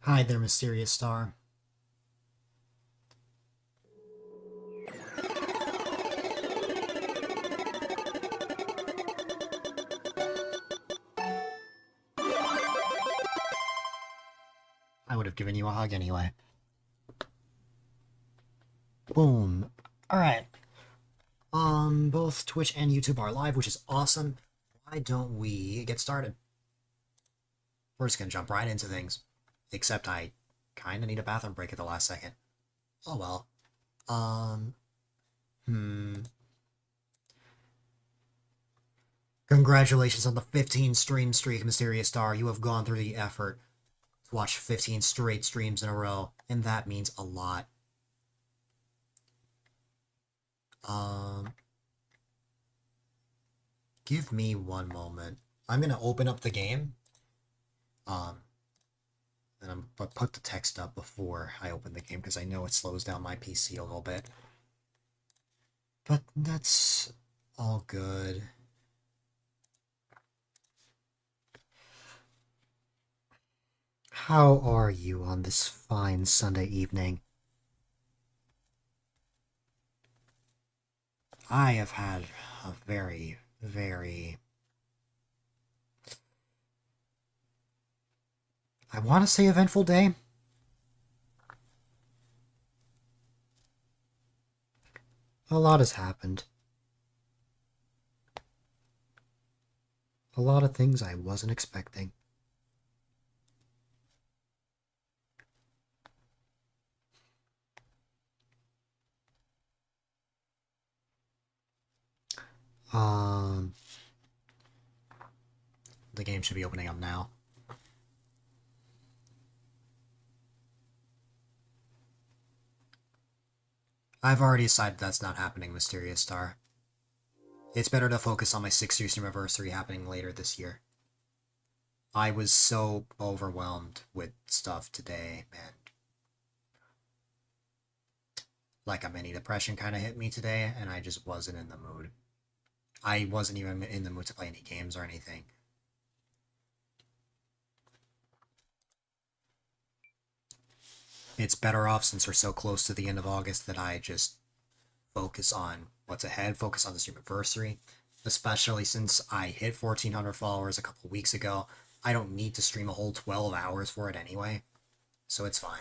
Hi there, mysterious star. I would have given you a hug anyway. Boom. Alright. Both Twitch and YouTube are live, which is awesome. Why don't we get started? We're just gonna jump right into things. Except I kinda need a bathroom break at the last second. Oh well. Um, hmm. Congratulations on the 15 stream streak, Mysterious Star. You have gone through the effort to watch 15 straight streams in a row, and that means a lot. Um, Give me one moment. I'm gonna open up the game. Um, and I'm gonna put the text up before I open the game because I know it slows down my PC a little bit. But that's all good. How are you on this fine Sunday evening? I have had a very, very... I want to say eventful day. A lot has happened. A lot of things I wasn't expecting. Um, the game should be opening up now. I've already decided that's not happening, Mysterious Star. It's better to focus on my 6th year anniversary happening later this year. I was so overwhelmed with stuff today, man. Like a mini depression kind of hit me today, and I just wasn't in the mood. I wasn't even in the mood to play any games or anything. It's better off since we're so close to the end of August that I just focus on what's ahead, focus on this anniversary, especially since I hit 1,400 followers a couple weeks ago. I don't need to stream a whole 12 hours for it anyway, so it's fine.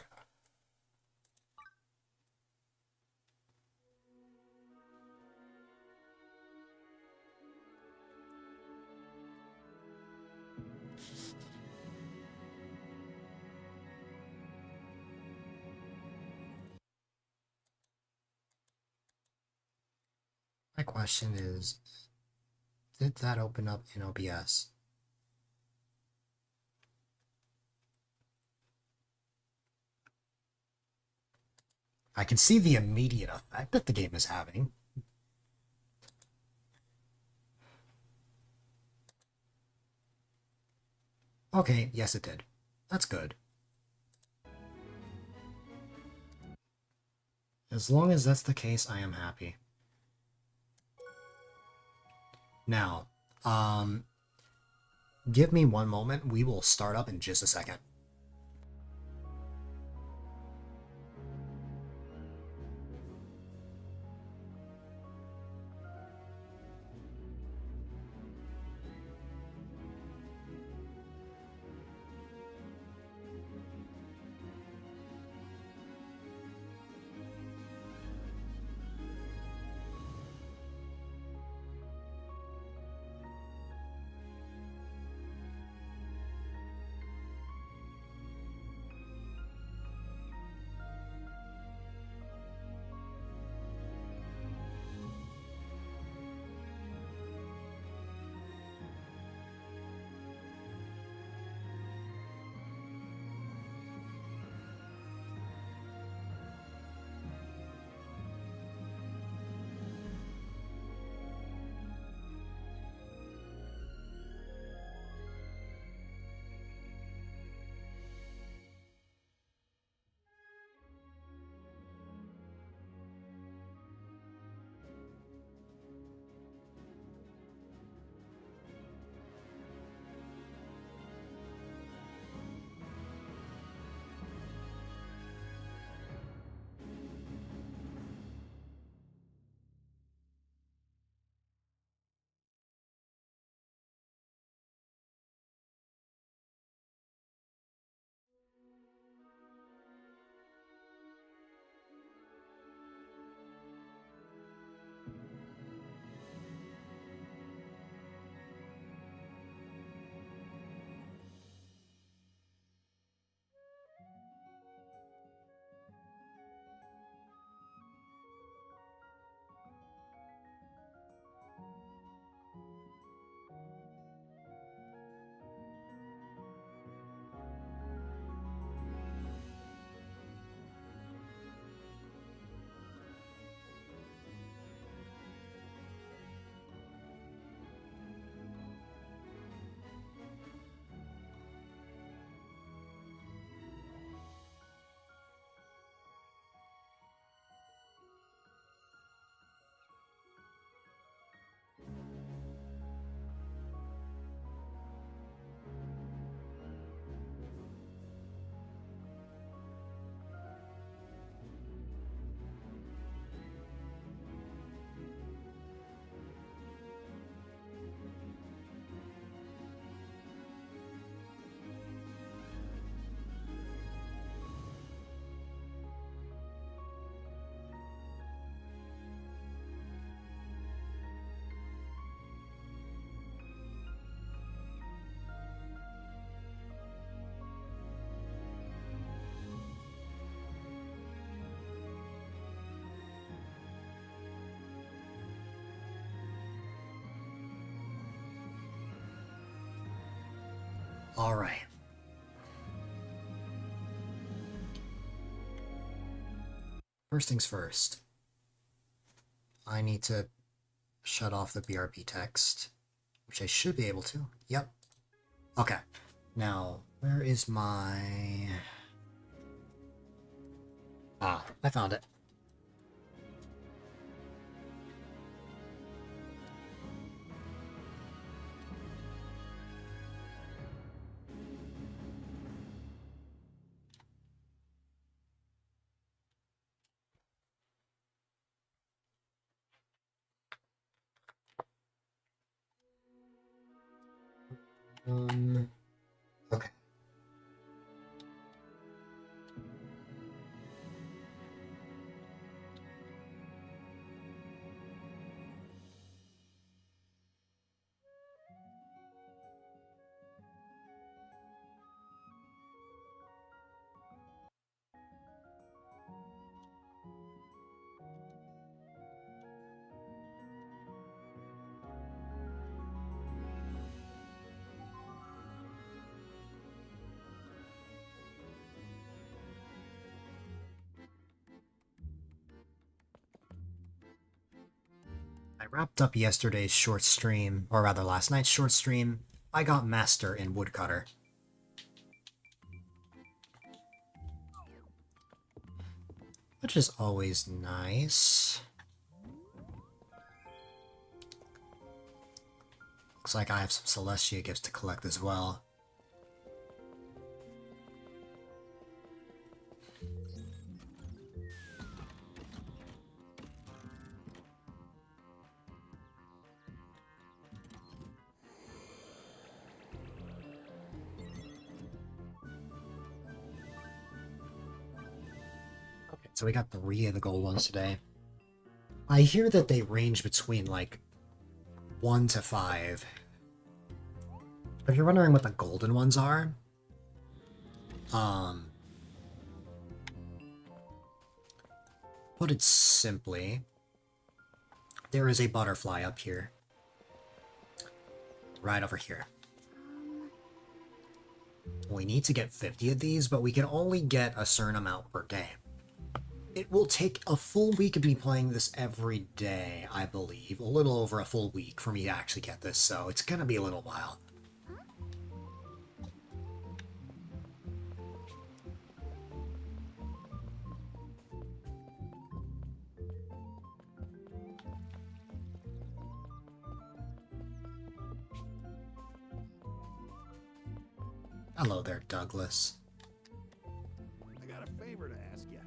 My question is, did that open up in OBS? I can see the immediate effect that the game is having. Okay, yes it did. That's good. As long as that's the case, I am happy. Now, give me one moment. We will start up in just a second. All right. First things first. I need to shut off the BRB text, which I should be able to. Yep. Okay. Now, where is my... Ah, I found it. Okay. I wrapped up yesterday's short stream, or rather last night's short stream. I got Master in Woodcutter. Which is always nice. Looks like I have some Celestia gifts to collect as well. Okay, so we got 3 of the gold ones today. I hear that they range between like 1 to 5. If you're wondering what the golden ones are, put it simply, there is a butterfly up here. Right over here. We need to get 50 of these, but we can only get a certain amount per day. It will take a full week of me playing this every day, I believe. A little over a full week for me to actually get this, so it's gonna be a little while. Hello there, Douglas. I got a favor to ask you.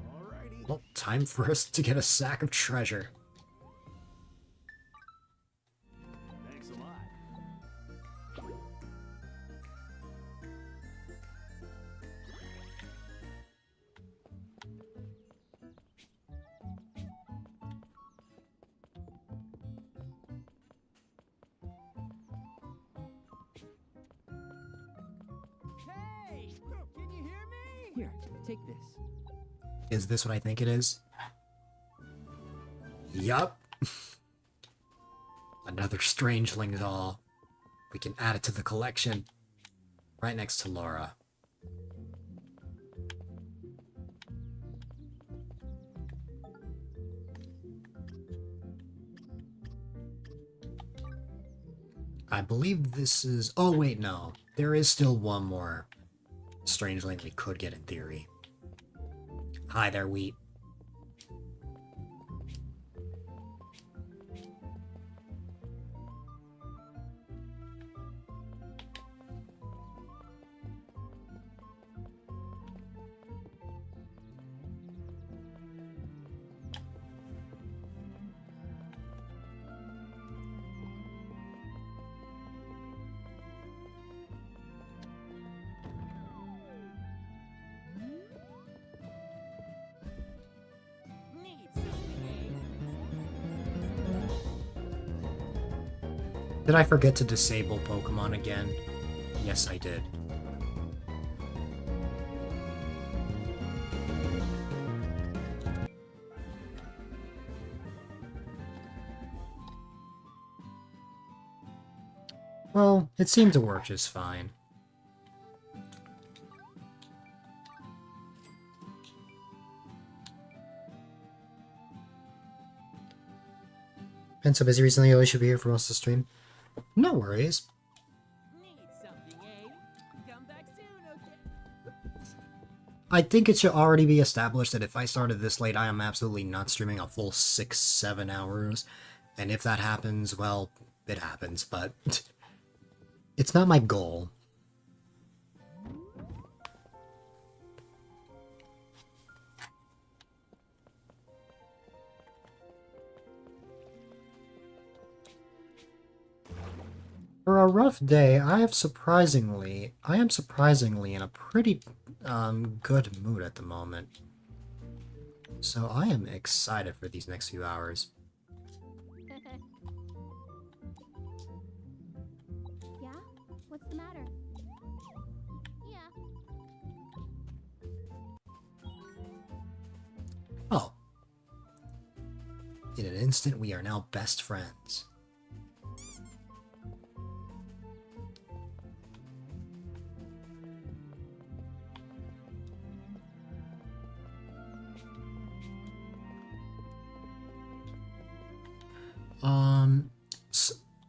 Alrighty. Well, time for us to get a sack of treasure. Thanks a lot. Hey! Can you hear me? Here, take this. Is this what I think it is? Yup. Another Strangeling doll. We can add it to the collection. Right next to Laura. I believe this is... Oh, wait, no. There is still one more Strangeling we could get in theory. Hi there, Wheat. Need something, Did I forget to disable Pokemon again? Yes, I did. Well, it seemed to work just fine. Been so busy recently, I should be here for most of the stream. No worries. Need something, eh? Come back soon, okay? I think it should already be established that if I started this late, I am absolutely not streaming a full 6-7 hours. And if that happens, well, it happens, but it's not my goal. For a rough day, I am surprisingly in a pretty good mood at the moment. So I am excited for these next few hours. Yeah? What's the matter? Yeah. Oh. In an instant, we are now best friends.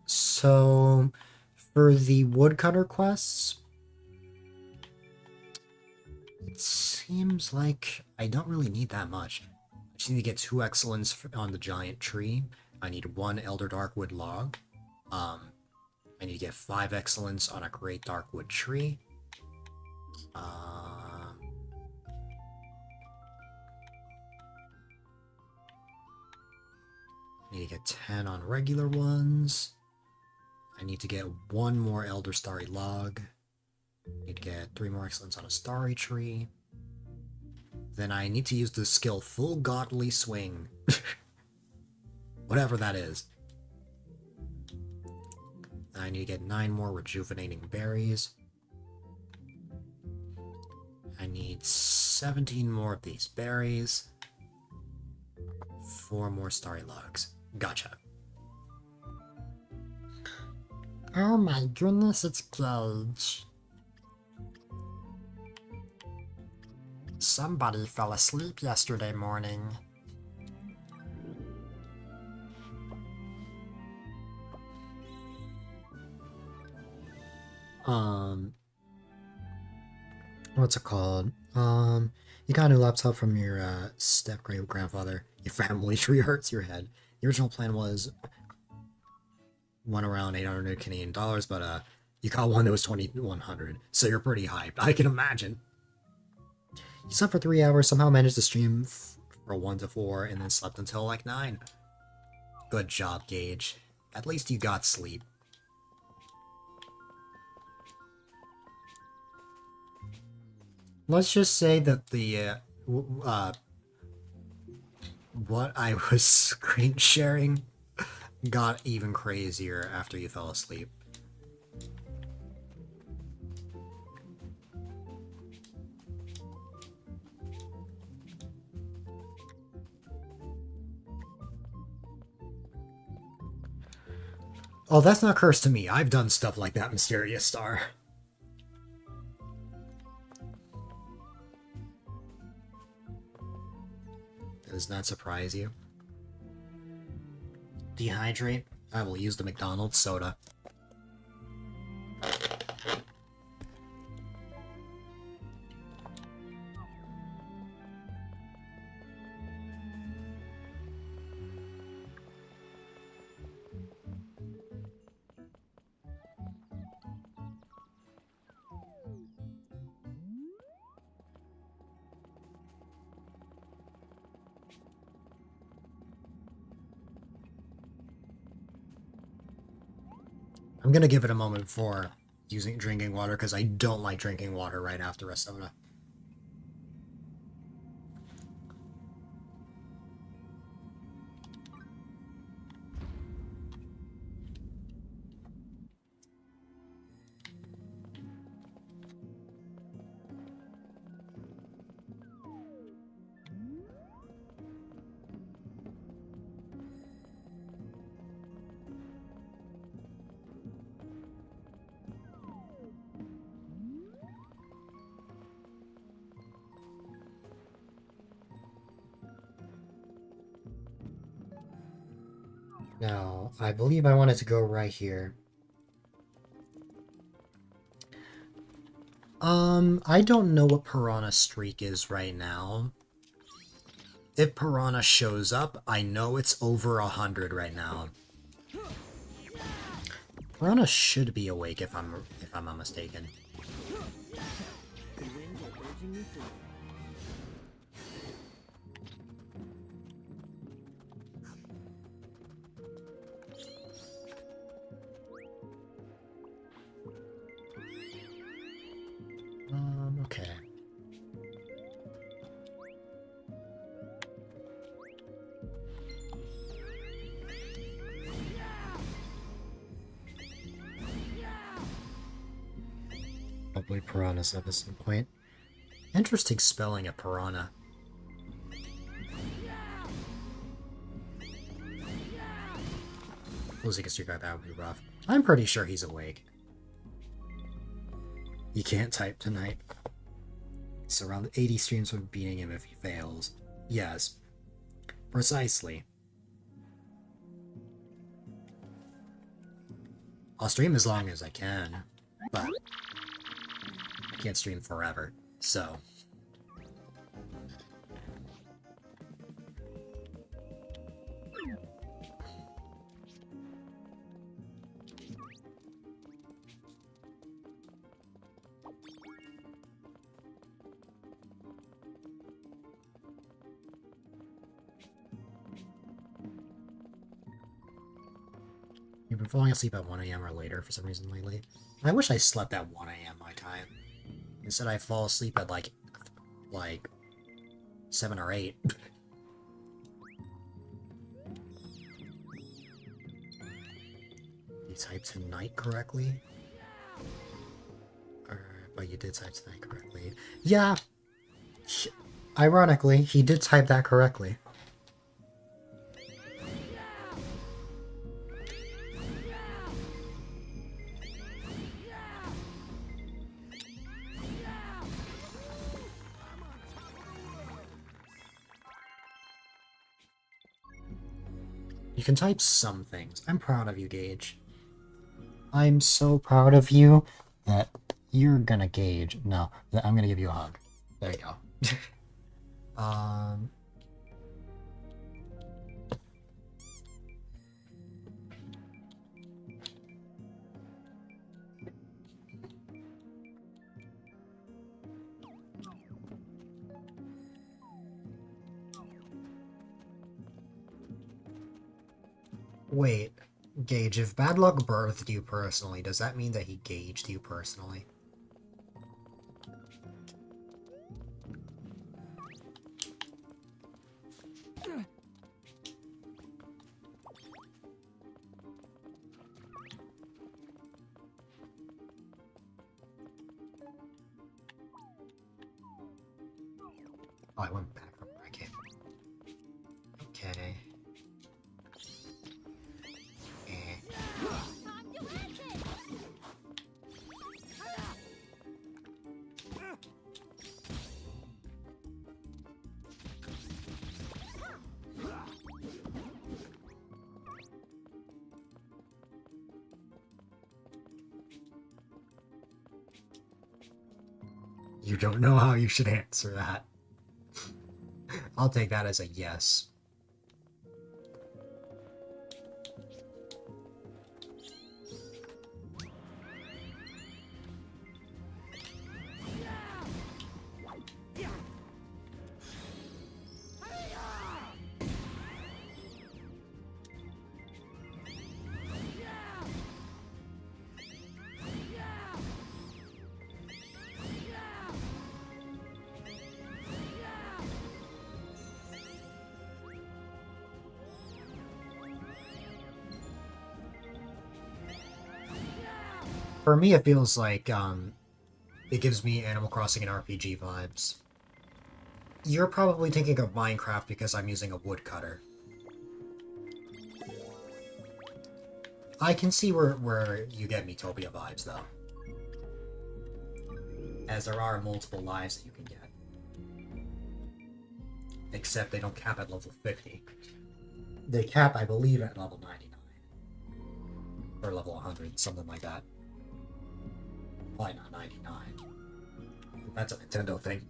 So for the woodcutter quests, it seems like I don't really need that much. I just need to get 2 excellence on the giant tree. I need 1 elder darkwood log. I need to get 5 excellence on a great darkwood tree. I need to get 10 on regular ones. I need to get 1 more elder starry log. I need to get 3 more excellence on a starry tree. Then I need to use the skill Full Godly Swing. Whatever that is. I need to get 9 more rejuvenating berries. I need 17 more of these berries. 4 more starry logs. Gotcha. Oh my goodness, it's Gage. Somebody fell asleep yesterday morning. What's it called? You got a new laptop from your step great grandfather. Your family tree hurts your head. The original plan was one around 800 Canadian dollars, but you got one that was 2,100, so you're pretty hyped. I can imagine. You slept for 3 hours, somehow managed to stream from 1 to 4, and then slept until like 9. Good job, Gage. At least you got sleep. Let's just say that the what I was screen sharing got even crazier after you fell asleep. Oh, that's not cursed to me. I've done stuff like that, Mysterious Star. Does not surprise you. Dehydrate? I will use the McDonald's soda. I'm gonna give it a moment for drinking water because I don't like drinking water right after a soda. Now, I believe I wanted to go right here. I don't know what Piranha Streak is right now. If Piranha shows up, I know it's over 100 right now. Piranha should be awake if I'm not mistaken. The winds are urging me forward. Okay. Probably Piranha's at some point. Interesting spelling of Piranha. Losing a streak like that would be rough. I'm pretty sure he's awake. He can't type tonight. It's around 80 streams from beating him if he fails. Yes. Precisely. I'll stream as long as I can, but I can't stream forever, so... You've been falling asleep at 1 a.m. or later for some reason lately. I wish I slept at 1 a.m. my time. Instead I fall asleep at like 7 or 8. You typed tonight correctly? But you did type tonight correctly. Yeah! Ironically, he did type that correctly. You can type some things. I'm proud of you, Gage. I'm so proud of you that you're gonna Gage. No, that I'm gonna give you a hug. There you go. Wait, Gage, if Bad Luck birthed you personally, does that mean that he gauged you personally? Oh, I went back from where I came. Okay. You don't know how you should answer that. I'll take that as a yes. For me, it feels like, it gives me Animal Crossing and RPG vibes. You're probably thinking of Minecraft because I'm using a woodcutter. I can see where you get Metopia vibes, though. As there are multiple lives that you can get. Except they don't cap at level 50. they cap, I believe, at level 99. Or level 100, something like that. Probably not 99. That's a Nintendo thing.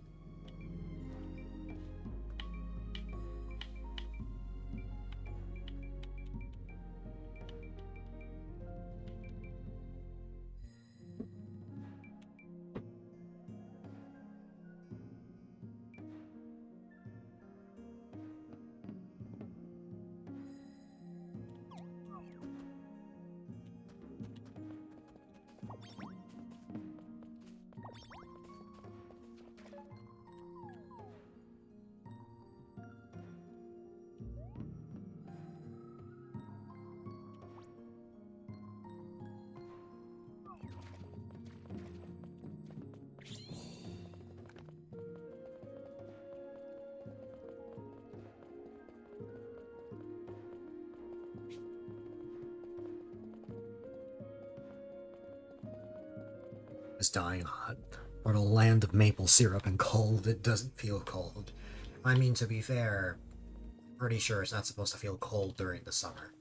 It's dying hot. For the land of maple syrup and cold, it doesn't feel cold. I mean, to be fair, pretty sure it's not supposed to feel cold during the summer.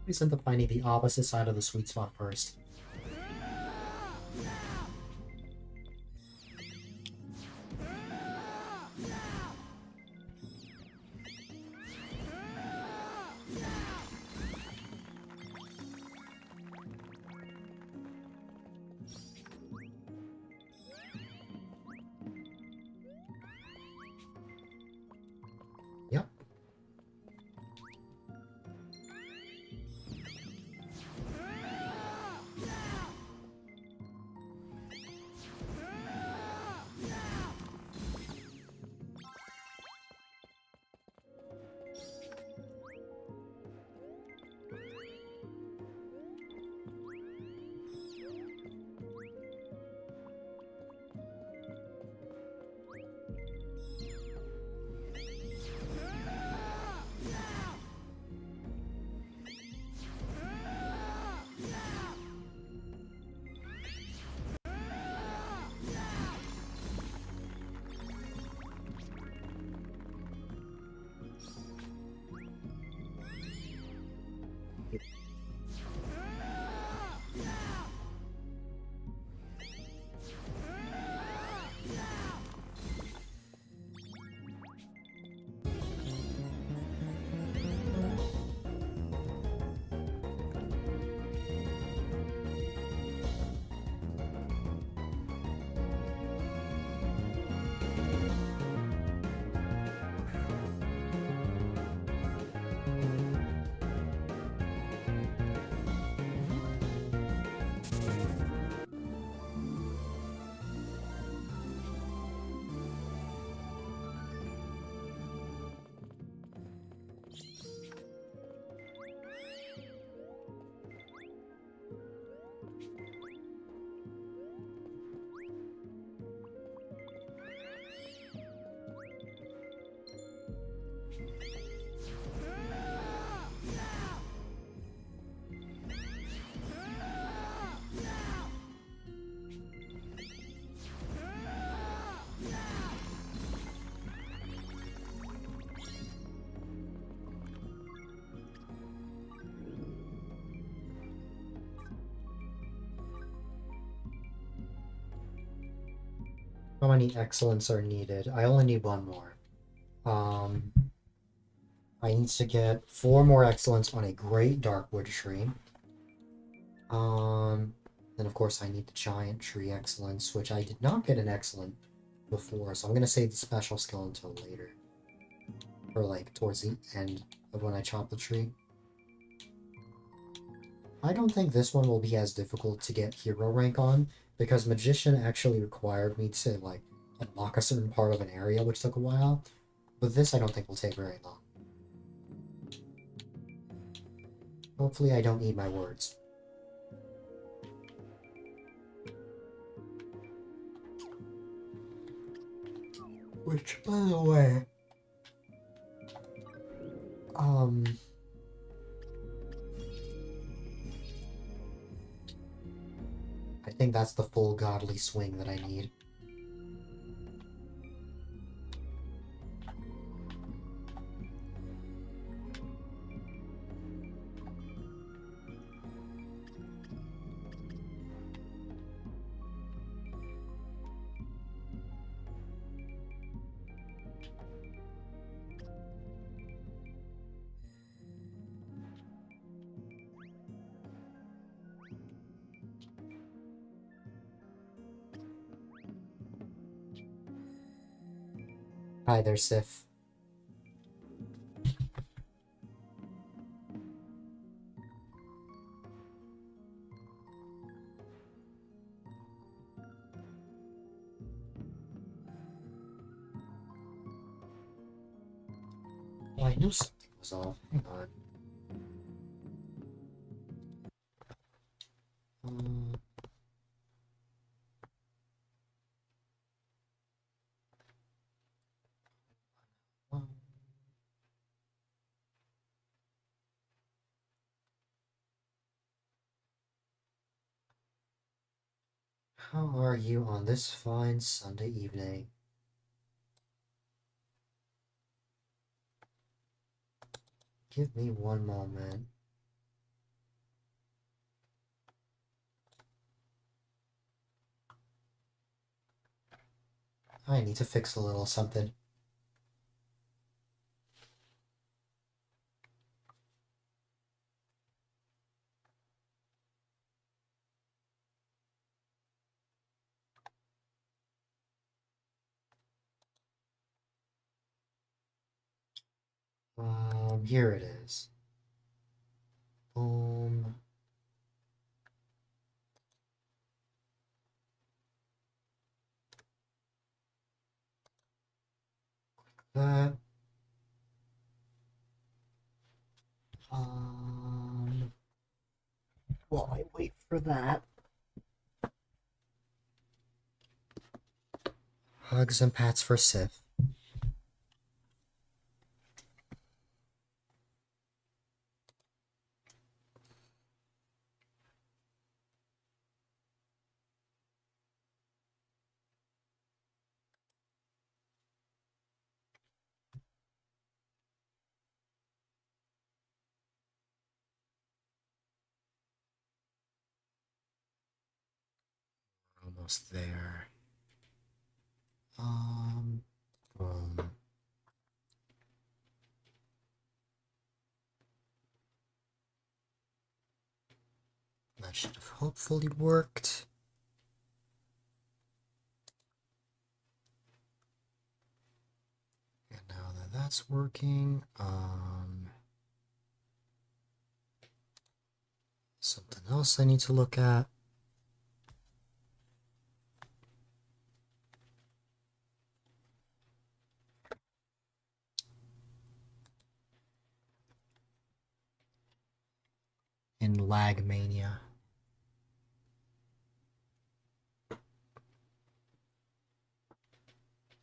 Please end up finding the opposite side of the sweet spot first. Yep. How many excellence are needed? I only need one more. I need to get 4 more excellence on a great darkwood tree. Then of course I need the giant tree excellence, which I did not get an excellent before, so I'm gonna save the special skill until later. Or like towards the end of when I chop the tree. I don't think this one will be as difficult to get hero rank on, because Magician actually required me to like unlock a certain part of an area, which took a while. But this I don't think will take very long. Hopefully I don't eat my words. Which, by the way, I think that's the full godly swing that I need. Hi there, Sif. Oh, I knew something was off. Hang on. Um, um, how are you on this fine Sunday evening? Give me one moment. I need to fix a little something. Here it is. Boom. That. While I wait for that. Hugs and pats for Sif. Almost there. Boom. That should have hopefully worked. And now that that's working, something else I need to look at. In Lag Mania.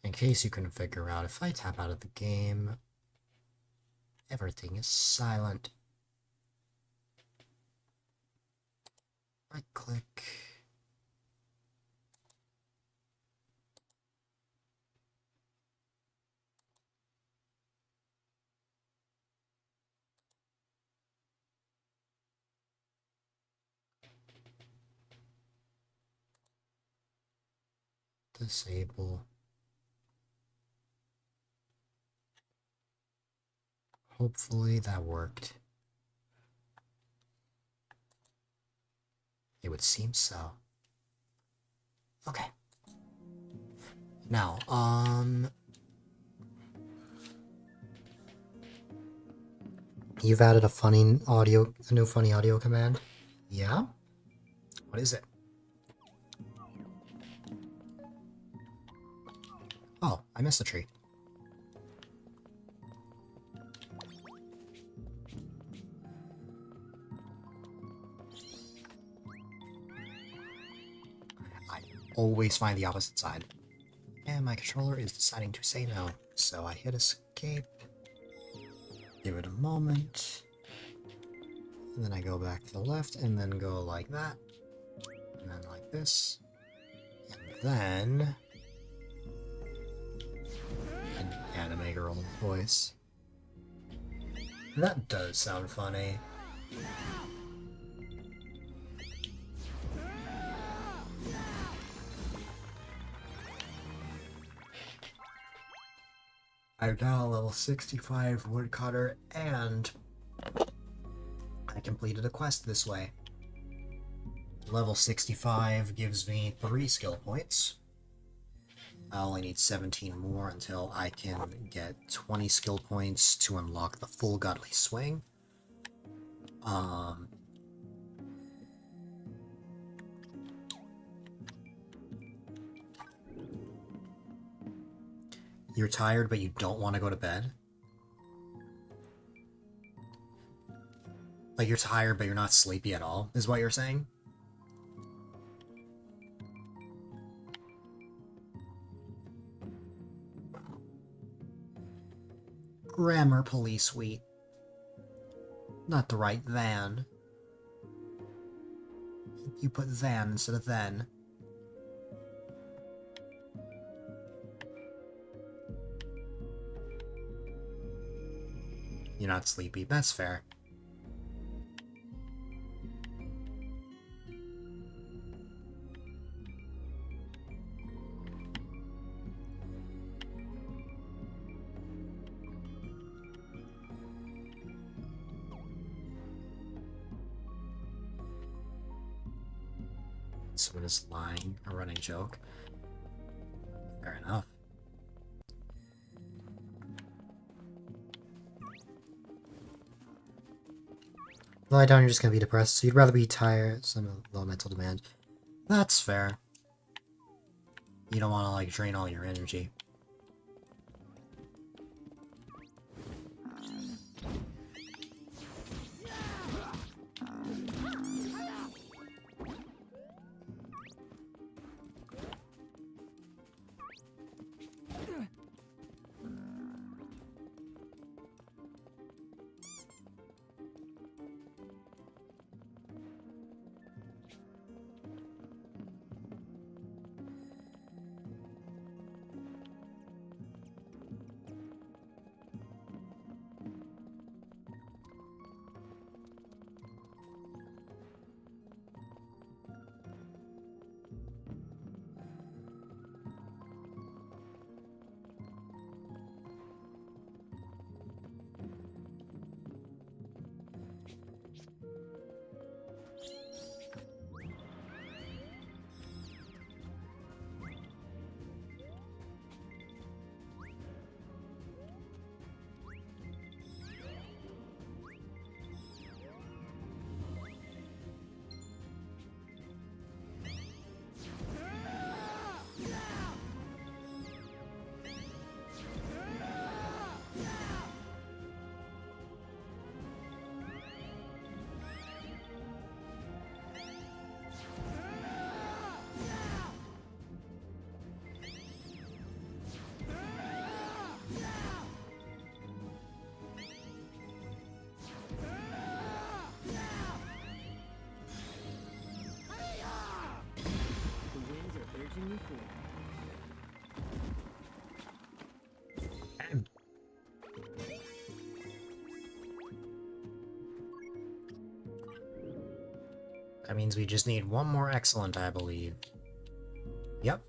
In case you couldn't figure out, if I tap out of the game, everything is silent. Right click. Disable. Hopefully that worked. It would seem so. Okay. Now, you've added a new funny audio command. Yeah? What is it? Oh, I missed a tree. I always find the opposite side. And my controller is deciding to say no, so I hit escape. Give it a moment. And then I go back to the left, and then go like that. And then like this. And then... an anime girl voice. That does sound funny. I'm now level 65 woodcutter, and I completed a quest this way. Level 65 gives me 3 skill points. I only need 17 more until I can get 20 skill points to unlock the full godly swing. You're tired, but you don't want to go to bed? Like, you're tired, but you're not sleepy at all, is what you're saying? Grammar police wheat. Not the right than. You put than instead of then. You're not sleepy. That's fair. Someone is lying, a running joke. Fair enough. Lie down, you're just gonna be depressed, so you'd rather be tired, some low mental demand. That's fair. You don't want to, like, drain all your energy. That means we just need one more excellent, I believe. Yep.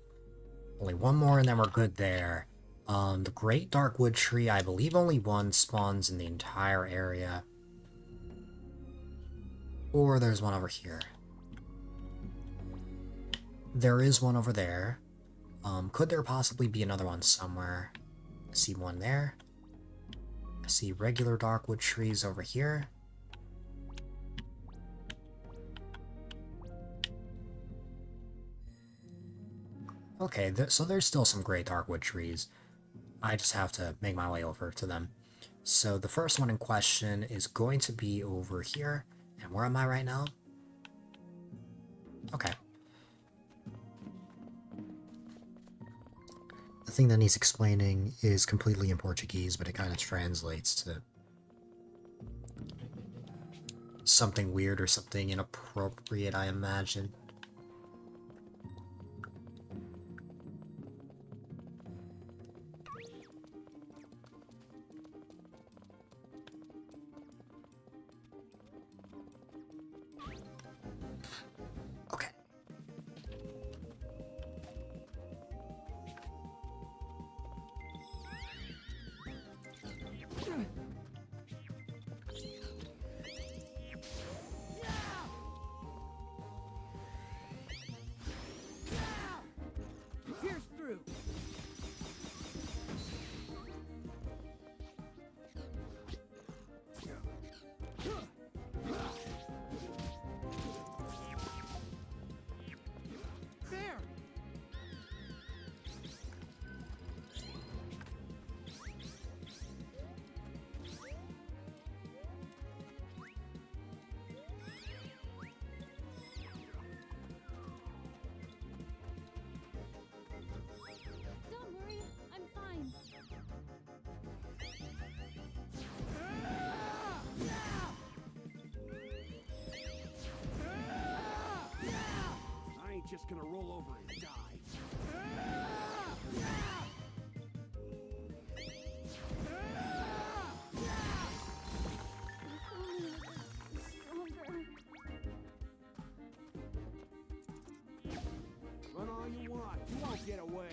Only one more and then we're good there. The Great Darkwood Tree, I believe only one spawns in the entire area. Or there's one over here. There is one over there. Could there possibly be another one somewhere? I see one there. I see regular Darkwood trees over here. Okay, so there's still some great Darkwood trees. I just have to make my way over to them. So the first one in question is going to be over here. And where am I right now? Okay. The thing that needs explaining is completely in Portuguese, but it kind of translates to something weird or something inappropriate, I imagine. Okay. Pierce through. There. Don't worry, I'm fine. I ain't just gonna roll over and die. If only I was stronger. Run all you want. You won't get away.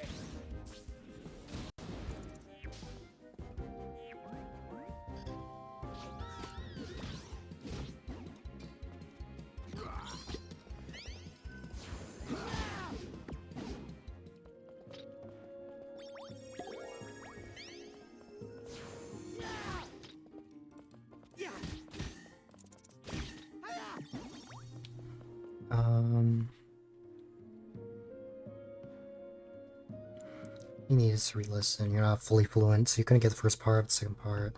You need to re-listen. You're not fully fluent, so you couldn't get the first part, the second part.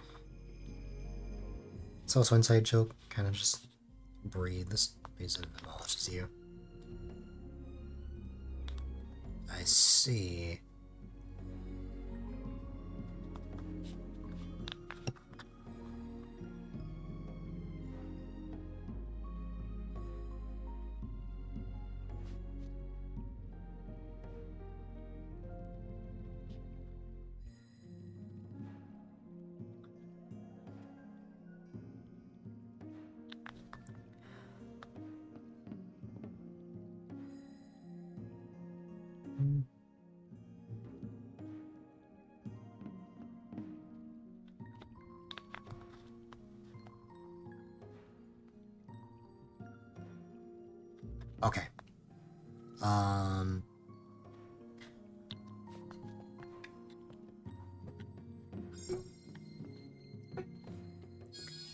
It's also an inside joke. Kind of just breathe. This basically acknowledges you. I see. Okay.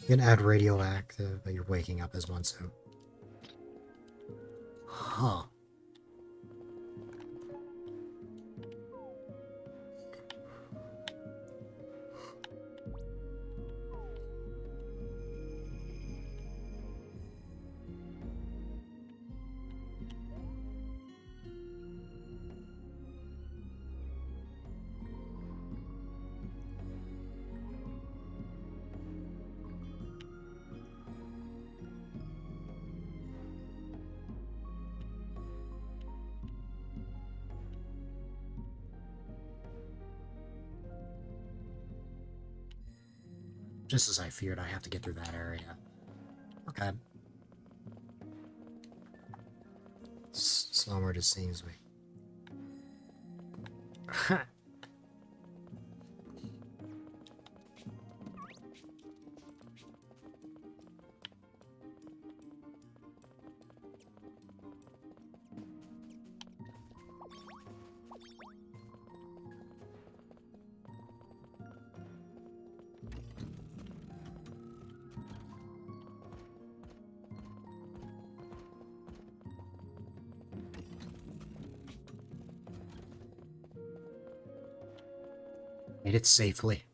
You can add radioactive, but you're waking up as one soon. Huh. Just as I feared, I have to get through that area. Okay. Somewhere just seems me. Made it safely.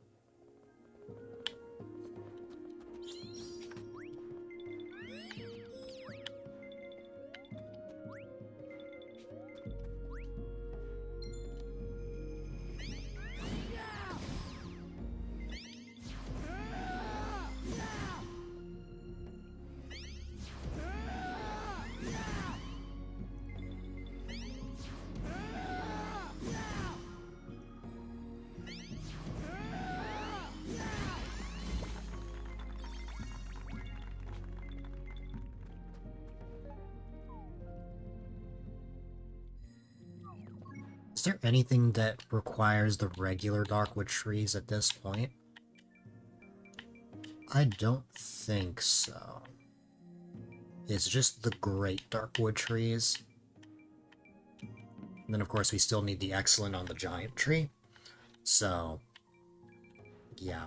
Is there anything that requires the regular Darkwood trees at this point? I don't think so. It's just the great Darkwood trees. And then of course we still need the excellent on the giant tree. So, yeah.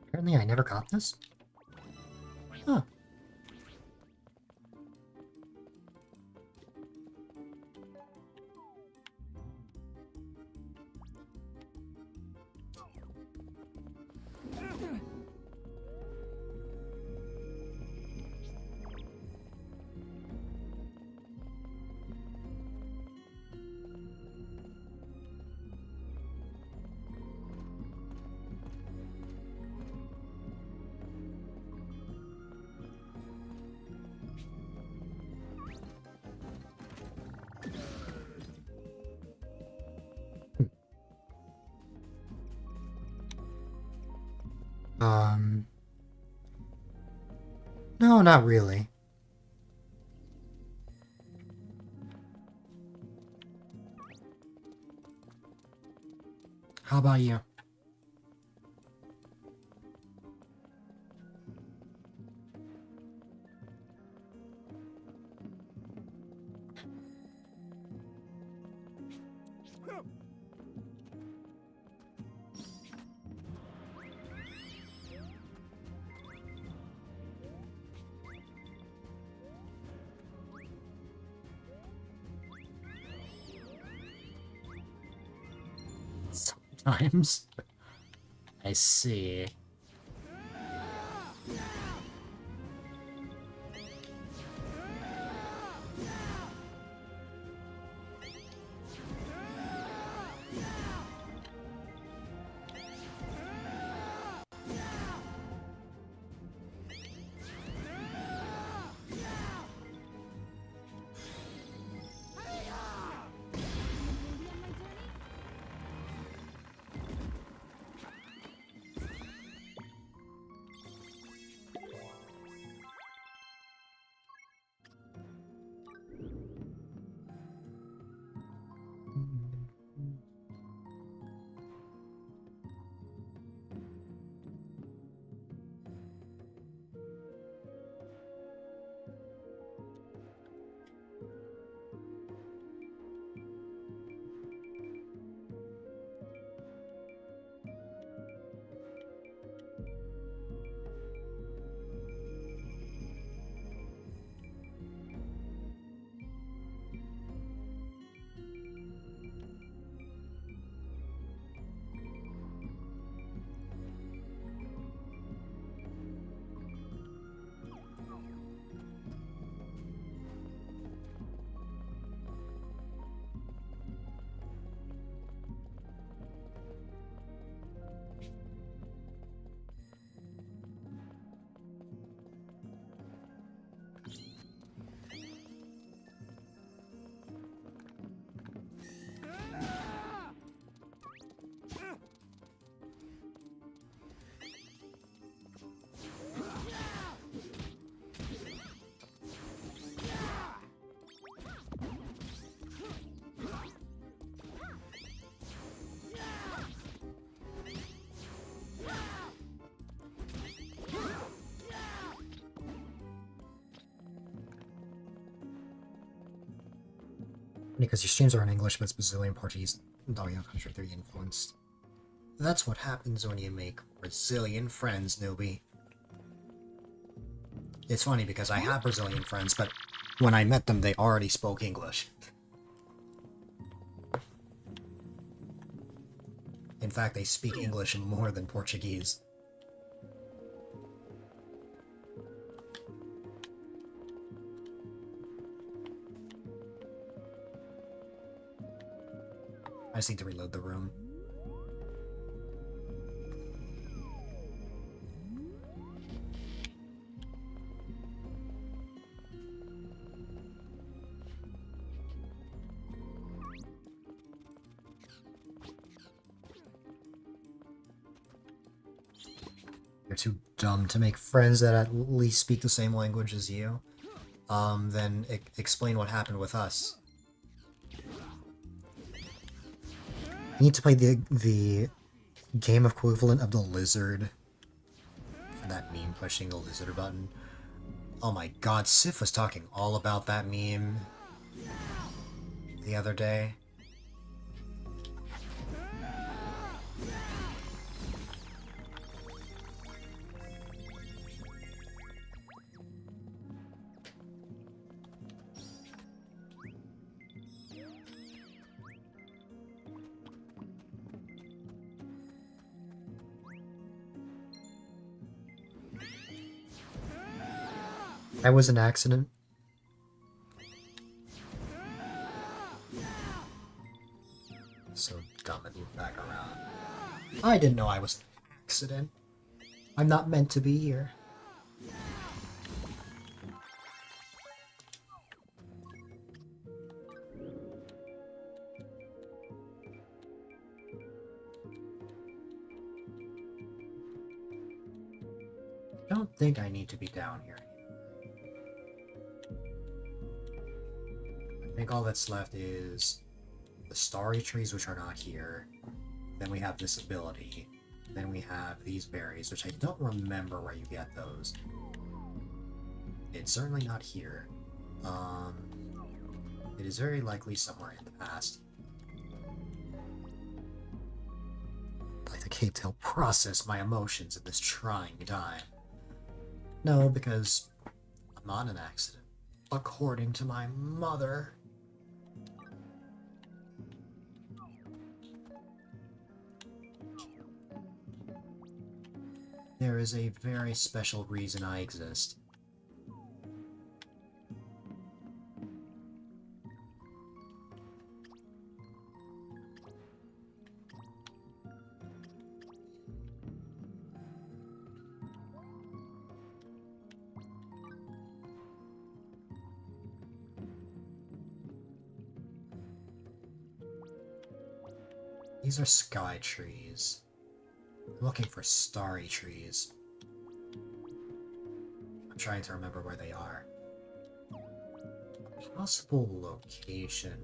Apparently I never got this? Huh. No, not really. How about you? Sometimes. I see. Because your streams are in English, but it's Brazilian, Portuguese, and audio contradictory influenced. That's what happens when you make Brazilian friends, newbie. It's funny because I have Brazilian friends, but when I met them, they already spoke English. In fact, they speak English more than Portuguese. I just need to reload the room. You're too dumb to make friends that at least speak the same language as you. Then explain what happened with us. You need to play the game equivalent of the lizard. For that meme pushing the lizard button. Oh my god, Sif was talking all about that meme the other day. That was an accident. So dumb and loop back around. I didn't know I was an accident. I'm not meant to be here. I don't think I need to be down here. I think all that's left is the starry trees, which are not here. Then we have this ability. Then we have these berries, which I don't remember where you get those. It's certainly not here. It is very likely somewhere in the past. Like the cape to help process my emotions at this trying time. No, because I'm not an accident. According to my mother. There is a very special reason I exist. These are sky trees. I'm looking for starry trees. I'm trying to remember where they are. Possible location.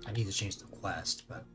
I need to change the quest, but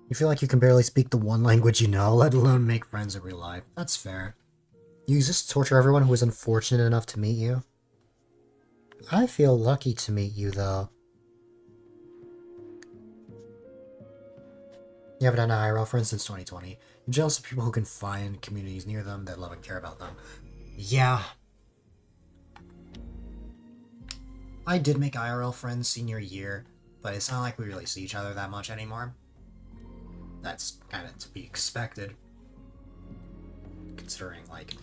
you feel like you can barely speak the one language you know, let alone make friends in real life. That's fair. You exist to torture everyone who is unfortunate enough to meet you. I feel lucky to meet you, though. You haven't had an IRL friend since 2020. You're jealous of people who can find communities near them that love and care about them. Yeah. I did make IRL friends senior year, but it's not like we really see each other that much anymore. that's kind of to be expected, considering, like,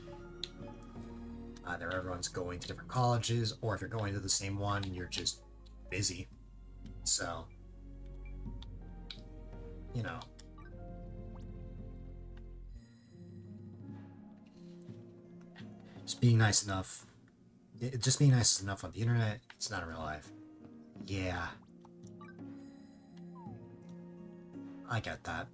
either everyone's going to different colleges, or if you're going to the same one, you're just busy. So, you know. Just being nice enough. Just being nice is enough on the internet. It's not in real life. Yeah. I get that.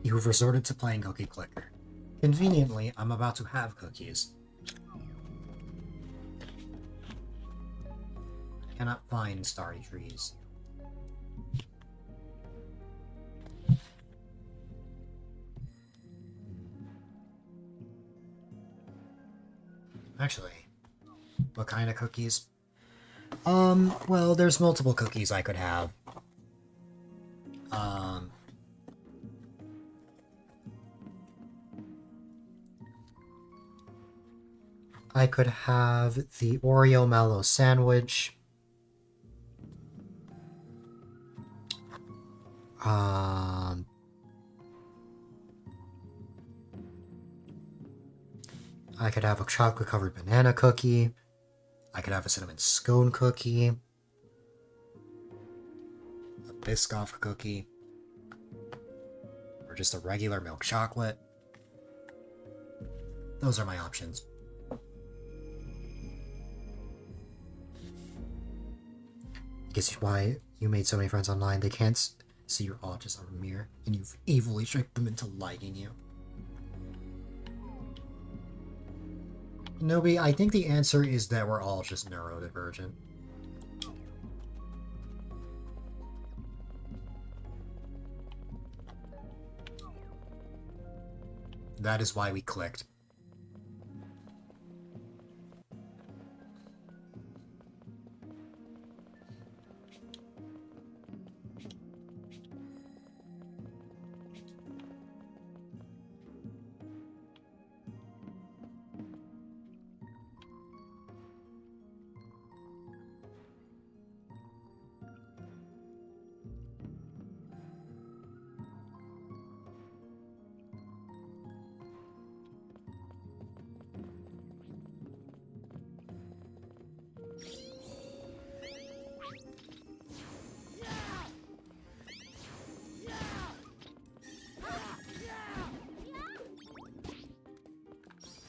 You've resorted to playing Cookie Clicker. Conveniently, I'm about to have cookies. I cannot find starry trees. Actually, what kind of cookies? Well, there's multiple cookies I could have. I could have the Oreo Mallow sandwich. I could have a chocolate covered banana cookie. I could have a cinnamon scone cookie. A Biscoff cookie. Or just a regular milk chocolate. Those are my options. I guess why you made so many friends online. They can't see you're all just a mirror, and you've evilly tricked them into liking you. Nobi, I think the answer is that we're all just neurodivergent. That is why we clicked.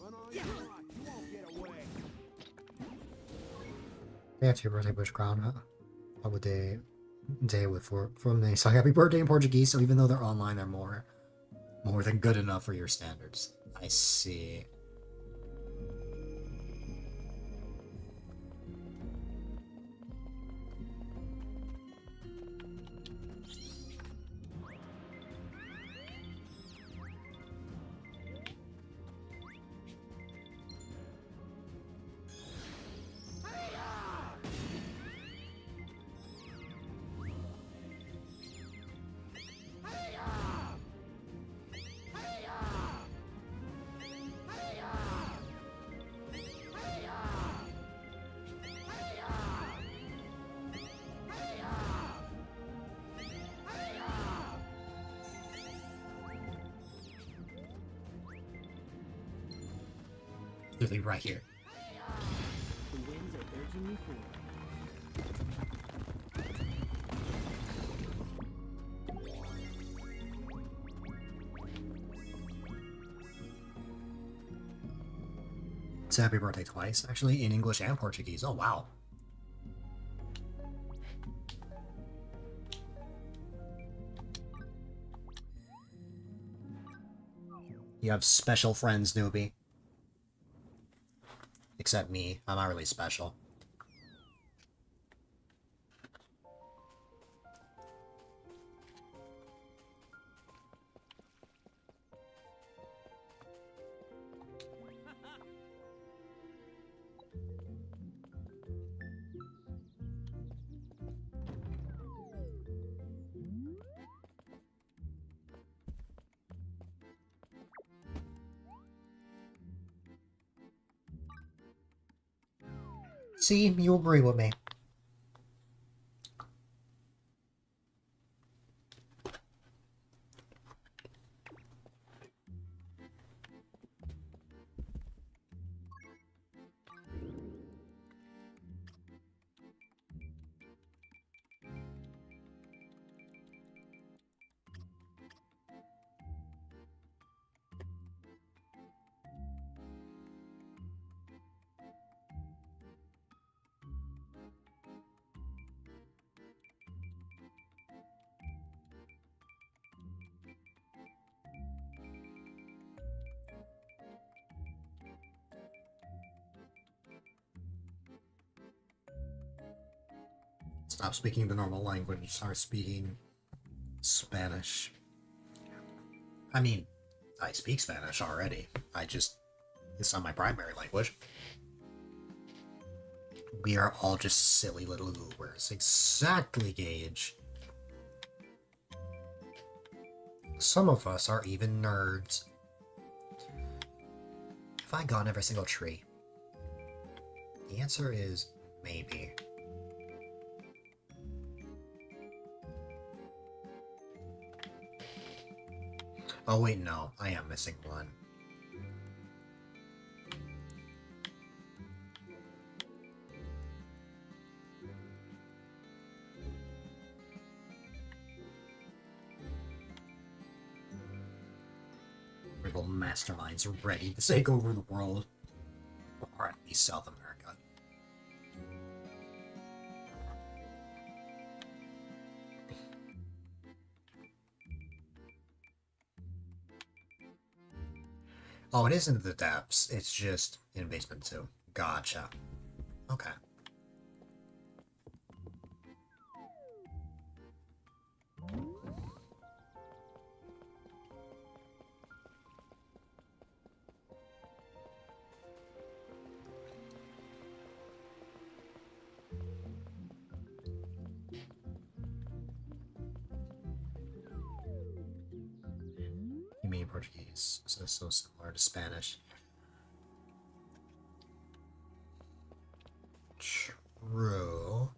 Run on your rock, you won't get away. Day after your birthday, Bush Crown. What would they day with from they say happy birthday in Portuguese? So even though they're online, they're more than good enough for your standards. I see. Literally right here. The winds are urging me forward. It's happy birthday twice, actually, in English and Portuguese. Oh, wow. You have special friends, newbie. Except me. I'm not really special. See, you agree with me. Stop speaking the normal language and start speaking Spanish. I mean, I speak Spanish already. It's not my primary language. We are all just silly little goobers. Exactly, Gage. Some of us are even nerds. Have I gone every single tree? The answer is maybe. Oh wait, no. I am missing one. Little masterminds are ready to take over the world. Or at least South America. Oh, it isn't the depths. It's just in basement 2. Gotcha. Okay. You mean Portuguese, so similar to Spanish. True.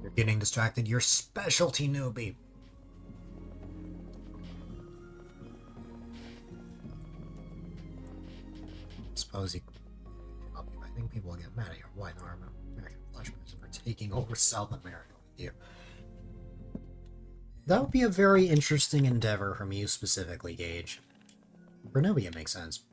You're getting distracted. Your specialty, newbie. Suppose you. I think people will get mad at your white armor American flesh for taking over South America with you. That would be a very interesting endeavor from you specifically, Gage. For newbie, it makes sense.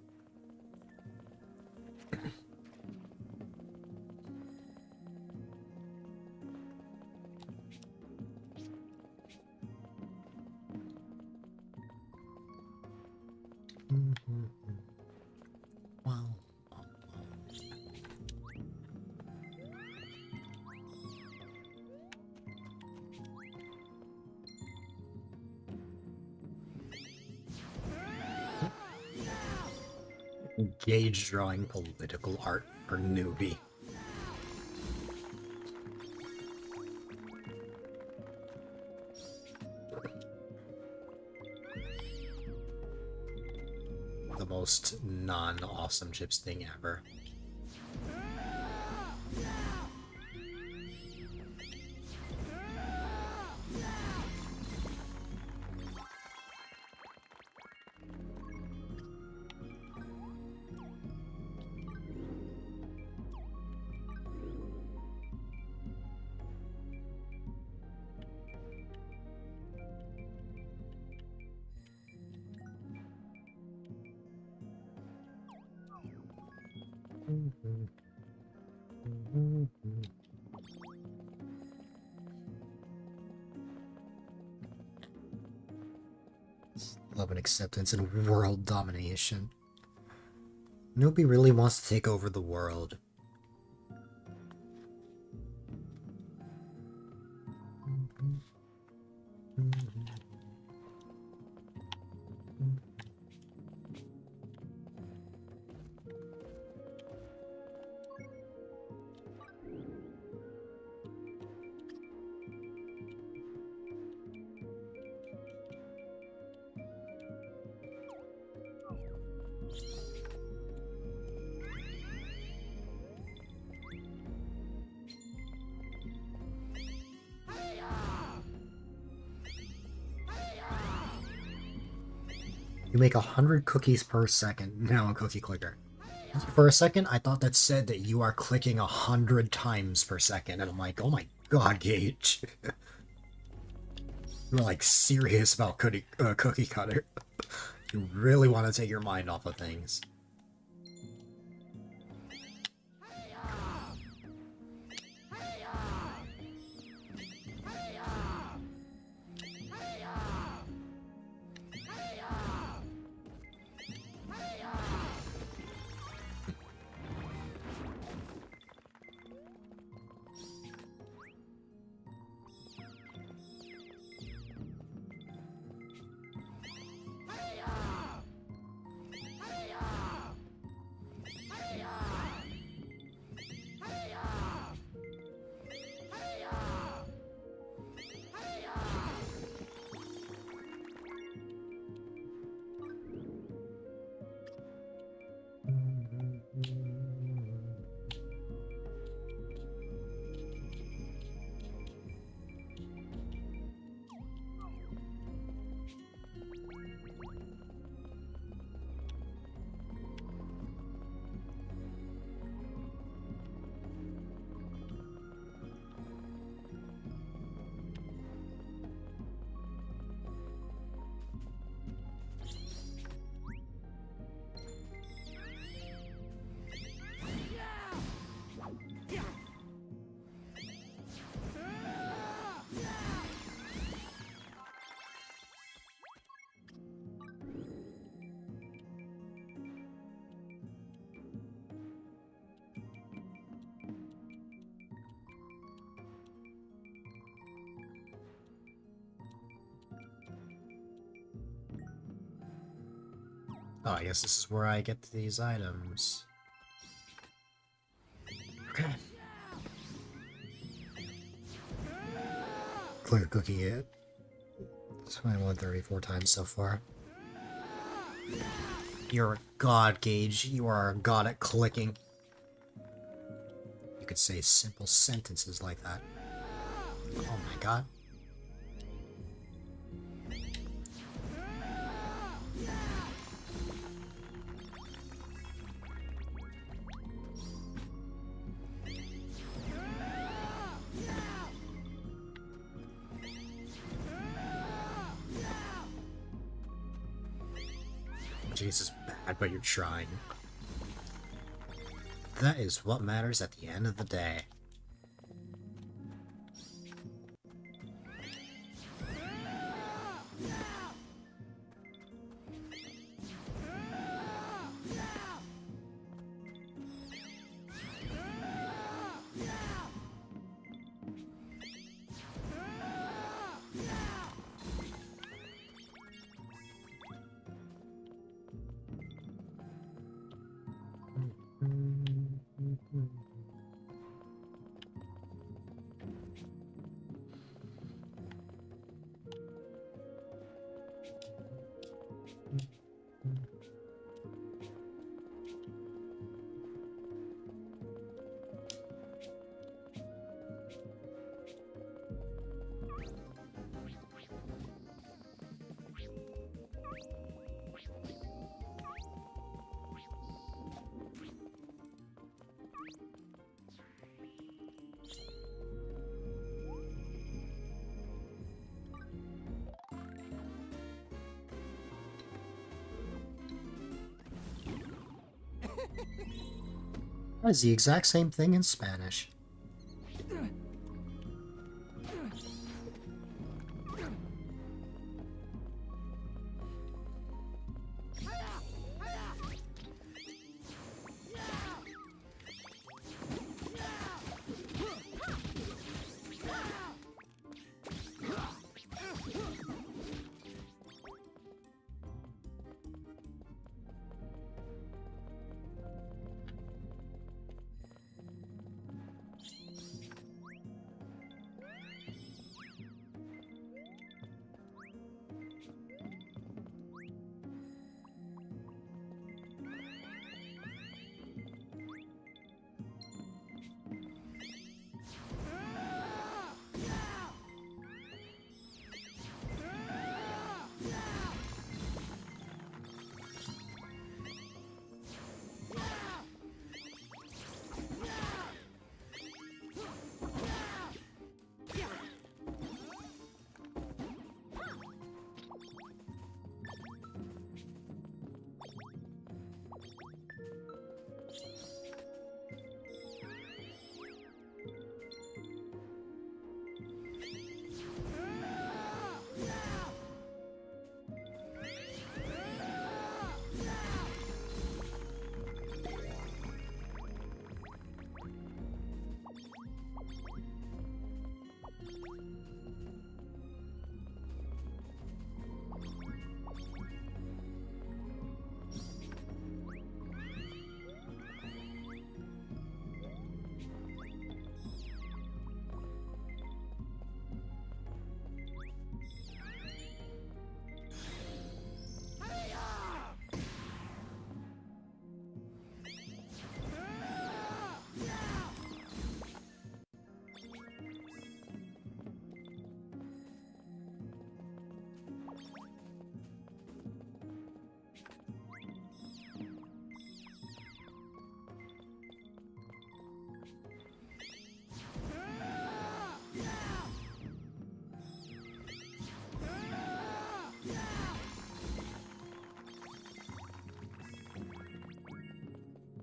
Gage drawing political art for newbie. The most non-awesome chips thing ever. Love and acceptance and world domination. Nobody really wants to take over the world. You make 100 cookies per second. Now a cookie clicker. For a second, I thought that said that you are clicking 100 times per second, and I'm like, oh my god, Gage. You're like serious about cookie cutter. You really want to take your mind off of things. Oh, I guess this is where I get these items. Okay. Clear cookie hit. 2134 times so far. You're a god, Gage. You are a god at clicking. You could say simple sentences like that. Oh my god. Jesus, bad, but you're trying. That is what matters at the end of the day. That's the exact same thing in Spanish.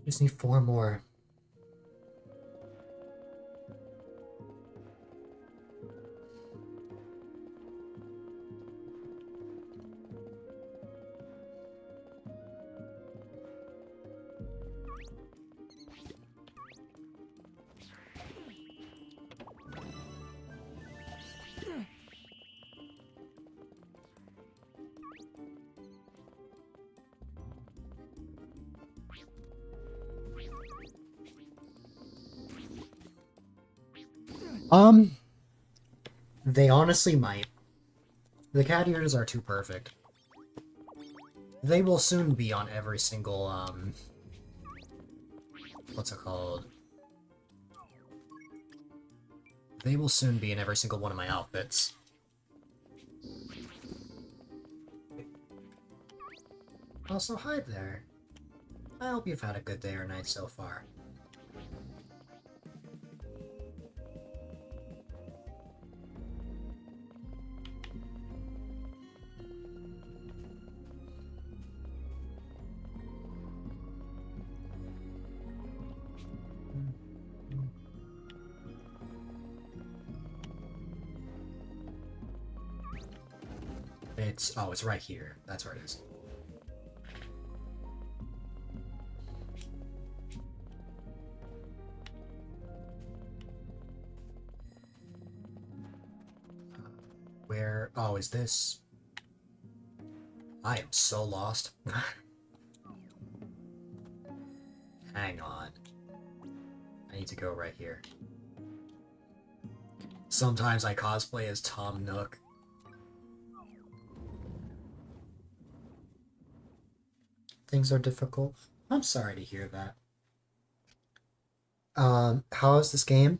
Just need 4 more. They honestly might. The cat ears are too perfect. They will soon be on every single, what's it called? They will soon be in every single one of my outfits. Also, hi there. I hope you've had a good day or night so far. It's right here. That's where it is. Where? Oh, is this? I am so lost. Hang on. I need to go right here. Sometimes I cosplay as Tom Nook. Things are difficult. I'm sorry to hear that. How is this game?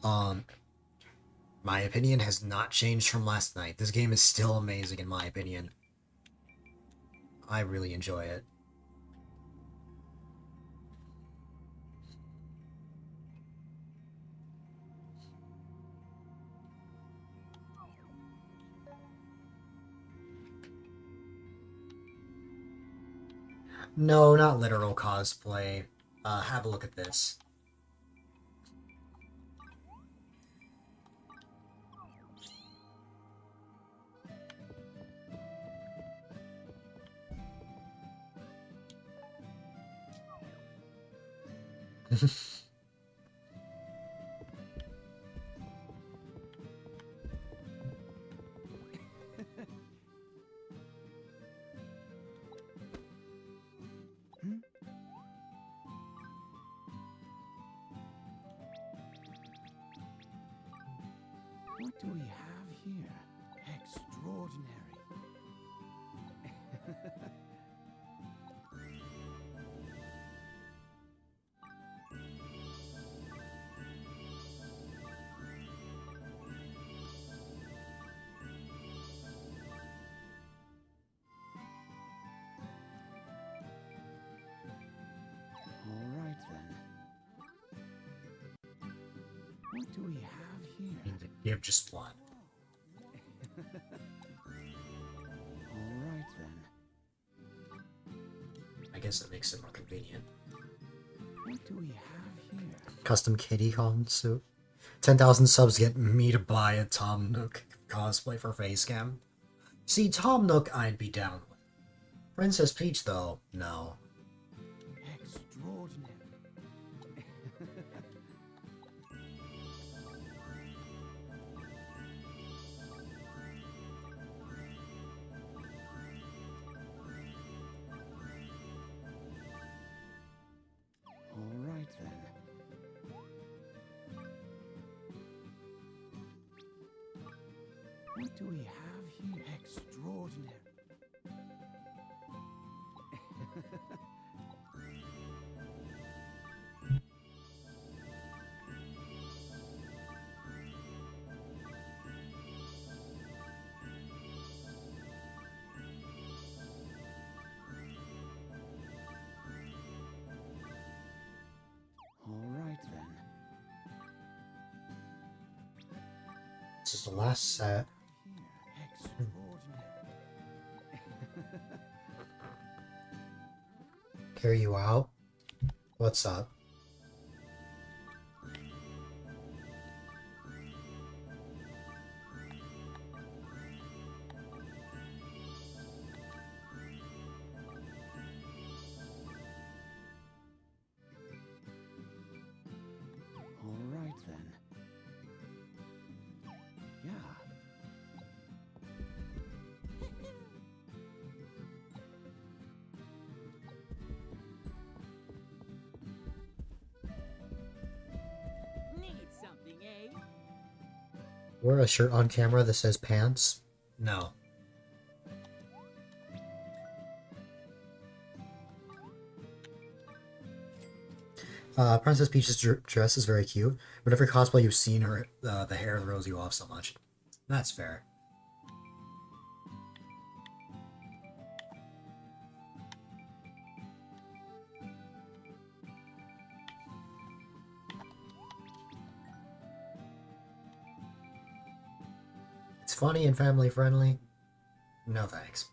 My opinion has not changed from last night. This game is still amazing in my opinion. I really enjoy it. No, not literal cosplay. Have a look at this. What do we have here? Extraordinary. All right then. What do we have here? You have just one. All right then. I guess that makes it more convenient. What do we have here? Custom kitty con suit. 10,000 subs get me to buy a Tom Nook cosplay for Facecam. See, Tom Nook I'd be down with. Princess Peach, though, no. Extraordinary. All right then. What do we have here? Extraordinary. All right then. This is the last set. Here. Extraordinary. Carry you out? What's up? All right then. Yeah. Need something, eh? Wear a shirt on camera that says pants? No. Princess Peach's dress is very cute, but every cosplay you've seen her, the hair throws you off so much. That's fair. It's funny and family friendly. No thanks.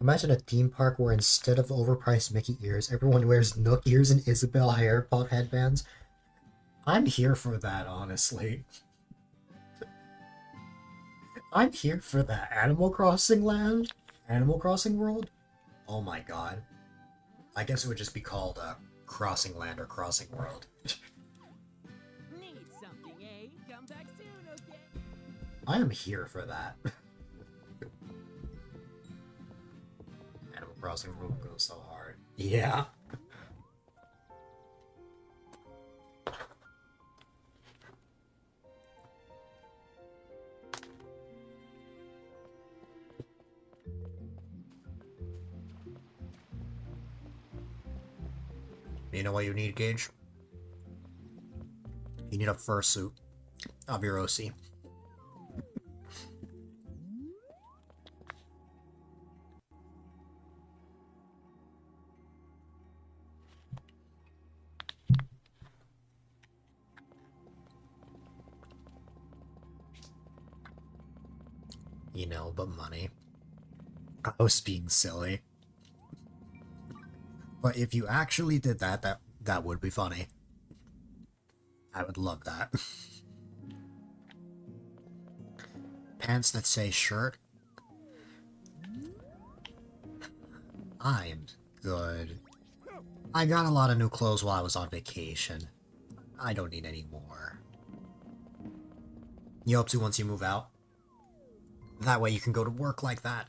Imagine a theme park where instead of overpriced Mickey ears, everyone wears Nook ears and Isabelle hair pop headbands. I'm here for that, honestly. I'm here for that. Animal Crossing Land? Animal Crossing World? Oh my god. I guess it would just be called Crossing Land or Crossing World. Need something, eh? Come back soon, okay? I am here for that. Animal Crossing World goes so hard. Yeah. You know what you need, Gage? You need a fursuit of your OC. You know, but money. I was being silly. But if you actually did that, that would be funny. I would love that. Pants that say shirt. I'm good. I got a lot of new clothes while I was on vacation. I don't need any more. You up to once you move out? That way you can go to work like that.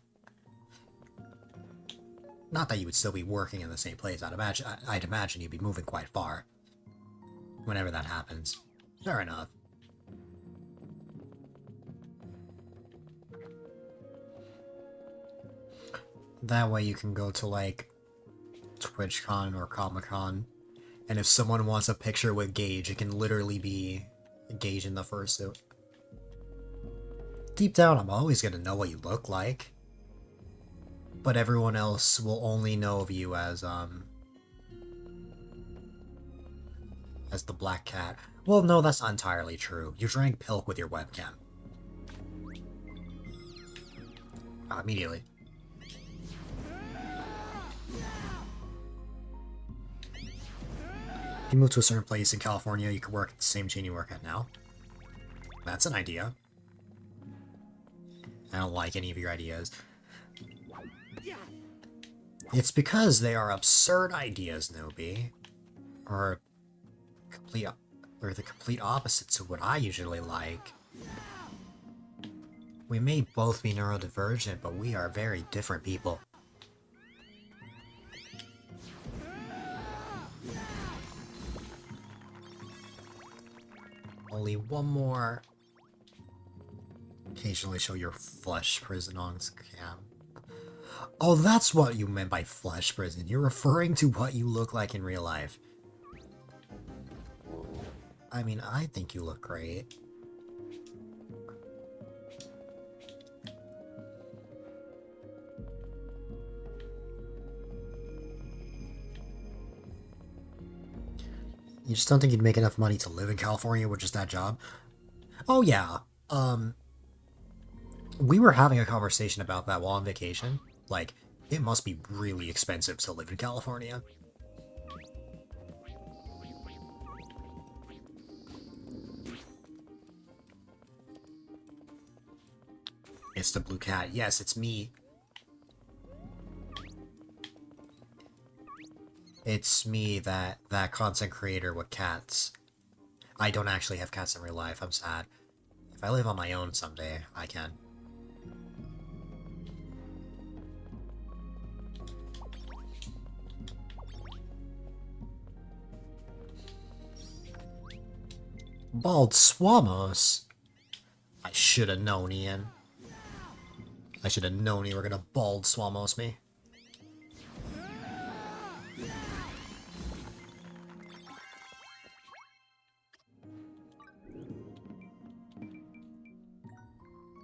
Not that you would still be working in the same place. I'd imagine you'd be moving quite far. Whenever that happens. Fair enough. That way you can go to, like, TwitchCon or Comic-Con, and if someone wants a picture with Gage, it can literally be Gage in the fursuit. Deep down, I'm always gonna know what you look like. But everyone else will only know of you as the Black Cat. Well, no, that's not entirely true. You drank pilk with your webcam. Immediately. You move to a certain place in California, you could work at the same chain you work at now. That's an idea. I don't like any of your ideas. It's because they are absurd ideas, Nobi. Or the complete opposites of what I usually like. We may both be neurodivergent, but we are very different people. Only one more. Occasionally show your flesh prison on cam. Oh, that's what you meant by flesh prison. You're referring to what you look like in real life. I mean, I think you look great. You just don't think you'd make enough money to live in California with just that job? Oh yeah, we were having a conversation about that while on vacation. Like, it must be really expensive to live in California. It's the blue cat. Yes, it's me. It's me, that content creator with cats. I don't actually have cats in real life. I'm sad. If I live on my own someday, I can. Bald Swamos? I should have known, Ian. I should have known you were gonna bald Swamos me.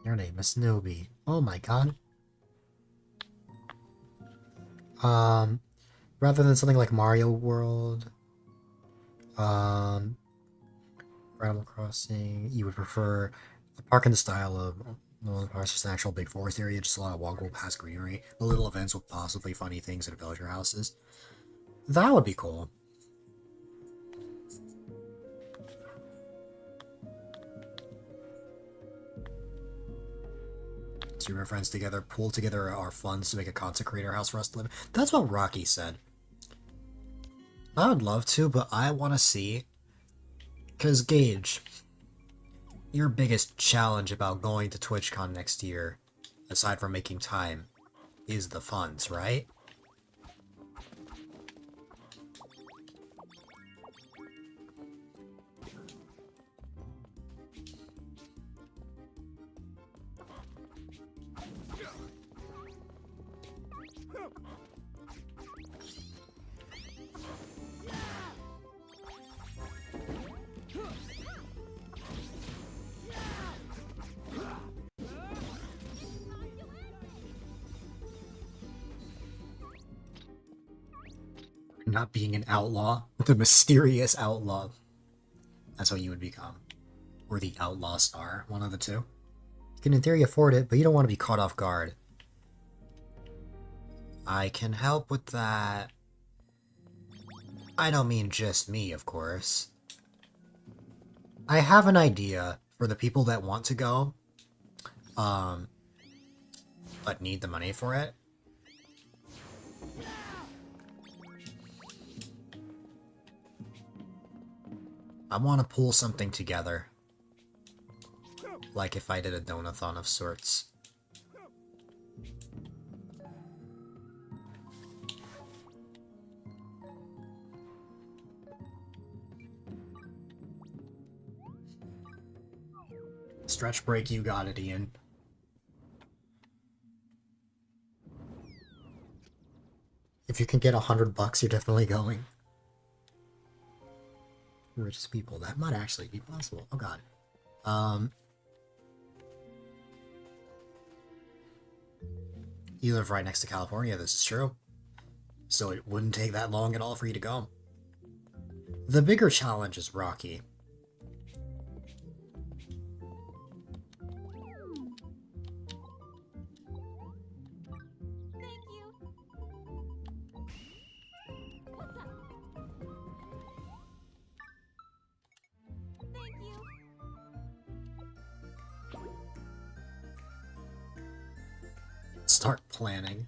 Your name is Nobi. Oh my god. Rather than something like Mario World, Animal Crossing, you would prefer a park in the style of No, the park's just an actual big forest area, just a lot of walkable past greenery. The little events with possibly funny things at villager houses. That would be cool. So your friends together, pool together our funds to make a content creator house for us to live in. That's what Rocky said. I would love to, but I want to see. Because, Gage, your biggest challenge about going to TwitchCon next year, aside from making time, is the funds, right? Not being an outlaw. The mysterious outlaw. That's what you would become. Or the outlaw star. One of the two. You can in theory afford it, but you don't want to be caught off guard. I can help with that. I don't mean just me, of course. I have an idea for the people that want to go, but need the money for it. I want to pull something together. Like if I did a donathon of sorts. Stretch break, you got it, Ian. If you can get $100, you're definitely going. Richest people, that might actually be possible. Oh god. You live right next to California, this is true. So it wouldn't take that long at all for you to go. The bigger challenge is Rocky. Thank you. What's up? Thank you. Start planning.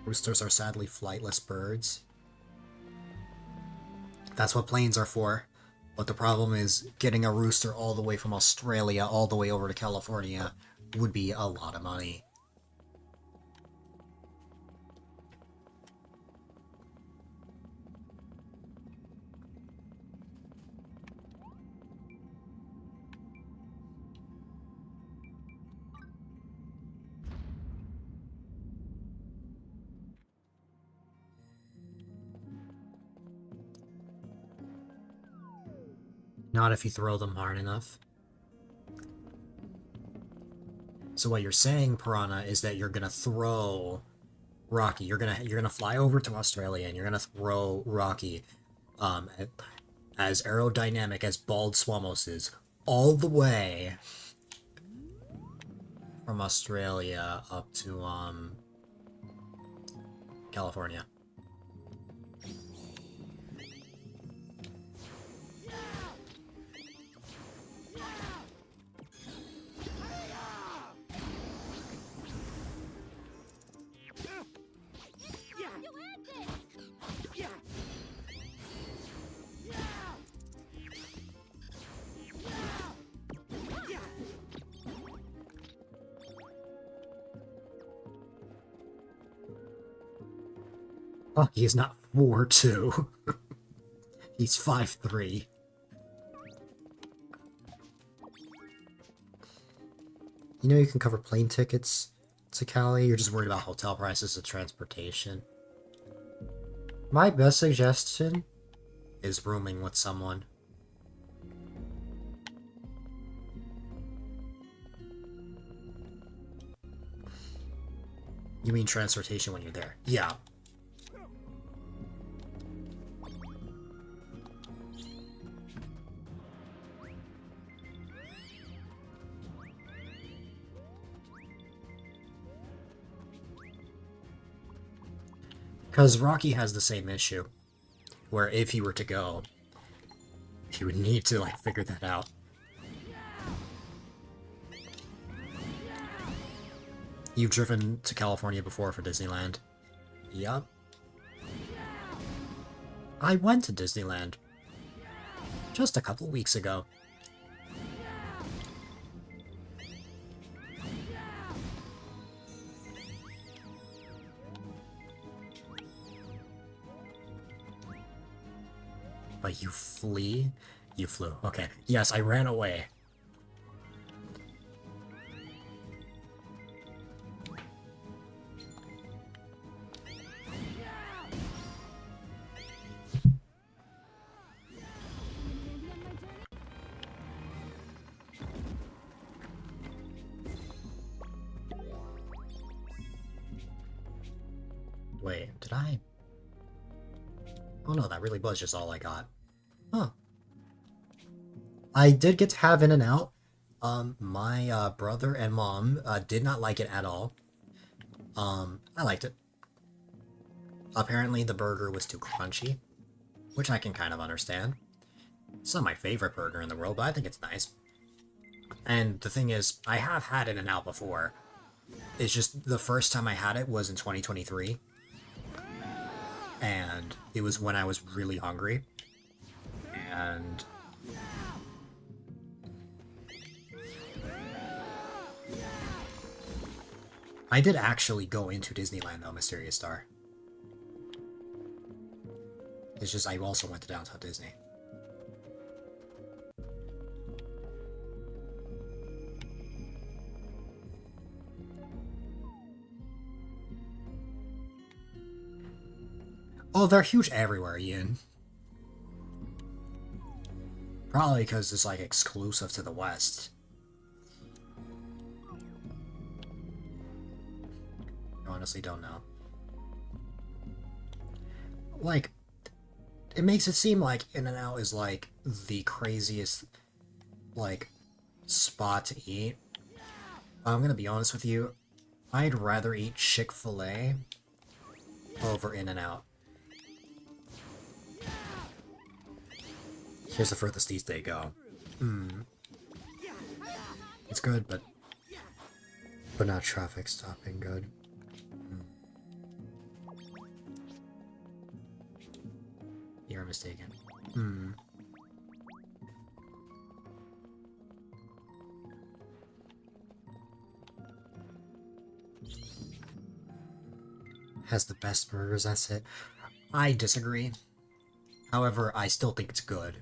Roosters are sadly flightless birds. That's what planes are for. But the problem is, getting a rooster all the way from Australia all the way over to California would be a lot of money. Not if you throw them hard enough. So what you're saying, Piranha, is that you're gonna throw Rocky. You're gonna fly over to Australia and you're gonna throw Rocky, as aerodynamic as Bald Swamos is, all the way from Australia up to California. Rocky is not 4'2". He's 5'3". You know you can cover plane tickets to Cali, you're just worried about hotel prices and transportation. My best suggestion is rooming with someone. You mean transportation when you're there? Yeah. Because Rocky has the same issue, where if he were to go, he would need to, like, figure that out. You've driven to California before for Disneyland? Yup. I went to Disneyland just a couple weeks ago. But you flee? You flew. Okay. Yes, I ran away. Wait, did I? Oh no, that really was just all I got. Huh. I did get to have In-N-Out. My brother and mom did not like it at all. I liked it. Apparently the burger was too crunchy, which I can kind of understand. It's not my favorite burger in the world, but I think it's nice. And the thing is, I have had In-N-Out before. It's just the first time I had it was in 2023. And it was when I was really hungry. And I did actually go into Disneyland though, Mysterious Star. It's just I also went to Downtown Disney. Oh, they're huge everywhere, Ian. Probably because it's like exclusive to the West. I honestly don't know. Like, it makes it seem like In-N-Out is like the craziest, like, spot to eat. I'm gonna be honest with you. I'd rather eat Chick-fil-A over In-N-Out. Here's the furthest east they go. It's good, but not traffic stopping good. You're mistaken. Has the best burgers, that's it. I disagree. However, I still think it's good.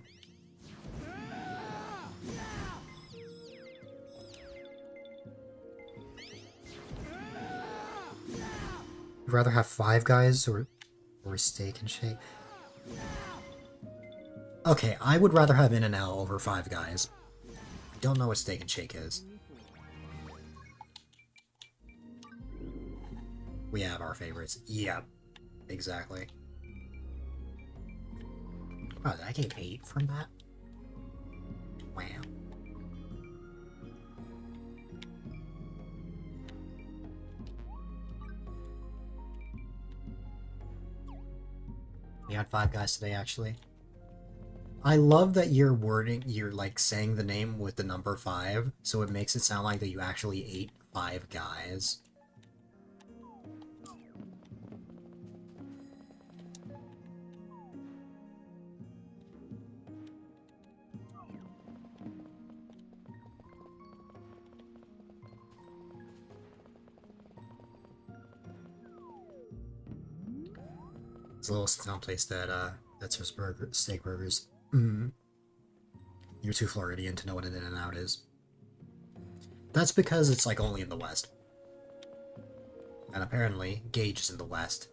You'd rather have Five Guys or Steak and Shake? Okay, I would rather have In-N-Out over Five Guys. I don't know what Steak and Shake is. We have our favorites. Yep, exactly. Wow, did I get 8 from that? Wow. We had Five Guys today, actually. I love that you're like saying the name with the number 5, so it makes it sound like that you actually ate 5 guys. It's a little sound place that serves steak burgers. You're too Floridian to know what an In-N-Out is. That's because it's like only in the West. And apparently, Gage is in the West.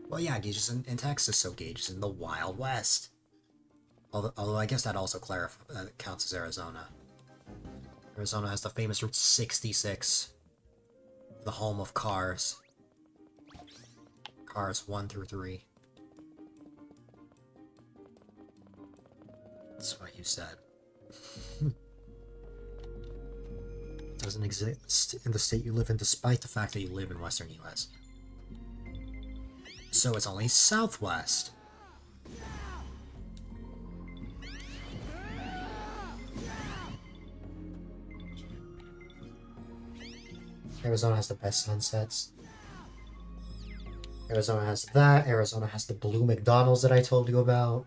Well, yeah, Gage is in Texas, so Gage is in the Wild West. Although I guess that also counts as Arizona. Arizona has the famous Route 66, the home of cars. Cars 1 through 3. That's what you said. It doesn't exist in the state you live in, despite the fact that you live in Western US. So it's only southwest. Arizona has the best sunsets. Arizona has that. Arizona has the blue McDonald's that I told you about.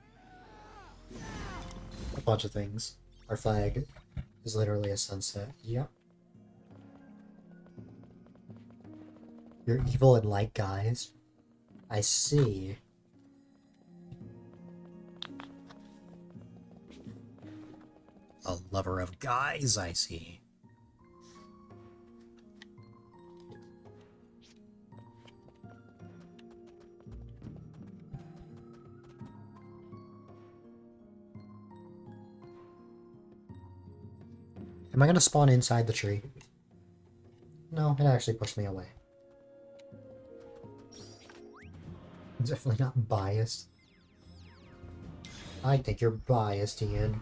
A bunch of things. Our flag is literally a sunset. Yep. You're evil and like guys. I see. A lover of guys, I see. Am I gonna spawn inside the tree? No, it actually pushed me away. I'm definitely not biased. I think you're biased, Ian.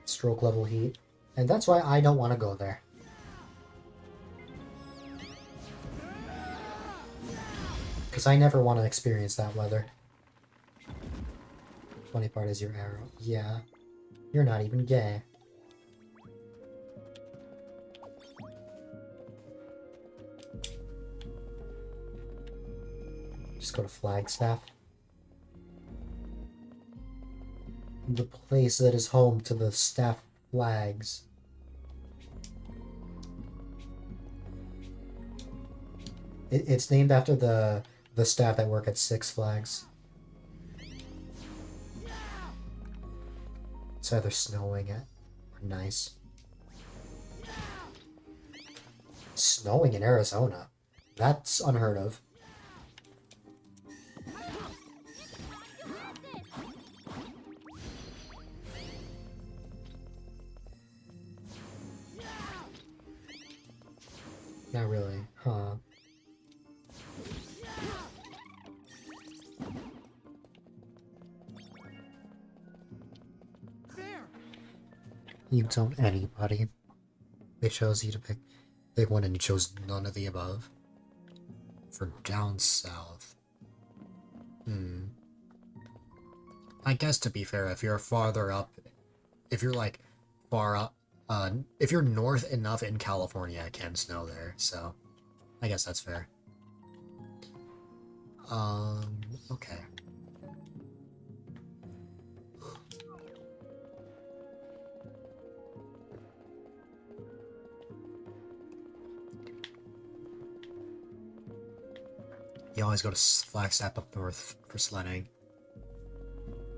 Stroke level heat. And that's why I don't want to go there. Because I never want to experience that weather. Funny part is your arrow. Yeah. You're not even gay. Just go to Flagstaff. The place that is home to the staff flags. It's named after the staff that work at Six Flags. It's either snowing or nice. Snowing in Arizona? That's unheard of. Not really, huh? You don't anybody. They chose you to pick one and you chose none of the above. For down south. I guess to be fair, if you're farther up, if you're like far up, if you're north enough in California, it can snow there, so I guess that's fair. Okay. You always go to Flagstaff up north for sledding.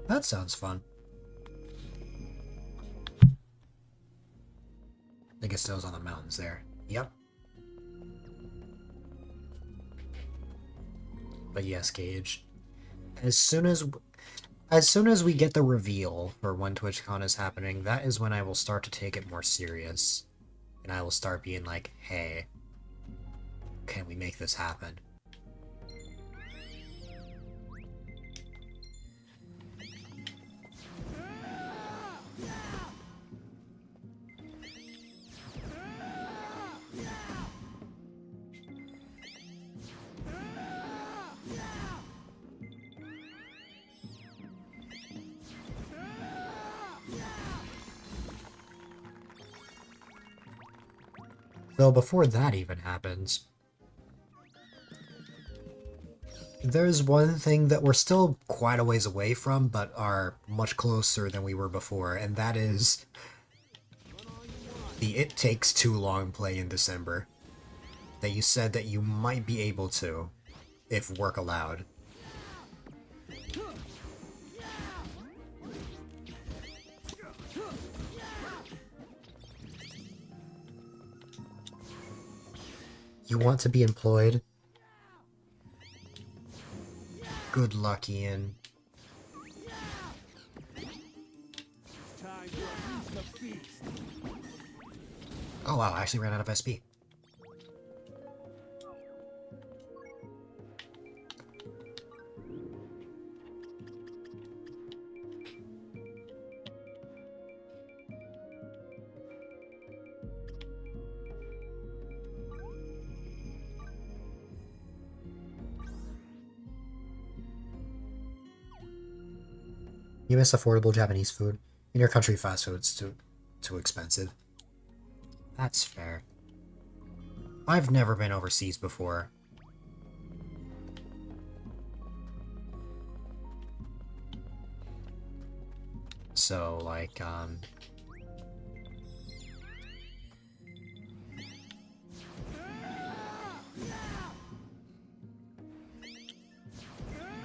That sounds fun. I guess those on the mountains there. Yep. But yes, Gage. As soon as we get the reveal for when TwitchCon is happening, that is when I will start to take it more serious. And I will start being like, hey, can we make this happen? Though before that even happens, there's one thing that we're still quite a ways away from, but are much closer than we were before, and that is the It Takes Too Long play in December. That you said that you might be able to, if work allowed. You want to be employed? Good luck, Ian. Time to unleash the beast. Oh wow, I actually ran out of SP. US affordable Japanese food. In your country, fast food's too expensive. That's fair. I've never been overseas before. So, like,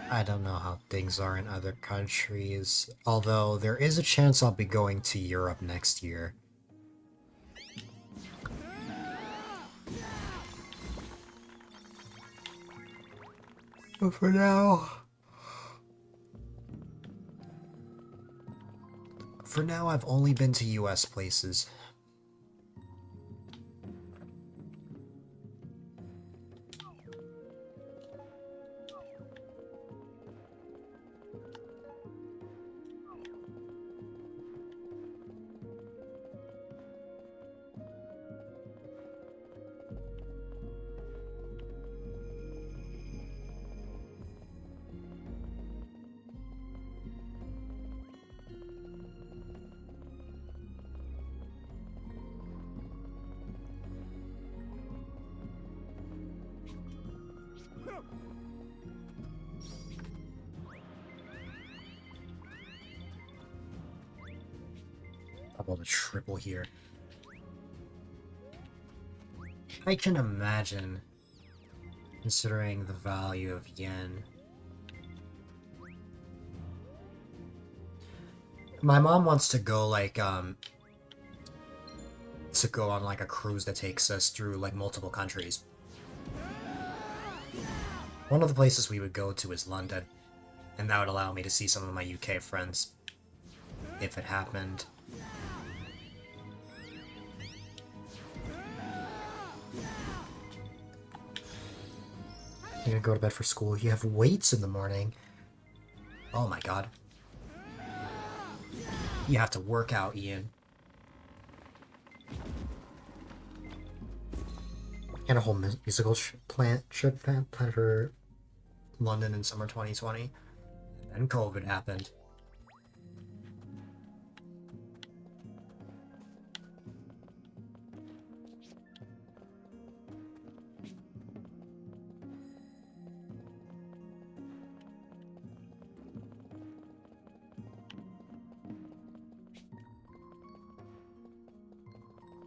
I don't know how things are in other countries, although there is a chance I'll be going to Europe next year. But for now I've only been to US places. How about a triple here? I can imagine, considering the value of yen. My mom wants to go, like, to go on, like, a cruise that takes us through, like, multiple countries. One of the places we would go to is London, and that would allow me to see some of my UK friends, if it happened. You're gonna go to bed for school. You have weights in the morning. Oh my god. You have to work out, Ian. And a whole musical trip planned for London in summer 2020. And then COVID happened.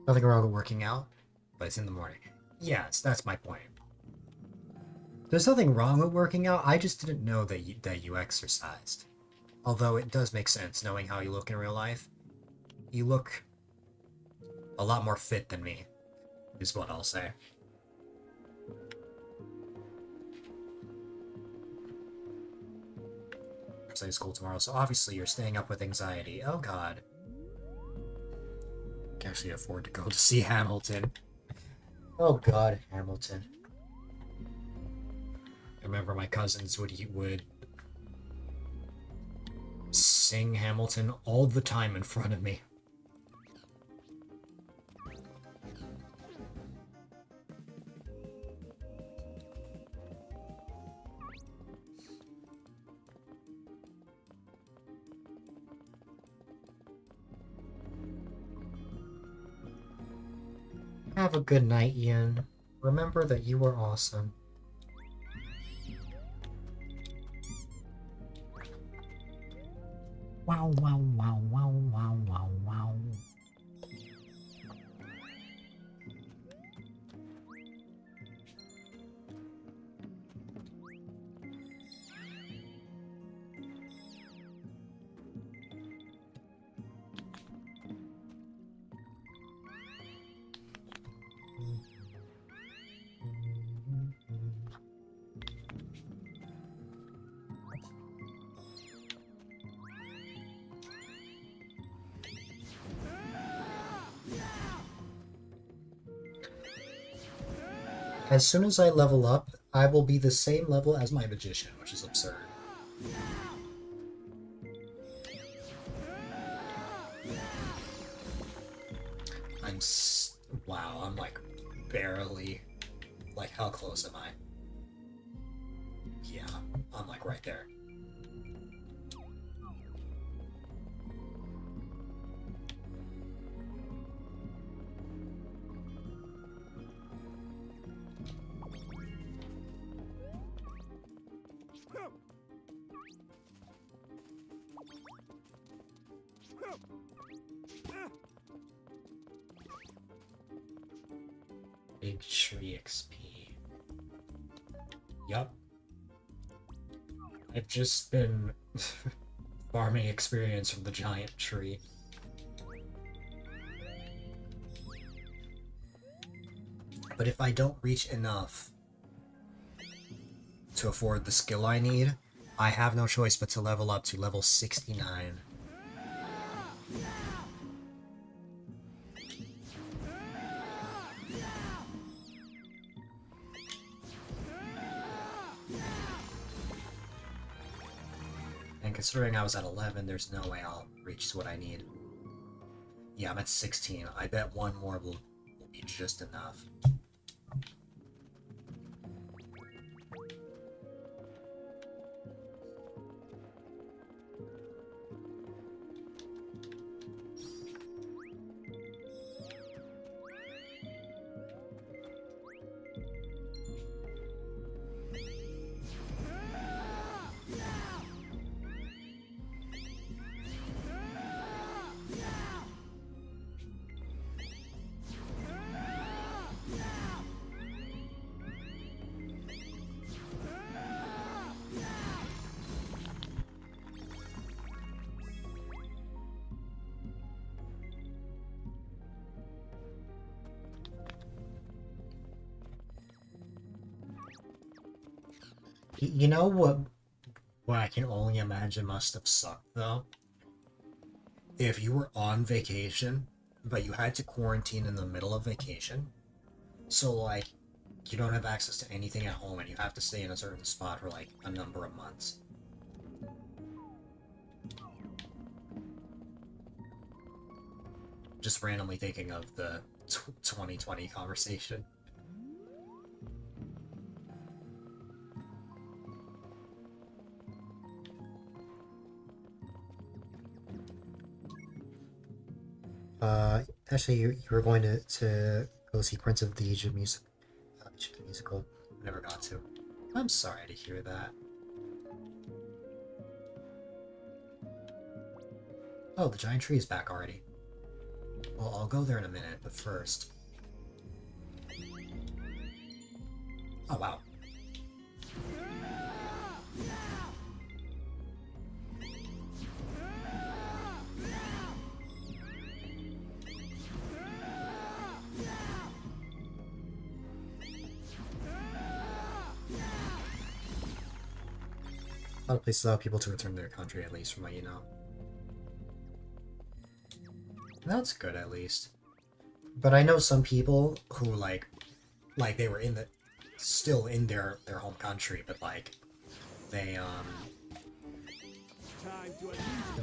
Nothing wrong with working out, but it's in the morning. Yes, that's my point. There's nothing wrong with working out, I just didn't know that you exercised. Although it does make sense, knowing how you look in real life. You look a lot more fit than me, is what I'll say. First day of school tomorrow, so obviously you're staying up with anxiety. Oh god. Can actually afford to go to see Hamilton. Oh god, Hamilton. I remember my cousins would sing Hamilton all the time in front of me. Have a good night, Ian. Remember that you were awesome. Wow, wow, wow, wow, wow, wow, wow. As soon as I level up, I will be the same level as my magician, which is absurd. Wow, I'm like barely... Like, how close am I? Yeah, I'm like right there. Giant tree XP. Yup. I've just been farming experience from the giant tree. But if I don't reach enough to afford the skill I need, I have no choice but to level up to level 69. And considering I was at 11, there's no way I'll reach what I need. Yeah, I'm at 16. I bet one more will be just enough. You know what I can only imagine must have sucked, though? If you were on vacation, but you had to quarantine in the middle of vacation, so, like, you don't have access to anything at home and you have to stay in a certain spot for, like, a number of months. Just randomly thinking of the 2020 conversation. Actually, you were going to go see Prince of the Egypt musical. Never got to. I'm sorry to hear that. Oh, the giant tree is back already. Well, I'll go there in a minute, but first... Oh, wow. A lot of places allow people to return to their country, at least from what you know. That's good, at least. But I know some people who, like they were still in their home country, but, like, they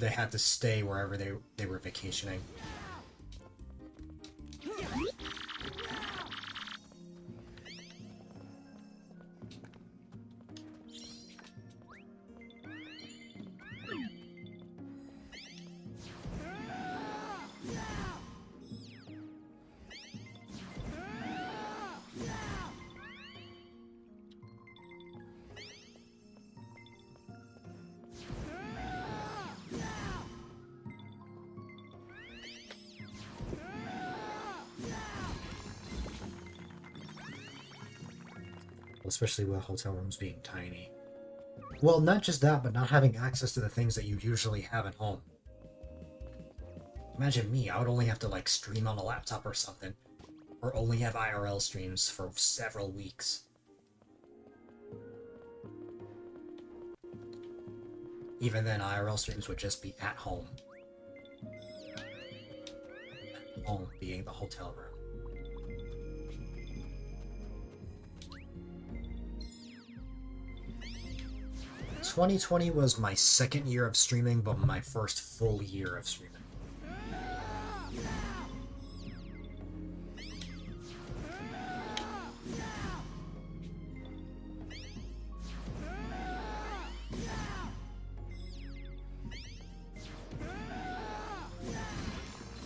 had to stay wherever they were vacationing. Especially with hotel rooms being tiny. Well, not just that, but not having access to the things that you usually have at home. Imagine me, I would only have to, like, stream on a laptop or something, or only have IRL streams for several weeks. Even then, IRL streams would just be at home. At home being the hotel room. 2020 was my second year of streaming, but my first full year of streaming.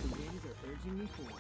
The winds are urging me forward.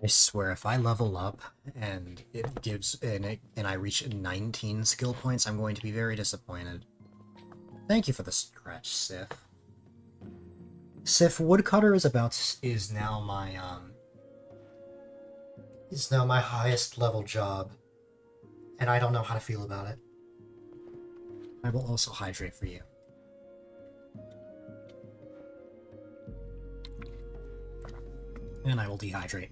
I swear, if I level up and it gives and I reach 19 skill points, I'm going to be very disappointed. Thank you for the stretch, Sif. Sif, Woodcutter is now my highest level job, and I don't know how to feel about it. I will also hydrate for you. And I will dehydrate.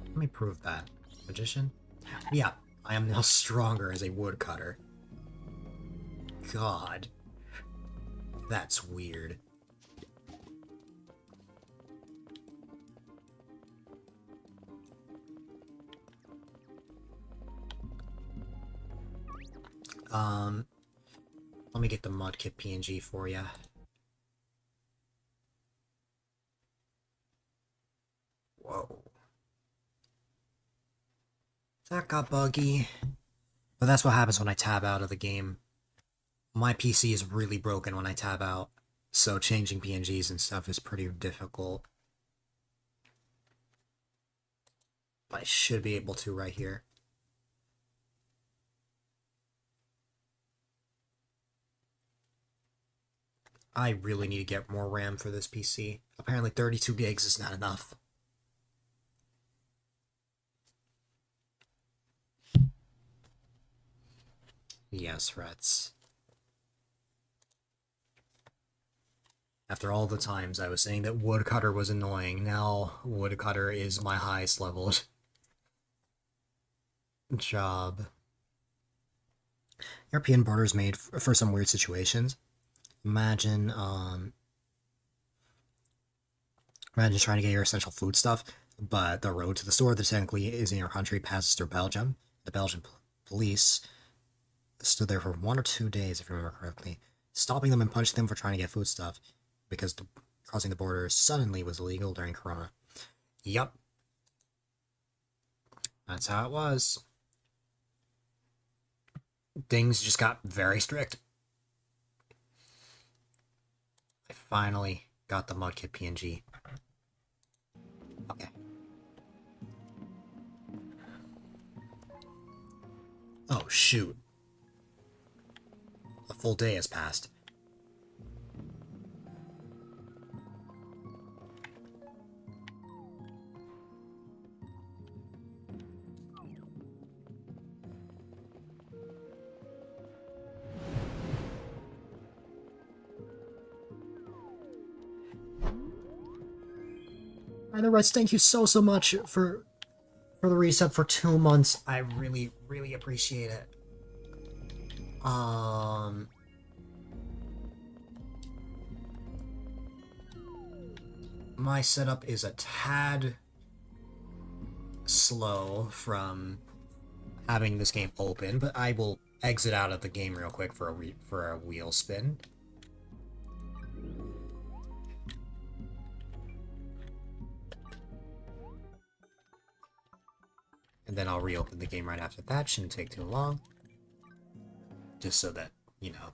Let me prove that. Magician? Yeah, I am now stronger as a woodcutter. God. That's weird. Let me get the Mudkip PNG for ya. Whoa. That got buggy. But that's what happens when I tab out of the game. My PC is really broken when I tab out, so changing PNGs and stuff is pretty difficult. But I should be able to right here. I really need to get more RAM for this PC. Apparently 32 gigs is not enough. Yes, Rets. After all the times I was saying that Woodcutter was annoying, now Woodcutter is my highest leveled job. European border's made for some weird situations. Imagine trying to get your essential food stuff, but the road to the store that technically is in your country passes through Belgium. The Belgian police stood there for 1 or 2 days, if I remember correctly, stopping them and punching them for trying to get food stuff, because crossing the border suddenly was illegal during Corona. Yup. That's how it was. Things just got very strict. I finally got the Mudkip PNG. Okay. Oh, shoot. A full day has passed. Either Reds, thank you so much for the resub for 2 months. I really, really appreciate it. My setup is a tad slow from having this game open, but I will exit out of the game real quick for a wheel spin. And then I'll reopen the game right after that. Shouldn't take too long. Just so that, you know.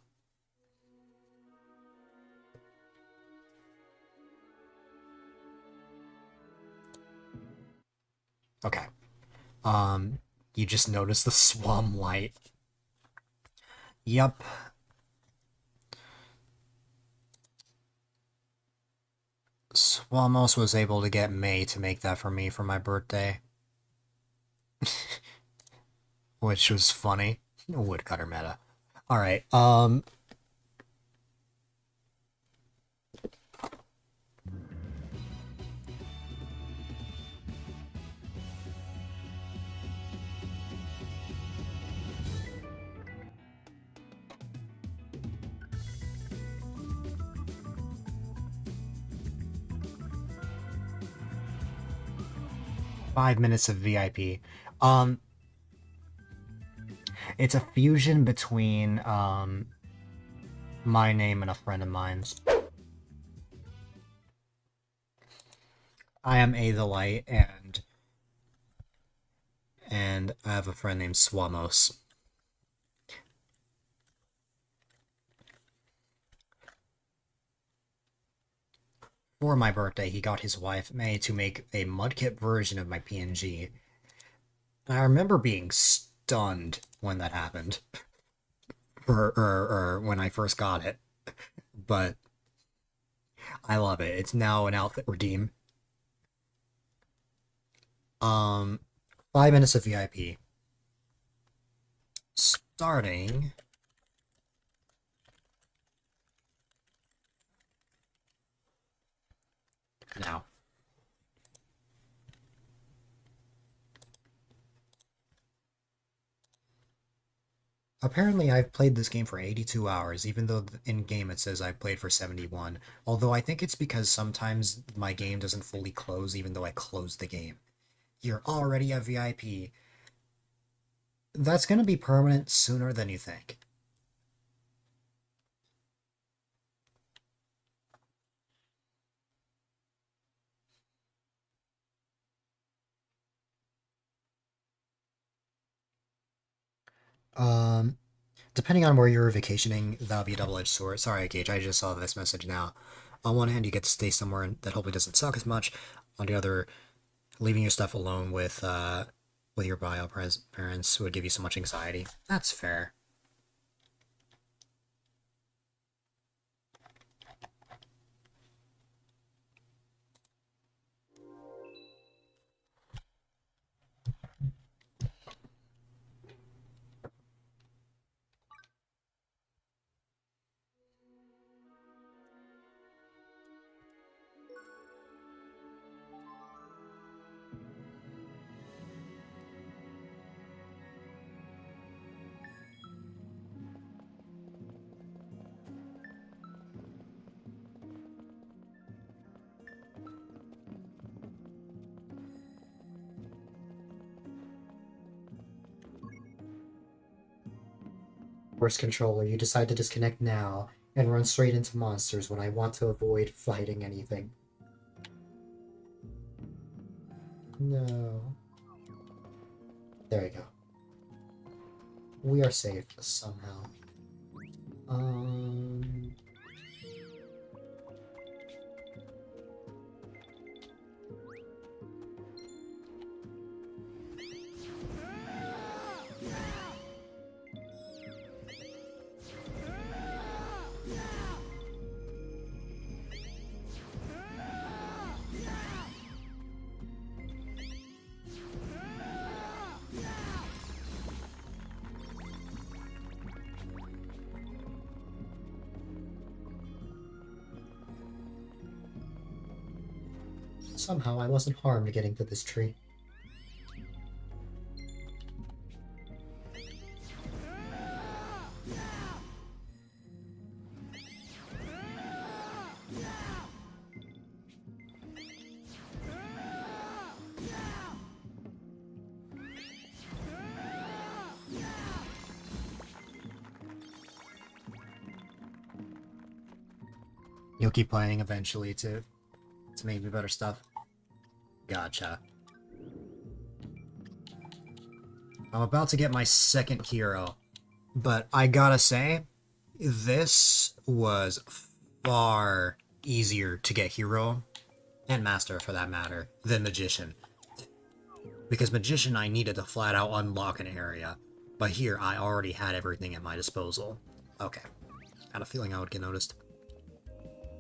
Okay. You just noticed the swam light. Yup. Swamos was able to get May to make that for me for my birthday. Which was funny. Woodcutter meta. Alright, 5 minutes of VIP. It's a fusion between, my name and a friend of mine's. I am A-Dylite, and I have a friend named Swamos. for my birthday, he got his wife May to make a mudkip version of my PNG. And I remember being stunned when that happened, or when I first got it. But I love it. It's now an outfit redeem. 5 minutes of VIP. Starting now. Apparently, I've played this game for 82 hours, even though in-game it says I've played for 71. Although I think it's because sometimes my game doesn't fully close even though I close the game. You're already a VIP. That's gonna be permanent sooner than you think. Um, Depending on where you're vacationing, that'll be a double-edged sword. Sorry, Gage, I just saw this message now. On one hand, you get to stay somewhere that hopefully doesn't suck as much. On the other, leaving your stuff alone with your bio parents would give you so much anxiety. That's fair. Force controller, you decide to disconnect now and run straight into monsters when I want to avoid fighting anything. No. There we go. We are safe somehow. Um... Somehow I wasn't harmed getting to this tree. You'll keep playing eventually to make me better stuff. Gotcha. I'm about to get my second hero, but I gotta say, this was far easier to get hero, and master for that matter, than magician. Because magician I needed to flat out unlock an area, but here I already had everything at my disposal. Okay, had a feeling I would get noticed.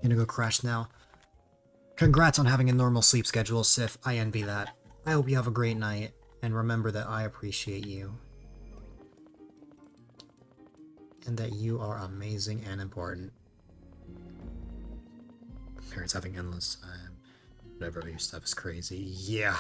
Gonna go crash now. Congrats on having a normal sleep schedule, Sif. I envy that. I hope you have a great night, and remember that I appreciate you. And that you are amazing and important. Parents having endless time. Whatever your stuff is crazy. Yeah.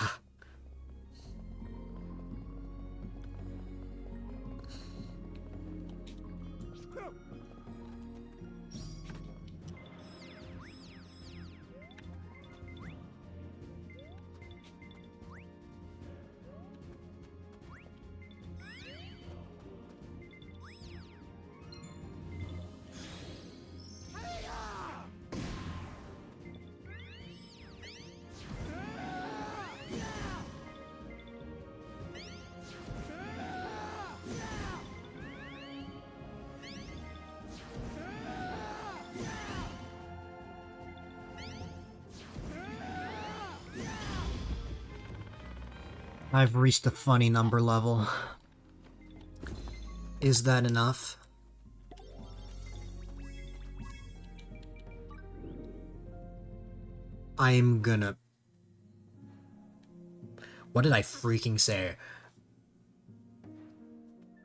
I've reached the funny number level. Is that enough? I'm gonna... What did I freaking say?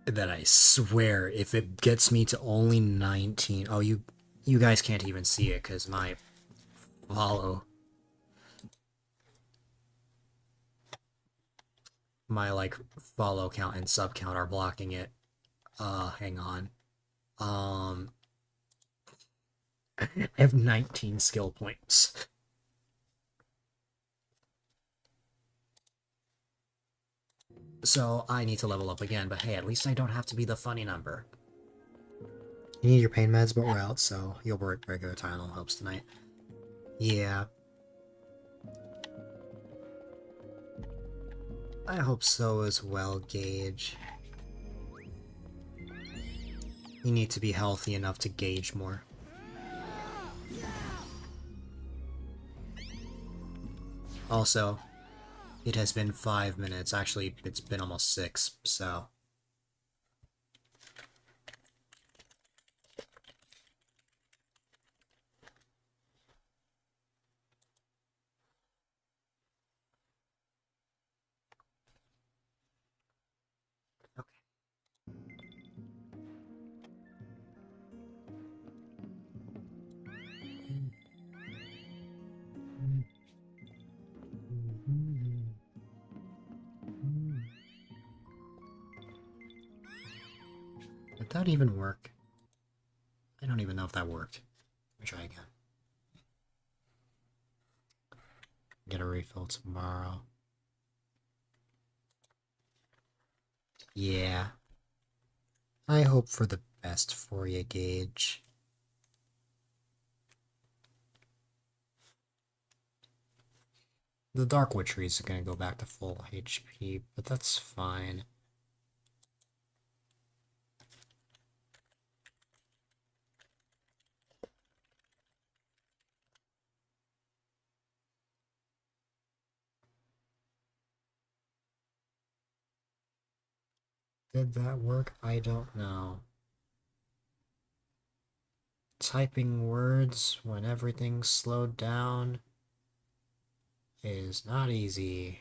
That I swear, if it gets me to only 19... Oh, you guys can't even see it, because my follow... My, like, follow count and sub count are blocking it. Hang on. I have 19 skill points. So I need to level up again, but hey, at least I don't have to be the funny number. You need your pain meds, but we're out, so you'll work regular Tylenol helps tonight. Yeah. I hope so as well, Gage. You need to be healthy enough to gauge more. Also, it has been 5 minutes. Actually, it's been almost 6, so... Did that even work? I don't even know if that worked. Let me try again. Get a refill tomorrow. Yeah. I hope for the best for you, Gage. The Dark Witcheries are gonna go back to full HP, but that's fine. Did that work? I don't know. Typing words when everything's slowed down is not easy.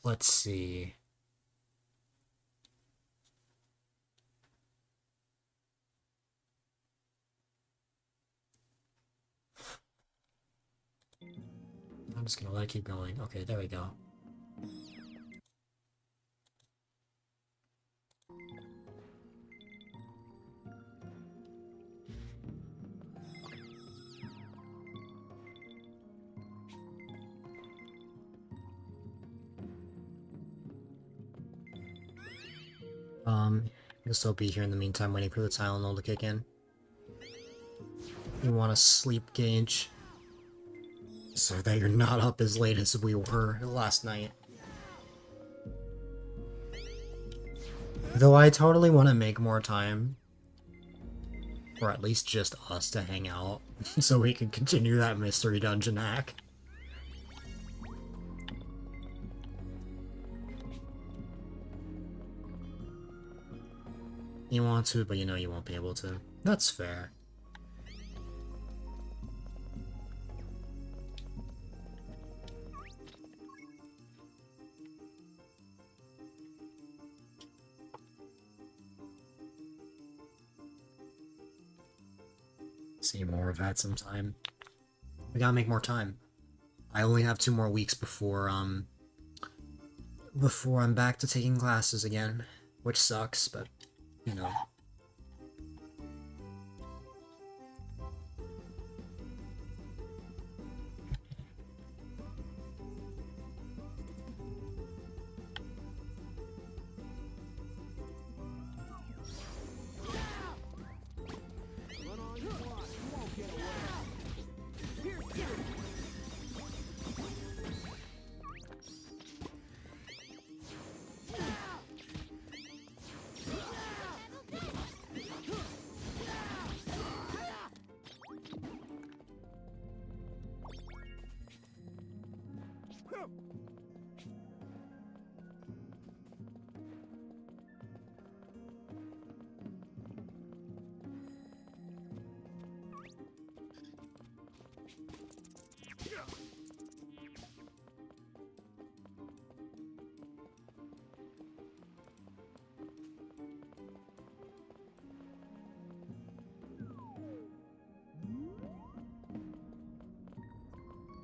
Let's see. I'm just gonna let it keep going. Okay, there we go. You'll still be here in the meantime waiting for the Tylenol to kick in. You want to sleep, Gage? So that you're not up as late as we were last night. Though I totally want to make more time. Or at least just us to hang out. So we can continue that mystery dungeon hack. You want to, but you know you won't be able to. That's fair. See more of that sometime. We gotta make more time. I only have 2 more weeks before I'm back to taking classes again, which sucks, but you know. Run on your block. You won't get away. Here's two.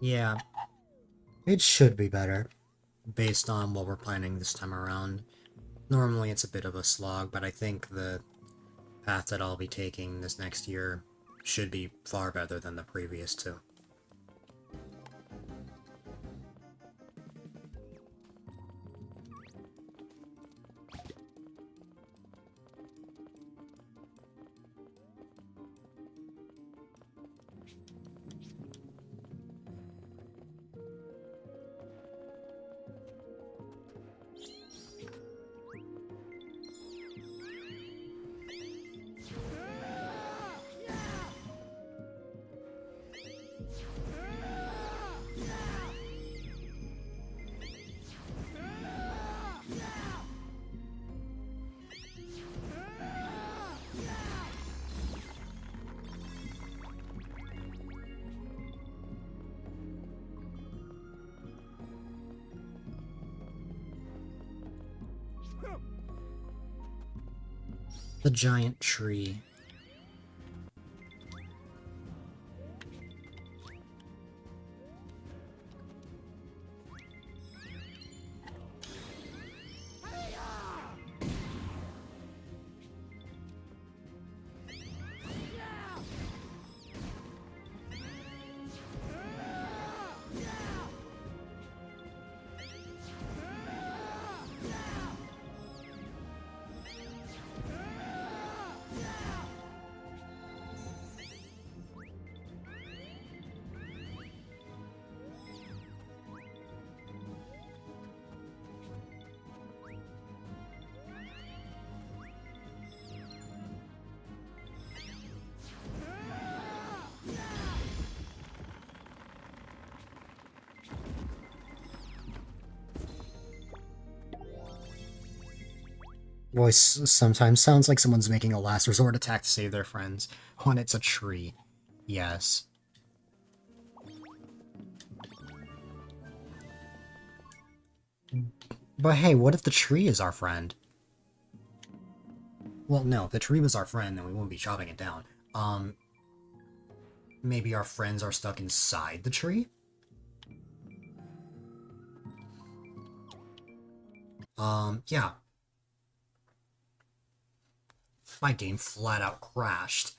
Yeah, it should be better, based on what we're planning this time around. Normally it's a bit of a slog, but I think the path that I'll be taking this next year should be far better than the previous two. The giant tree. Voice sometimes sounds like someone's making a last resort attack to save their friends, when it's a tree. Yes. But hey, what if the tree is our friend? Well, no, if the tree was our friend, then we wouldn't be chopping it down. Maybe our friends are stuck inside the tree? Yeah. My game flat out crashed.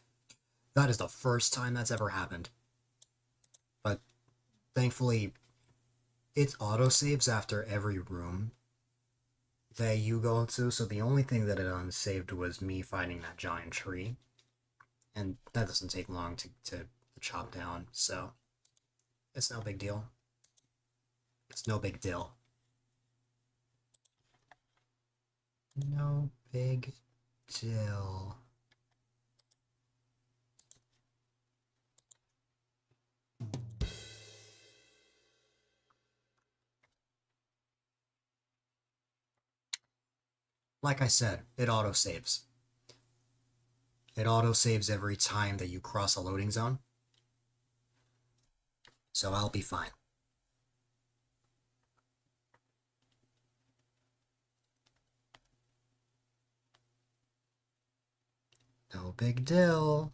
That is the first time that's ever happened. But thankfully, it autosaves after every room that you go into, so the only thing that it unsaved was me finding that giant tree. And that doesn't take long to chop down, so it's no big deal. It's no big deal. No big deal. Like I said, it autosaves. It autosaves every time that you cross a loading zone. So I'll be fine. No big deal.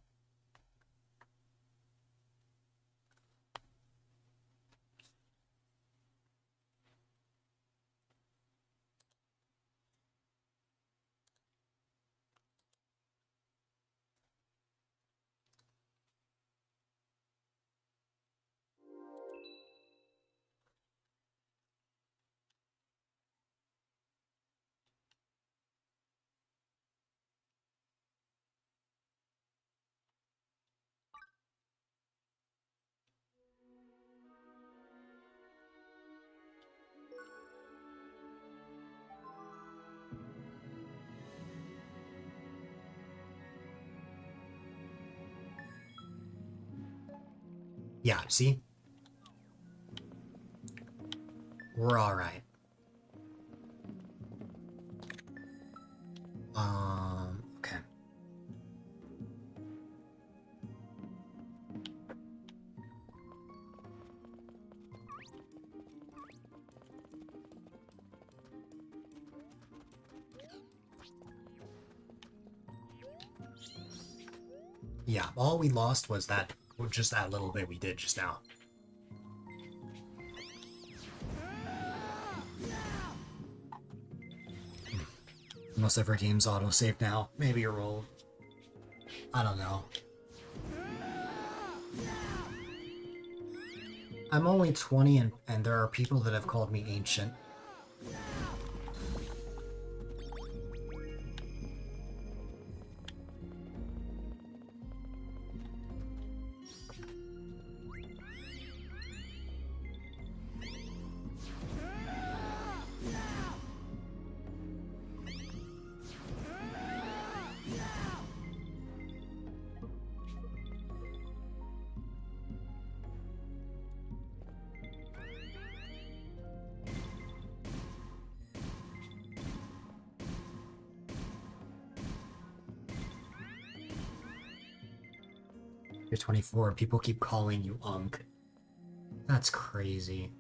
Yeah, see? We're alright. Okay. Yeah, all we lost was that, just that little bit we did just now. Most every game's autosave now. Maybe you're old. I don't know. I'm only 20 and there are people that have called me ancient. You're 24 and people keep calling you Unk. That's crazy.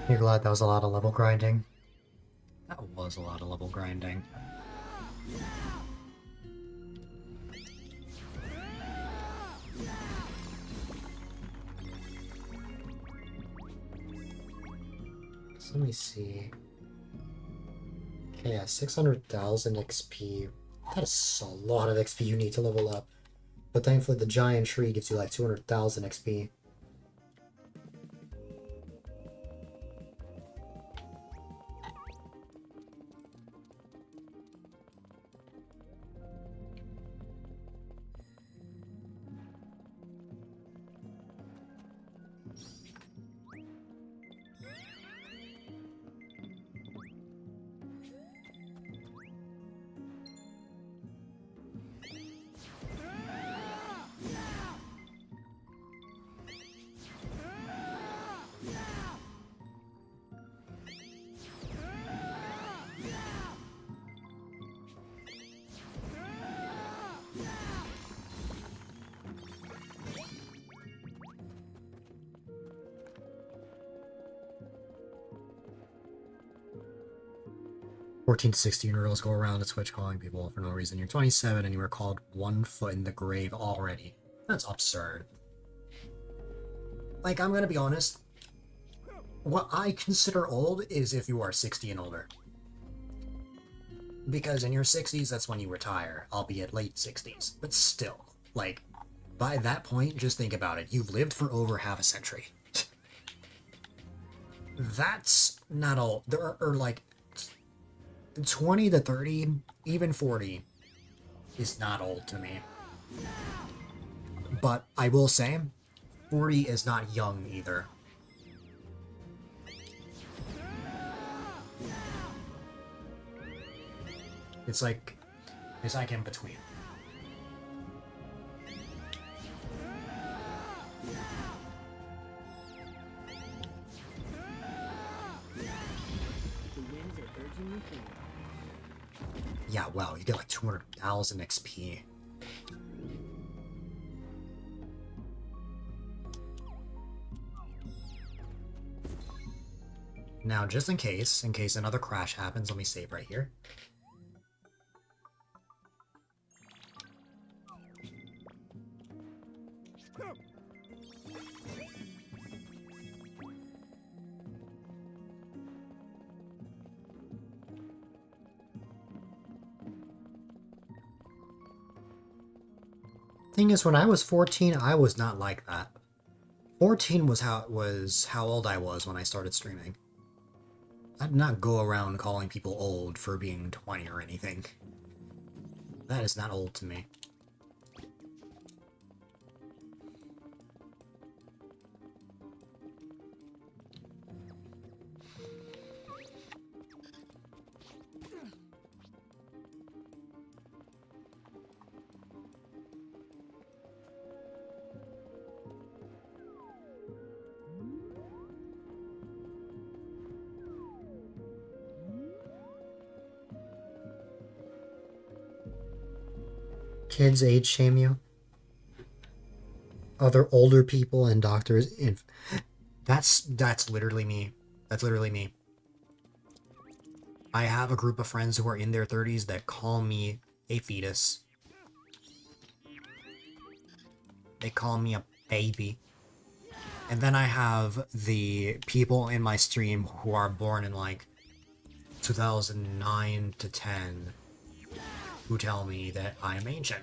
You're glad that was a lot of level grinding? That was a lot of level grinding. So let me see. Okay, yeah, 600,000 XP. That is a lot of XP you need to level up. But thankfully the giant tree gives you like 200,000 XP. Fourteen to 16-year-olds go around to Twitch calling people for no reason. You're 27 and you were called 1 foot in the grave already. That's absurd. Like, I'm gonna be honest. What I consider old is if you are 60 and older. Because in your 60s, that's when you retire, albeit late 60s. But still, like, by that point, just think about it. You've lived for over half a century. That's not old. There are like 20 to 30, even 40 is not old to me. But I will say, 40 is not young either. It's like in between. The winds are urging you forward. Yeah, wow, you get like 200,000 XP. Now, just in case another crash happens, let me save right here. Thing is, when I was 14, I was not like that. 14 was how old I was when I started streaming. I did not go around calling people old for being 20 or anything. That is not old to me. kids age shame you. Other older people and doctors. That's literally me. That's literally me. I have a group of friends who are in their 30s that call me a fetus. They call me a baby. And then I have the people in my stream who are born in like 2009 to 10 who tell me that I'm ancient.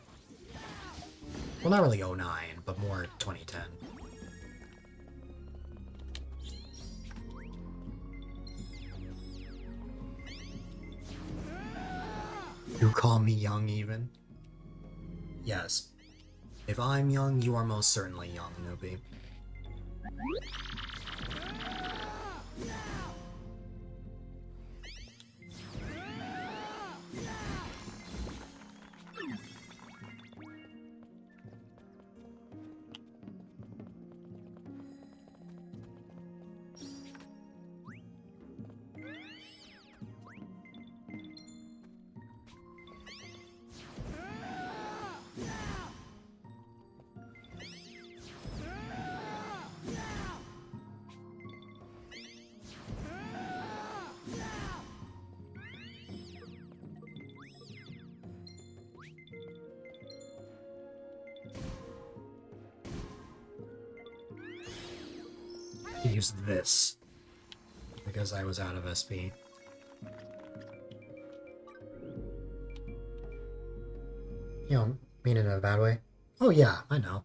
Well, not really '09, but more 2010. You call me young even? Yes. If I'm young, you are most certainly young, newbie. Use this because I was out of SP. You don't mean it in a bad way? Oh yeah, I know.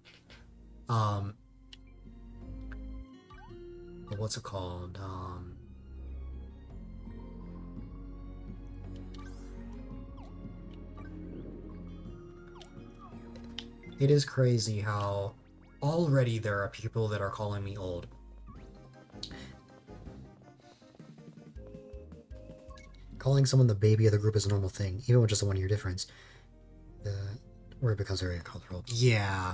But what's it called? It is crazy how already there are people that are calling me old. Calling someone the baby of the group is a normal thing, even with just a 1 year difference. Where it becomes very cultural. Yeah.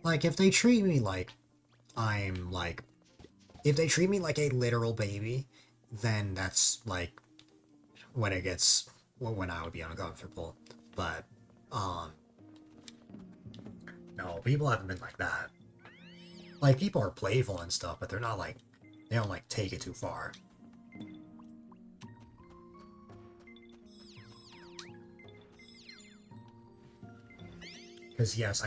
Like, if they treat me like I'm, like... If they treat me like a literal baby, then that's, like, when it gets... Well, when I would be uncomfortable. But, no, people haven't been like that. Like, people are playful and stuff, but they're not, like... They don't, like, take it too far. Because yes,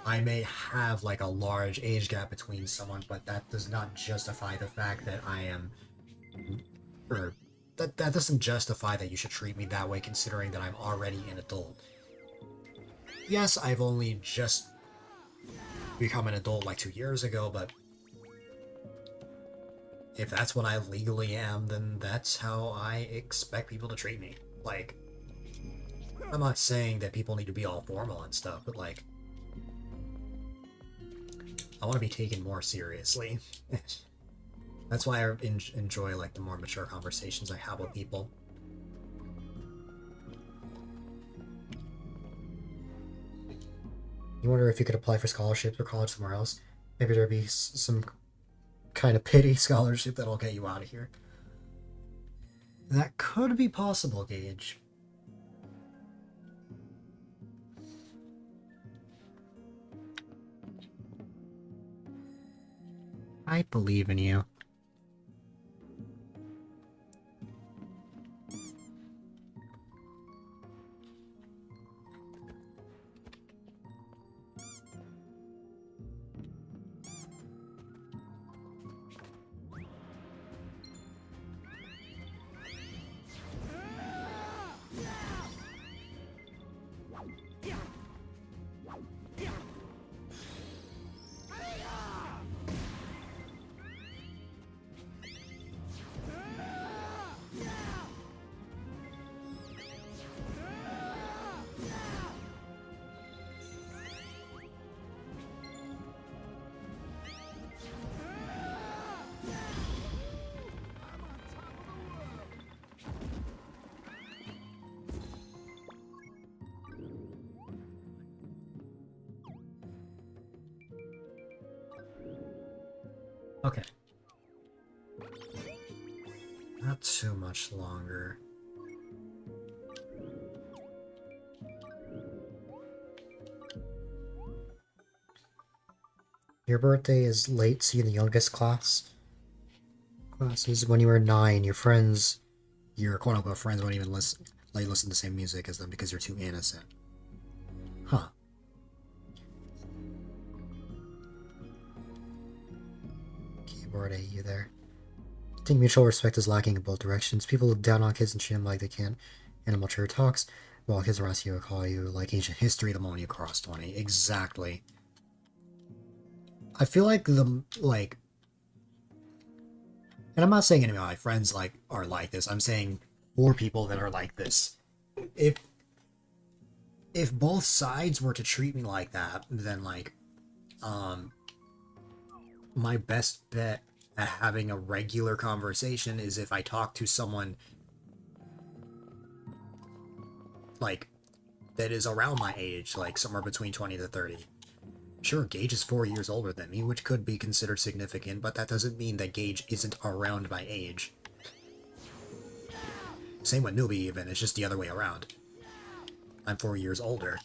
I may have like a large age gap between someone, but that does not justify the fact that I am, or that doesn't justify that you should treat me that way, considering that I'm already an adult. Yes, I've only just become an adult like 2 years ago, but if that's what I legally am, then that's how I expect people to treat me. Like, I'm not saying that people need to be all formal and stuff, but like, I want to be taken more seriously. That's why I enjoy like the more mature conversations I have with people. You wonder if you could apply for scholarships or college somewhere else. Maybe there'd be some kind of pity scholarship that'll get you out of here. That could be possible, Gage. I believe in you. Okay. Not too much longer. Your birthday is late, so you're the youngest classes. When you were 9, your quote-unquote friends won't even let you listen to the same music as them because you're too innocent. Huh. Keyboard, you there. I think mutual respect is lacking in both directions. People look down on kids and treat them like they can't handle mature talks, while kids around you will call you like ancient history the moment you cross 20. Exactly. I feel like and I'm not saying any of my friends are like this. I'm saying for people that are like this. If both sides were to treat me like that, then my best bet at having a regular conversation is if I talk to someone that is around my age, like somewhere between 20 to 30. Sure, Gage is 4 years older than me, which could be considered significant, but that doesn't mean that Gage isn't around my age. Same with Newbie even, it's just the other way around. I'm 4 years older.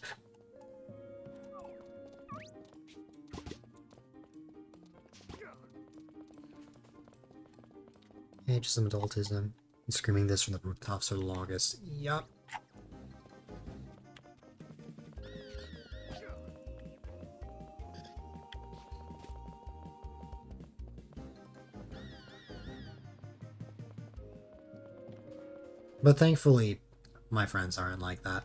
Ageism, adultism. I'm screaming this from the rooftops for the longest. Yup. But thankfully, my friends aren't like that.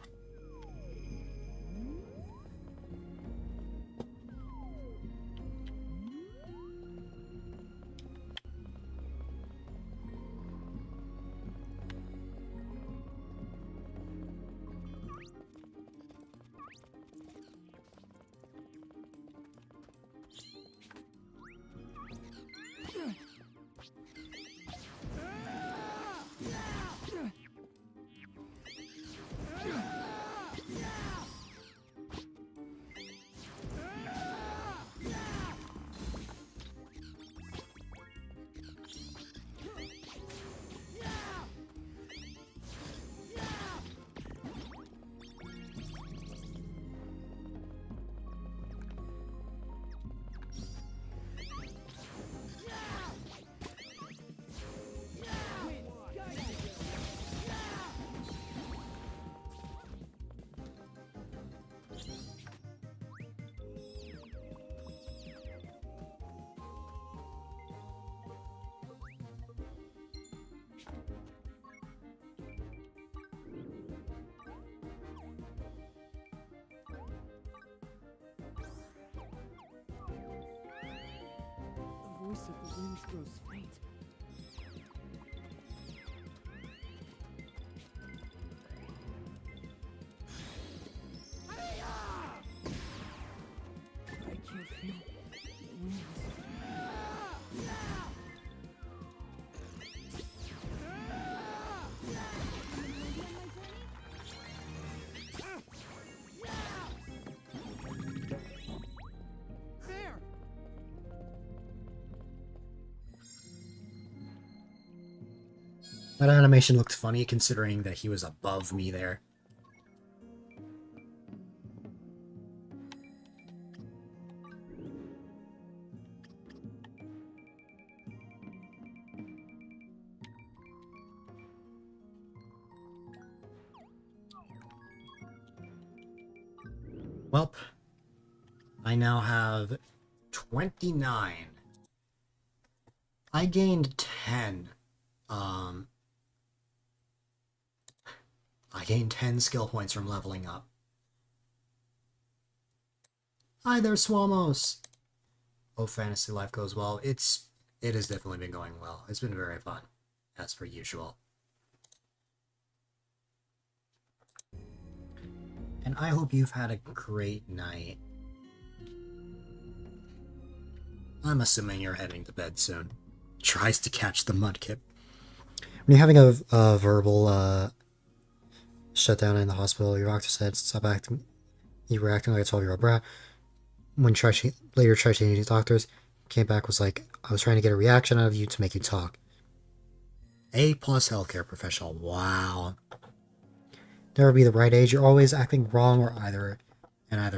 The voice of the winds grows faint. I can't feel the winds. There! That animation looked funny considering that he was above me there. Well, I now have 29. I gained 10. I gained 10 skill points from leveling up. Hi there, Swamos! Hope fantasy life goes well. It has definitely been going well. It's been very fun, as per usual. And I hope you've had a great night. I'm assuming you're heading to bed soon. Tries to catch the mudkip. When you're having a verbal shutdown in the hospital, your doctor said, stop acting. You were acting like a 12-year-old brat. When later tried changing doctors, came back was like, I was trying to get a reaction out of you to make you talk. A+ healthcare professional. Wow. Never be the right age. You're always acting wrong or either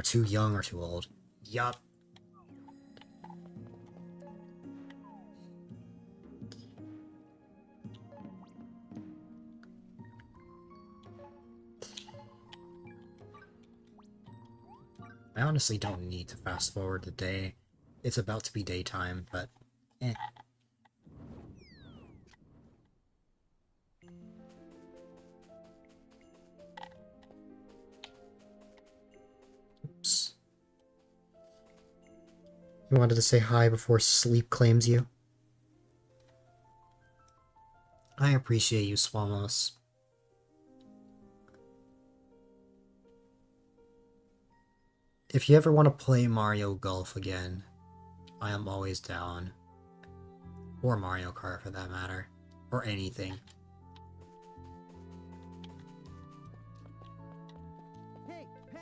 too young or too old. Yup. I honestly don't need to fast forward the day. It's about to be daytime, but eh. Oops. You wanted to say hi before sleep claims you? I appreciate you, Swamos. If you ever want to play Mario Golf again, I am always down. Or Mario Kart for that matter. Or anything. Hey, pal!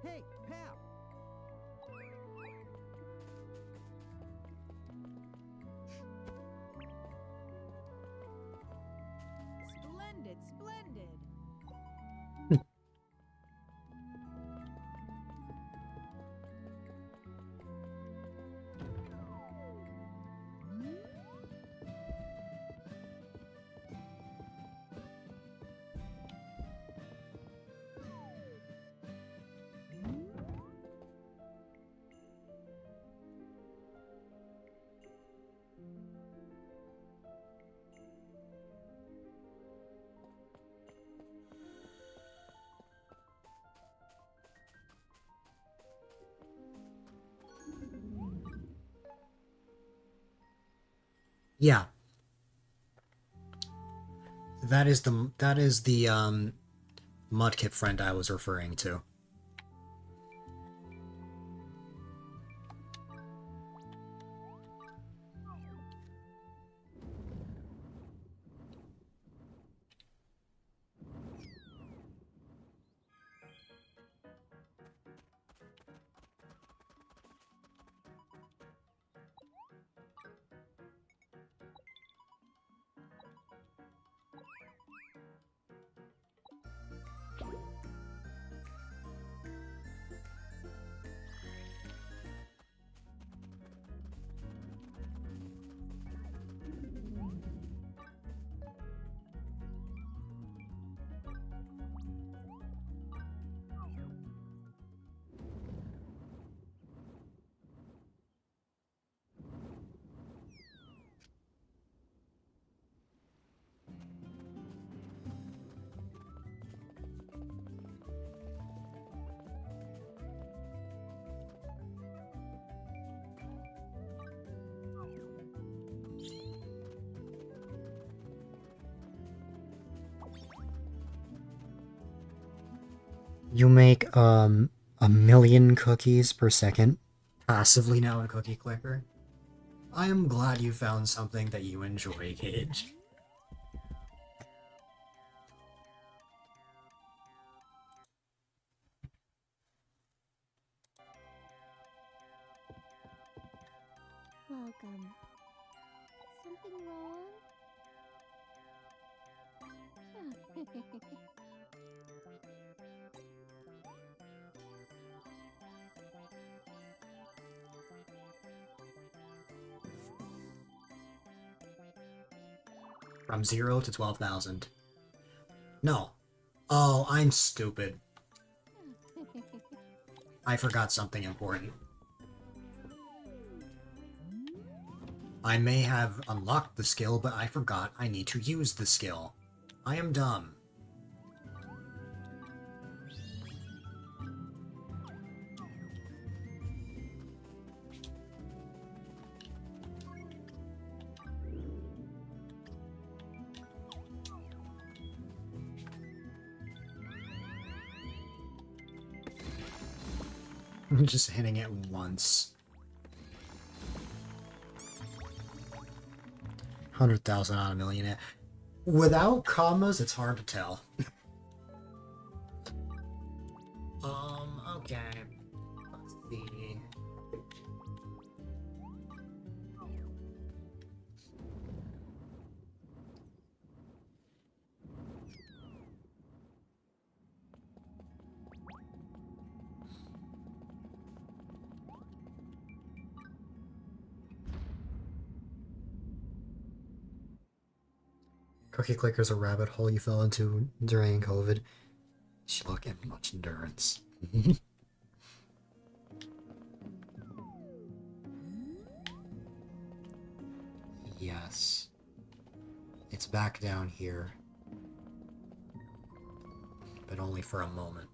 Hey, pal! Splendid, splendid. Yeah. That is the Mudkip friend I was referring to. You make, a million cookies per second, passively now in Cookie Clicker. I am glad you found something that you enjoy, Gage. Welcome. Something wrong? From 0 to 12,000. No. Oh, I'm stupid. I forgot something important. I may have unlocked the skill, but I forgot I need to use the skill. I am dumb. I'm just hitting it once. 100,000 out of a million. Without commas, it's hard to tell. Okay. Let's see. Cookie Clicker's a rabbit hole you fell into during COVID. She look at much endurance. Yes. It's back down here. But only for a moment.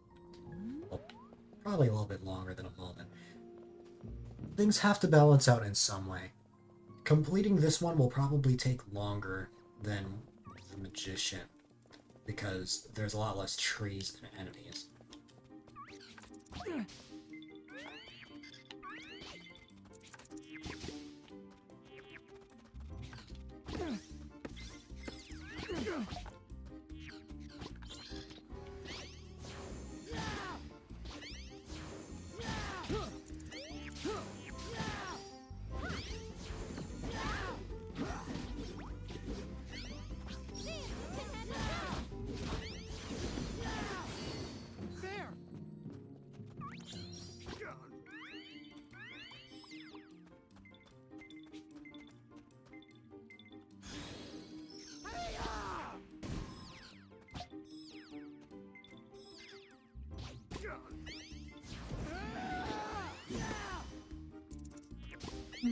Well, probably a little bit longer than a moment. Things have to balance out in some way. Completing this one will probably take longer than the Magician, because there's a lot less trees than enemies. There!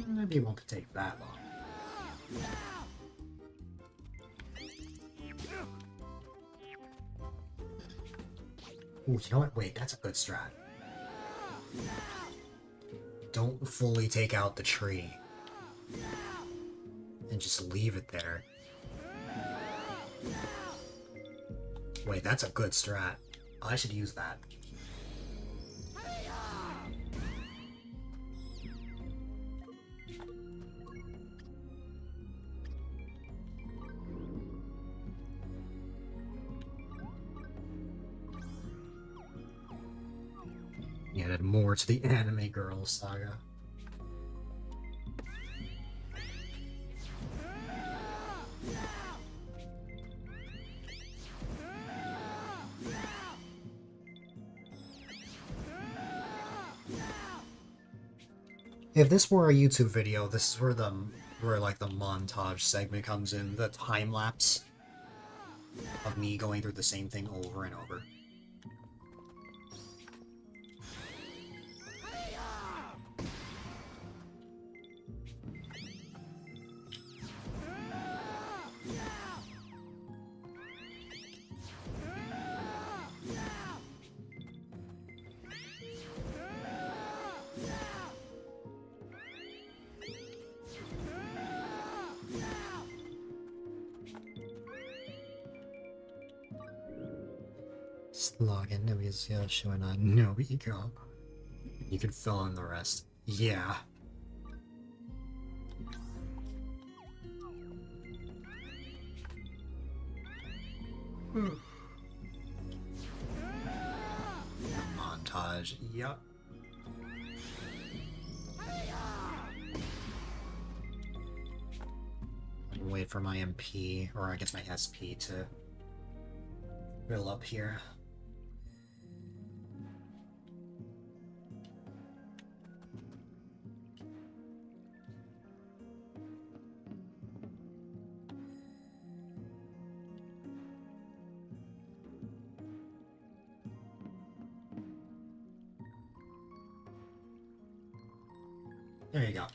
Maybe it won't take that long. Ooh, you know what? Wait, that's a good strat. Don't fully take out the tree. And just leave it there. Wait, that's a good strat. I should use that. Added more to the anime girl saga. If this were a YouTube video, this is where like the montage segment comes in, the time lapse of me going through the same thing over and over. Login, nobody's showing on no ego. You can fill in the rest. Yeah. Montage, yep. Wait for my MP, or I guess my SP to fill up here. There you go.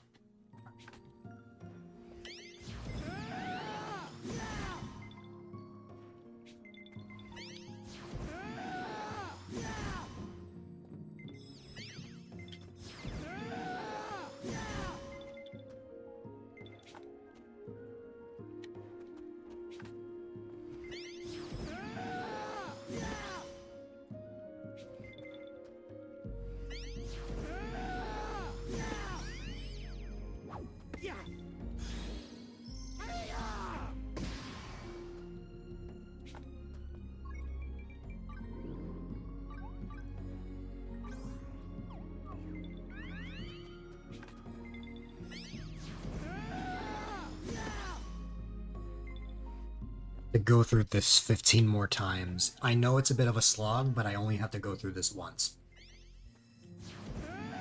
To go through this 15 more times. I know it's a bit of a slog, but I only have to go through this once.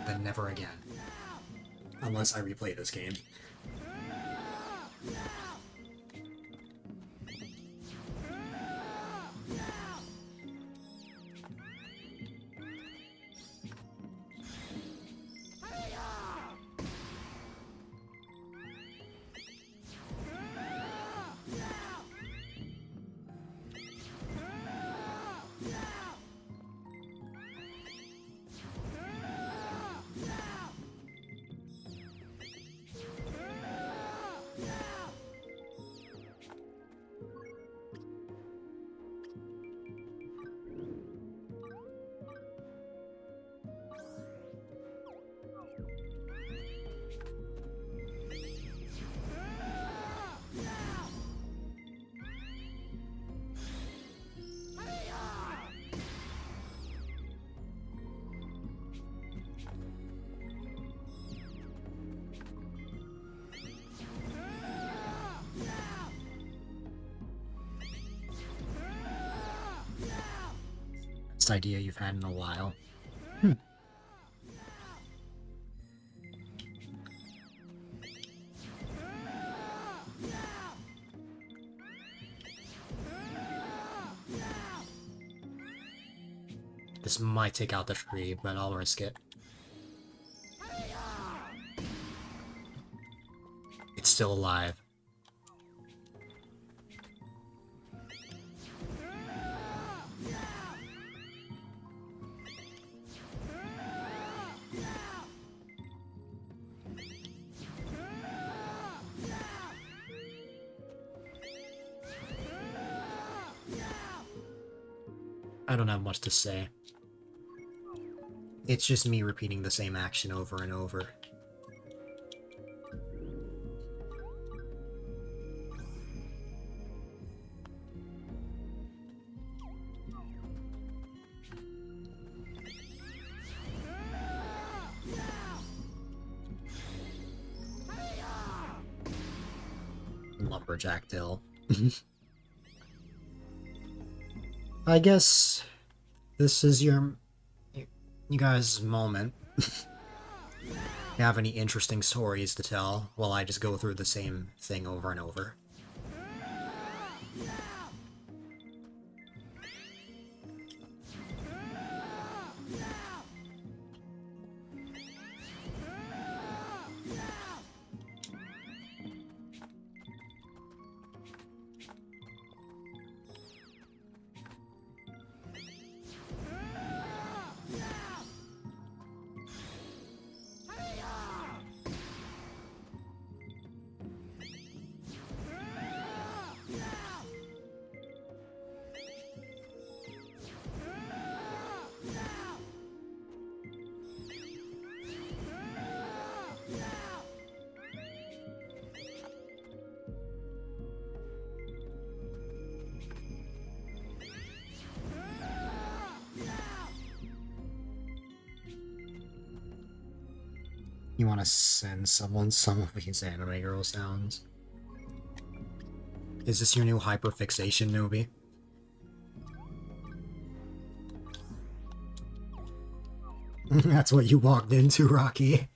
Then never again. Unless I replay this game. best idea you've had in a while. This might take out the tree, but I'll risk it. It's still alive. I don't have much to say. It's just me repeating the same action over and over. Lumberjack Dill. I guess this is you guys' moment. You have any interesting stories to tell while I just go through the same thing over and over? You want to send someone some of these anime girl sounds? Is this your new hyperfixation, Nobi? That's what you walked into, Rocky.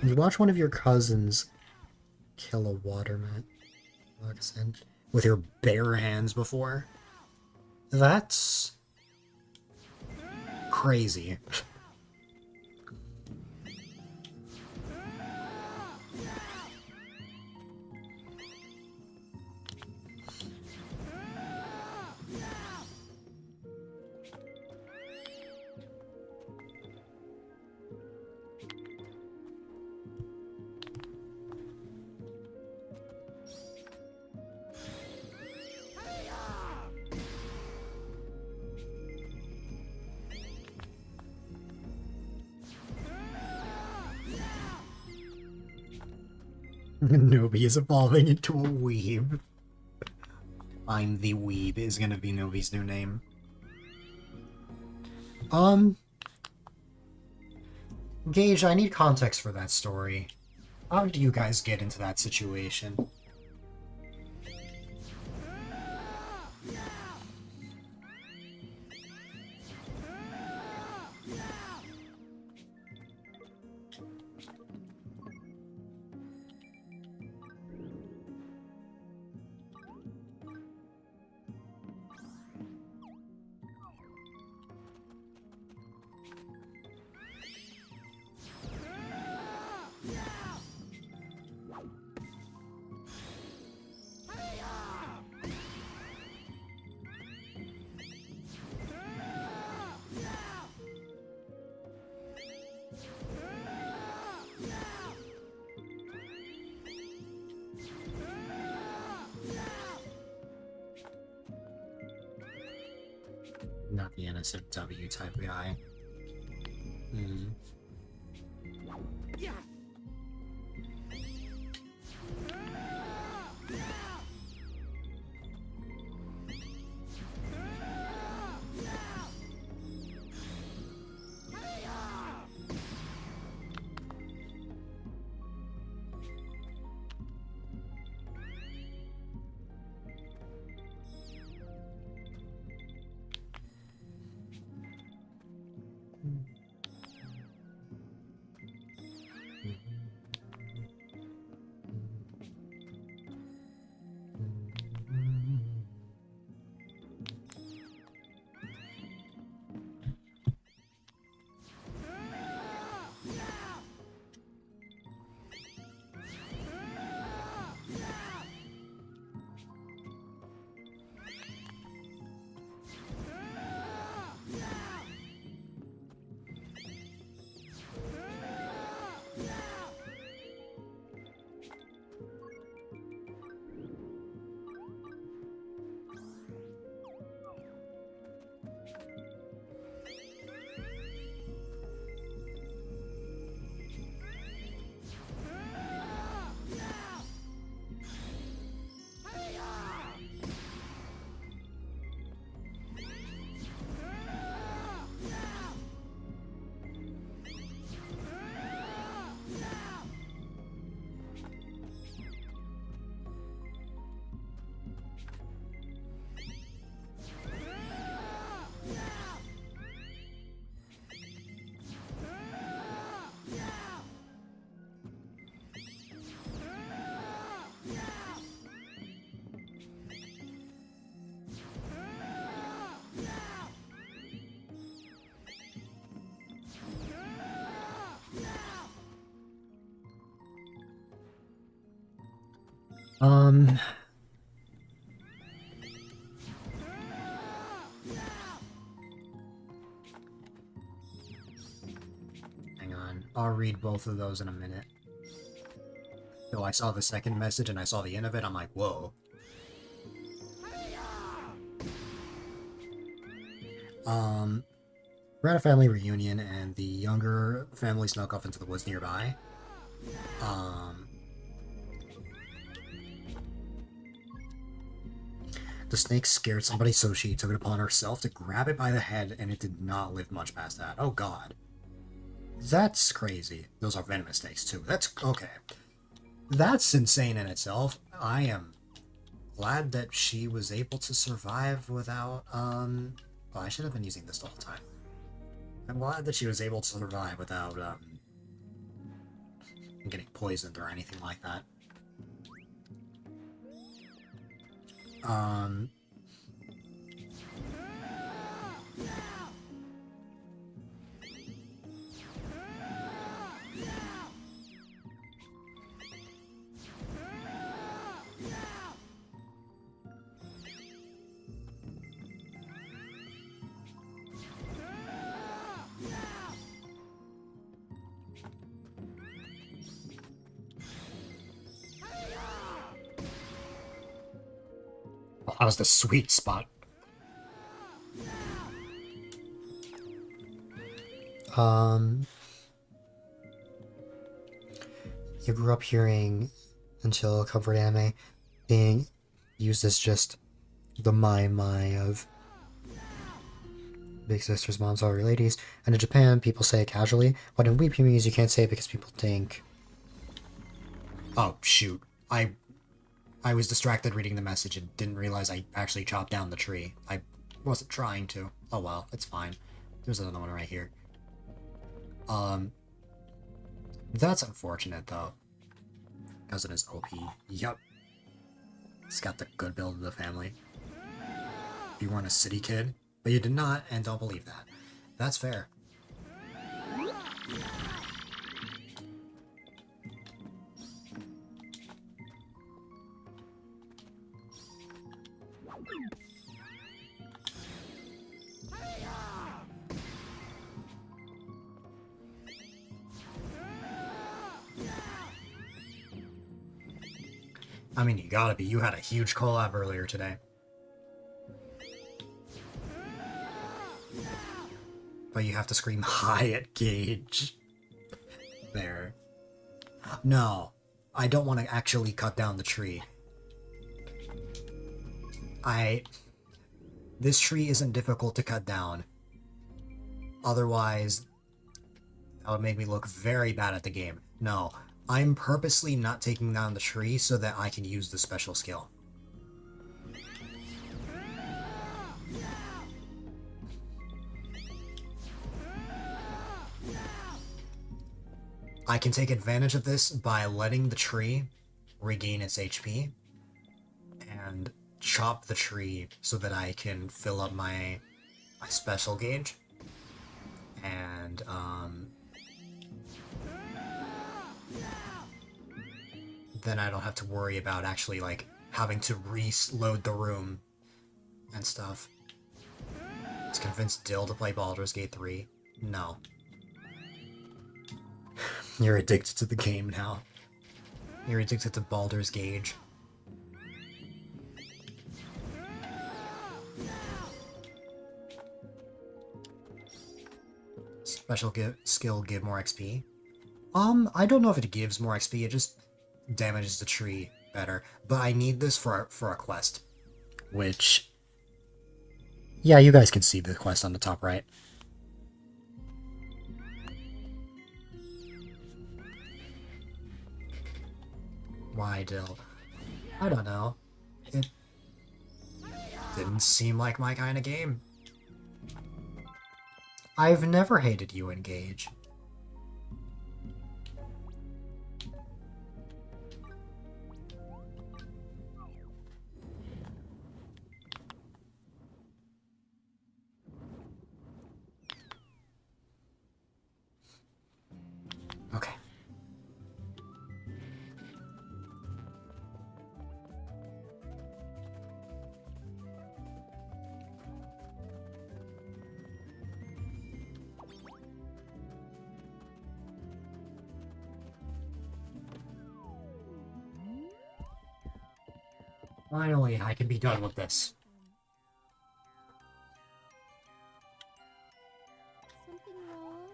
You watch one of your cousins kill a waterman with your bare hands before? That's crazy. Nobi is evolving into a weeb. I'm the weeb is gonna be Nobi's new name. Gage, I need context for that story. How did you guys get into that situation? Not the NSFW type guy. Um, hang on. I'll read both of those in a minute. So I saw the second message and I saw the end of it. I'm like, whoa. We're at a family reunion and the younger family snuck off into the woods nearby. The snake scared somebody, so she took it upon herself to grab it by the head, and it did not live much past that. Oh god. That's crazy. Those are venomous snakes, too. That's okay. That's insane in itself. I am glad that she was able to survive without, well, I should have been using this the whole time. I'm glad that she was able to survive without, getting poisoned or anything like that. Well, that was the sweet spot. You grew up hearing until covered anime being used as just the my of big sisters, moms, all your ladies. And in Japan, people say it casually, but in Weeb communities, you can't say it because people think. Oh shoot! I was distracted reading the message and didn't realize I actually chopped down the tree. I wasn't trying to. Oh well, it's fine. There's another one right here. That's unfortunate though. Cousin is OP. Yup. He's got the good build of the family. You weren't a city kid, but you did not, and don't believe that. That's fair. I mean, you gotta be. You had a huge collab earlier today. But you have to scream hi at Gage. There. No. I don't want to actually cut down the tree. This tree isn't difficult to cut down. Otherwise, that would make me look very bad at the game. No. I'm purposely not taking down the tree so that I can use the special skill. I can take advantage of this by letting the tree regain its HP and chop the tree so that I can fill up my special gauge. And, then I don't have to worry about actually, like, having to reload the room and stuff. Let's convince Dill to play Baldur's Gate 3. No. You're addicted to the game now. You're addicted to Baldur's Gauge. Special skill give more XP? I don't know if it gives more XP, it just damages the tree better. But I need this for a quest. Which... yeah, you guys can see the quest on the top right. Why, Dill? I don't know. It didn't seem like my kind of game. I've never hated you, Engage. Okay. Finally, I can be done with this. Something wrong?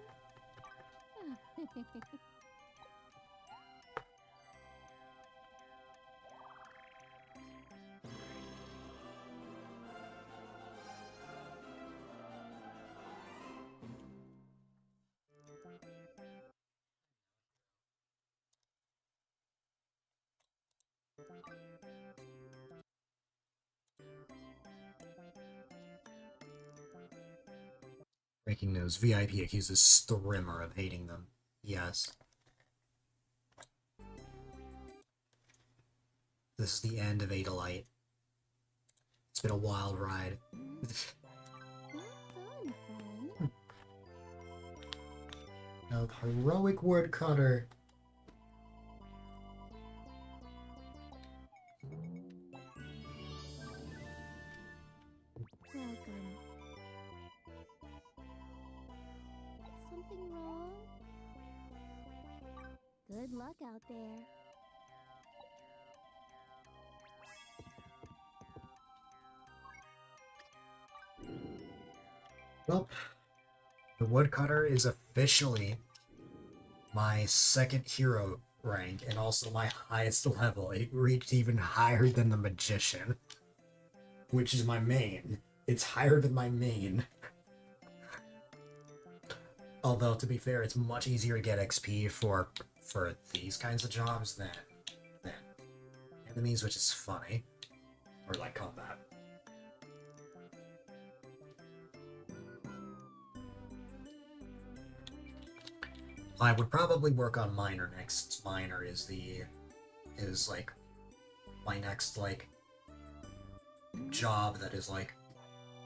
Breaking news. VIP accuses Strimmer of hating them. Yes. This is the end of A-Dylite. It's been a wild ride. Not fun, friend. A heroic woodcutter. Welcome. Something wrong? Good luck out there. Well, the woodcutter is officially my second hero rank and also my highest level. It reached even higher than the magician, which is my main. It's higher than my main. Although, to be fair, it's much easier to get XP for these kinds of jobs than enemies, which is funny. Or like combat. I would probably work on Miner next. Miner is like my next like job that is like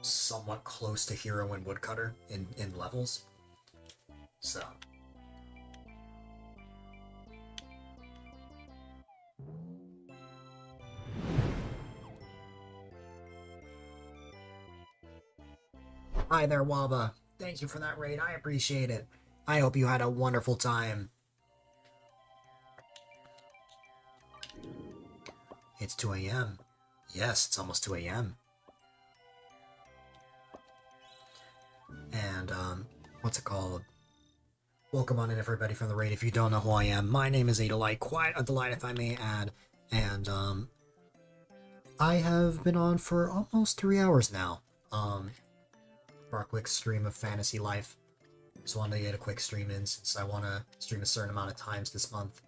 somewhat close to hero and woodcutter in levels. So hi there, Waba. Thank you for that raid. I appreciate it. I hope you had a wonderful time. It's 2 a.m. Yes, it's almost 2 a.m. And, what's it called? Welcome on in, everybody, from the raid. If you don't know who I am, my name is A-Dylite, quite a delight if I may add. And, I have been on for almost 3 hours now, for a quick stream of Fantasy Life. Just wanted to get a quick stream in since I want to stream a certain amount of times this month.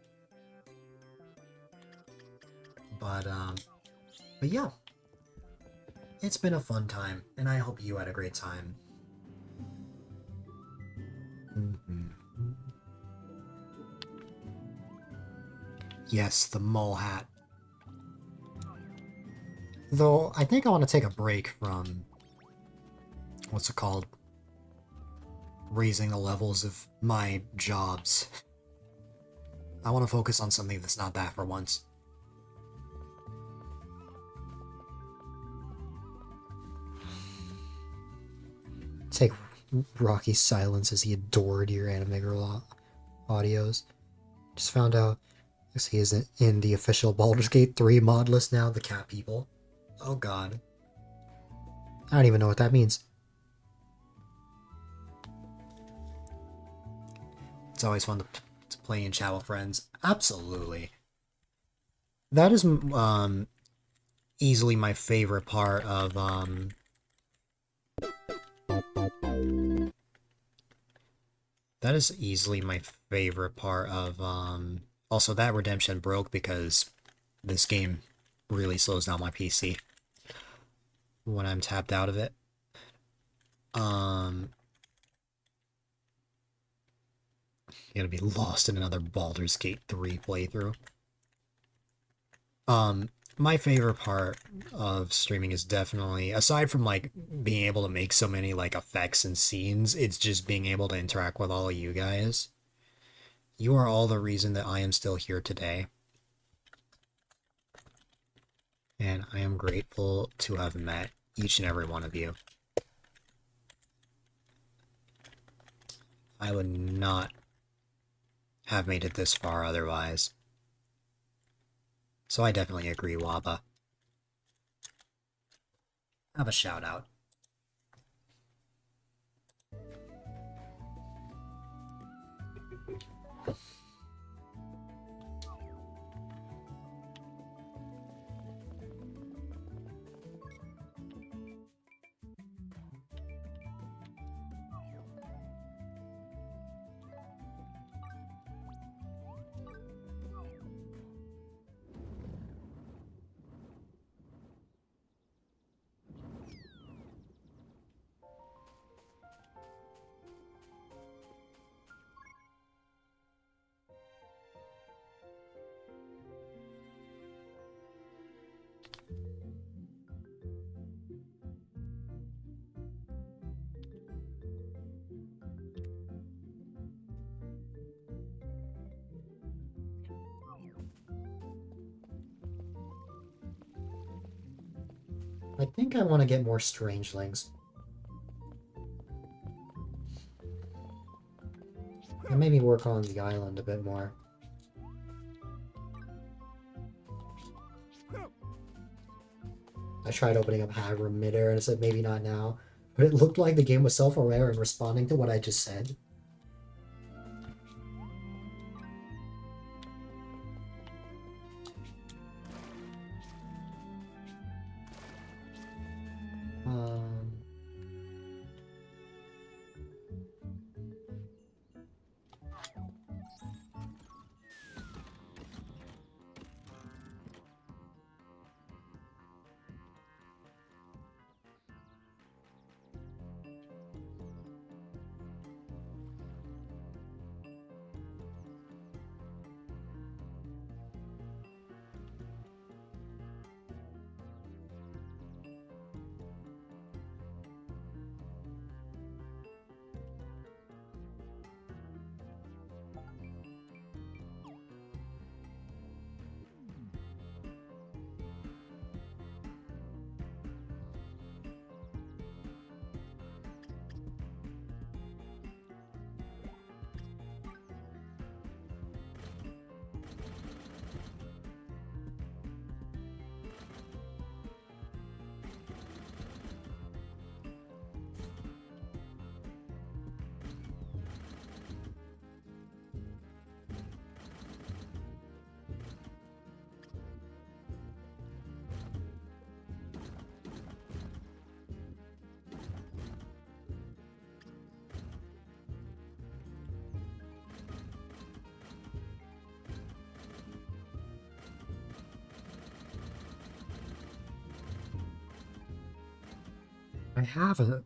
But yeah. It's been a fun time, and I hope you had a great time. Yes, the mole hat. Though, I think I want to take a break from... what's it called? Raising the levels of my jobs. I want to focus on something that's not that for once. Take Rocky's silence as he adored your anime girl audios. Just found out he is in the official Baldur's Gate 3 mod list now, the cat people. Oh god. I don't even know what that means. It's always fun to play and chat with friends. Absolutely. That is easily my favorite part of that is easily my favorite part of also that redemption broke because this game really slows down my PC when I'm tapped out of it. You're gonna be lost in another Baldur's Gate 3 playthrough. My favorite part of streaming is definitely, aside from like being able to make so many like effects and scenes, it's just being able to interact with all of you guys. You are all the reason that I am still here today. And I am grateful to have met each and every one of you. I would not have made it this far otherwise. So I definitely agree, Waba. have a shout out. I think I want to get more strangelings. And maybe work on the island a bit more. I tried opening up Hagram midair and it said maybe not now, but it looked like the game was self-aware and responding to what I just said. Um, I have a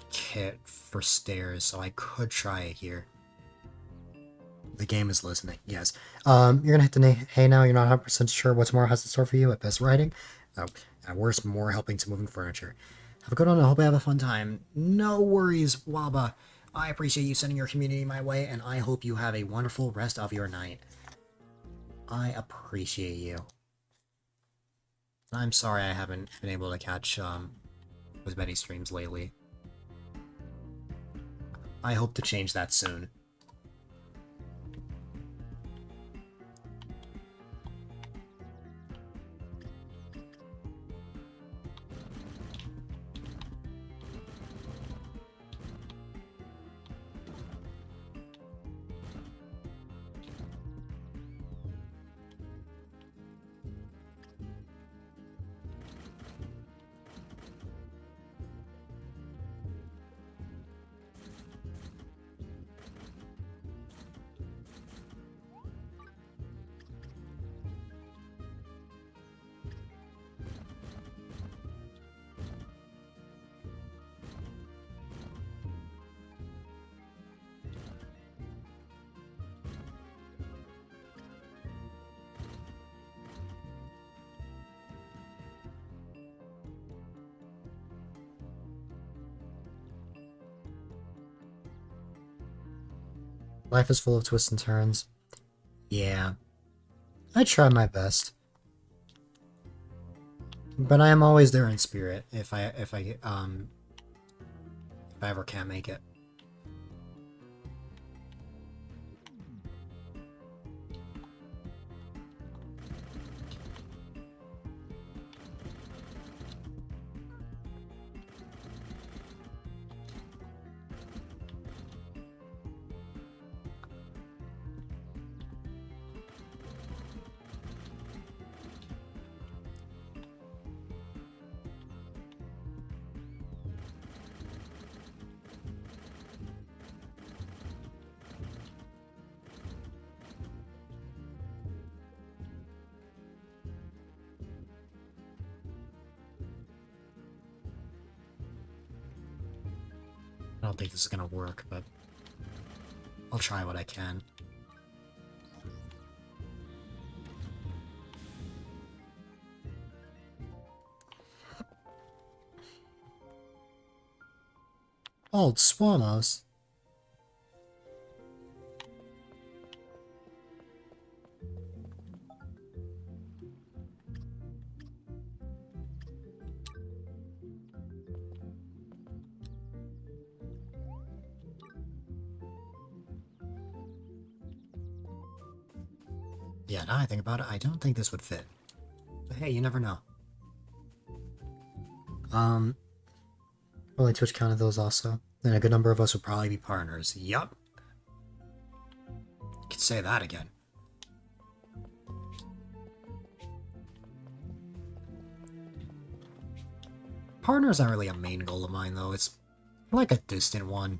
kit for stairs, so I could try it here. The game is listening, yes. You're gonna hit the hey now, you're not 100% sure what tomorrow has in store for you. At best, writing. At worst, more helping to moving furniture. Have a good one, I hope you have a fun time. No worries, Waba. I appreciate you sending your community my way, and I hope you have a wonderful rest of your night. I appreciate you. I'm sorry I haven't been able to catch as many streams lately. I hope to change that soon. Life is full of twists and turns. Yeah. I try my best. But I am always there in spirit if I ever can't make it. don't think this is gonna work, but I'll try what I can. Old Swamos. Yeah, now I think about it, I don't think this would fit. But hey, you never know. Only Twitch counted those also. Then a good number of us would probably be partners. Yup. You could say that again. Partner's not really a main goal of mine, though. It's like a distant one.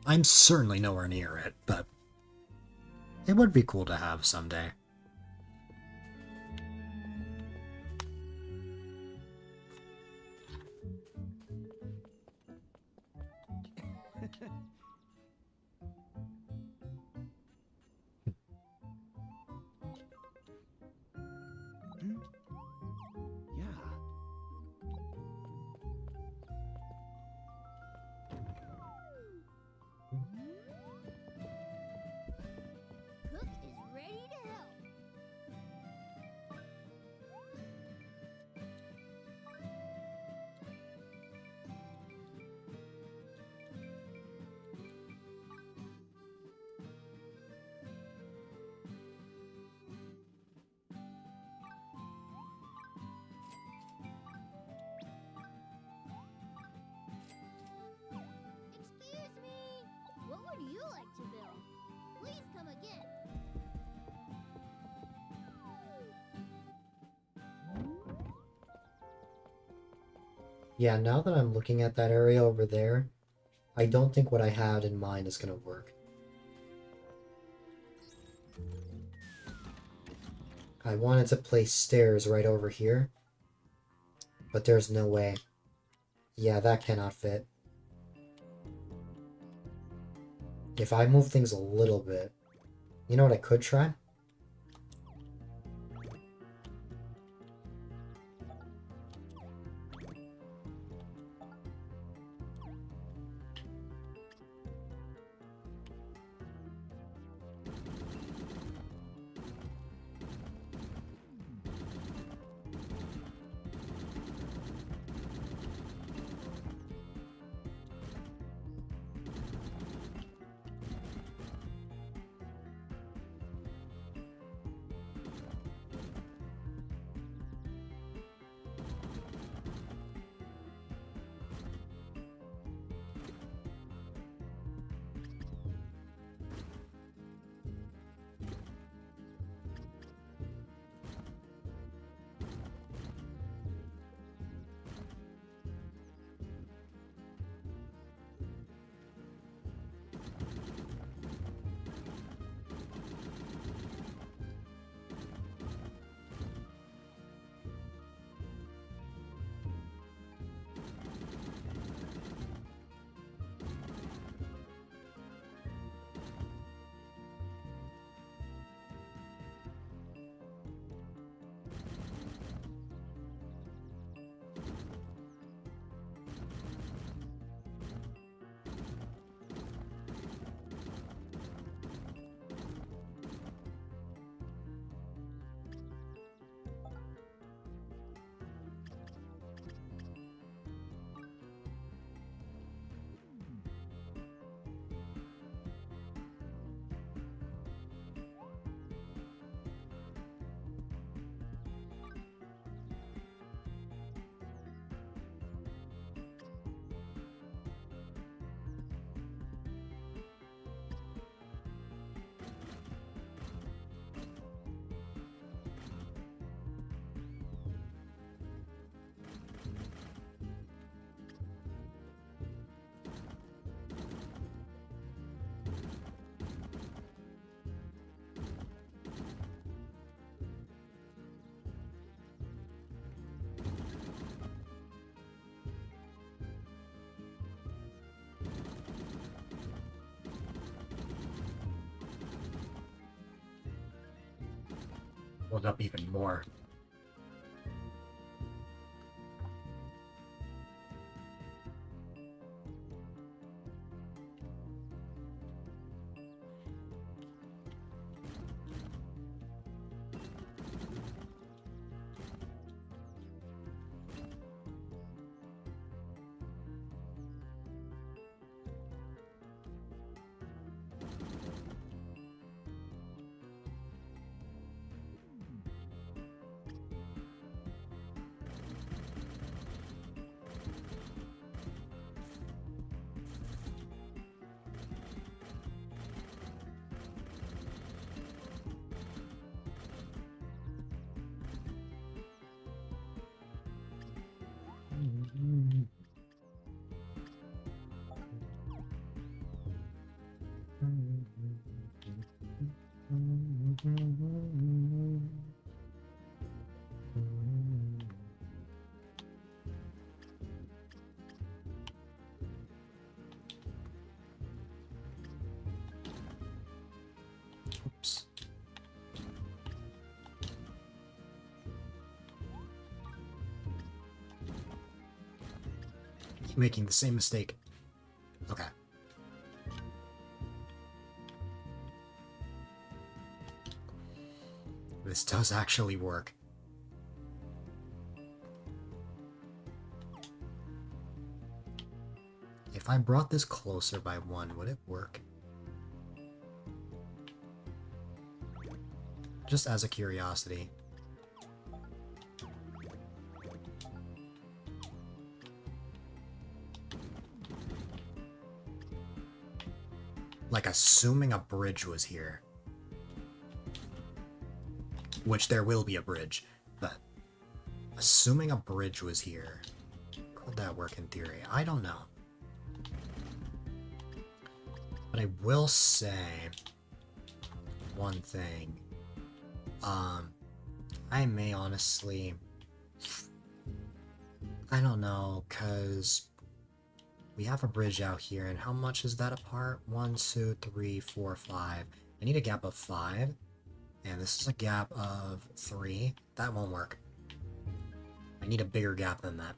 I'm certainly nowhere near it, but it would be cool to have someday. Yeah. Cook is ready to help. Excuse me. What would you like to build? Please come again. Yeah, now that I'm looking at that area over there, I don't think what I had in mind is gonna work. I wanted to place stairs right over here, but there's no way. Yeah, that cannot fit. If I move things a little bit, you know what I could try? leveled up even more. Oops. Keep making the same mistake. Okay. This does actually work. If I brought this closer by 1, would it work? Just as a curiosity. Like, assuming a bridge was here. Which there will be a bridge, but assuming a bridge was here, could that work in theory? I don't know. But I will say one thing. I may honestly... I don't know, because we have a bridge out here, and how much is that apart? 1, 2, 3, 4, 5. I need a gap of 5. And this is a gap of 3. That won't work. I need a bigger gap than that.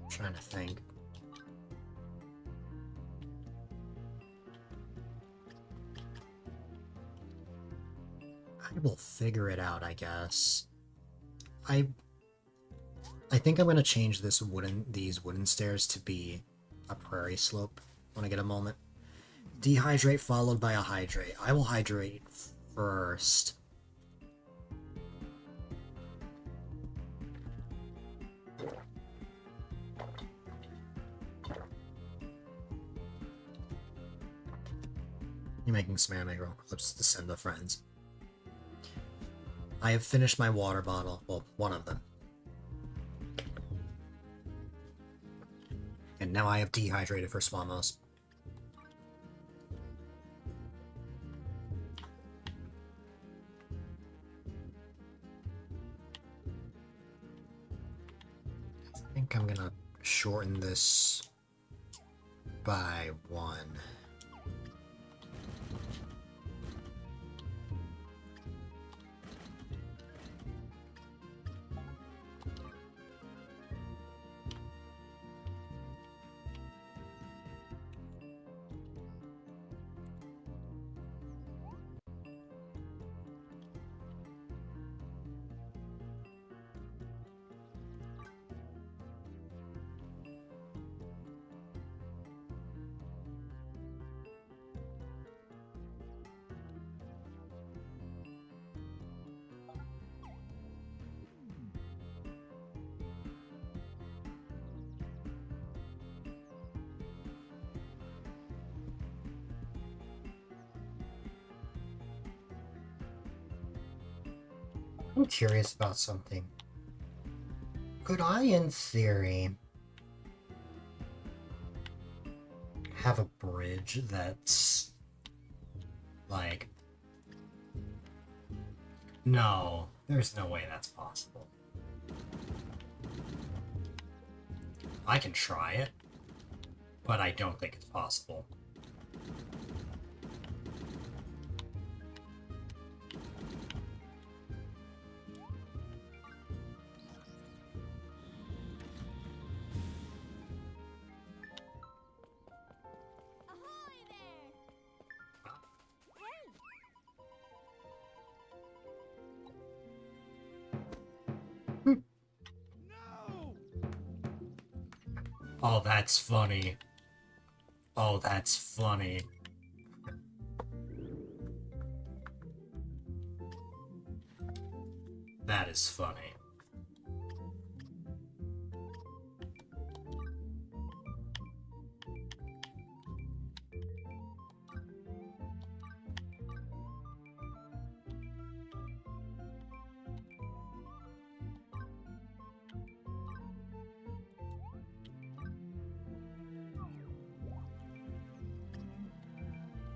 I'm trying to think. I will figure it out, I guess. I think I'm gonna change these wooden stairs to be a prairie slope when I get a moment. Dehydrate followed by a hydrate. I will hydrate first. You're making some anime girl clips to send to friends. I have finished my water bottle. Well, one of them. And now I have dehydrated for Swamos. I think I'm gonna shorten this by 1. I'm curious about something. Could I, in theory, have a bridge that's Like, no, there's no way that's possible. I can try it, but I don't think it's possible. Ahoy there! No! Oh, that's funny. Oh, that's funny. That is funny.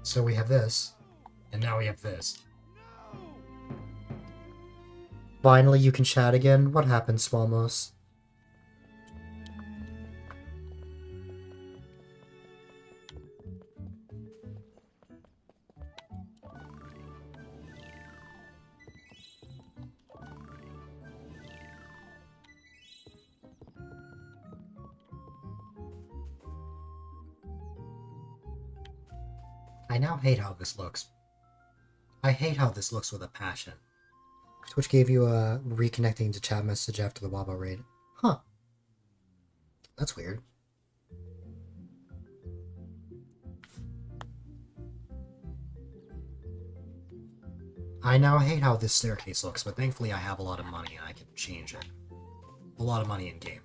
So we have this, and now we have this. No! Finally, you can chat again. What happened, Swamos? I now hate how this looks. I hate how this looks with a passion. Twitch gave you a reconnecting to chat message after the Wabo raid. Huh. That's weird. I now hate how this staircase looks, but thankfully I have a lot of money and I can change it. A lot of money in game.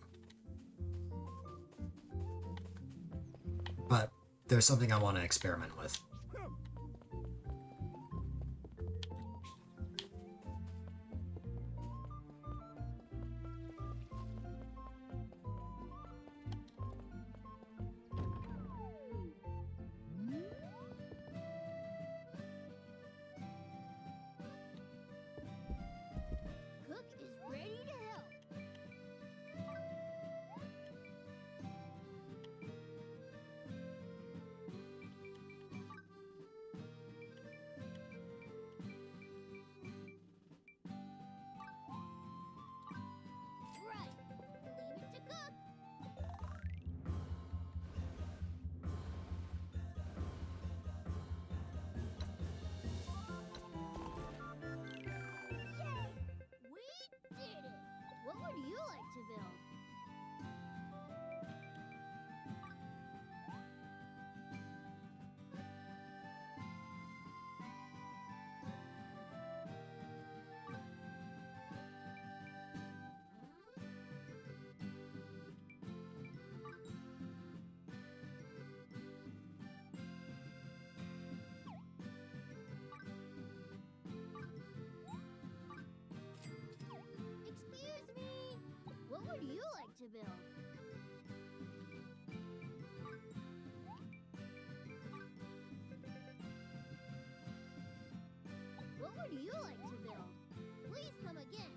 But there's something I want to experiment with. Cook is ready to help. Right. Leave it to Cook. Yay! We did it! What would you like to build? Excuse me! What would you like to build? What would you like to build? Please come again.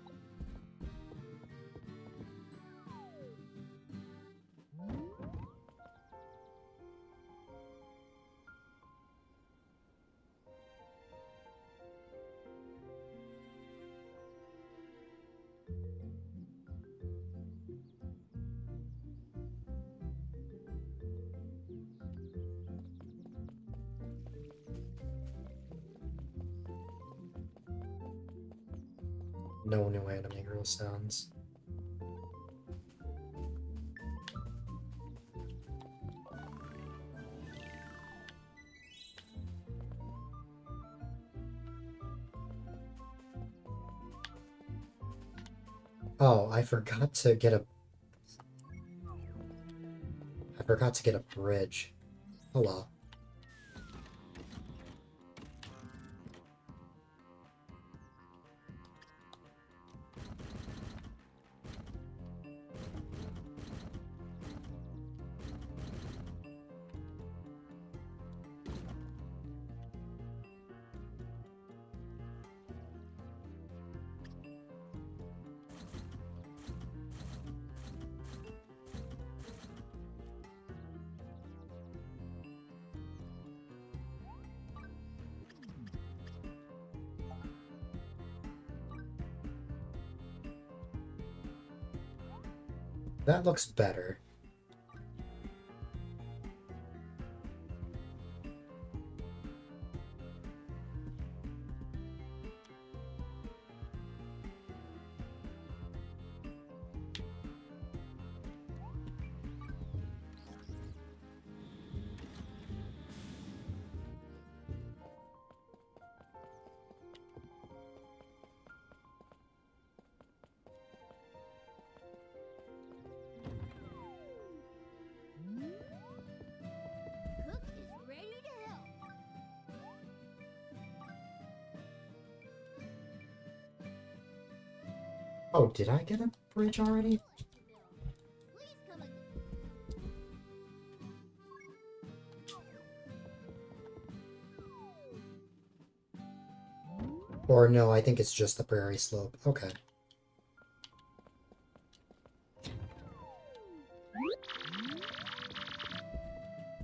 No new anime girl sounds. Oh, I forgot to get a bridge. Oh well. That looks better. Cook is ready to help. Oh, did I get a bridge already? Please come again. Or no, I think it's just the prairie slope. Okay.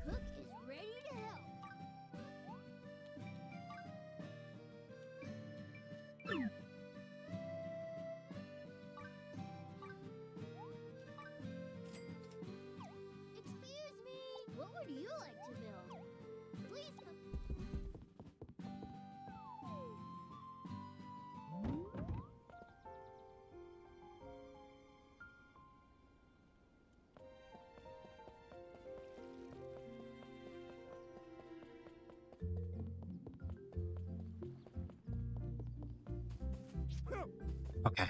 Cook is ready to help. Excuse me. What would you like to build? Please come. Okay.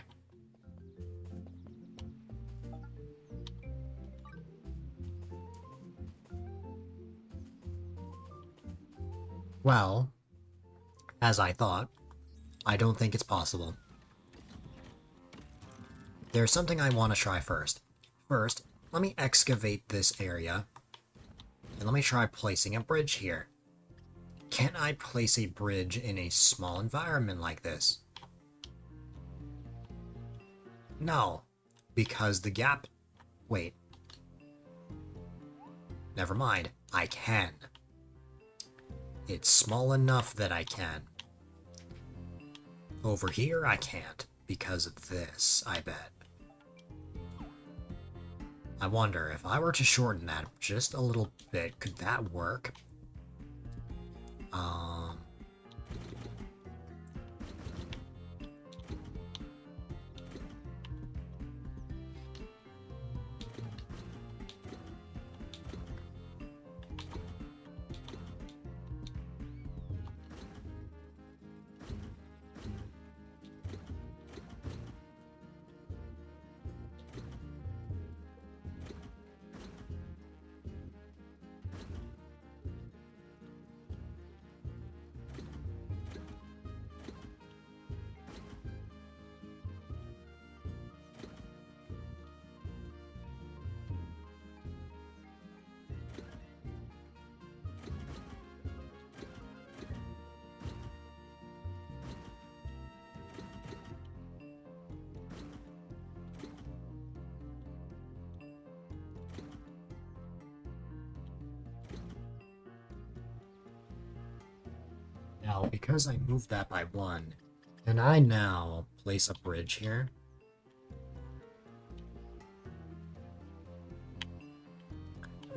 Well, as I thought, I don't think it's possible. There's something I want to try first. First, let me excavate this area, and let me try placing a bridge here. Can I place a bridge in a small environment like this? No, because the gap... Wait. Never mind, I can. It's small enough that I can. Over here, I can't, because of this, I bet. I wonder, if I were to shorten that just a little bit, could that work? Now, because I moved that by one, can I now place a bridge here?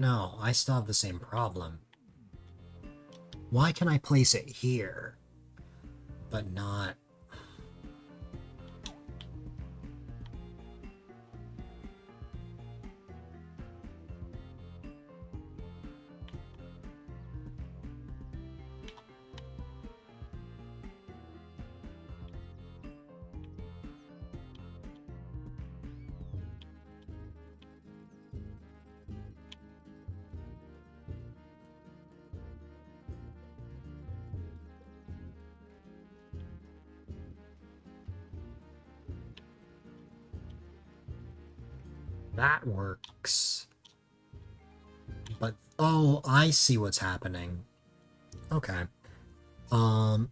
No, I still have the same problem. Why can I place it here, but not... That works. But, oh, I see what's happening. Okay. I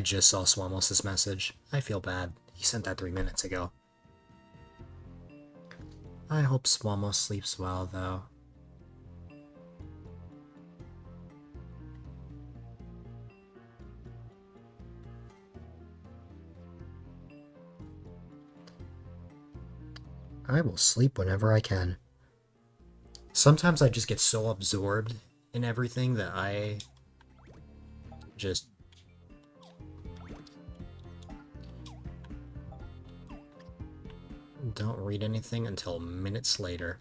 just saw Swamos' message. I feel bad. He sent that 3 minutes ago. I hope Swamos sleeps well, though. I will sleep whenever I can. Sometimes I just get so absorbed in everything that I just don't read anything until minutes later.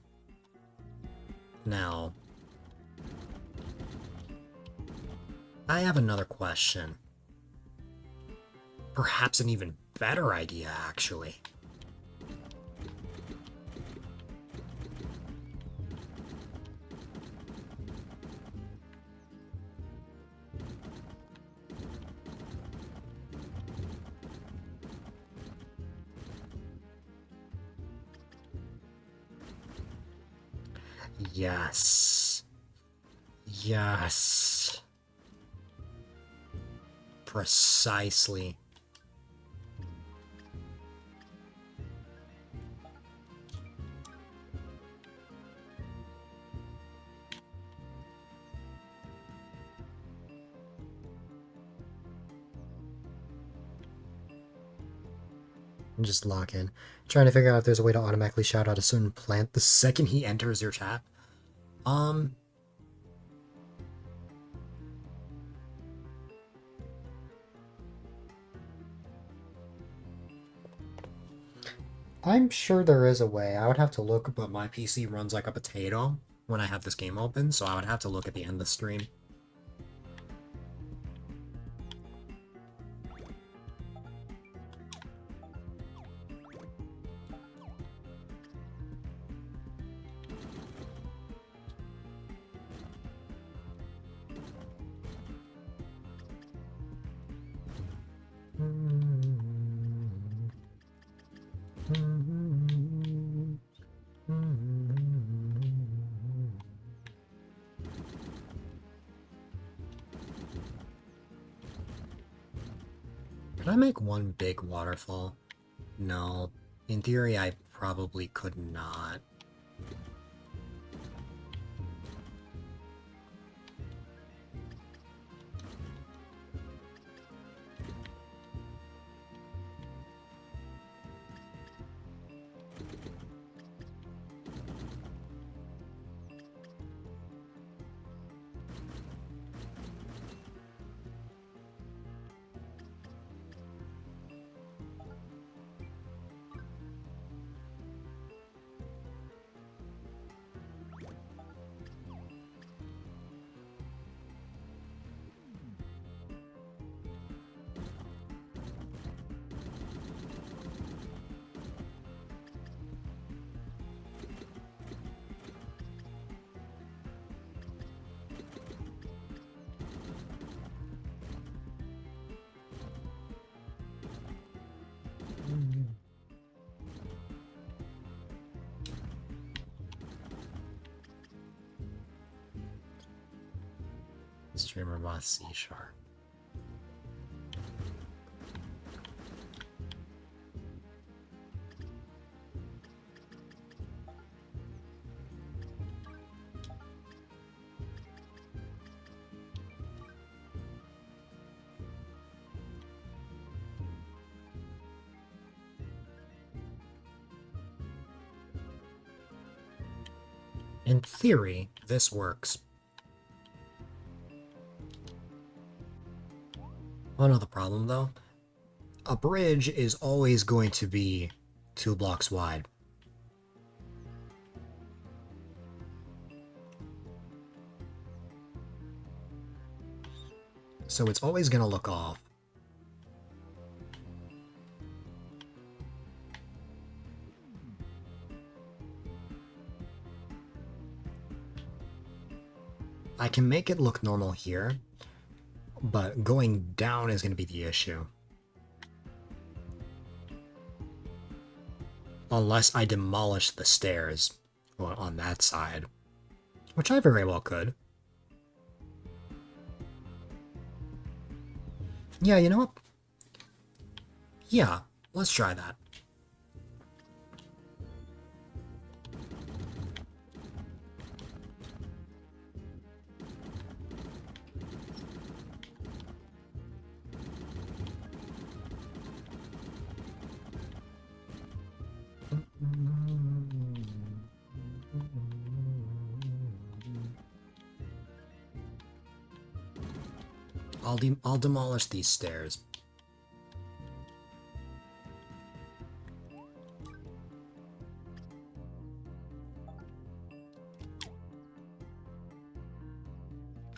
Now, I have another question. Perhaps an even better idea, actually. Yes. Yes. Precisely. And just lock in. Trying to figure out if there's a way to automatically shout out a certain plant the second he enters your chat. I'm sure there is a way. I would have to look, but my PC runs like a potato when I have this game open, so I would have to look at the end of the stream. Could I make one big waterfall? No. In theory, I probably could not. Streamer boss C sharp. In theory, this works. One other problem, though. A bridge is always going to be 2 blocks wide. So it's always going to look off. I can make it look normal here, but going down is going to be the issue. Unless I demolish the stairs on that side, which I very well could. Yeah, you know what? Yeah, let's try that. I'll demolish these stairs.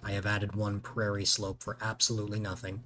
I have added one prairie slope for absolutely nothing.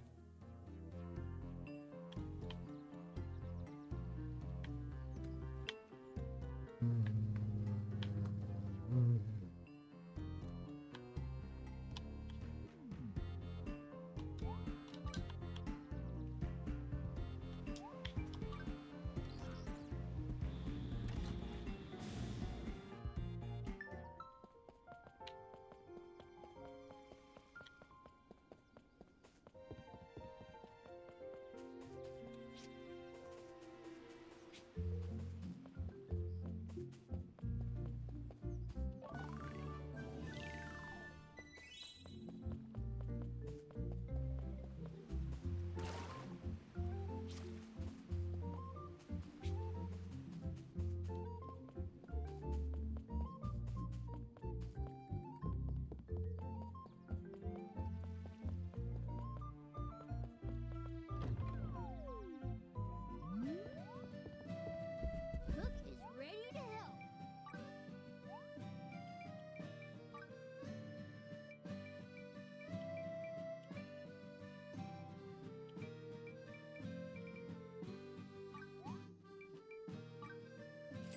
Cook is ready to help.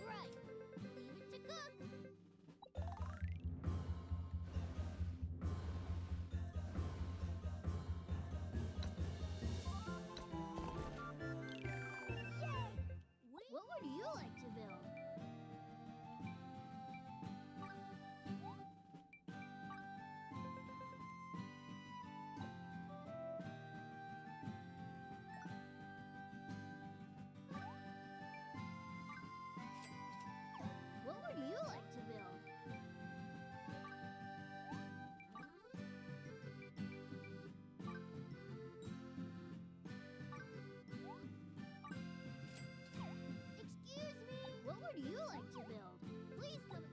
Right. Leave it to cook. Yay! What would you like to build? What would you like to build? Excuse me. What would you like to build? Please come.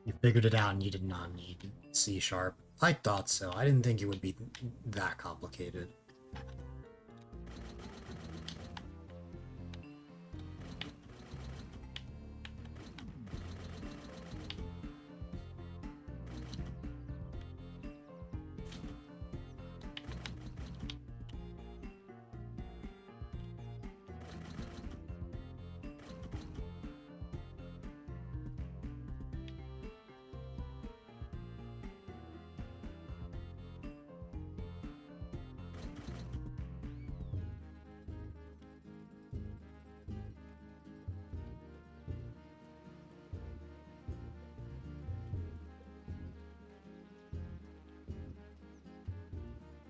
You figured it out and you did not need C#. I thought so. I didn't think it would be that complicated.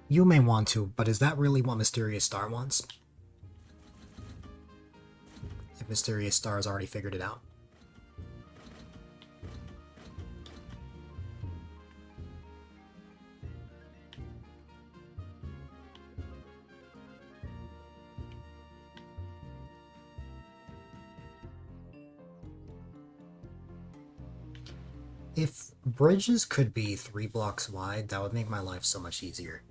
You may want to, but is that really what Mysterious Star wants? If Mysterious Star has already figured it out. If bridges could be 3 blocks wide, that would make my life so much easier.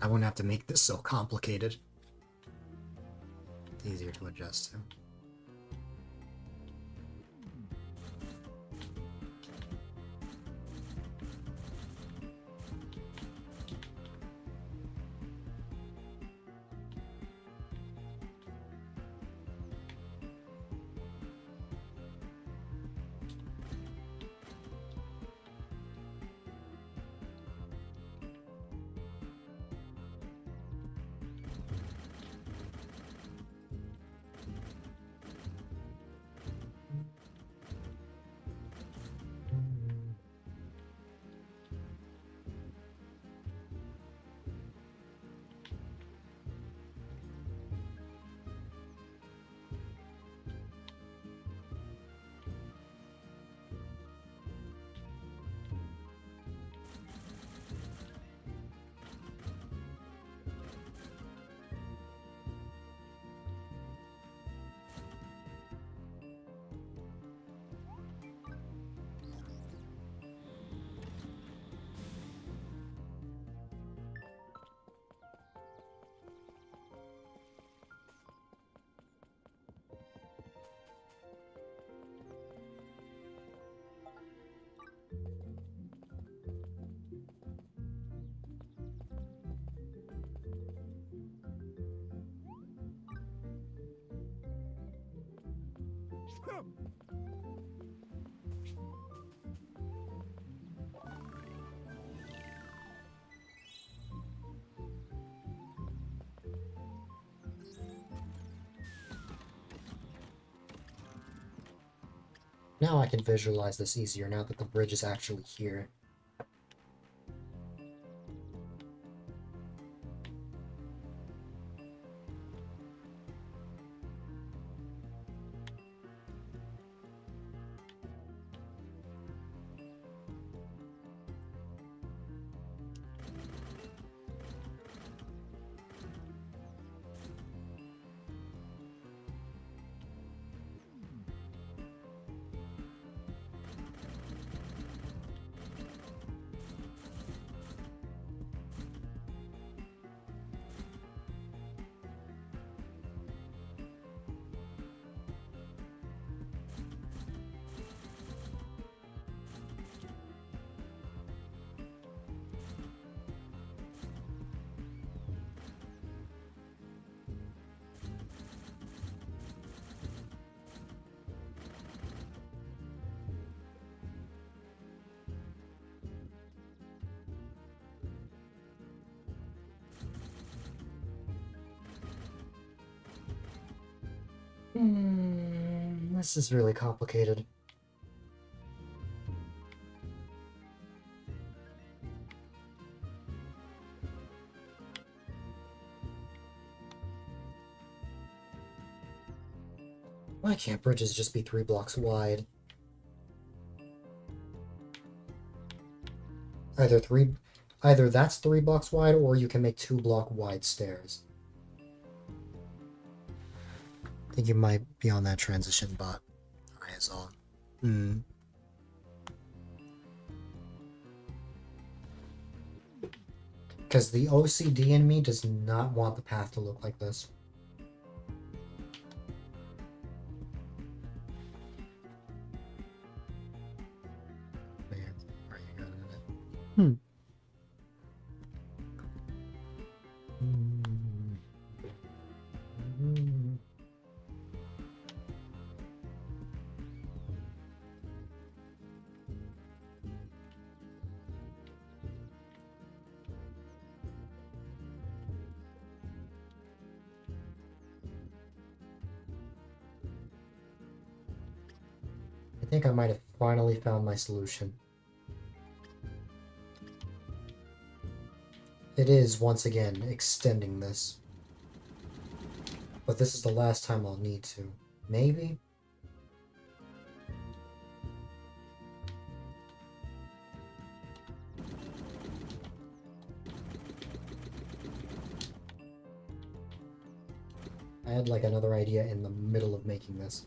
I wouldn't have to make this so complicated. It's easier to adjust to. Now I can visualize this easier now that the bridge is actually here. This is really complicated. Why can't bridges just be 3 blocks wide? Either that's 3 blocks wide, or you can make 2-block wide stairs. I think you might be on that transition bot. Alright, it's all. Because the OCD in me does not want the path to look like this. Man, are you good at it? I think I might have finally found my solution. It is, once again, extending this. But this is the last time I'll need to. Maybe? I had like another idea in the middle of making this.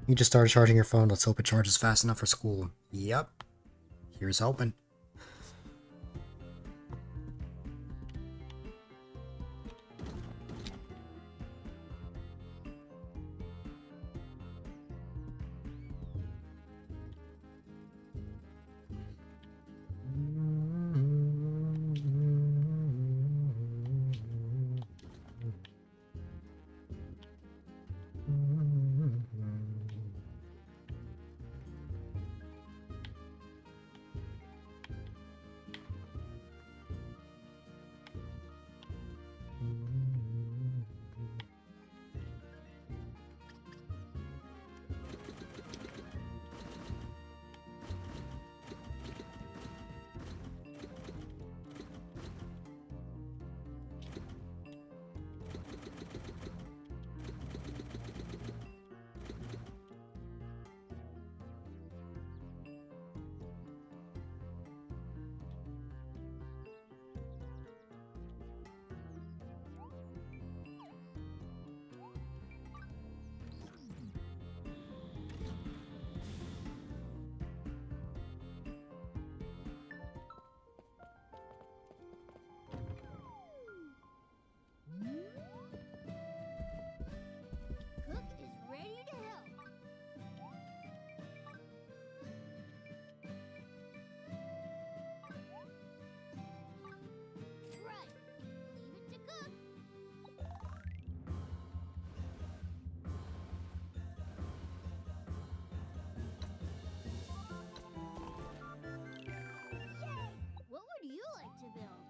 You just started charging your phone. Let's hope it charges fast enough for school. Yep. Here's hoping. Cook is ready to help. Right. Leave it to Cook. Yay! What would you like to build?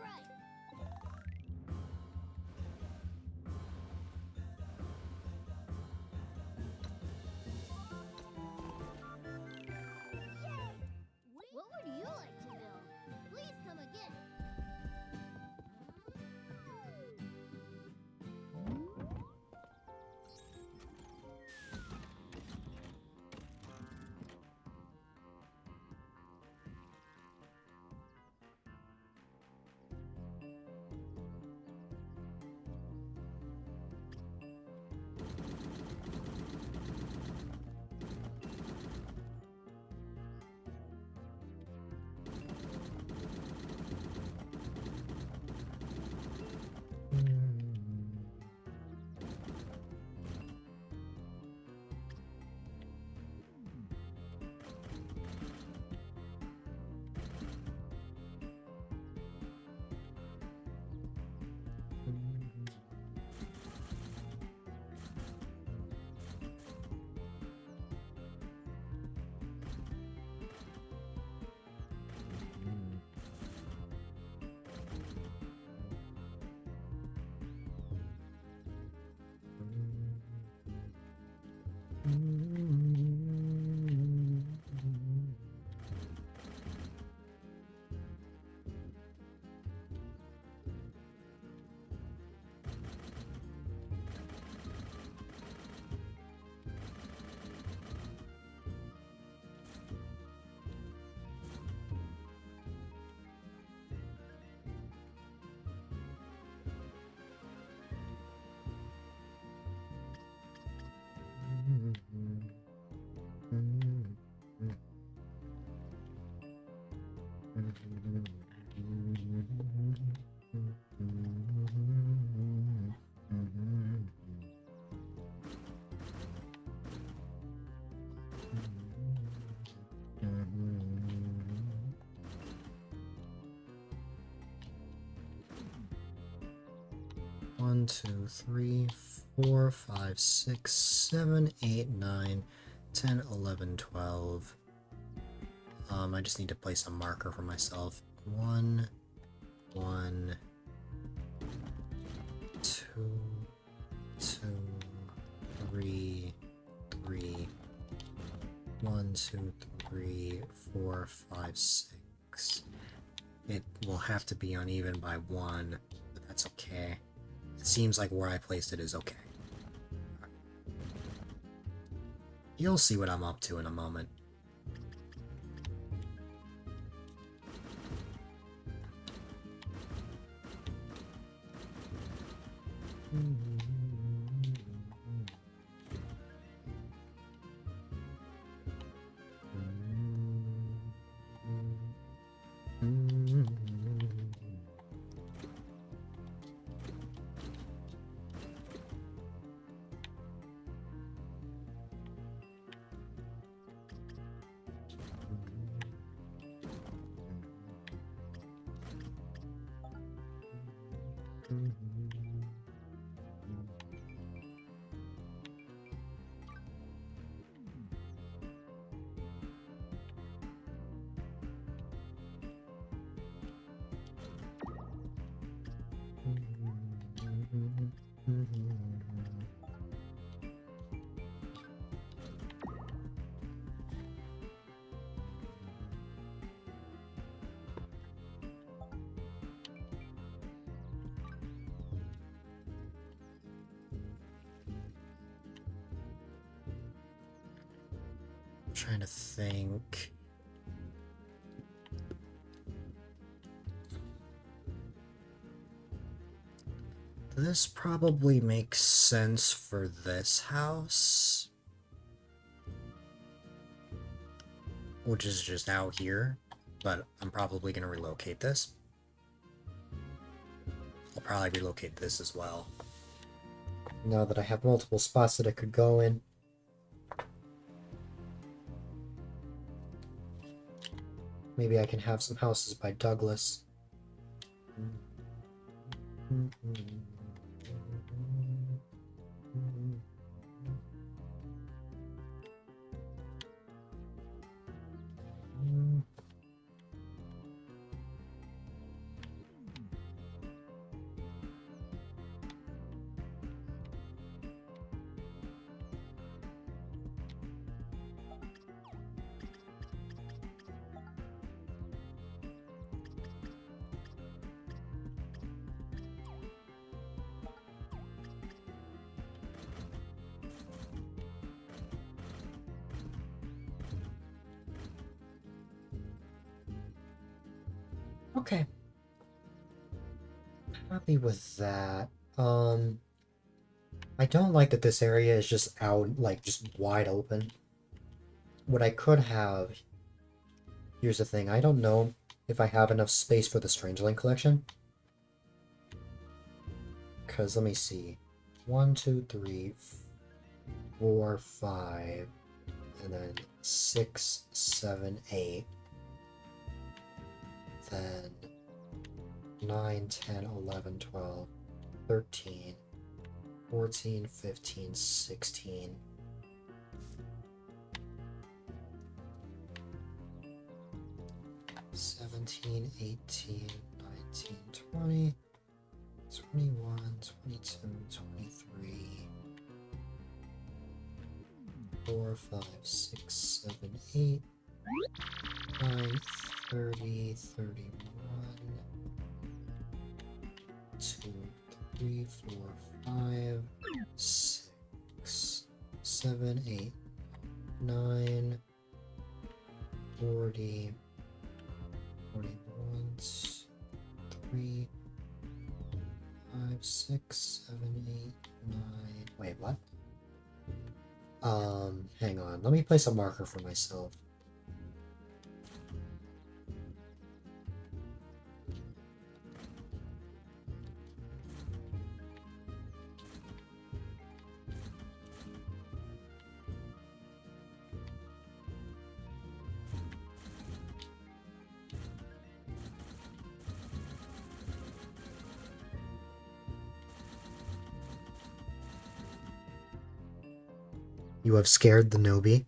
Right. Yay! What would you like to build? Please come again. 1, 2, 3, 4, 5, 6, 7, 8, 9, 10, 11, 12. I just need to place a marker for myself. 1, 1, 2, 1, 2, 3, 4, 5, 6. It will have to be uneven by 1, but that's okay. It seems like where I placed it is okay. You'll see what I'm up to in a moment. Trying to think. This probably makes sense for this house, which is just out here, but I'm probably going to relocate this. I'll probably relocate this as well. Now that I have multiple spots that I could go in. Maybe I can have some houses by Douglas. Okay. Happy with that. I don't like that this area is just out, like, just wide open. What I could have... Here's the thing, I don't know if I have enough space for the Strangeling collection. Because, let me see. 1, 2, 3, 4, 5, and then 6, 7, 8. Then 9, 10, 11, 12, 13, 14, 15, 16. Seventeen, 18, 19, 20, 21, 22, 23, 4, 5, 6, 7, 8, 9, 30, 31, 2, 3, 4, 5, 6, 7, 8, 9, 40, 41, 3, 5, 6, 7, 8, 9. Wait, what? Hang on. Let me place a marker for myself. You have scared the Nobi?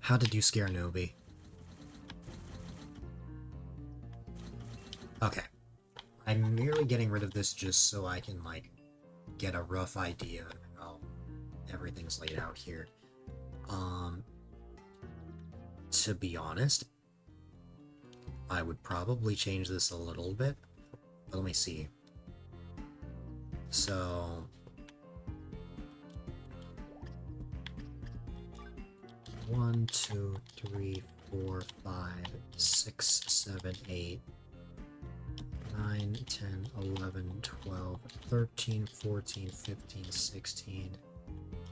How did you scare Nobi? Okay. I'm merely getting rid of this just so I can, like, get a rough idea of how everything's laid out here. to be honest, I would probably change this a little bit. But let me see. So... 1, 2, 3, 4, 5, 6, 7, 8, 9, 10, 11, 12, 13, 14, 15, 16,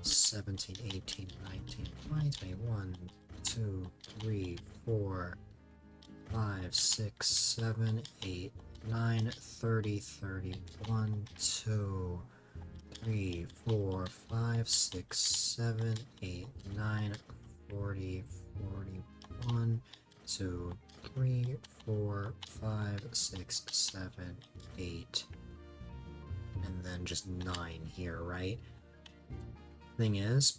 17, 18, 19, 20, 21, 2, 3, 4, 5, 6, 7, 8, 9, 30, 31, 2, 3, 4, 5, 6, 7, 8, 9, 40, 41, 2, 3, 4, 5, 6, 7, 8, and then just 9 here, right? Thing is,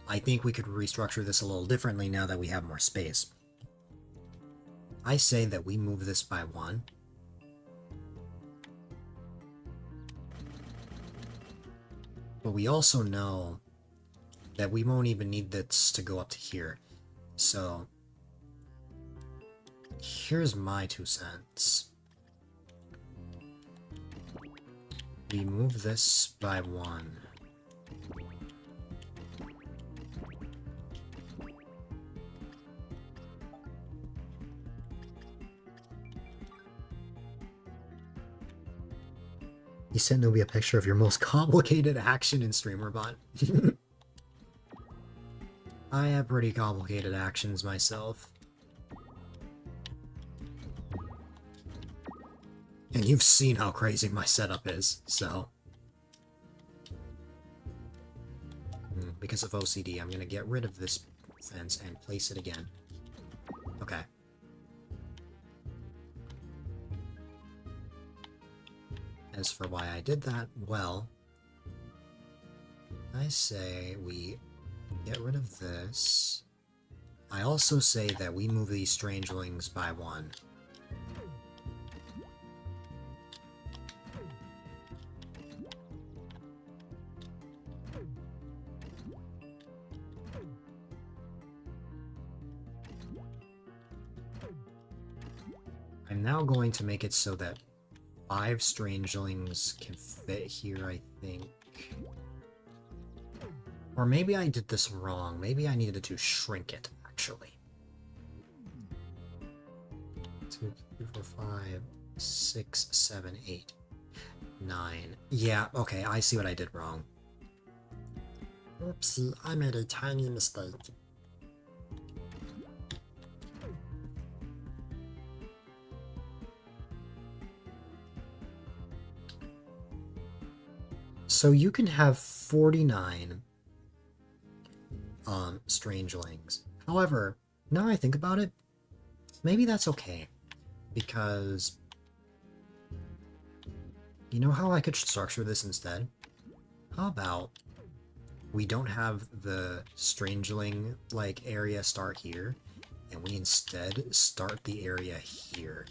I think we could restructure this a little differently now that we have more space. I say that we move this by 1. But we also know that we won't even need this to go up to here. So, here's my 2 cents. We move this by 1. You sent Nobi a picture of your most complicated action in StreamerBot. I have pretty complicated actions myself. And you've seen how crazy my setup is, so... Because of OCD, I'm gonna get rid of this fence and place it again. Okay. As for why I did that, well... I say we get rid of this. I also say that we move these strangelings by 1. I'm now going to make it so that 5 strangelings can fit here, I think. Or maybe I did this wrong. Maybe I needed to shrink it, actually. 2, 3, 4, 5, 6, 7, 8, 9. Yeah, okay, I see what I did wrong. Oopsie, I made a tiny mistake. So you can have 49 strangelings. However, now I think about it, maybe that's okay. Because you know how I could structure this instead? How about we don't have the strangeling like area start here, and we instead start the area here.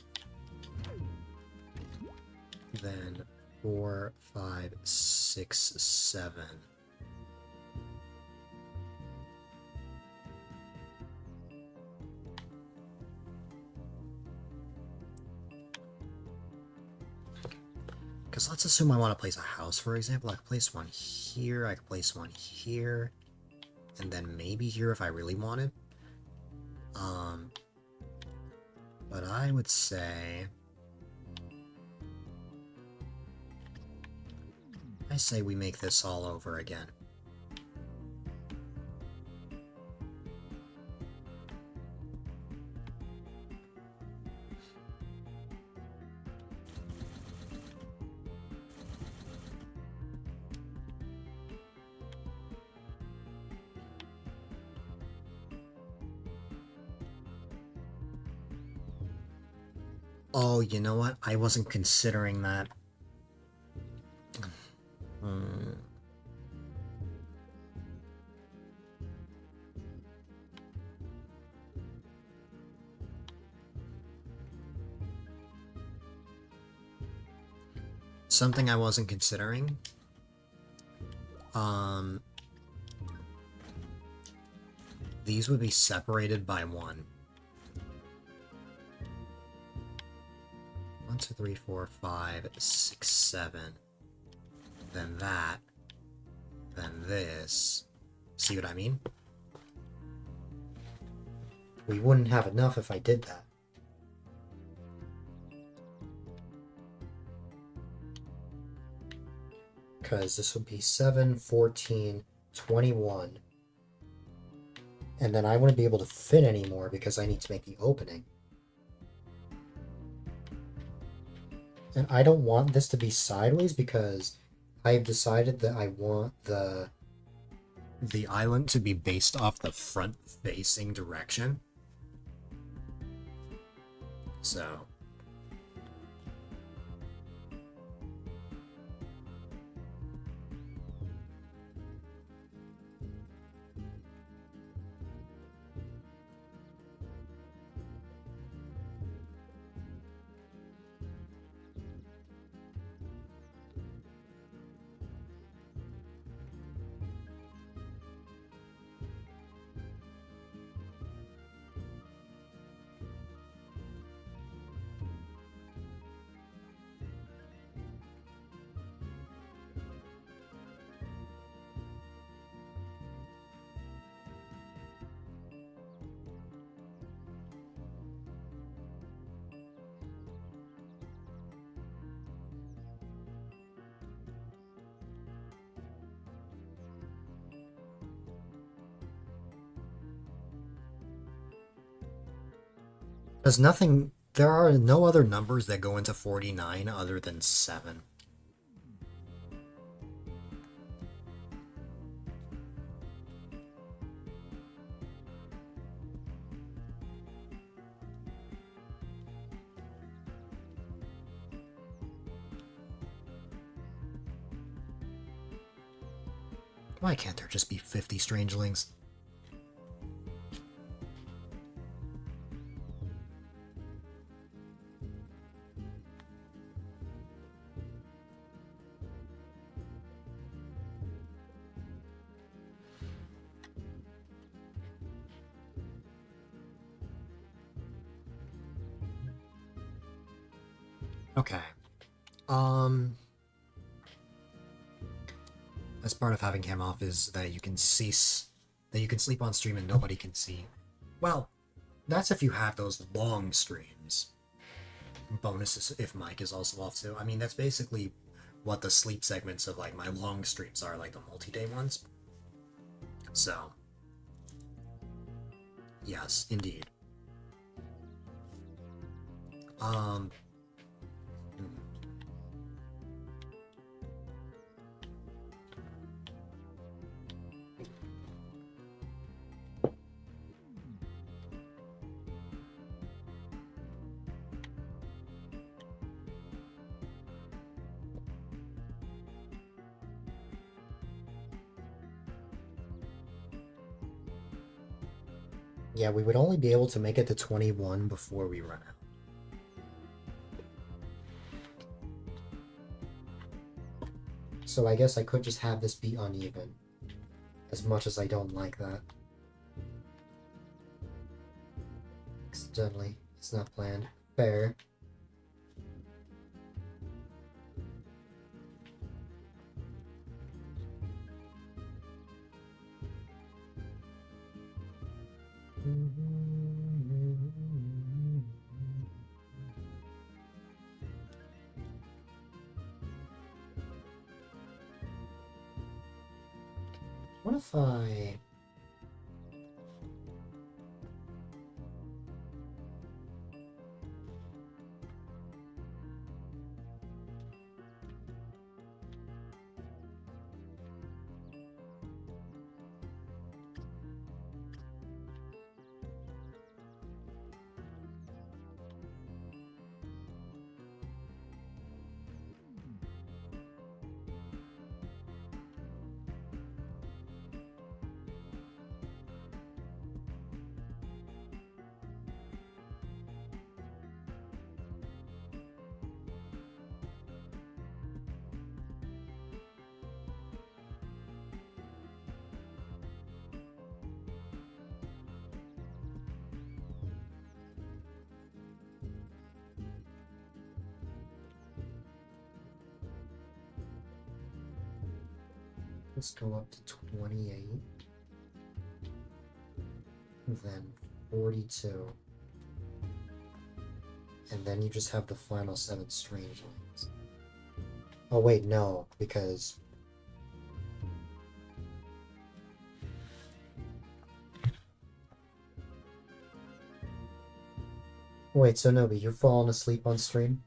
Then 4, 5, 6, 7. Because let's assume I want to place a house, for example. I could place one here, I could place one here, and then maybe here if I really wanted. But I would say... I say we make this all over again. Oh, you know what? I wasn't considering that. Something I wasn't considering. these would be separated by 1. 1, 2, 3, 4, 5, 6, 7. Then that. Then this. See what I mean? We wouldn't have enough if I did that. Because this would be 7, 14, 21. And then I wouldn't be able to fit anymore because I need to make the opening. And I don't want this to be sideways because I've decided that I want the island to be based off the front-facing direction. So... There's nothing... There are no other numbers that go into 49 other than 7. Why can't there just be 50 strangelings? Okay. As part of having cam off is that you can sleep on stream and nobody can see. Well, that's if you have those long streams. Bonuses if Mike is also off too. I mean, that's basically what the sleep segments of like my long streams are, like the multi-day ones. So, yes, indeed. Hmm. Yeah, we would only be able to make it to 21 before we run out. So I guess I could just have this be uneven. As much as I don't like that. Accidentally. It's not planned. Fair. What if I... Let's go up to 28. Then 42. And then you just have the final 7 strange lines. Oh wait, no, because... Wait, so Nobi, you've fallen asleep on stream?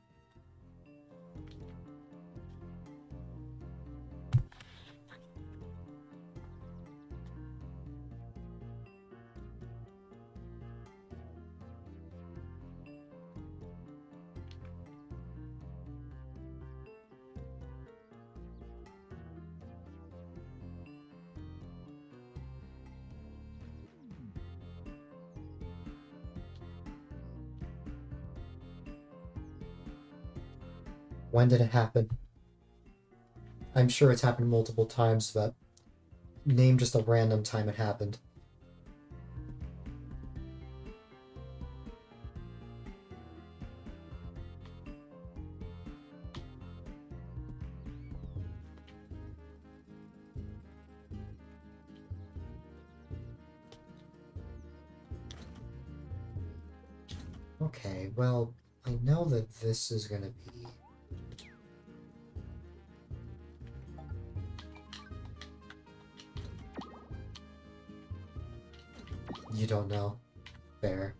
When did it happen? I'm sure it's happened multiple times, but name just a random time it happened. Okay, well, I know that this is gonna be... You don't know. Fair.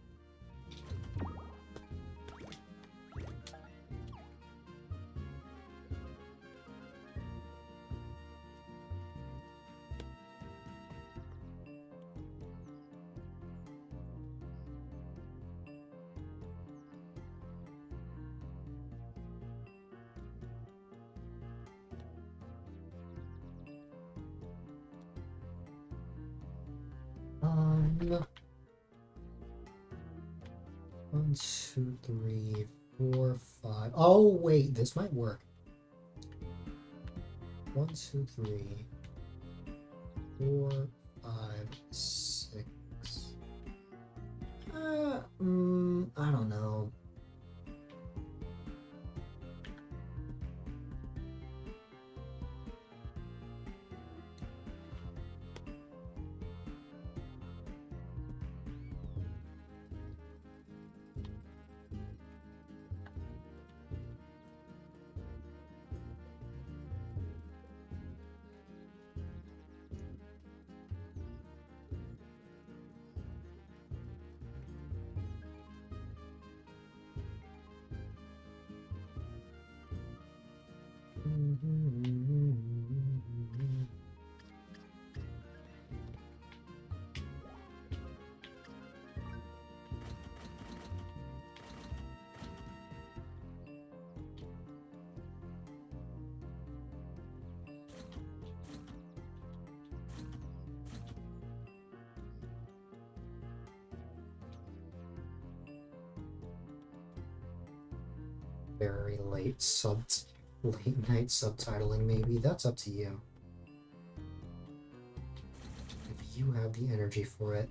One, two, three, four, five. Oh, wait, this might work. 1, 2, 3, 4, 5, 6. I don't know. Very late night subtitling maybe. That's up to you. If you have the energy for it.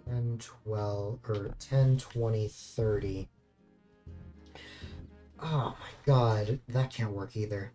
And 12 or 10, 20, 30. Oh my god, that can't work either.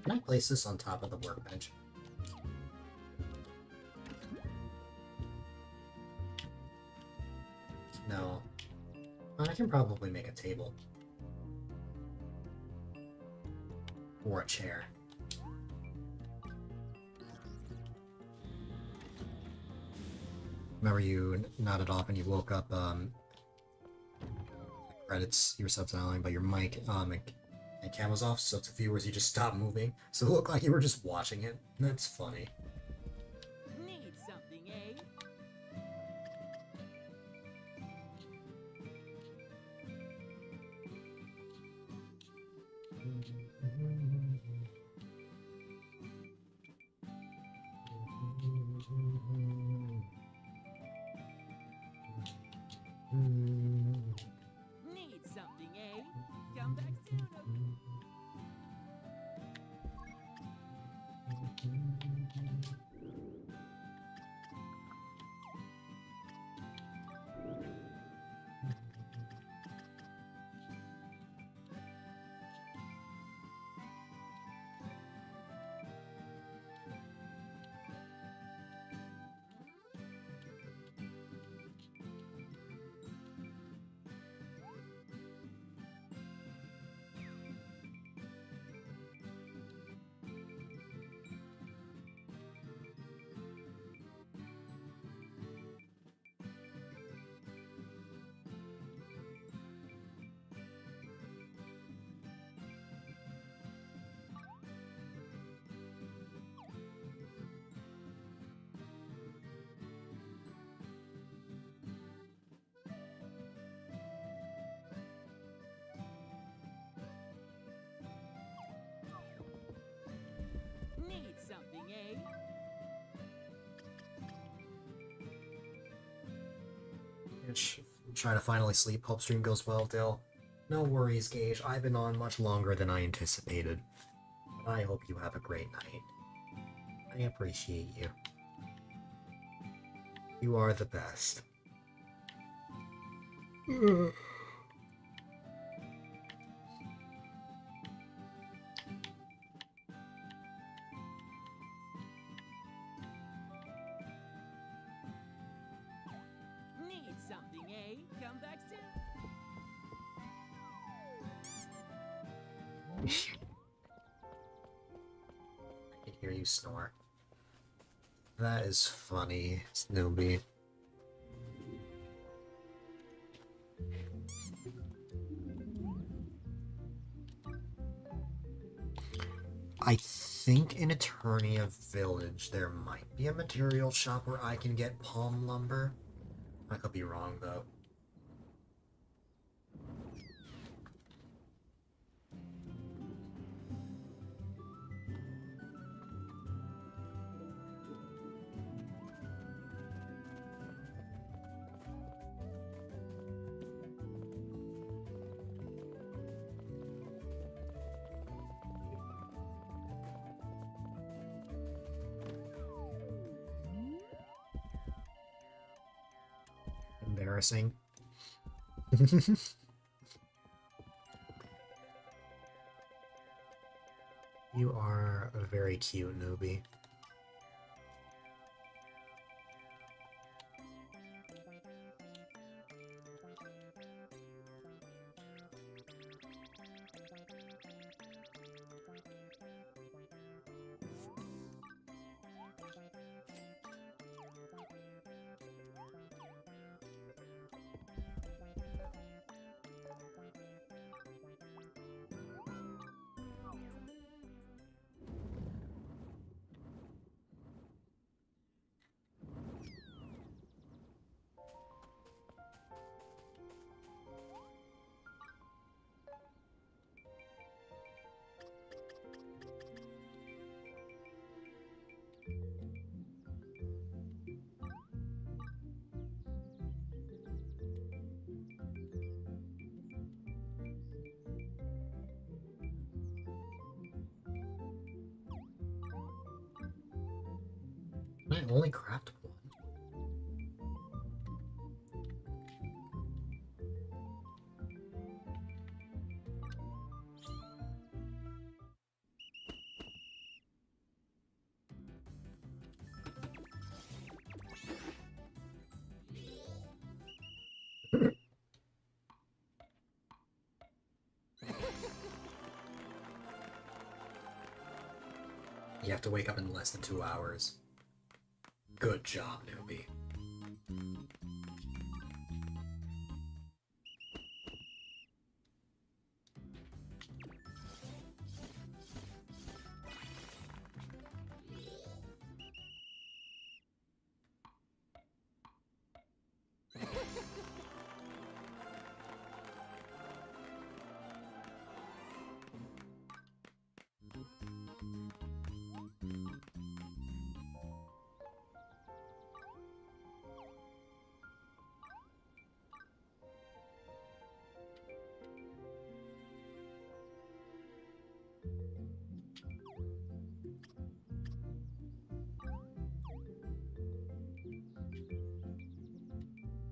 Can I place this on top of the workbench? No. I can probably make a table. Or a chair. Remember you nodded off and you woke up, credits, you were subtitling, but your mic, and cam was off, so to viewers you just stopped moving. So it looked like you were just watching it. That's funny. Need something, eh? Need something, eh? Come back soon, okay? Need something, eh? Trying to finally sleep. Hope stream goes well, Dill. No worries, Gage. I've been on much longer than I anticipated. But I hope you have a great night. I appreciate you. You are the best. Need something, eh? Come back soon. I can hear you snore. That is funny, Snoopy. I think in Eternia Village there might be a material shop where I can get palm lumber. I could be wrong though. Embarrassing. You are a very cute newbie. I only craft one? You have to wake up in less than 2 hours. Good job, newbie.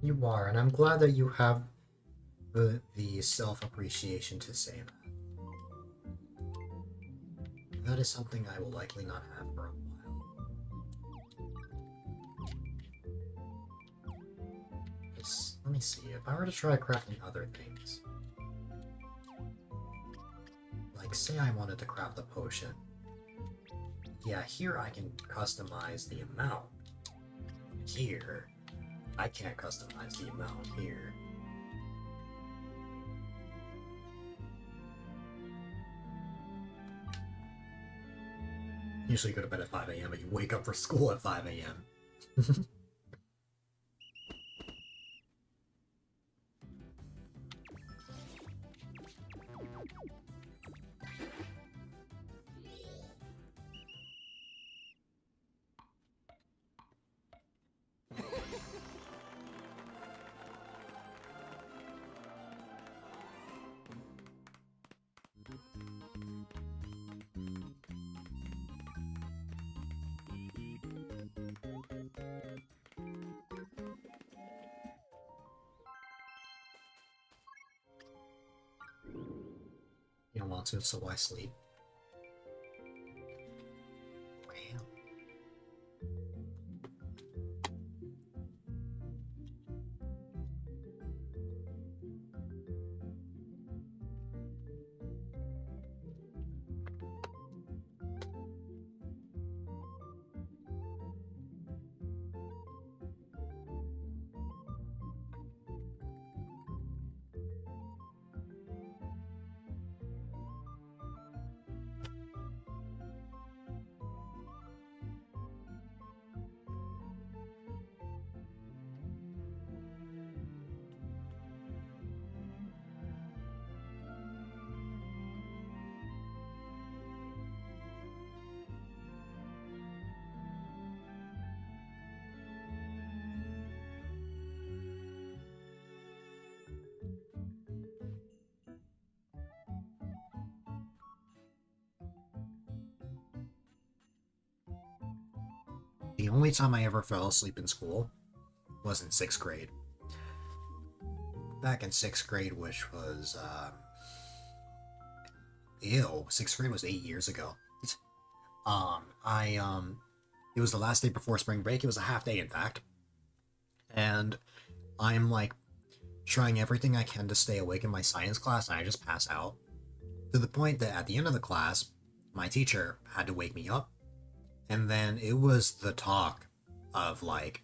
You are, and I'm glad that you have the self-appreciation to say that. That is something I will likely not have for a while. Let me see, if I were to try crafting other things, like say I wanted to craft a potion, yeah, here I can customize the amount. Here, I can't customize the amount here. Usually go to bed at 5 a.m., but you wake up for school at 5 a.m. You don't want to, so why sleep? Wow. The only time I ever fell asleep in school was in 6th grade. Back in 6th grade, which was, ew, 6th grade was 8 years ago. It was the last day before spring break. It was a half day, in fact. And I'm, like, trying everything I can to stay awake in my science class, and I just pass out. To the point that at the end of the class, my teacher had to wake me up. And then it was the talk of, like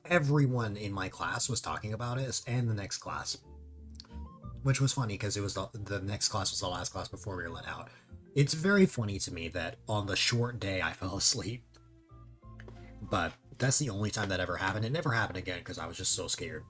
everyone in my class was talking about it, and the next class. Which was funny, because it was the next class was the last class before we were let out. It's very funny to me that on the short day I fell asleep. But that's the only time that ever happened. It never happened again, because I was just so scared.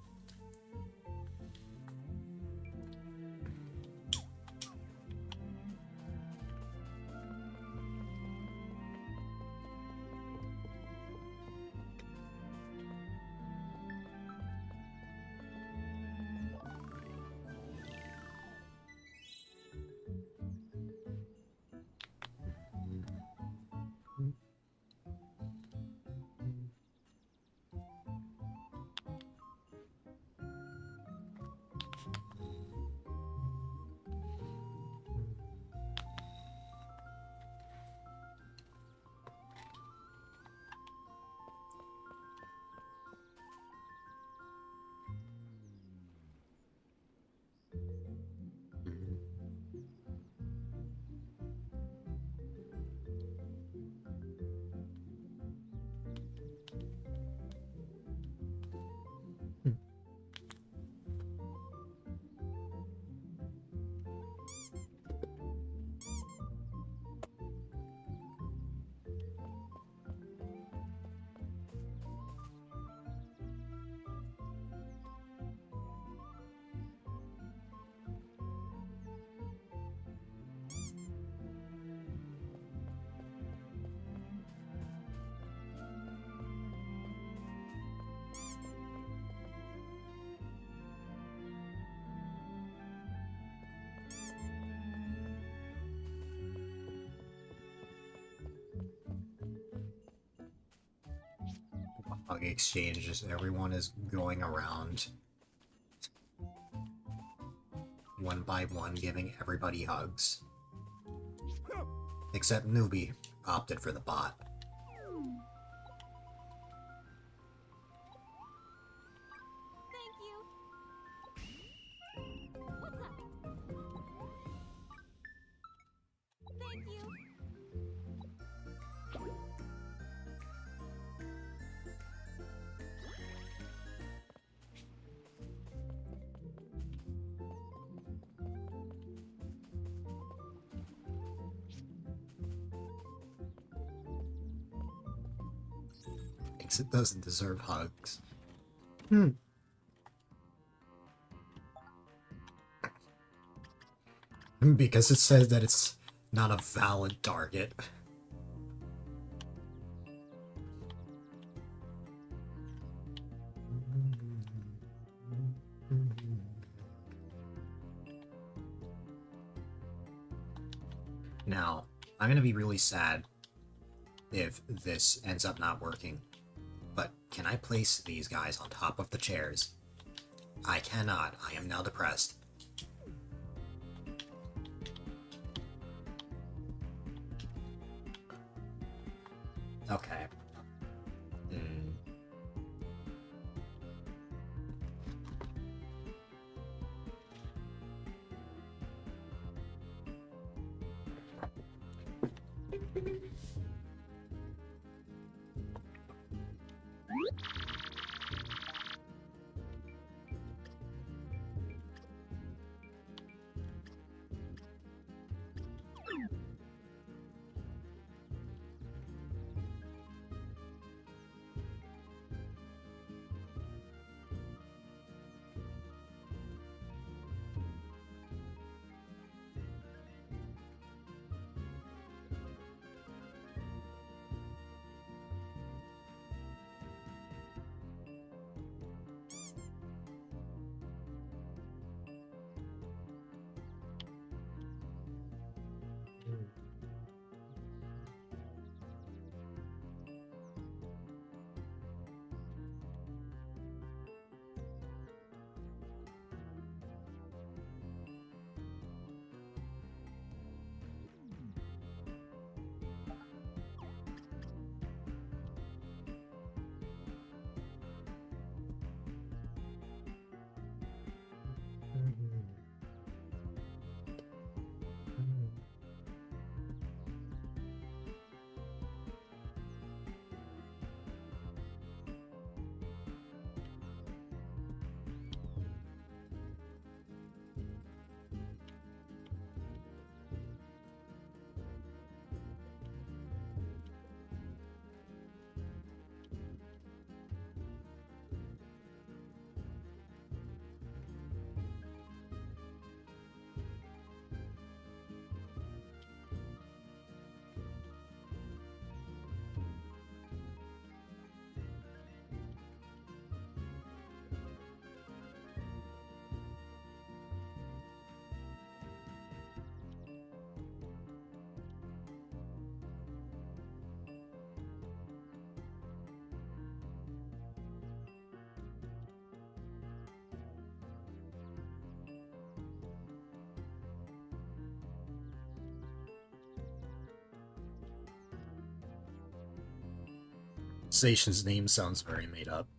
hug exchanges. Everyone is going around one by one, giving everybody hugs. Except Newbie opted for the bot. Thank you. What's up? Thank you. Thinks it doesn't deserve hugs. Because it says that it's not a valid target. Now, I'm gonna be really sad if this ends up not working. But can I place these guys on top of the chairs? I cannot. I am now depressed. Okay. Station's name sounds very made up.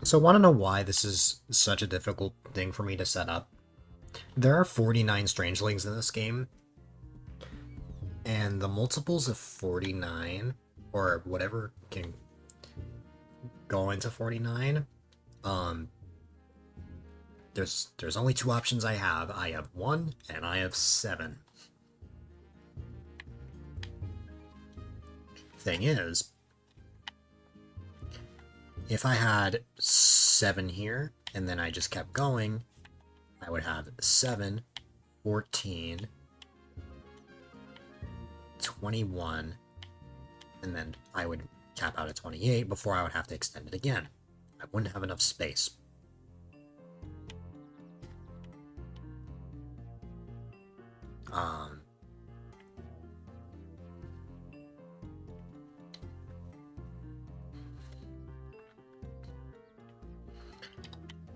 So want to know why this is such a difficult thing for me to set up? There are 49 strangelings in this game, and the multiples of 49, or whatever can go into 49, there's only two options I have. I have 1 and I have 7. Thing is, if I had 7 here, and then I just kept going, I would have 7, 14, 21, and then I would cap out at 28 before I would have to extend it again. I wouldn't have enough space. Um,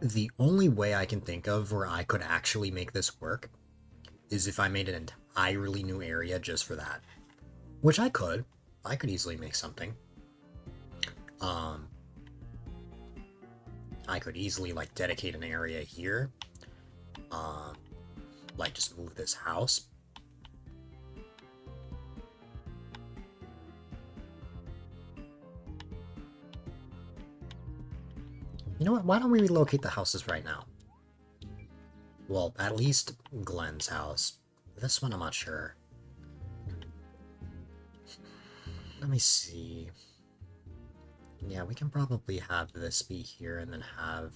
the only way I can think of where I could actually make this work is if I made an entirely new area just for that. Which I could. I could easily make something. I could easily, like, dedicate an area here. Like, just move this house. You know what? Why don't we relocate the houses right now? Well, at least Glenn's house. This one, I'm not sure. Let me see. Yeah, we can probably have this be here and then have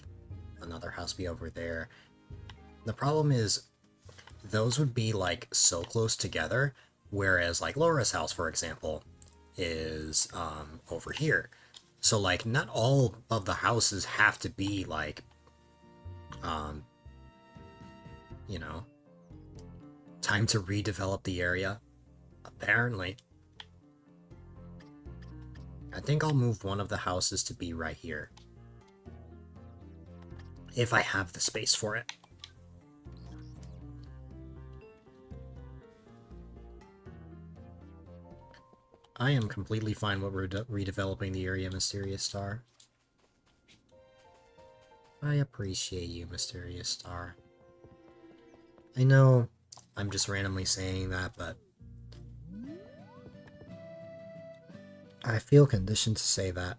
another house be over there. The problem is, those would be, like, so close together, whereas, like, Laura's house, for example, is over here. So, like, not all of the houses have to be, like, you know, time to redevelop the area. Apparently. I think I'll move one of the houses to be right here. If I have the space for it. I am completely fine with redeveloping the area, Mysterious Star. I appreciate you, Mysterious Star. I know I'm just randomly saying that, but I feel conditioned to say that.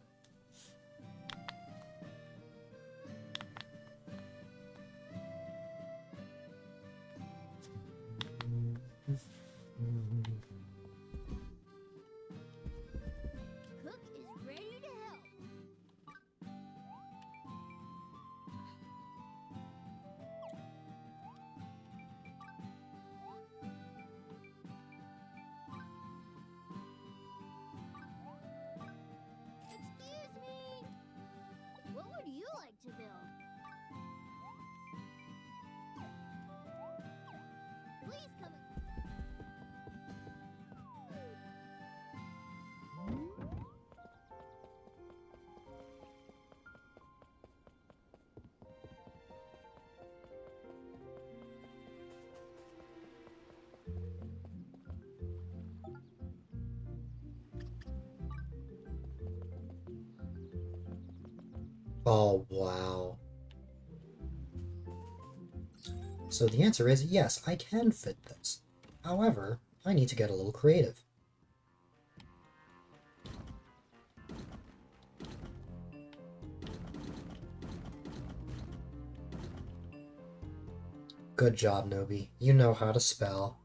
Cook is ready to help. Excuse me. What would you like to build? Please come. Oh, wow. So the answer is yes, I can fit this. However, I need to get a little creative. Good job, Nobi. You know how to spell.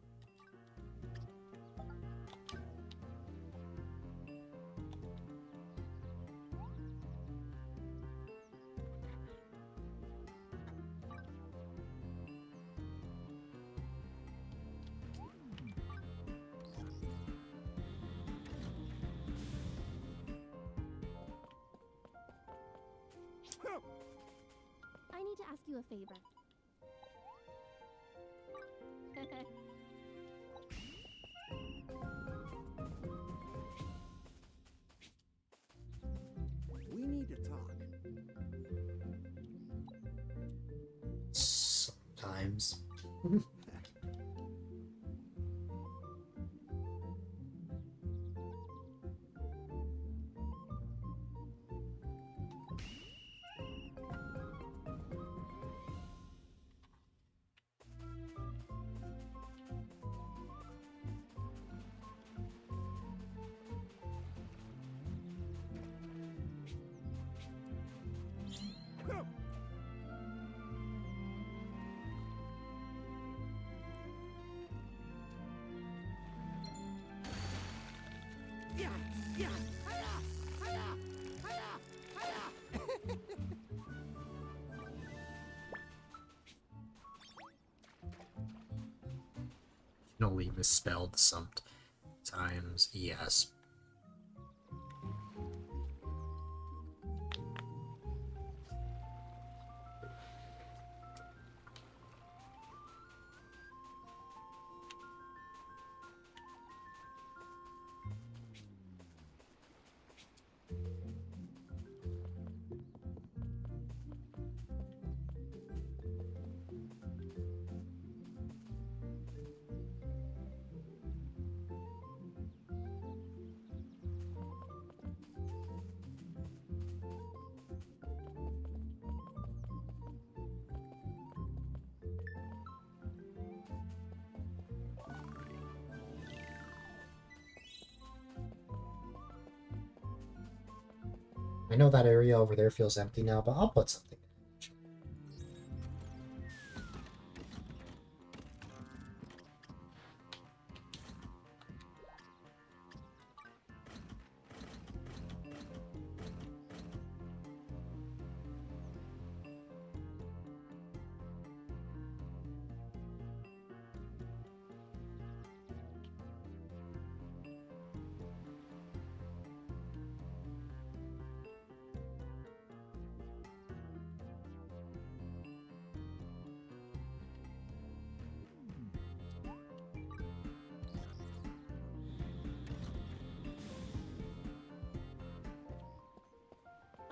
I need to ask you a favor. We need to talk. Sometimes. Yeah, yeah. Hiya, hiya, hiya, hiya. Only misspelled sometimes, yes. I know that area over there feels empty now, but I'll put something.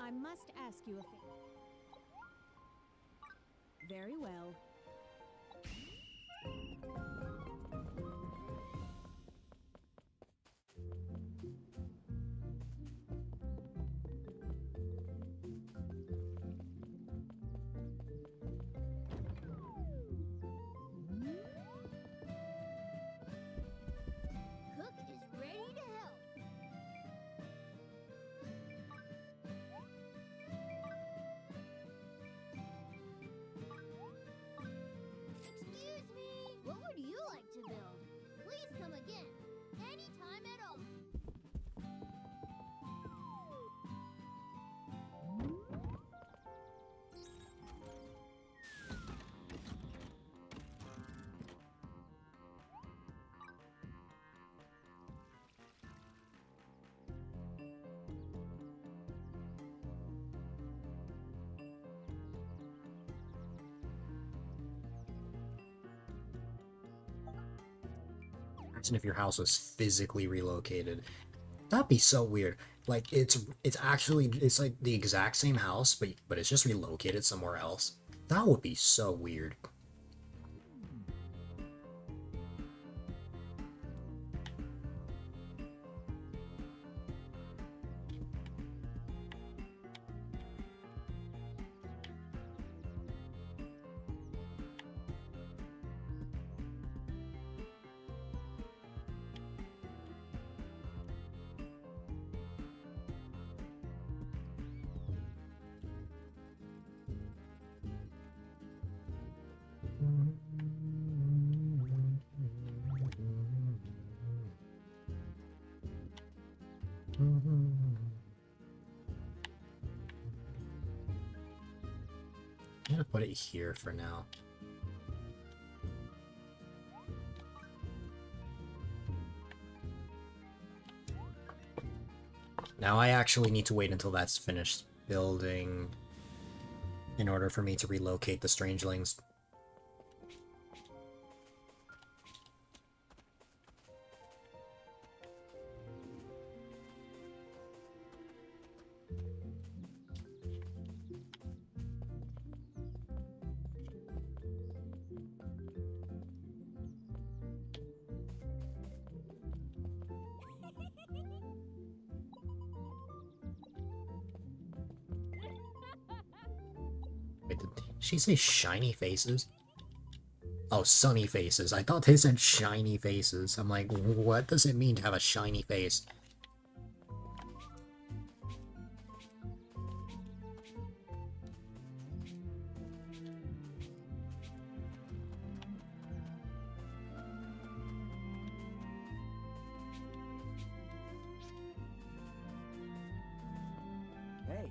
I must ask you a favor. Very well. Cook is ready to help. Excuse me. What would you like to build? Please come again. Anytime at all. Imagine if your house was physically relocated. That'd be so weird. Like it's actually it's like the exact same house, but it's just relocated somewhere else. That would be so weird. I'm gonna put it here for now. Now I actually need to wait until that's finished building in order for me to relocate the strangelings. Wait, did she say shiny faces? Oh, sunny faces. I thought they said shiny faces. I'm like, what does it mean to have a shiny face? Hey.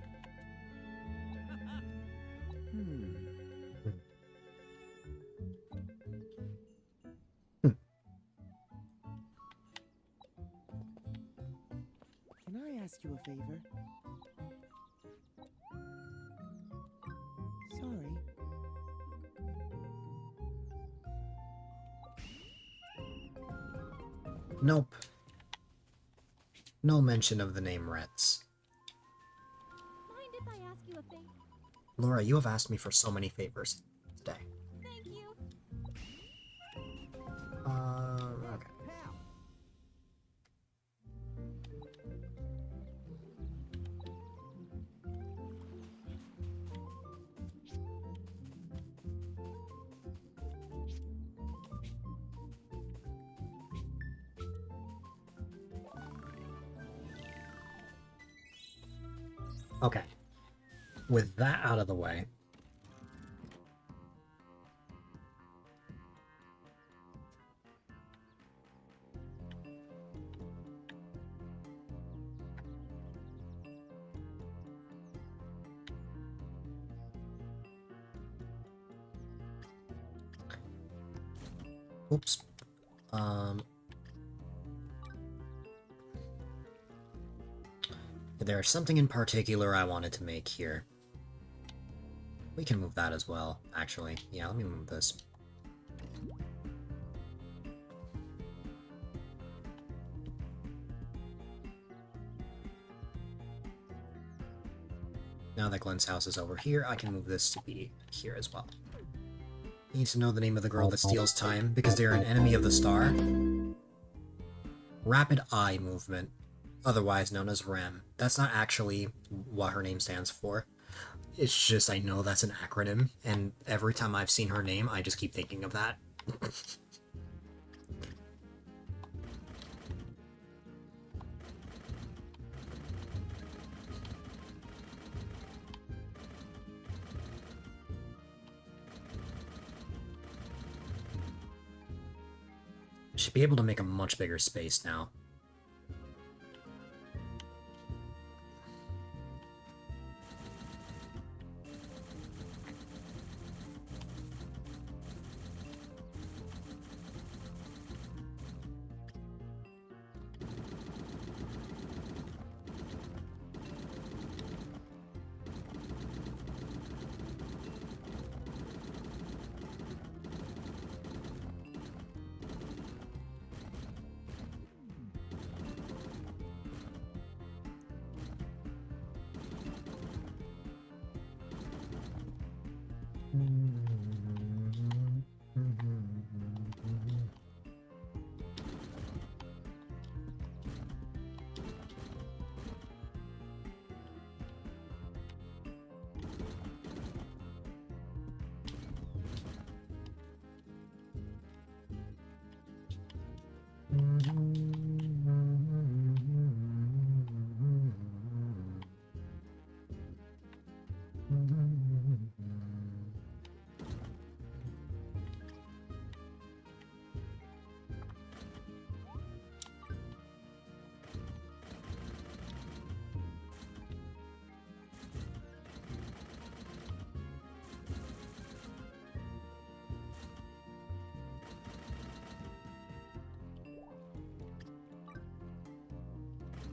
Hmm. Can I ask you a favor? Sorry. Nope. No mention of the name Retz. Mind if I ask you a favor? Laura, you have asked me for so many favors today. Thank you. Okay. Pal. Okay. With that out of the way. Oops. There's something in particular I wanted to make here. We can move that as well, actually. Yeah, let me move this. Now that Glenn's house is over here, I can move this to be here as well. You need to know the name of the girl that steals time, because they're an enemy of the star. Rapid Eye Movement, otherwise known as REM. That's not actually what her name stands for. It's just I know that's an acronym, and every time I've seen her name, I just keep thinking of that. Should be able to make a much bigger space now.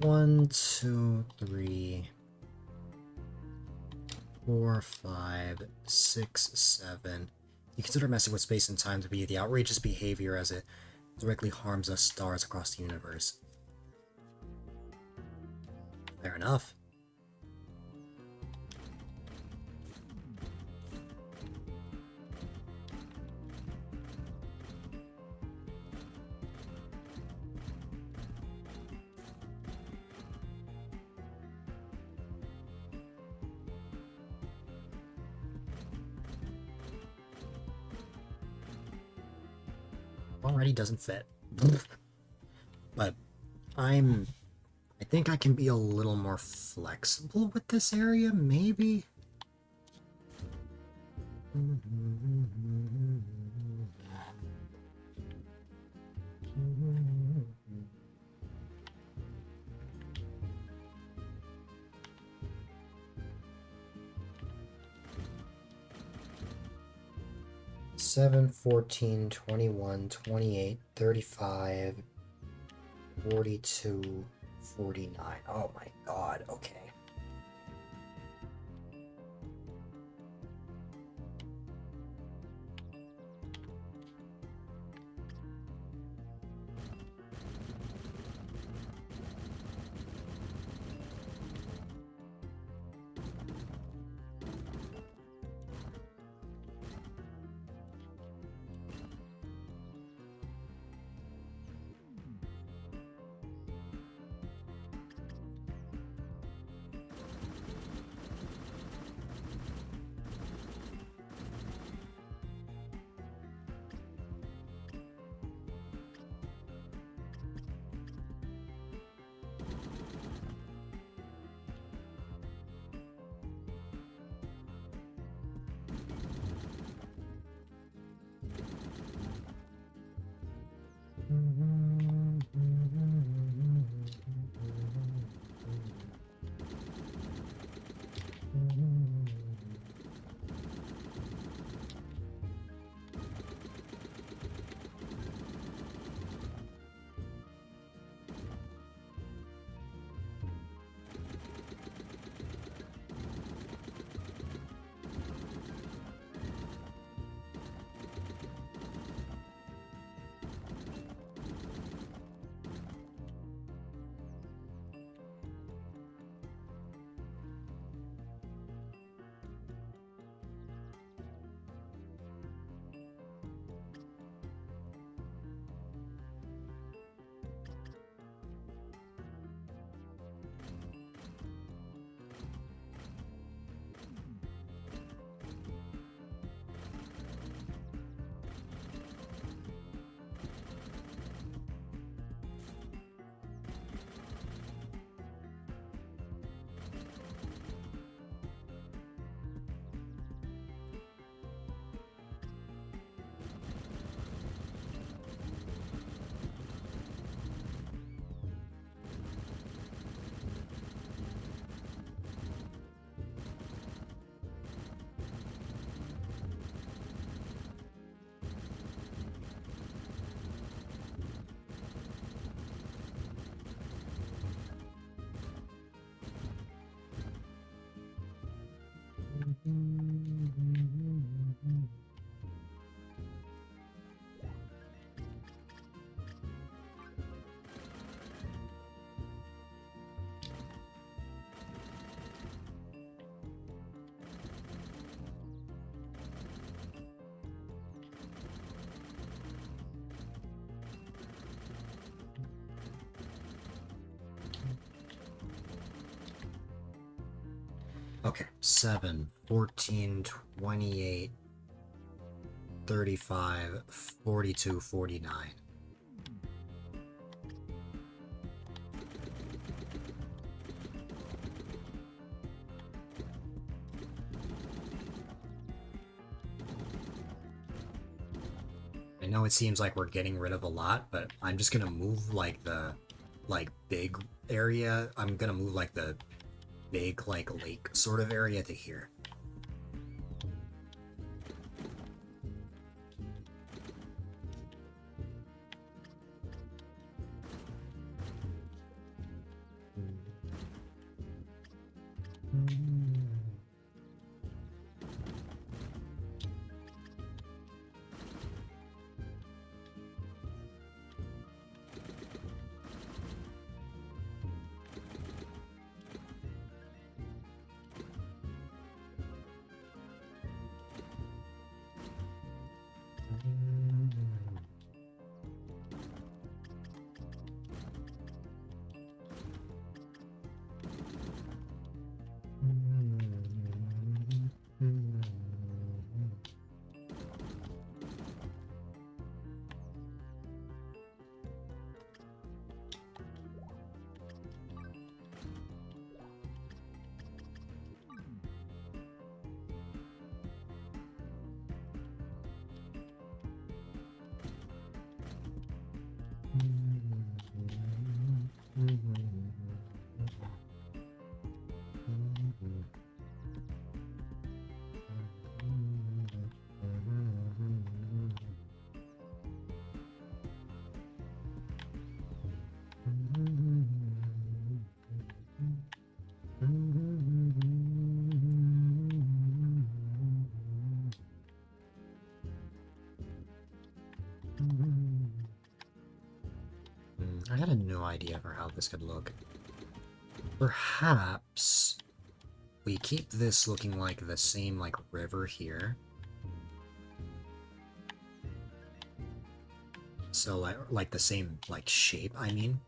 One, two, three, 4, 5, 6, 7. You consider messing with space and time to be the outrageous behavior as it directly harms us stars across the universe. Fair enough. Already doesn't fit. But I think I can be a little more flexible with this area, maybe? Seven, 14, 21, 28, 35, 42, 49. Oh my god, okay. 7, 14, 28, 35, 42, 49. I know it seems like we're getting rid of a lot, but I'm just gonna move like the big area. I'm gonna move like the big like lake sort of area to here. I had a no idea for how this could look. Perhaps we keep this looking like the same like river here. So like the same like shape, I mean.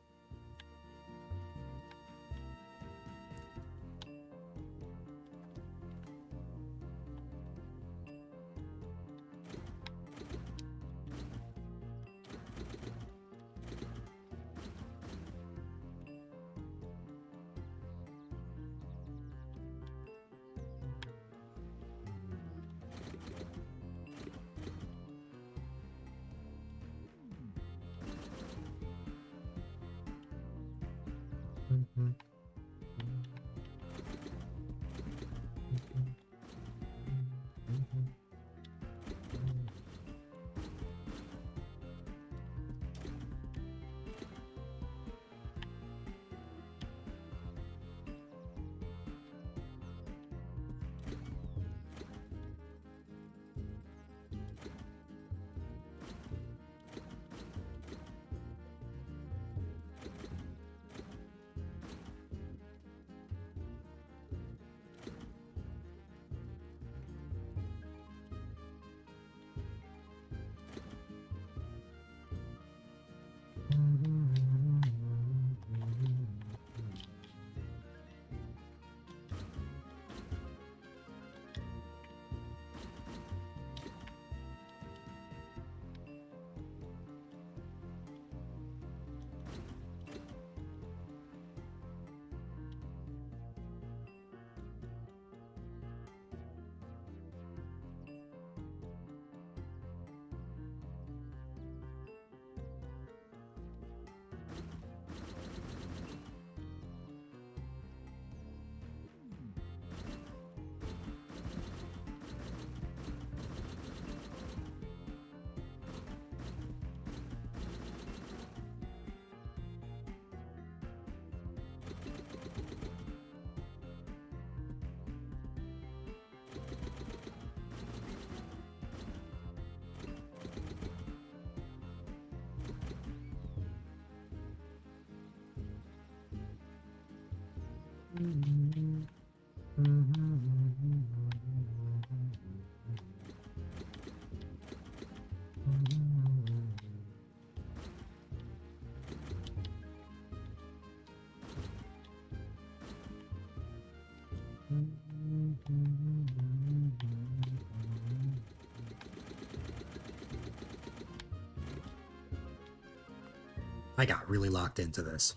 I got really locked into this.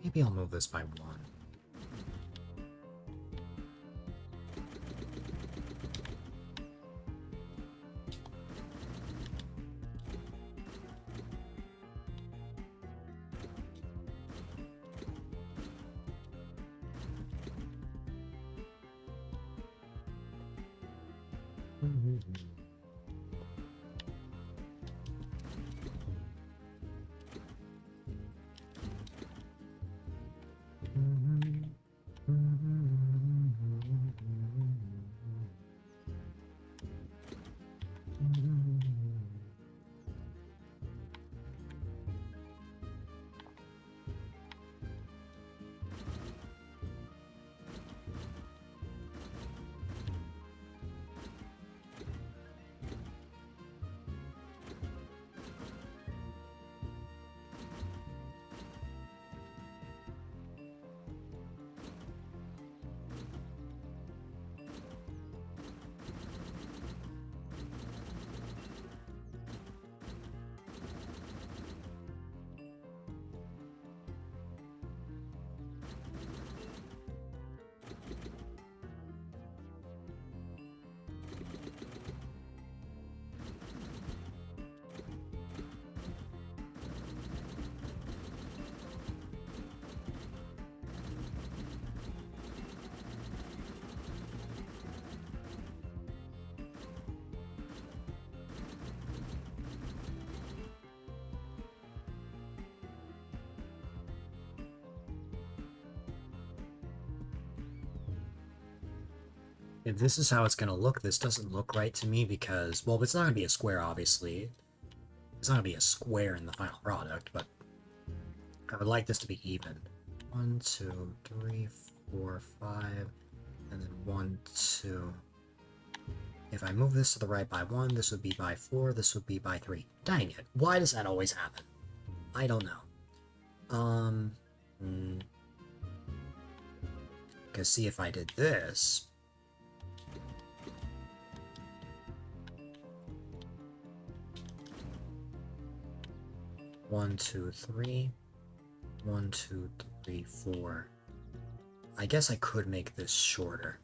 Maybe I'll move this by one. If this is how it's gonna look, this doesn't look right to me because, well, it's not gonna be a square, obviously. It's not gonna be a square in the final product, but I would like this to be even. 1, 2, 3, 4, 5, and then 1, 2. If I move this to the right by 1, this would be by 4, this would be by 3. Dang it. Why does that always happen? I don't know. Because see, if I did this... One, two, three. 1, 2, 3, 4. I guess I could make this shorter.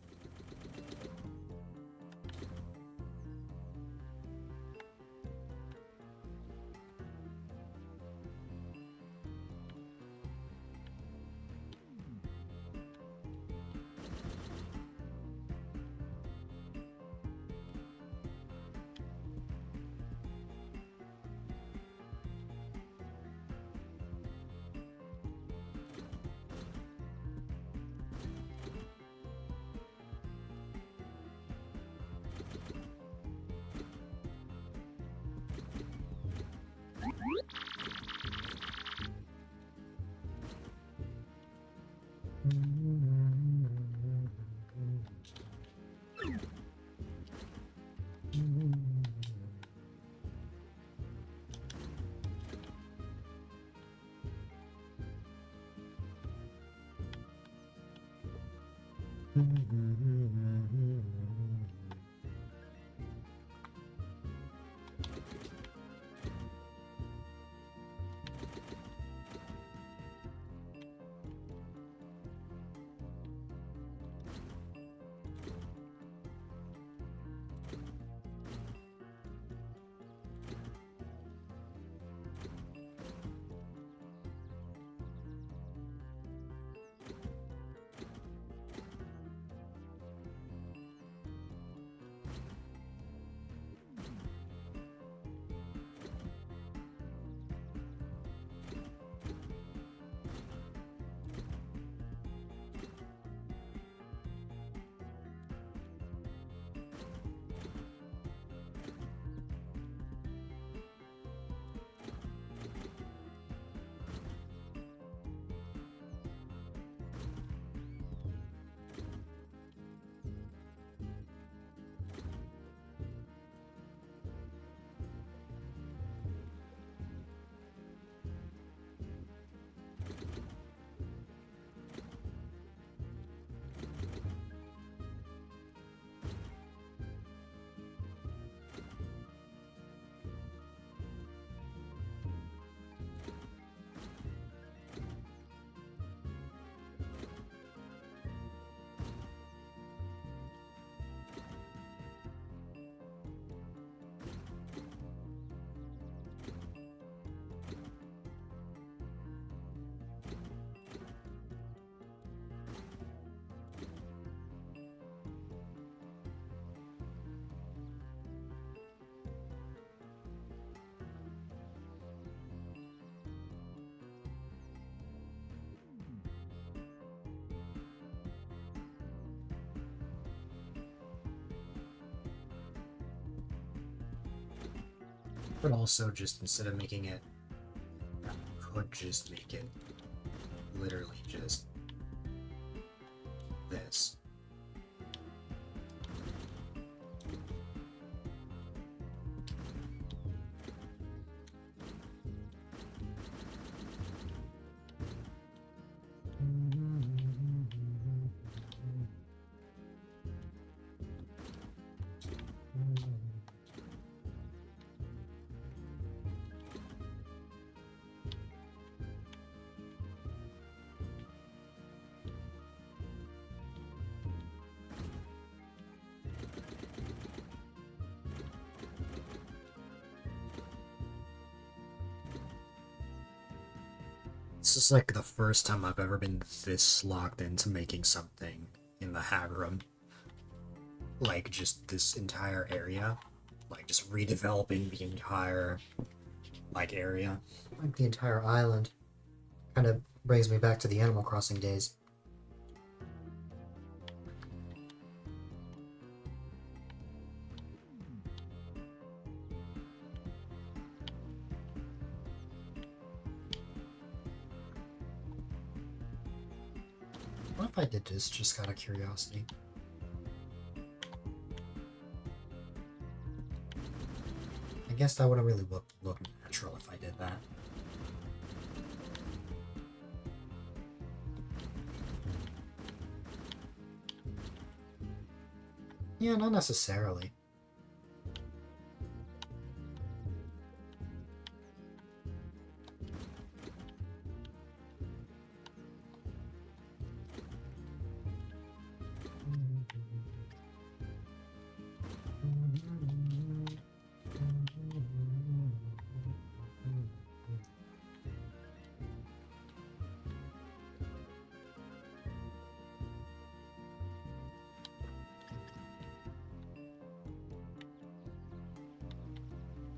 But also just instead of making it, I could just make it literally just this. This is like the first time I've ever been this locked into making something in the Hagram. Like, just this entire area. Like, just redeveloping the entire, like, area. Like, the entire island. Kind of brings me back to the Animal Crossing days. What if I did this just out of curiosity? I guess that wouldn't really look natural if I did that. Yeah, not necessarily.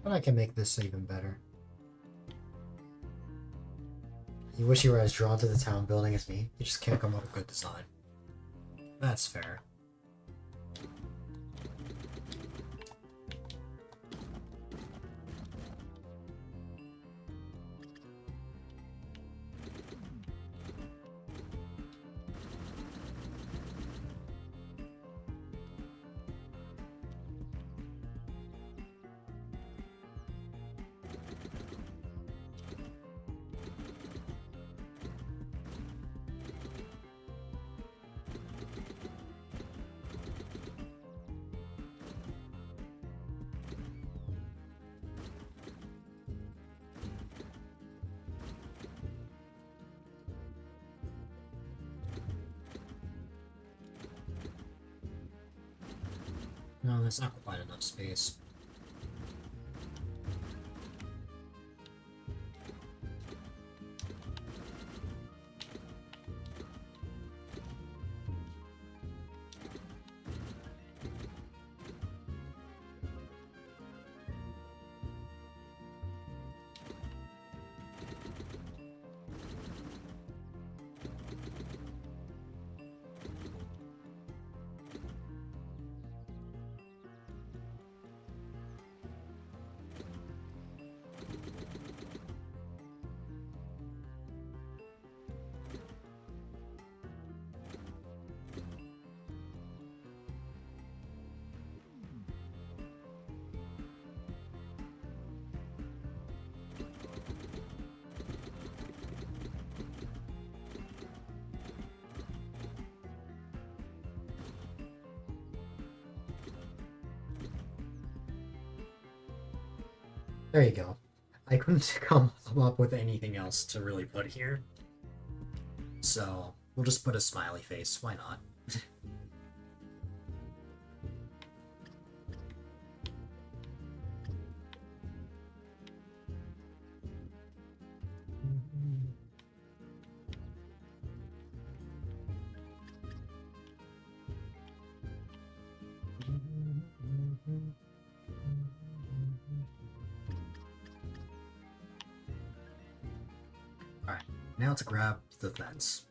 But I can make this even better. You wish you were as drawn to the town building as me. You just can't come up with good design. That's fair. No, that's not quite enough space. There you go. I couldn't come up with anything else to really put here. So, we'll just put a smiley face. Why not? Alright, now to grab the fence.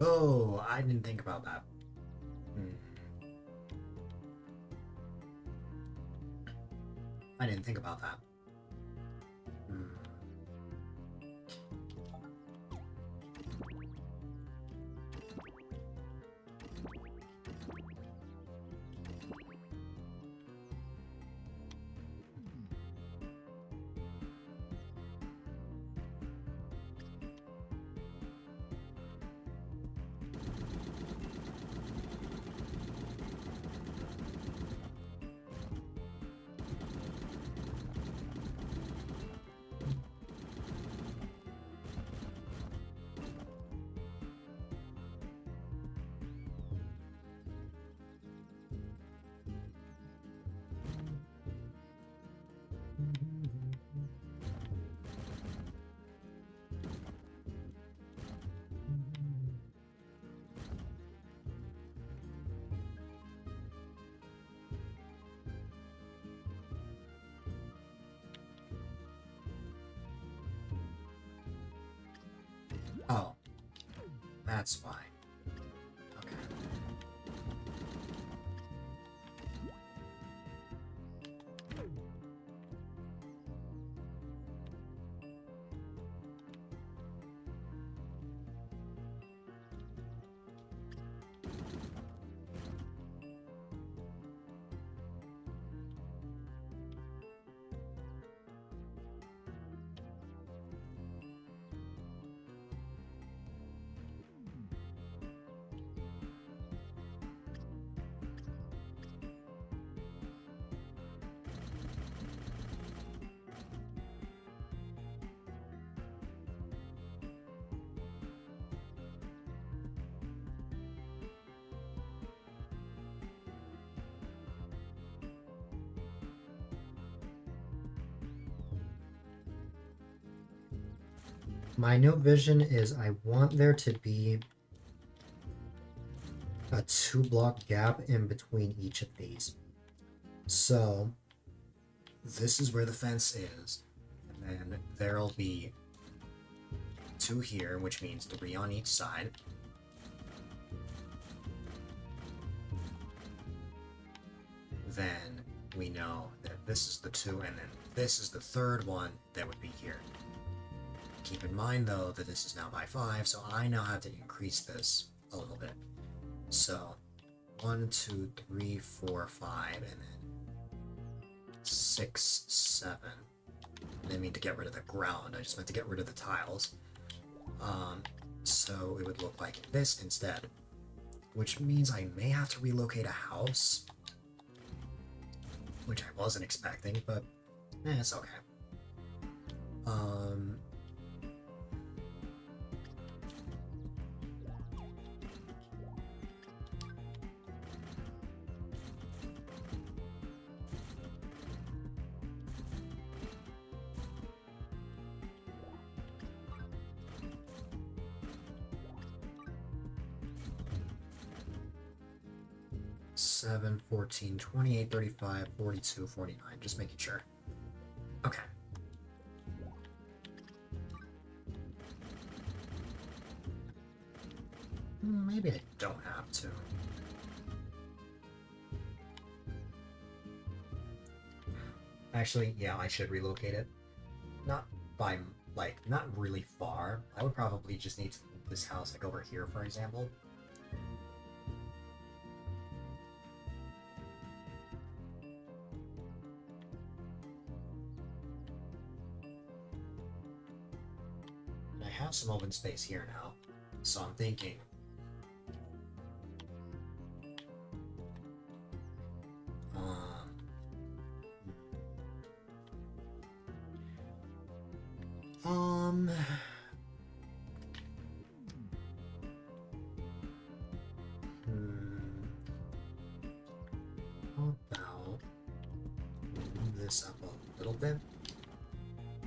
Oh, I didn't think about that. I didn't think about that. Oh, that's why. Okay. My new vision is I want there to be a 2-block gap in between each of these. So this is where the fence is, and then there'll be 2 here, which means 3 on each side. Then we know that this is the 2, and then this is the 3rd one that would be here. Keep in mind, though, that this is now by 5, so I now have to increase this a little bit. So 1, 2, 3, 4, 5, and then 6, 7. I didn't mean to get rid of the ground, I just meant to get rid of the tiles. So it would look like this instead, which means I may have to relocate a house, which I wasn't expecting, but it's okay. 7, 14, 28, 35, 42, 49. Just making sure. Okay. Maybe I don't have to. Actually, yeah, I should relocate it. Not by, like, not really far. I would probably just need to move this house, like, over here, for example. And I have some open space here now, so I'm thinking... How about move this up a little bit?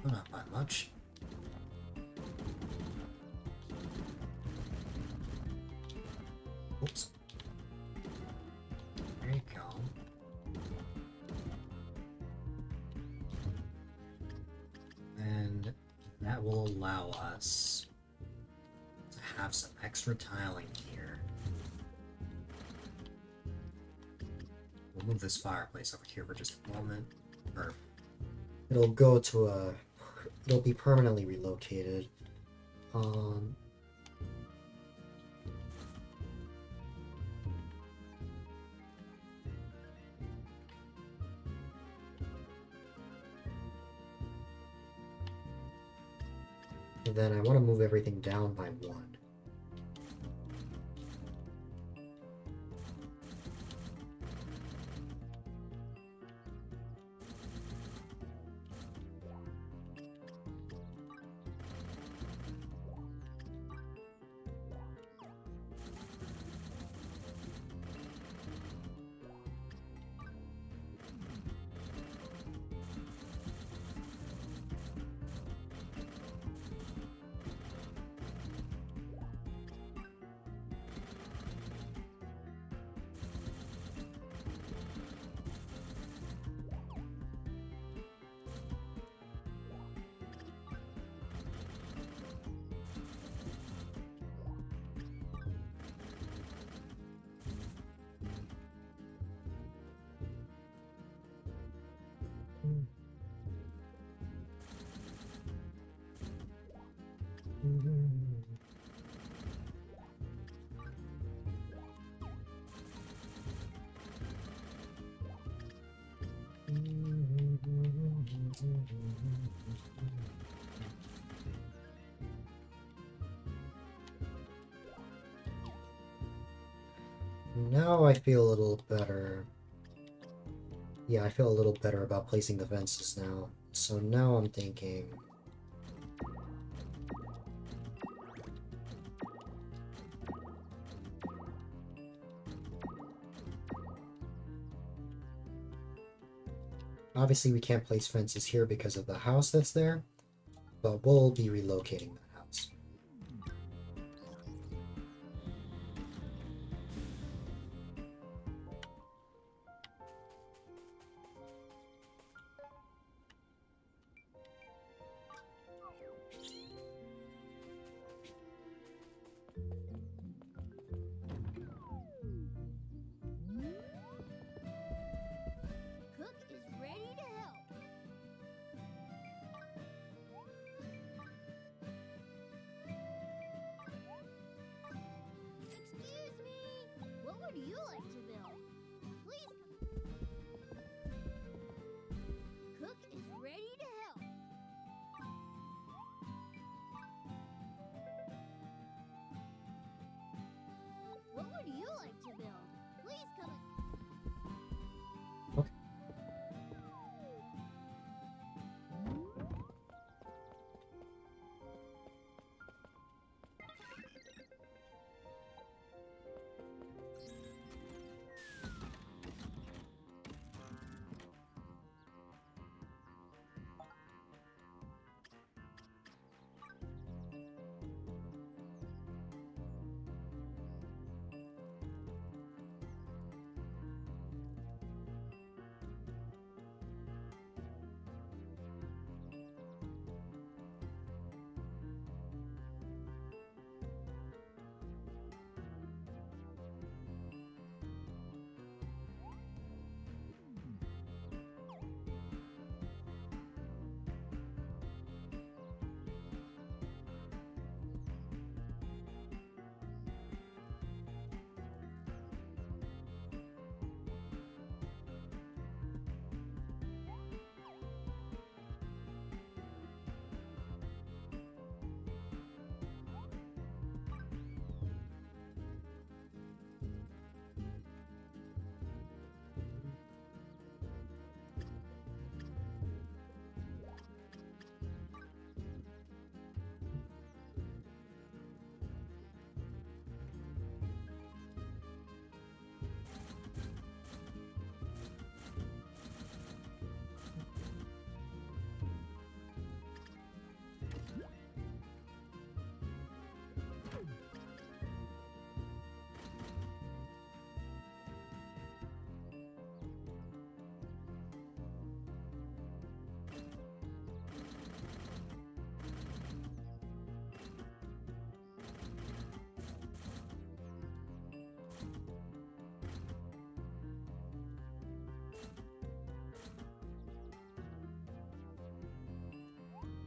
Well, not by much. Oops. There you go. And that will allow us to have some extra tiling here. We'll move this fireplace over here for just a moment. Or it'll go to a... It'll be permanently relocated. And then I want to move everything down by 1. Now I feel a little better. Yeah, I feel a little better about placing the fences now. So now I'm thinking... Obviously we can't place fences here because of the house that's there, but we'll be relocating that house. Cook is ready to help.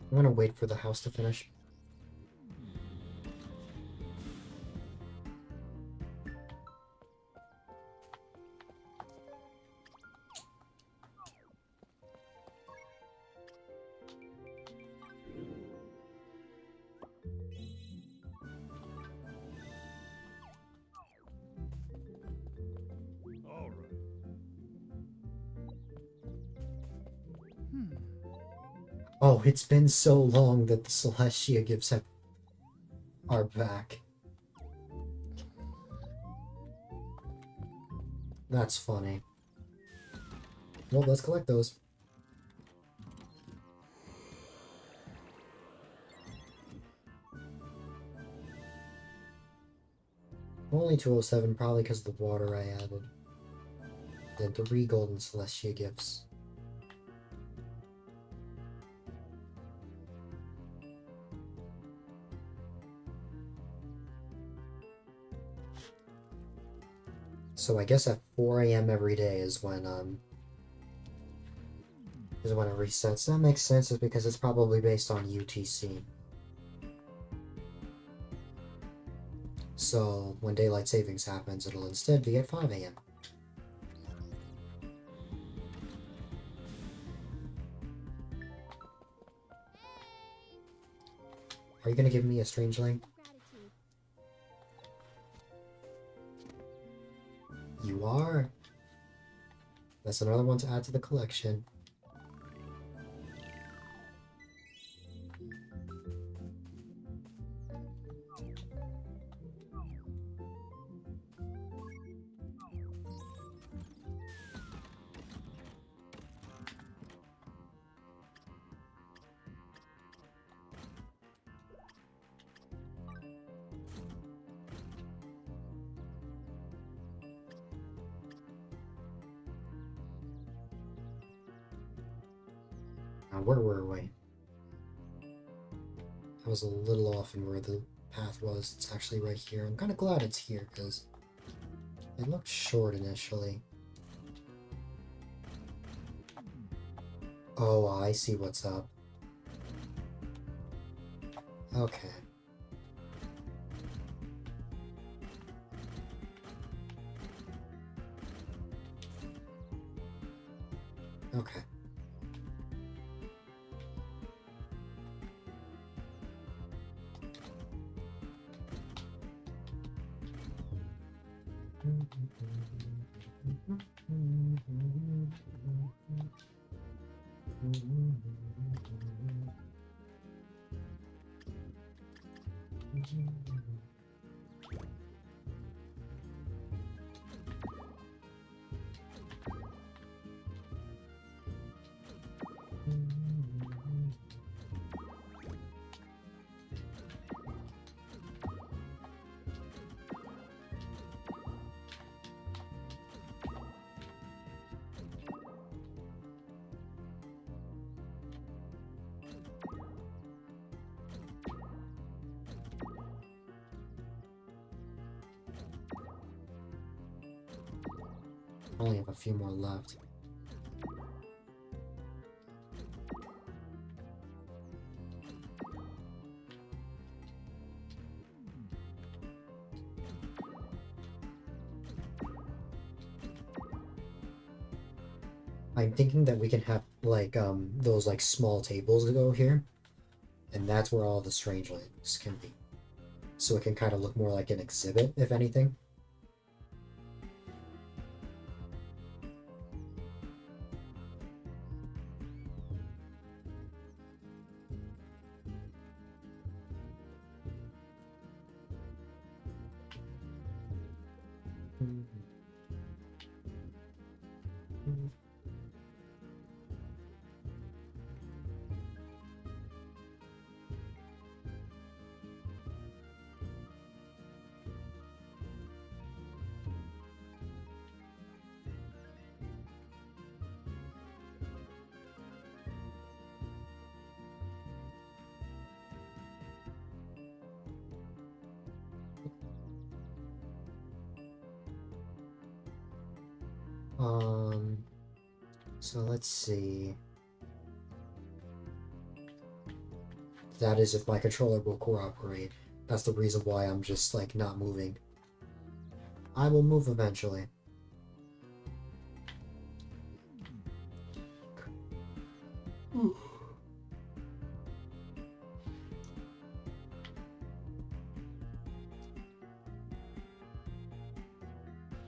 I'm gonna wait for the house to finish. All right. Oh, it's been so long that the Celestia gifts are back. That's funny. Well, let's collect those. Only 207, probably because of the water I added. Then 3 golden Celestia gifts. So I guess at 4 a.m. every day is when it resets. That makes sense, is because it's probably based on UTC. So when daylight savings happens, it'll instead be at 5 a.m. Are you gonna give me a strangeling? Gratitude. You are. That's another one to add to the collection. Now, where were we? I was a little off in where the path was. It's actually right here. I'm kind of glad it's here, because it looked short initially. Oh, I see what's up. Okay. Okay. I only have a few more left. I'm thinking that we can have like those like small tables to go here, and that's where all the strangelings can be. So it can kind of look more like an exhibit, if anything. So let's see. That is if my controller will cooperate. That's the reason why I'm just, like, not moving. I will move eventually.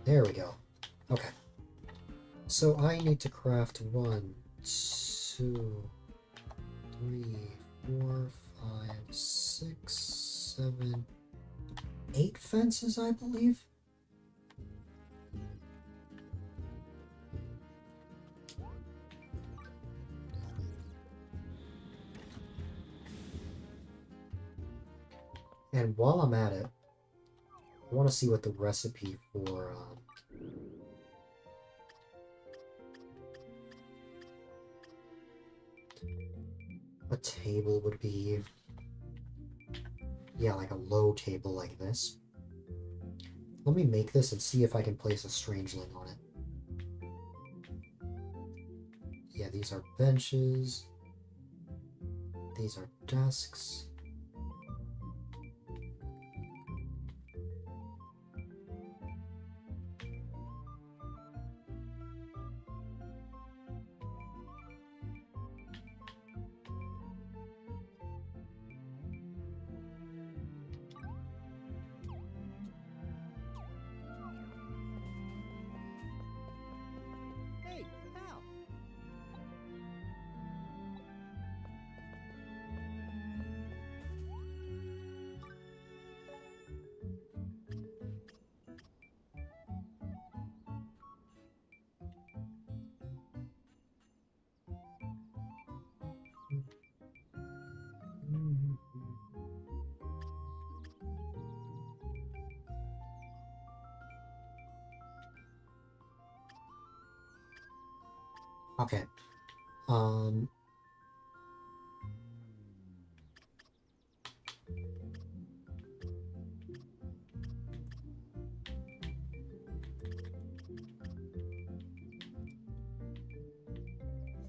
There we go. Okay. So I need to craft 1, 2, 3, 4, 5, 6, 7, 8 fences, I believe. And while I'm at it, I want to see what the recipe for a table would be. Yeah, like a low table like this. Let me make this and see if I can place a strangeling on it. Yeah, these are benches. These are desks. Hey, pal. Okay. Um.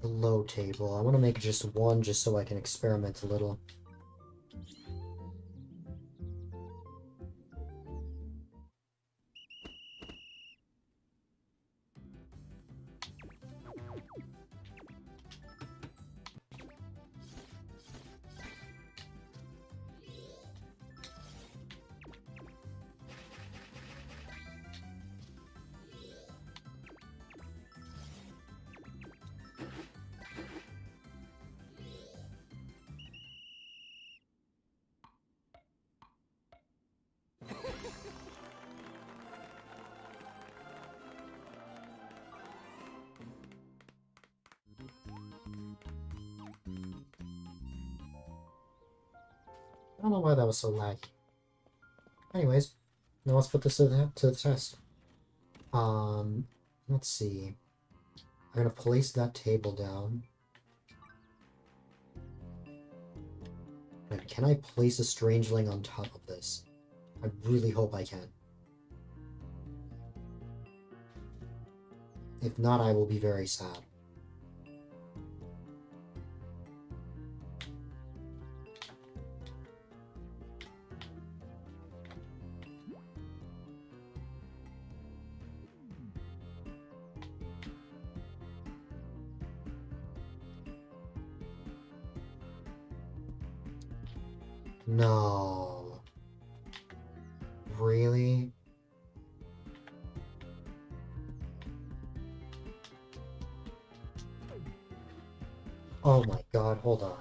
The low table. I want to make just one just so I can experiment a little. I don't know why that was so laggy. Anyways, now let's put this to the test. Let's see. I'm gonna place that table down. And can I place a strangeling on top of this? I really hope I can. If not, I will be very sad. No. Really? Oh my god, hold on.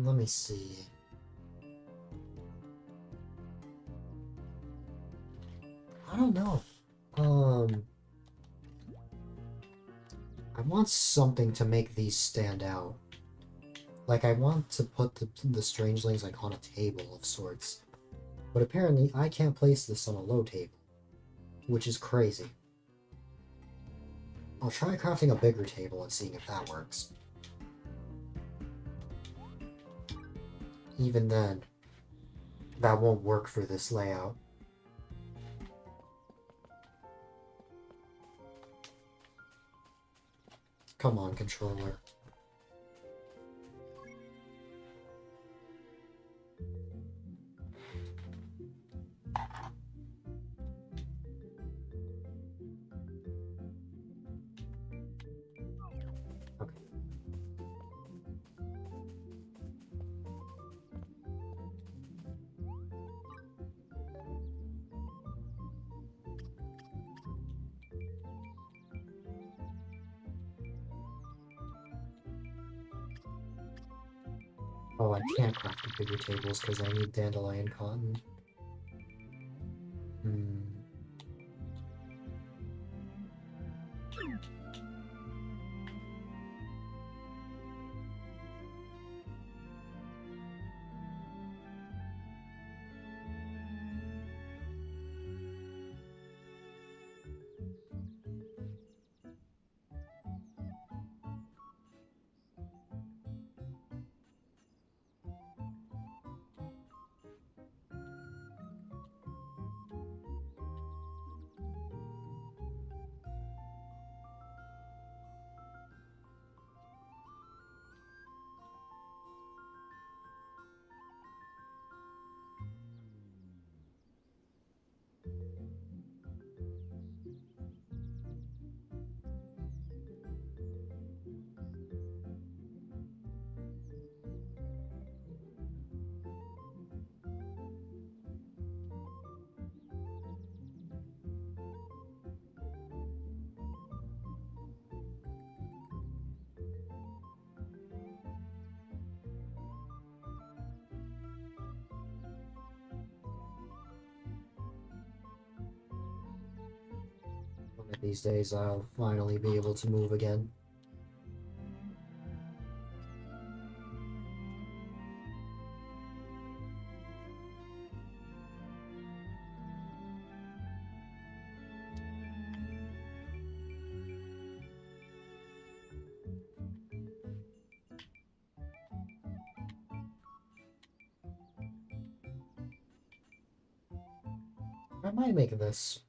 Let me see. I don't know. I want something to make these stand out. Like, I want to put the strangelings, like, on a table of sorts. But apparently, I can't place this on a low table. Which is crazy. I'll try crafting a bigger table and seeing if that works. Even then, that won't work for this layout. Come on, controller. Okay. Oh, I can't craft the bigger tables because I need dandelion cotton. Hmm. One of these days I'll finally be able to move again. I might make this.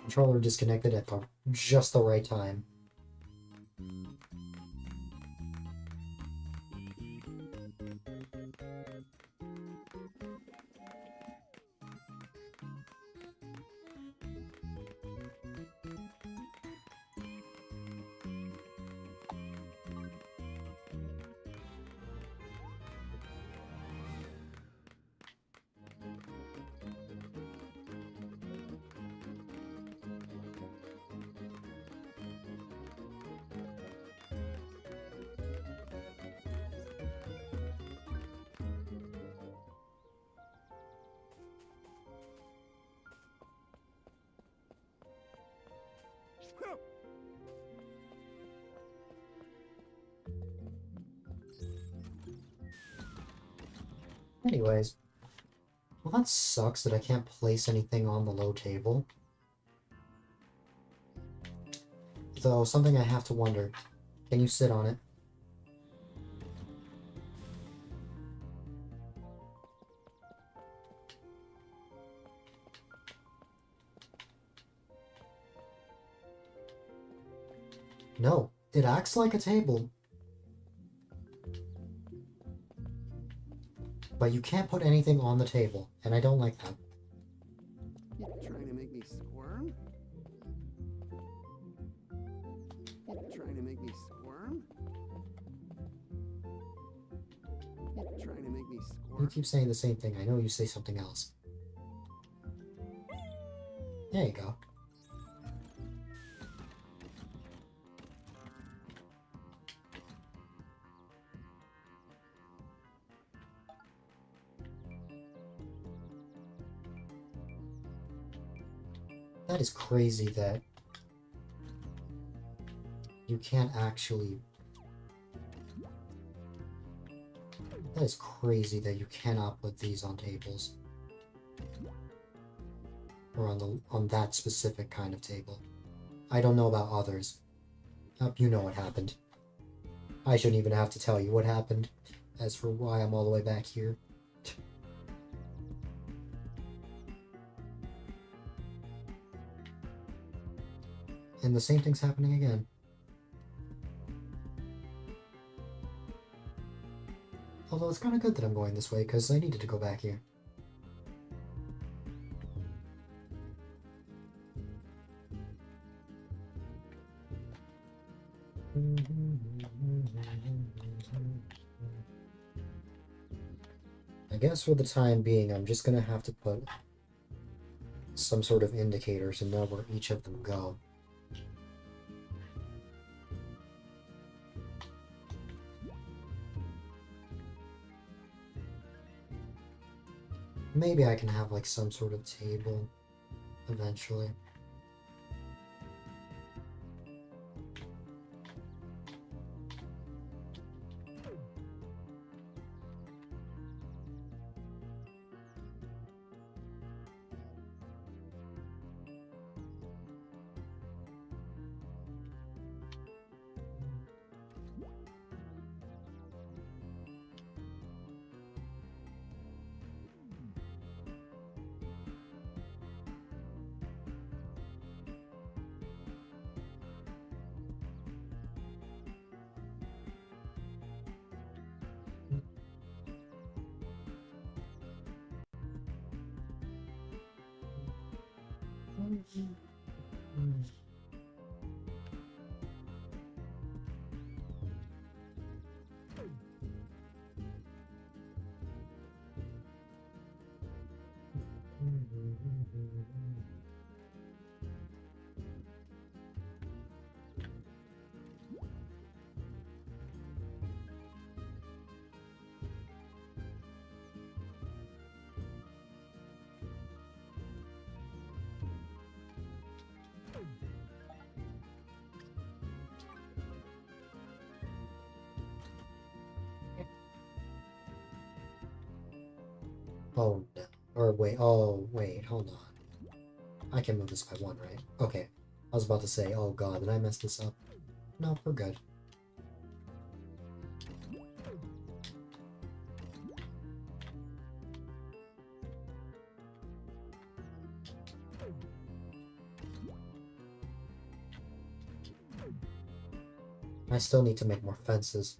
Controller disconnected at just the right time. Anyways. Well, that sucks that I can't place anything on the low table. Though, something I have to wonder. Can you sit on it? No, it acts like a table. But you can't put anything on the table, and I don't like that. You trying to make me squirm? You trying to make me squirm? You trying to make me You squirm? keep saying the same thing. I know you say something else. There you go. That is crazy that you can't actually... That is crazy that you cannot put these on tables. Or on that specific kind of table. I don't know about others. You know what happened. I shouldn't even have to tell you what happened. As for why I'm all the way back here. And the same thing's happening again. Although it's kind of good that I'm going this way, because I needed to go back here. I guess for the time being, I'm just gonna have to put some sort of indicator to know where each of them go. Maybe I can have like some sort of table eventually. Oh no. Or wait, oh wait, hold on. I can move this by one, right? Okay. I was about to say, oh god, did I mess this up? No, we're good. I still need to make more fences.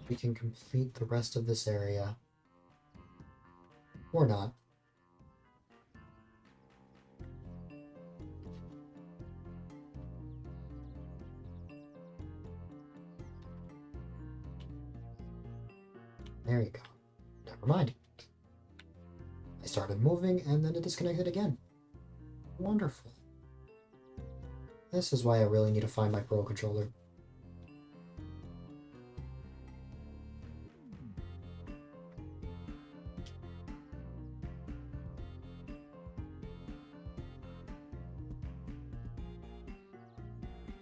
we can complete the rest of this area. Or not. There you go. Never mind. I started moving and then it disconnected again. Wonderful. This is why I really need to find my Pro Controller.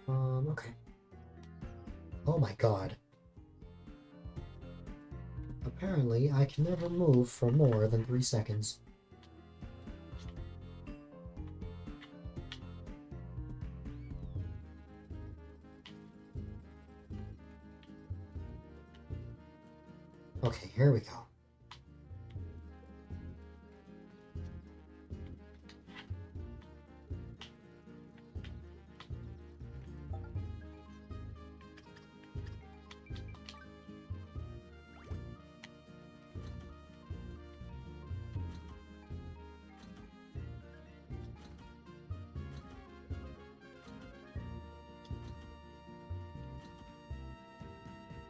Okay. Oh my god. Apparently, I can never move for more than 3 seconds. Okay, here we go.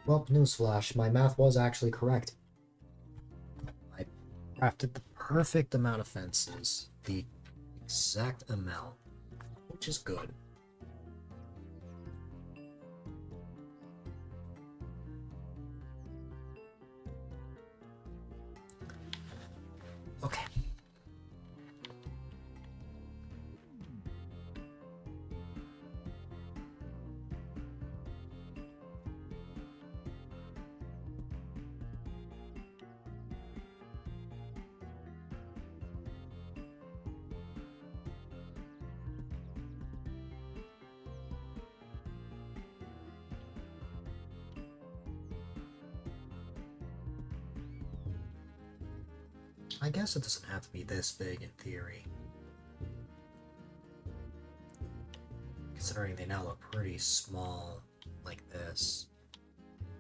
Well, newsflash, my math was actually correct. I crafted the perfect amount of fences. The exact amount. Which is good. Okay. I guess it doesn't have to be this big in theory. Considering they now look pretty small like this.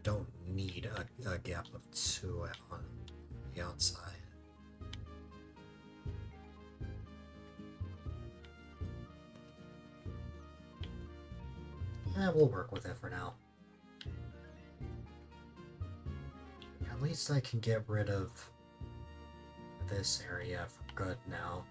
Don't need a gap of 2 on the outside. We'll work with it for now. At least I can get rid of this area for good now.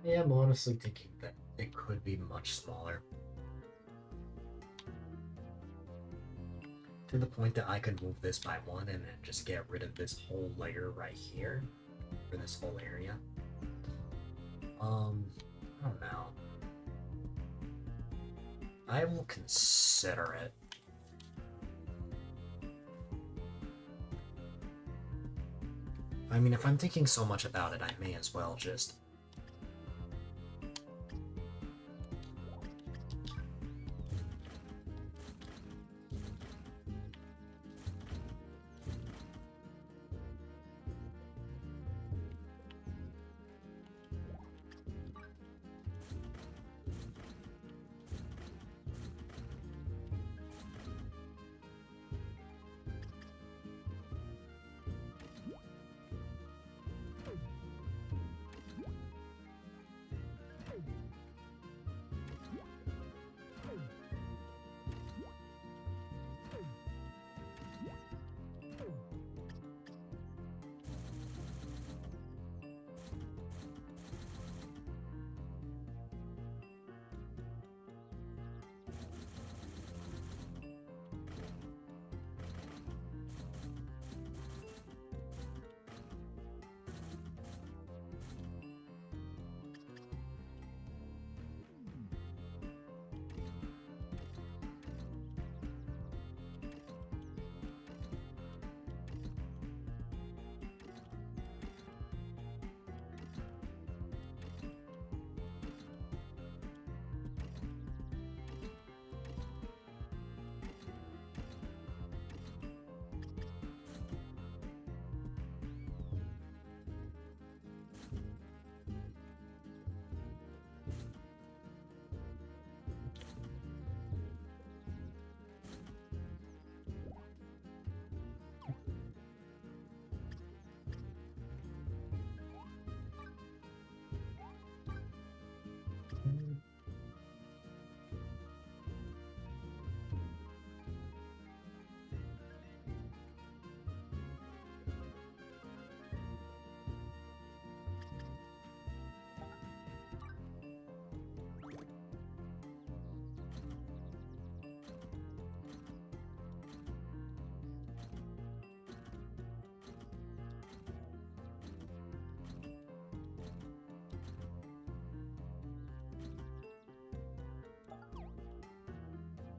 I am honestly thinking that it could be much smaller. To the point that I could move this by 1 and then just get rid of this whole layer right here. For this whole area. I don't know. I will consider it. I mean, if I'm thinking so much about it, I may as well just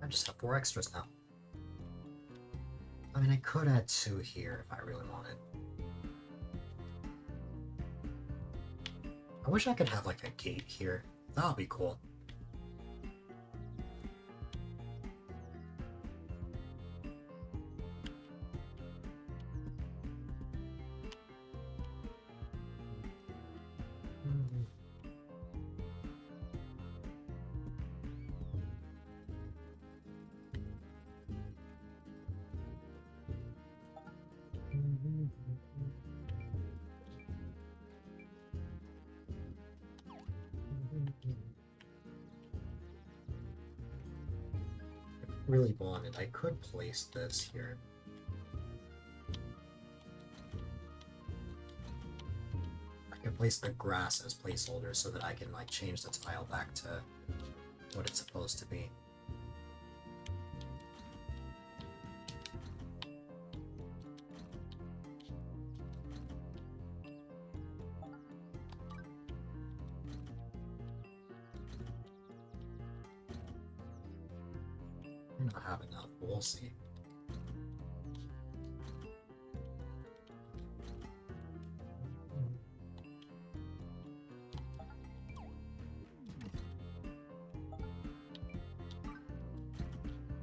just have 4 extras now. I mean, I could add 2 here if I really wanted. I wish I could have like a gate here. That would be cool. Really wanted, I could place this here. I could place the grass as placeholders so that I can like change the tile back to what it's supposed to be. I don't have enough, but we'll see.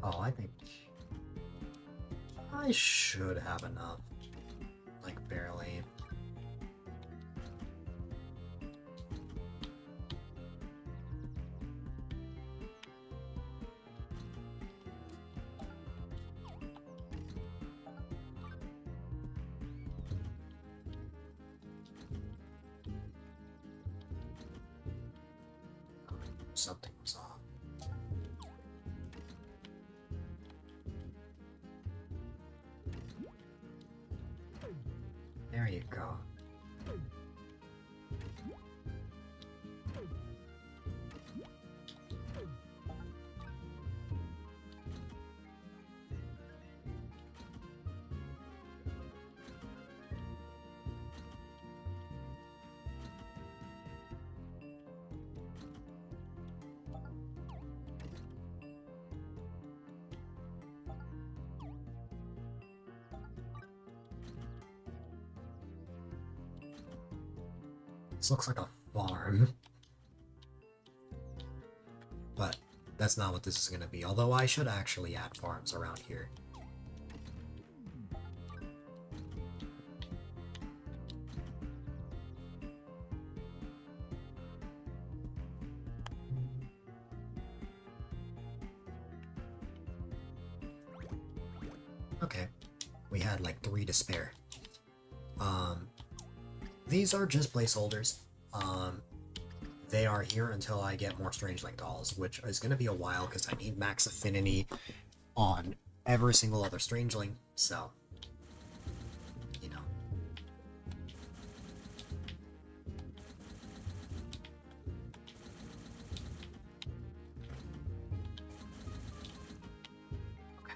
Oh, I think I should have enough. Like, barely. Something was off. There you go. This looks like a farm. But that's not what this is going to be, although I should actually add farms around here. Okay, we had like 3 to spare. These are just placeholders. They are here until I get more Strangeling dolls, which is going to be a while because I need max affinity on every single other Strangeling, so, you know. Okay.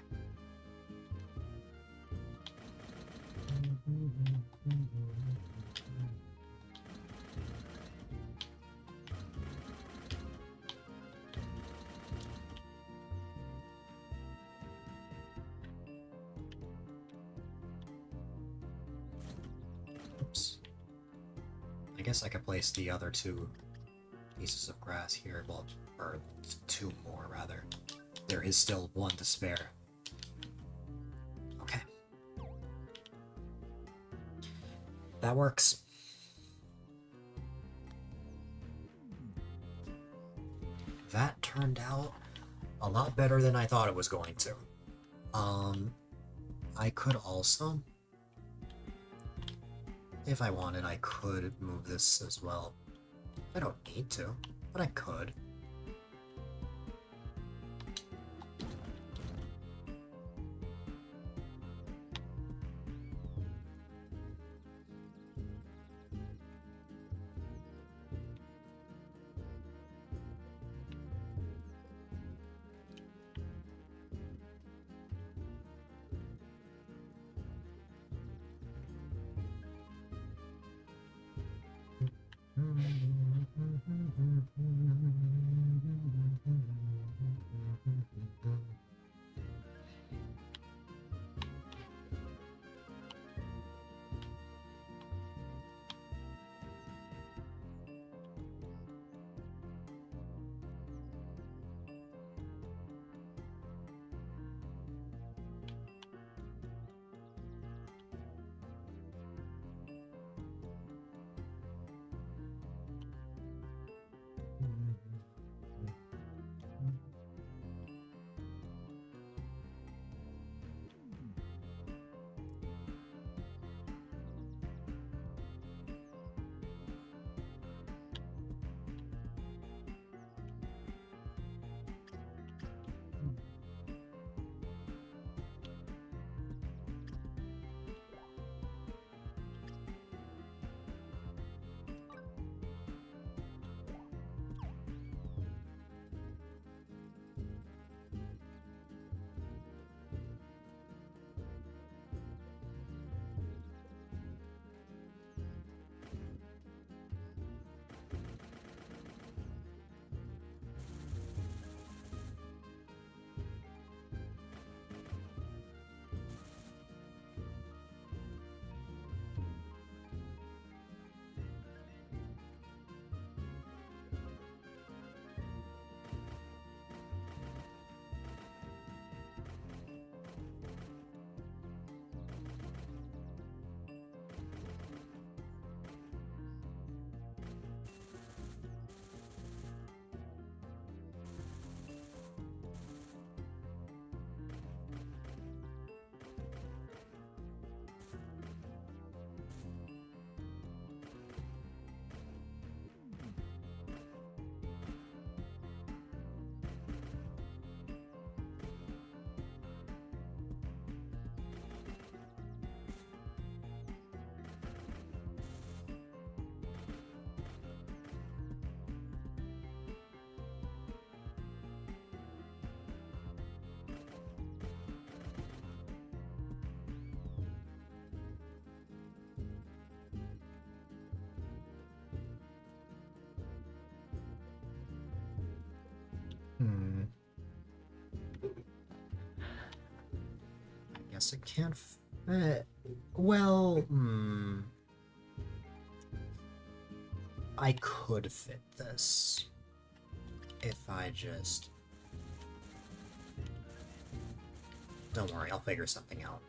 Oops. I guess I could place the other 2 pieces of grass here, well, or 2 more rather. There is still 1 to spare. Okay. That works. That turned out a lot better than I thought it was going to. I could also, if I wanted, I could move this as well. I don't need to, but I could. this. It can't fit. Well, I could fit this. If I just... Don't worry, I'll figure something out.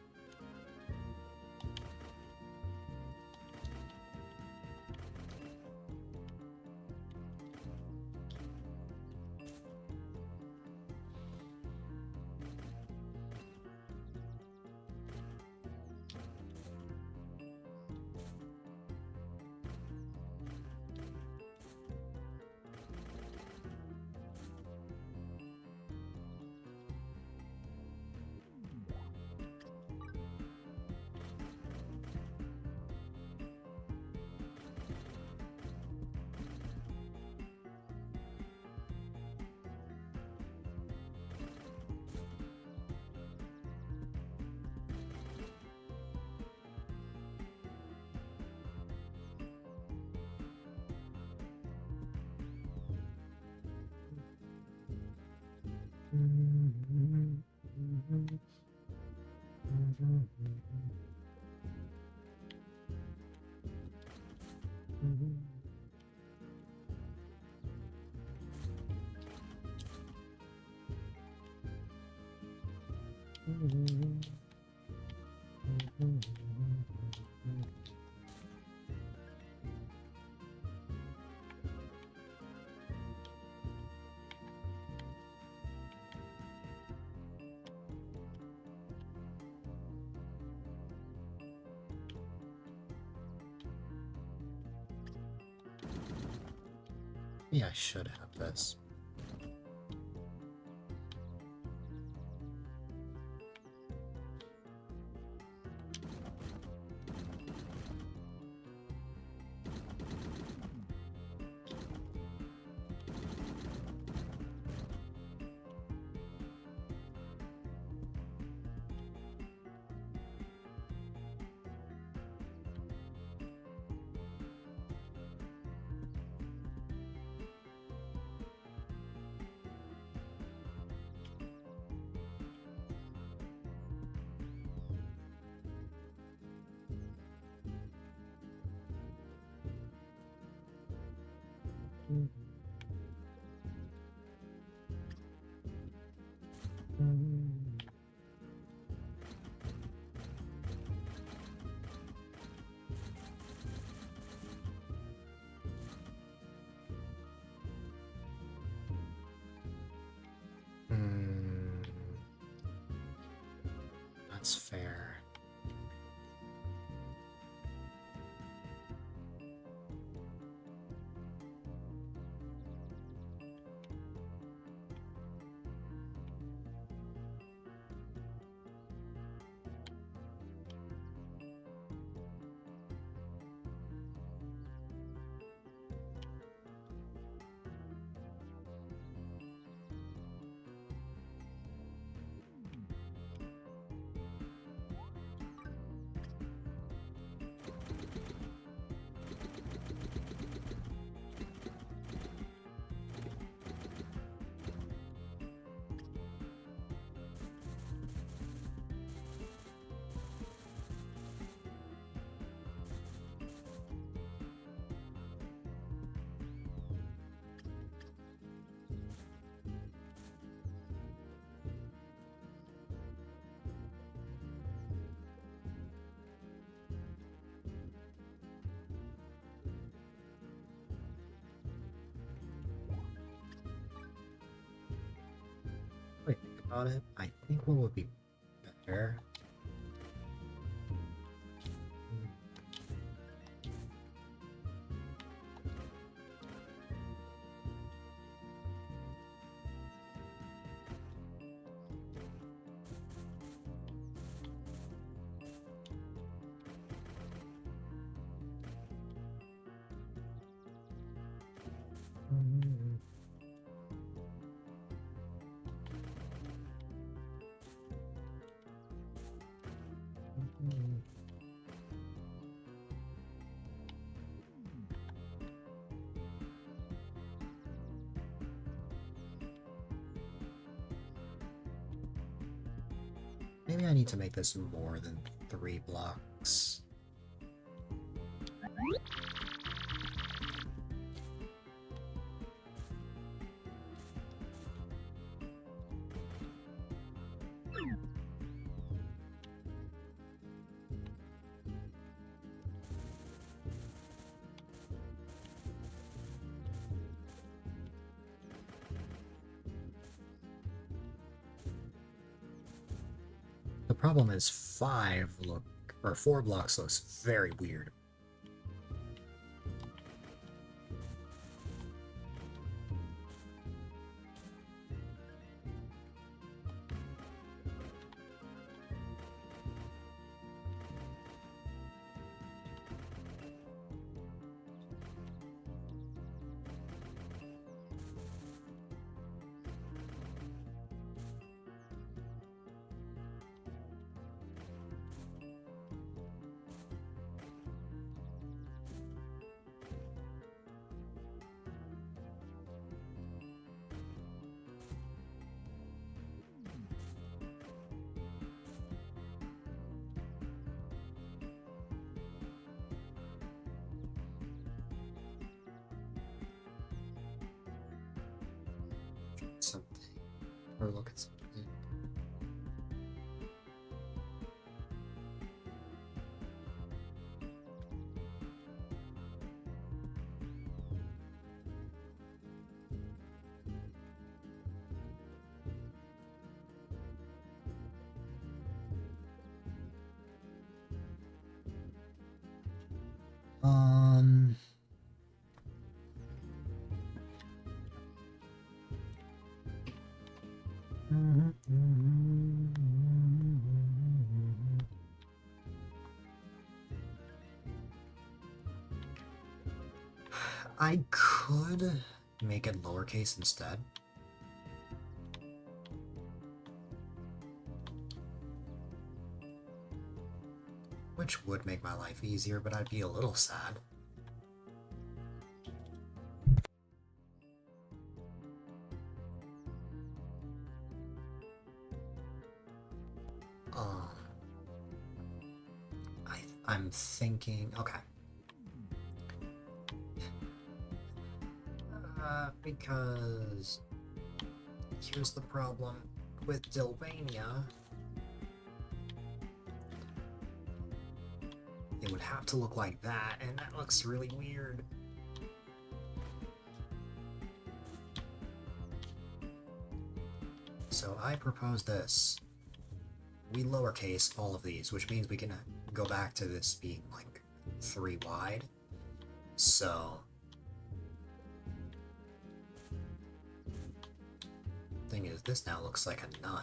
Yeah, I should have this. That's fair. Wait, think about it. I think what would be better. Maybe I need to make this more than 3 blocks. The problem is 4 blocks looks very weird. Something. Or look at something. Um... I could make it lowercase instead. Which would make my life easier, but I'd be a little sad. I'm thinking, okay. Because here's the problem with Dilvania. It would have to look like that, and that looks really weird. So I propose this. We lowercase all of these, which means we can go back to this being like 3 wide. So thing is, this now looks like a 9.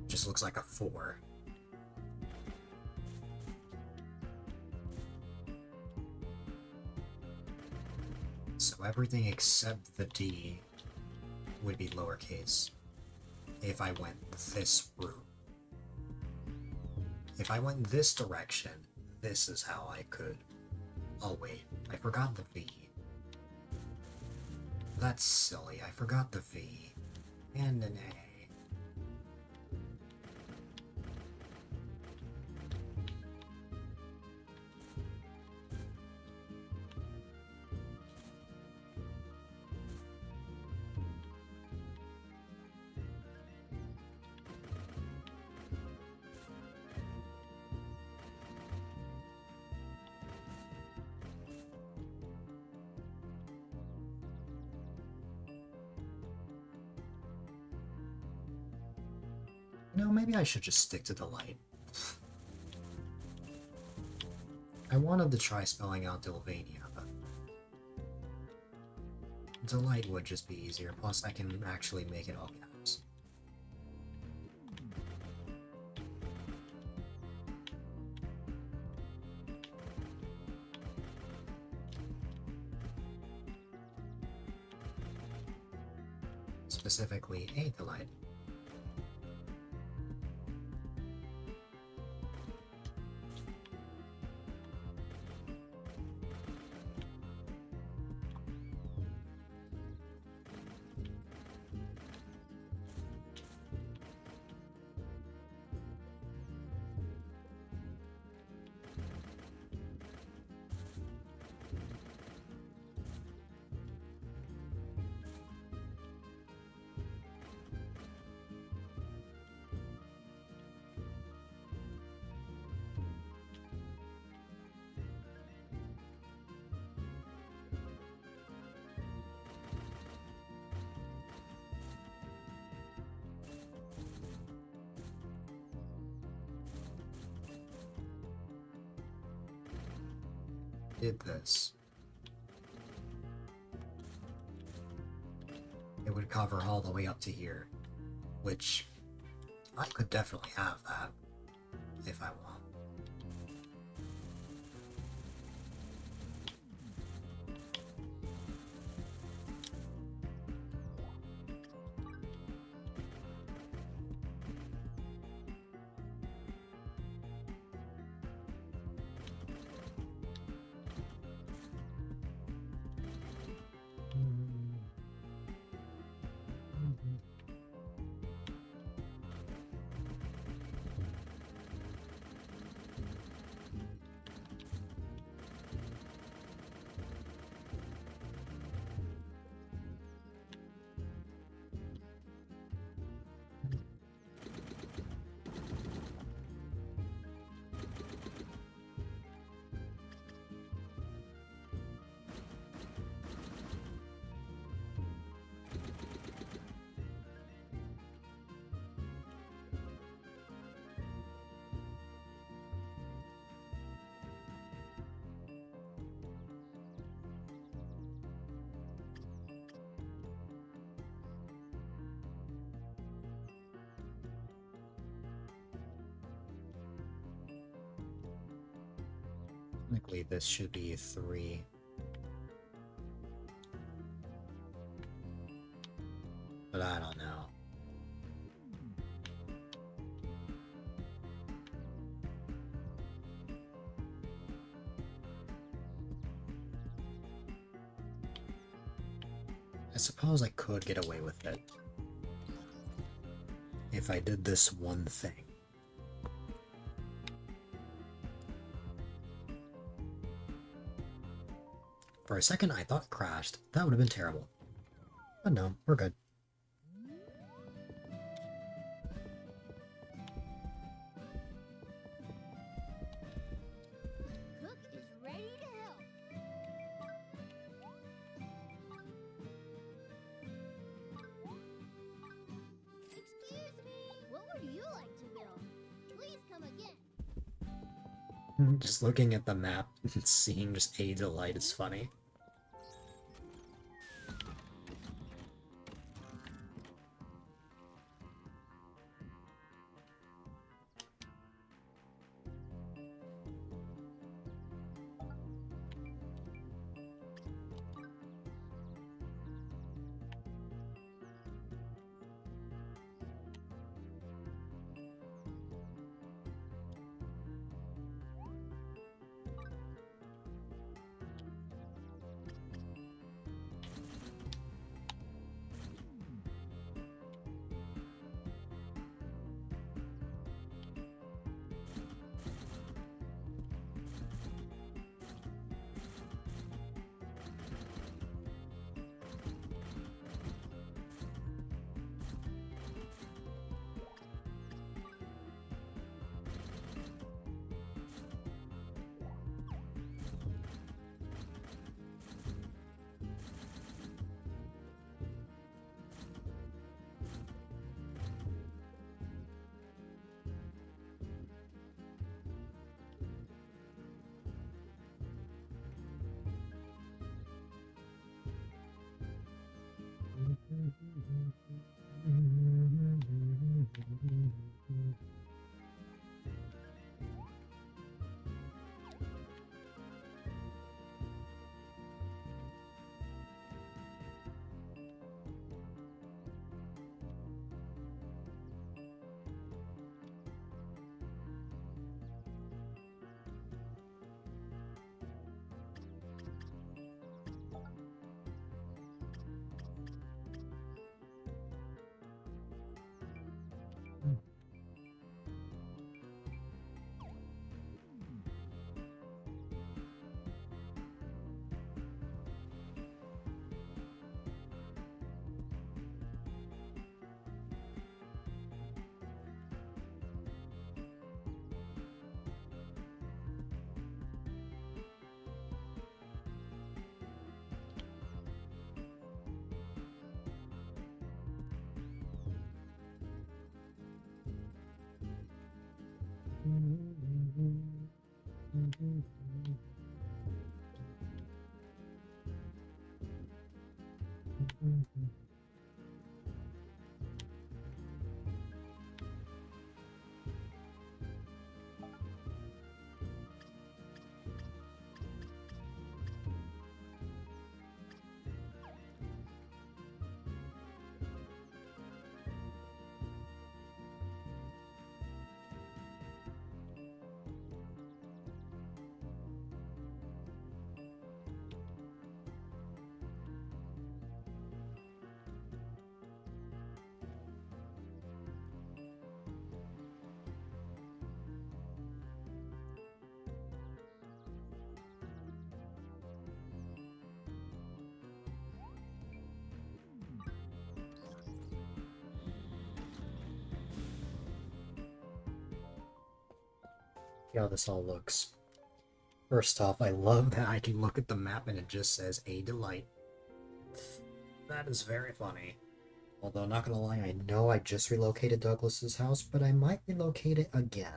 Just looks like a 4. So everything except the D would be lowercase if I went this route. If I went this direction, this is how I could... Oh wait, I forgot the V. That's silly, I forgot the V. And an A. know, maybe I should just stick to Delight. I wanted to try spelling out Dylvania, but Delight would just be easier, plus I can actually make it all caps. Specifically, A-Dylite. Did this, it would cover all the way up to here, which I could definitely have that if I want. Technically, this should be 3. But I don't know. I suppose I could get away with it if I did this one thing. For a second, I thought it crashed. That would have been terrible. But no, we're good. Cook is ready to help. Excuse me. What would you like to build? Please come again. Just looking at the map and seeing just A-Dylite is funny. see how this all looks. First off, I love that I can look at the map and it just says A-Dylite. That is very funny. Although, not gonna lie, I know I just relocated Douglas's house, but I might relocate it again.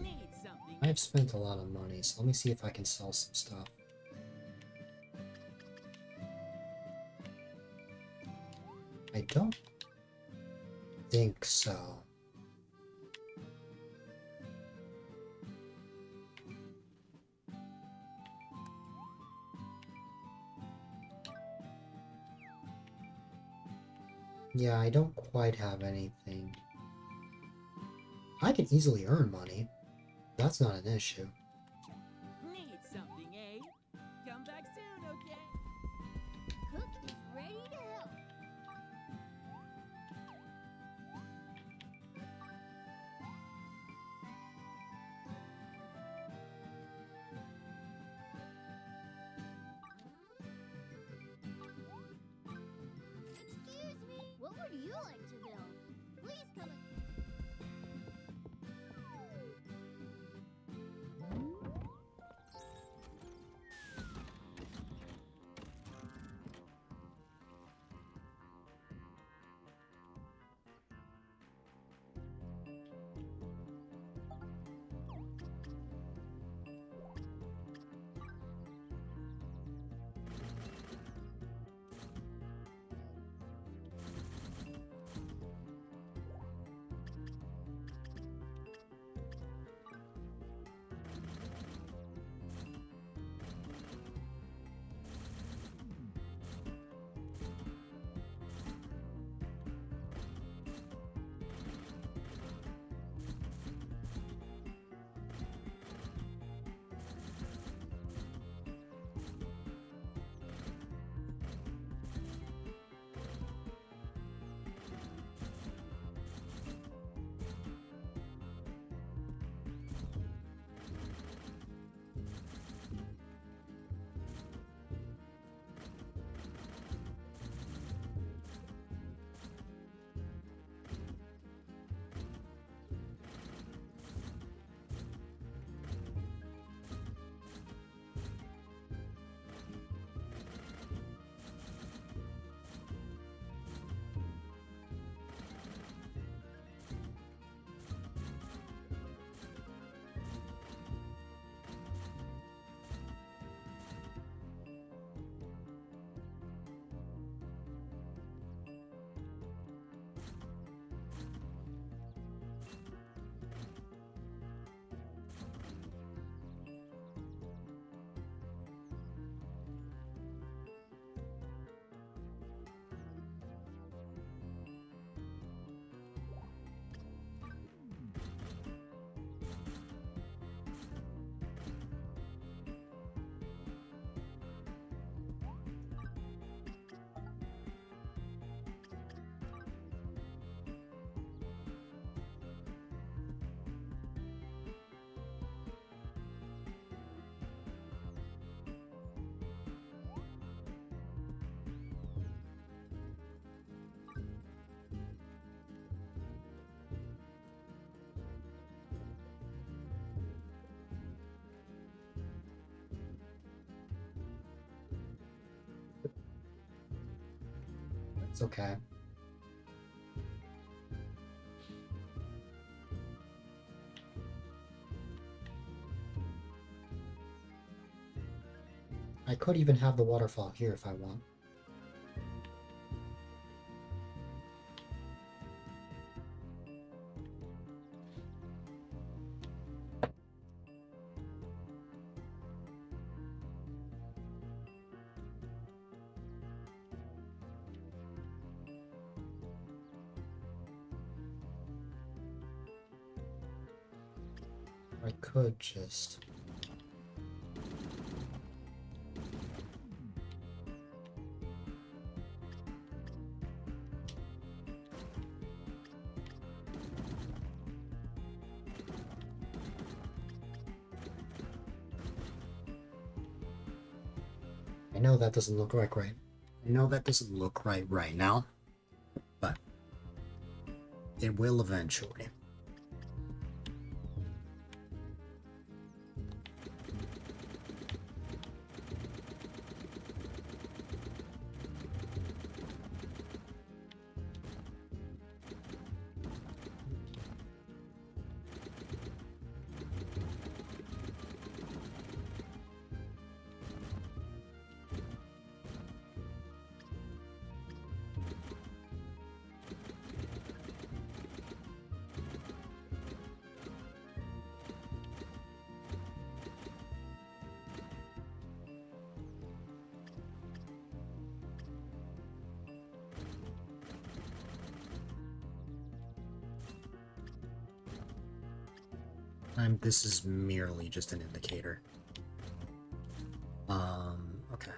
Need something. I've spent a lot of money, so let me see if I can sell some stuff. I don't think so. Yeah, I don't quite have anything. I can easily earn money. That's not an issue. Need something, eh? Come back soon, okay? Cook is ready to help. Excuse me, what would you like to build? Please come. It's okay. I could even have the waterfall here if I want. I could just... I know that doesn't look right. I know that doesn't look right now, but it will eventually. This is merely just an indicator. Okay.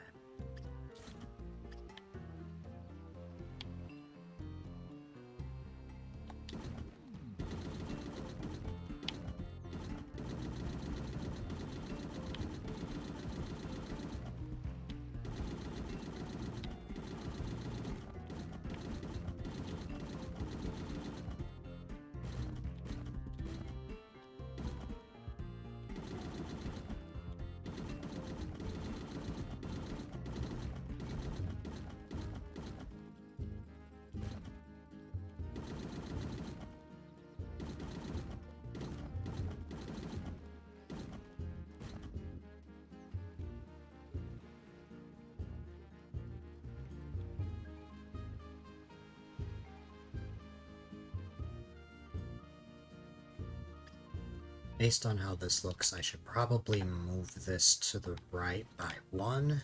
Based on how this looks, I should probably move this to the right by 1.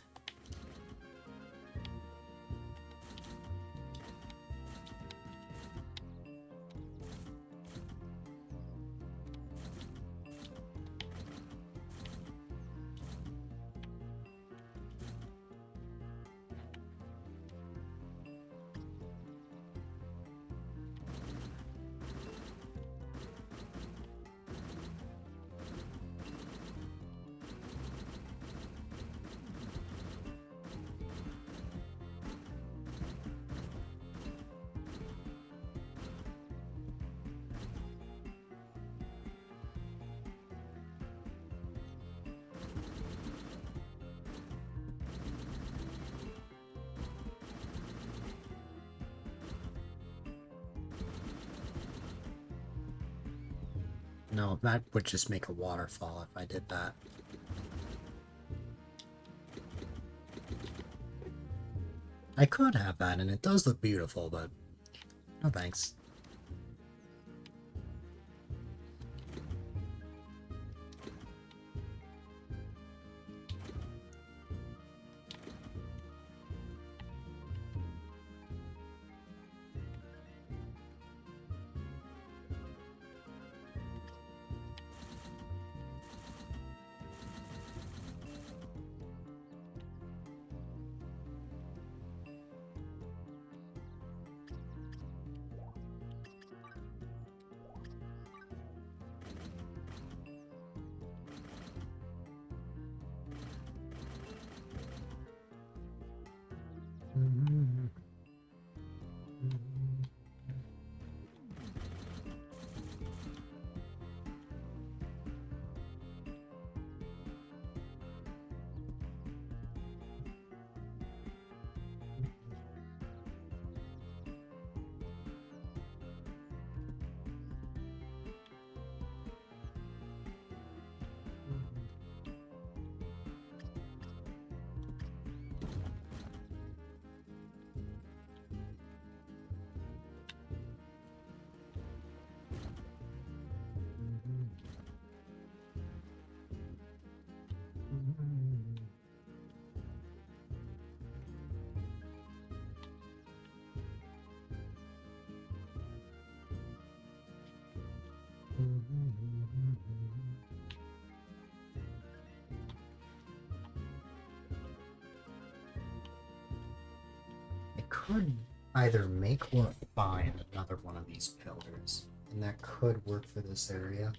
No, that would just make a waterfall if I did that. I could have that, and it does look beautiful, but no thanks. I could either make or find another one of these pillars, and that could work for this area.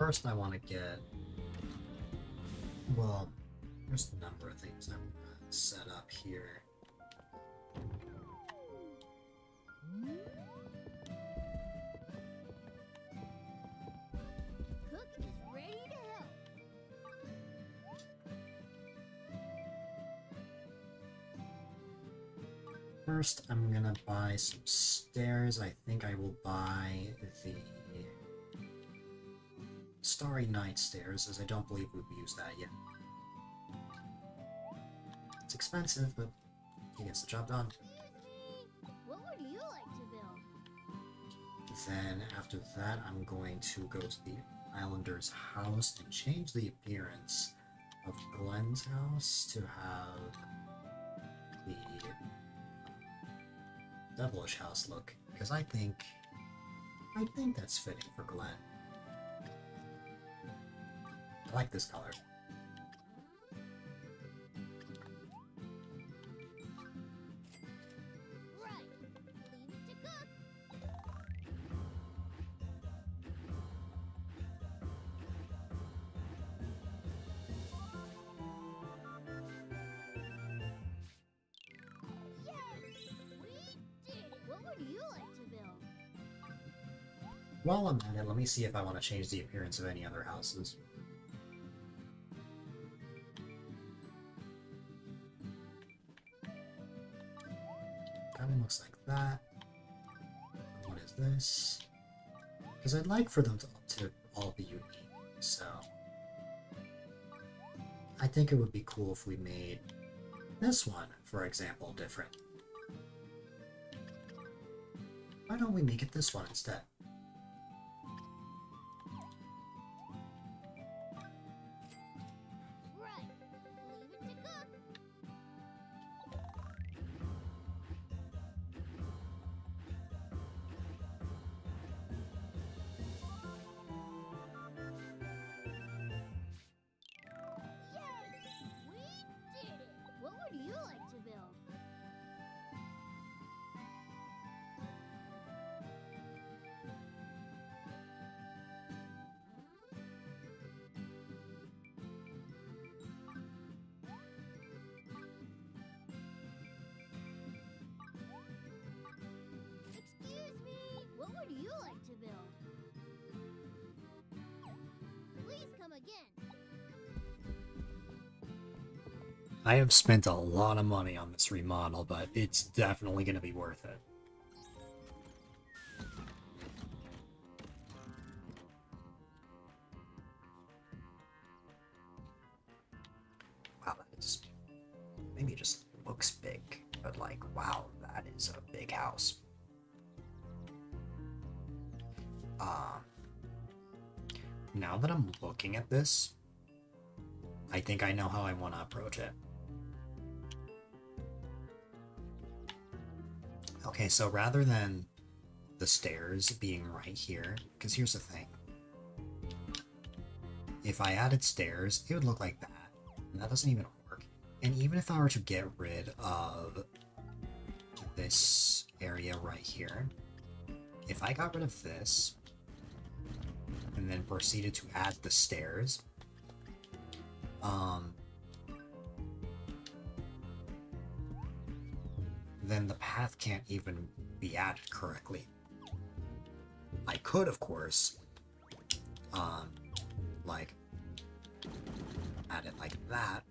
first I want to get... Well, there's a number of things I'm gonna set up here. Cook is ready to help. First, I'm gonna buy some stairs. I think I will buy the Starry Night stairs, as I don't believe we've used that yet. It's expensive, but it gets the job done. Excuse me. What would you like to build? Then, after that, I'm going to go to the Islander's house and change the appearance of Glenn's house to have the Devilish house look, because I think that's fitting for Glenn. I like this color. Right. Leave it to cook. Yay! We did it! What would you like to build? While I'm at it, let me see if I want to change the appearance of any other houses. Kind of looks like that. What is this? Because I'd like for them to all be unique, so... I think it would be cool if we made this one, for example, different. Why don't we make it this one instead? Right. Leave it to cook. Yay! We did it! What would you like to build? Excuse me! What would you like to build? Please come again. I have spent a lot of money on this remodel, but it's definitely going to be worth it. Wow, that is... Maybe it just looks big, but like, wow, that is a big house. Now that I'm looking at this, I think I know how I want to approach it. Okay, so rather than the stairs being right here, because here's the thing. If I added stairs, it would look like that, and that doesn't even work. And even if I were to get rid of this area right here, if I got rid of this, and then proceeded to add the stairs, then the path can't even be added correctly. I could, of course, like, add it like that,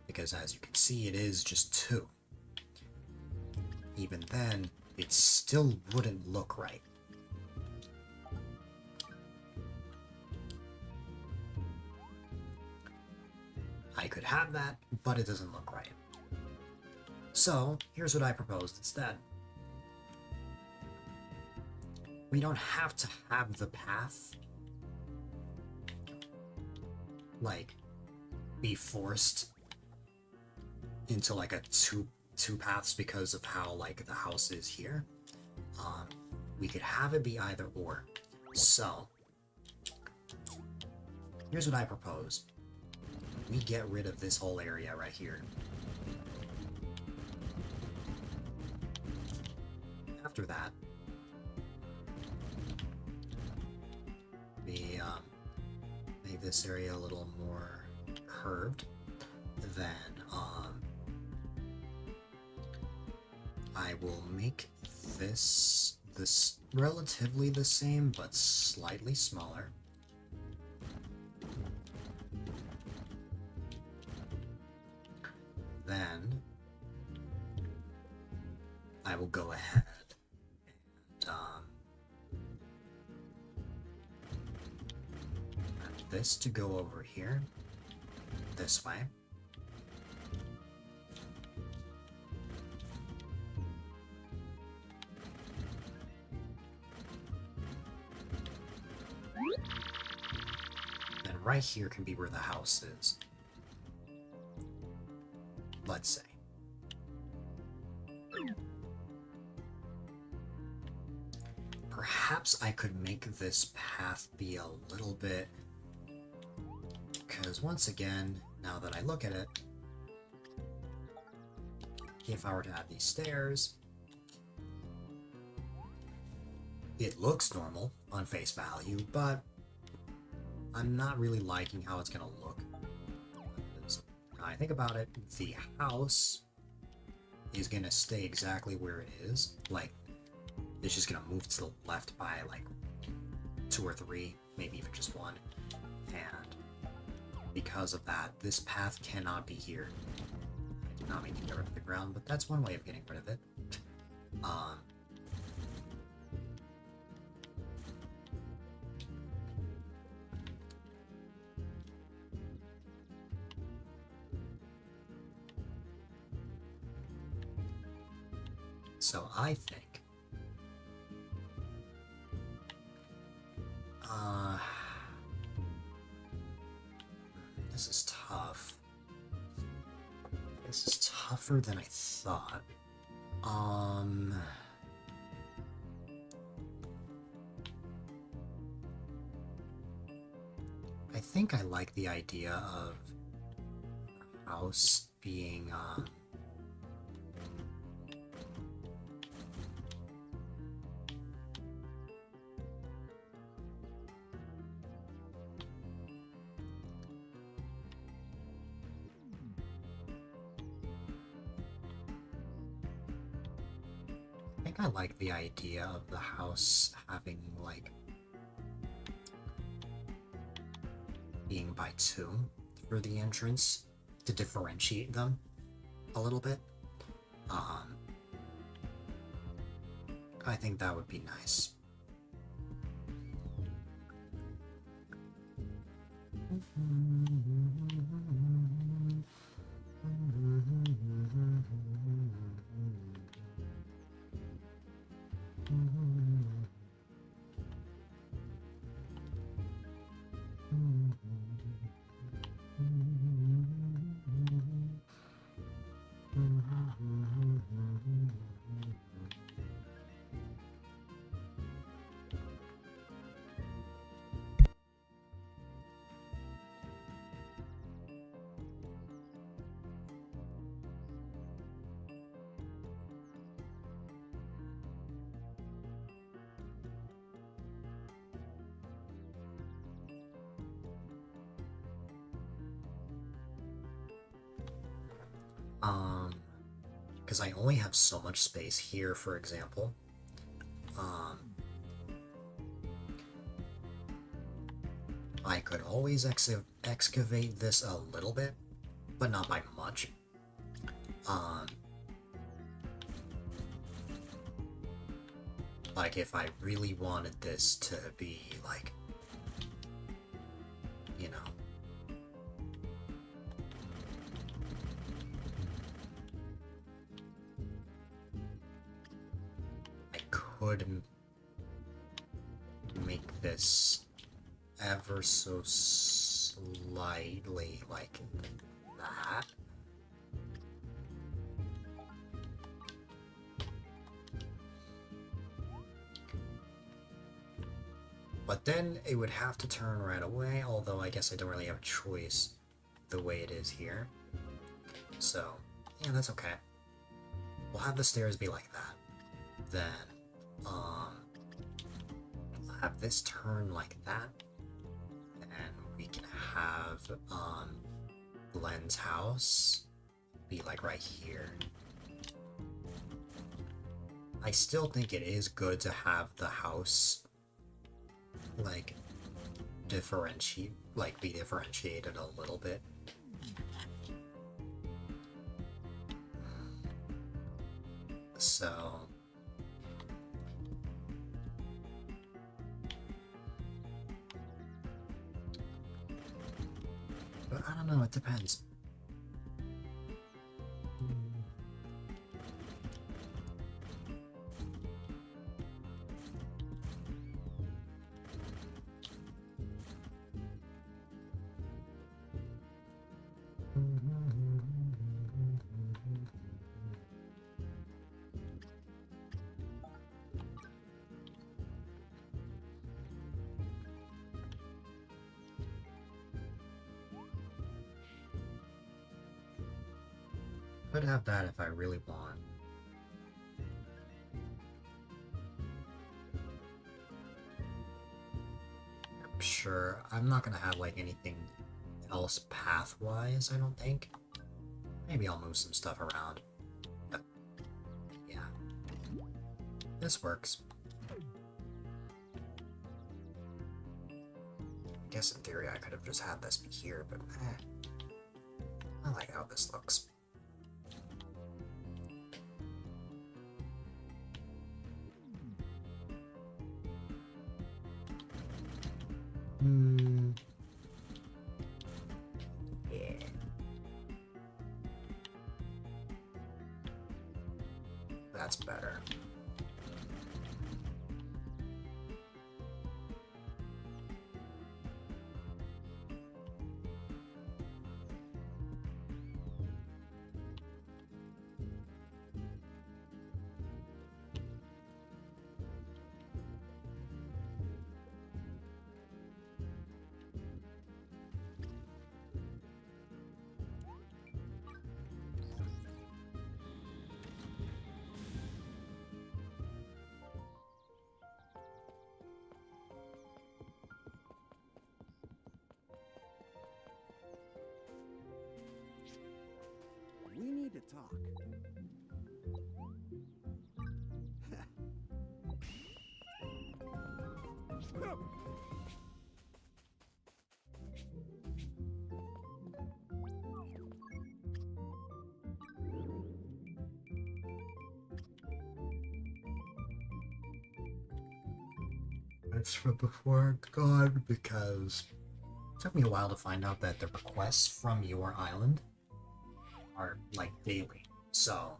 because as you can see, it is just 2. Even then, it still wouldn't look right. I could have that, but it doesn't look right. So, here's what I proposed instead. We don't have to have the path, like, be forced into, like, a two paths because of how, like, the house is here. We could have it be either or. So, here's what I propose. We get rid of this whole area right here. After that, we this area a little more curved, then I will make this relatively the same but slightly smaller. Then I will go ahead and add this to go over here this way. Then right here can be where the house is. Let's say. Perhaps I could make this path be a little bit, because once again, now that I look at it, if I were to add these stairs, it looks normal on face value, but I'm not really liking how it's gonna look. Now I think about it, the house is gonna stay exactly where it is. Like, it's just gonna move to the left by like 2 or 3, maybe even just 1. And because of that, this path cannot be here. I did not mean to get rid of the ground, but that's one way of getting rid of it. So I think this is tough. This is tougher than I thought. I think I like the idea of a house being I like the idea of the house having, like, being by 2 for the entrance to differentiate them a little bit. I think that would be nice. Because I only have so much space here, for example. I could always excavate this a little bit, but not by much. Like, if I really wanted this to be, like, you know, could make this ever so slightly like that. But then it would have to turn right away, although I guess I don't really have a choice the way it is here. So, yeah, that's okay. We'll have the stairs be like that. Then, I'll have this turn like that, and we can have Glenn's house be like right here. I still think it is good to have the house like be differentiated a little bit. So but I don't know, it depends. Could have that if I really want. I'm sure I'm not gonna have like anything else path-wise, I don't think. Maybe I'll move some stuff around. But, yeah. This works. I guess in theory I could have just had this be here, but I like how this looks. Yeah. That's better. We need to talk. That's from before God because it took me a while to find out that the requests from your island are like daily. So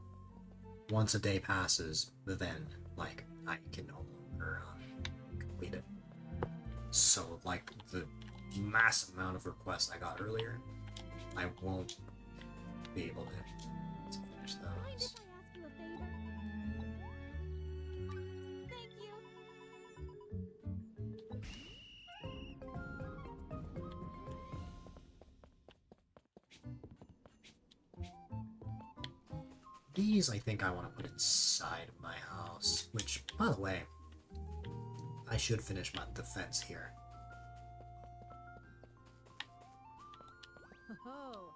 once a day passes, then like I can no longer complete it. So like the massive amount of requests I got earlier, I won't be able to finish Mind if those. I ask you a favor? Thank you. These I think I want to put inside of my house, which, by the way, I should finish my defense here. Ho-ho.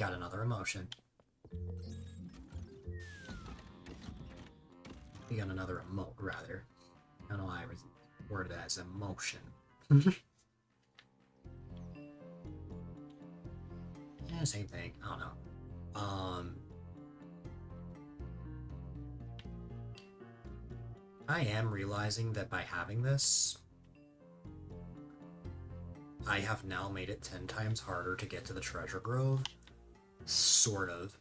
got another emotion. We got another emote, rather. I don't know why I worded it as emotion. Yeah, same thing. I don't know. I am realizing that by having this, I have now made it 10 times harder to get to the treasure grove. Sort of.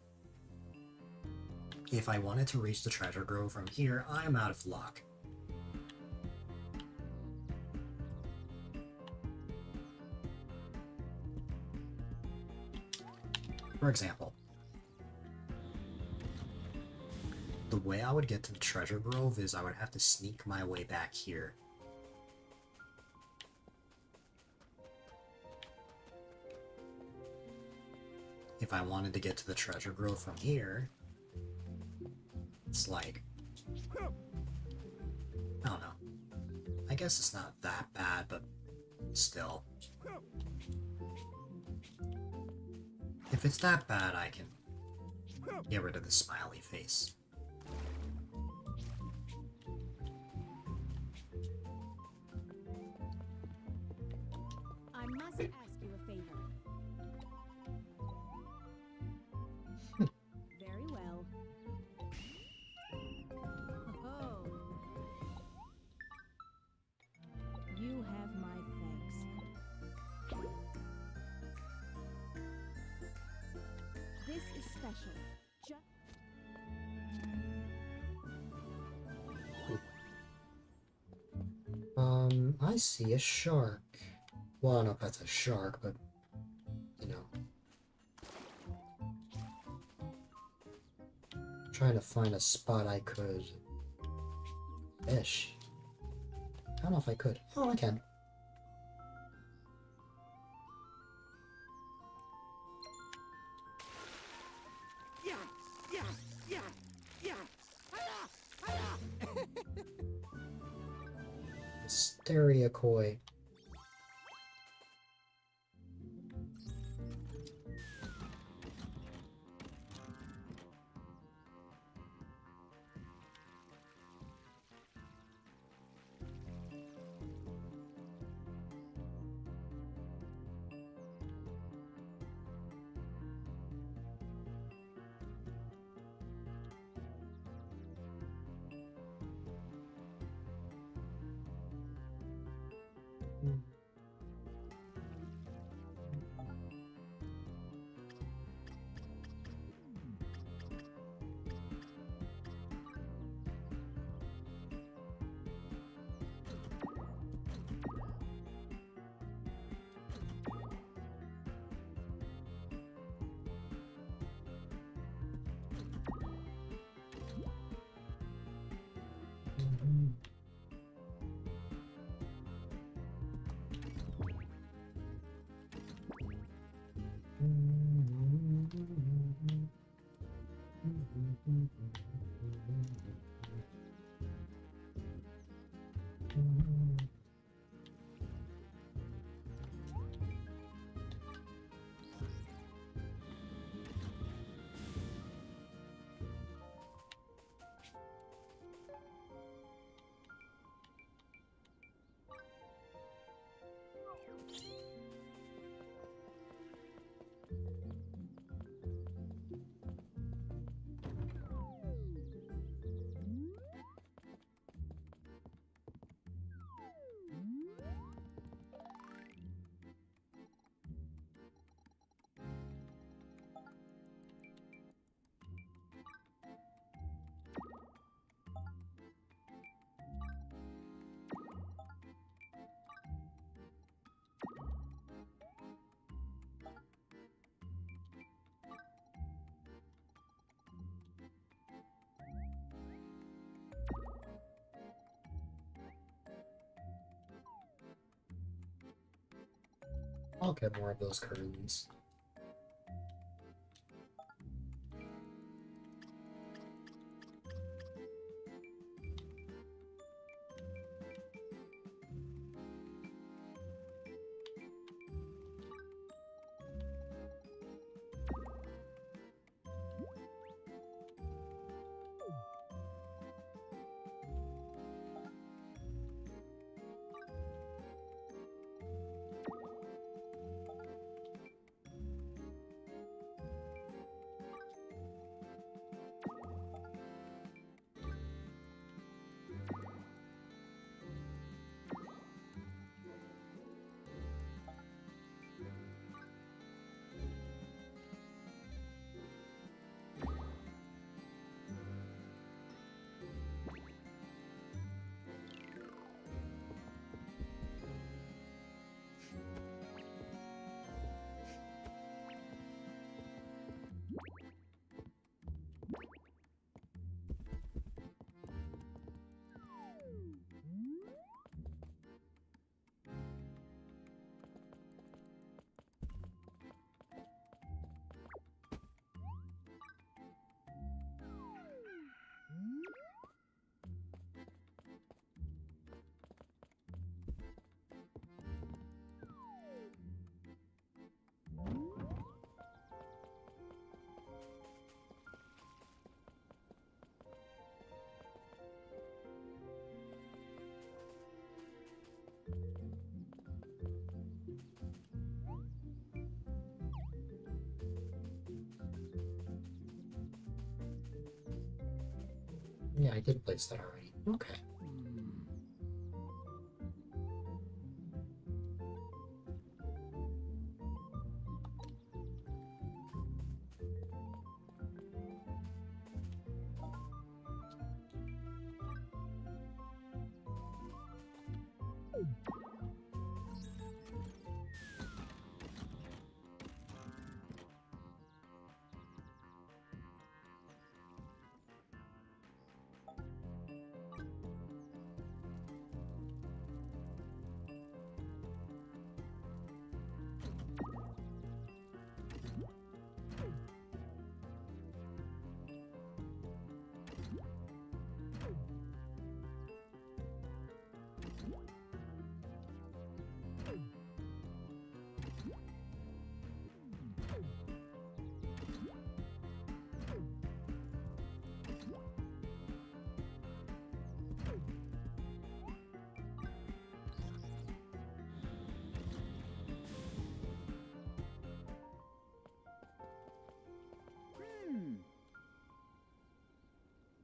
If I wanted to reach the treasure grove from here, I'm out of luck. For example, the way I would get to the treasure grove is I would have to sneak my way back here. If I wanted to get to the treasure grove from here, it's like, I don't know. I guess it's not that bad, but still. If it's that bad, I can get rid of the smiley face. I must ask you a favor. Very well. Oh. You have my thanks. This is special. I see a shark. Well, I don't know if that's a shark, but, you know. Trying to find a spot I could fish. I don't know if I could. Oh, I can. Yeah, yeah, yeah, yeah. Hiya, hiya. Hysteria koi. I'll get more of those curtains. Yeah, I did place that already. Okay.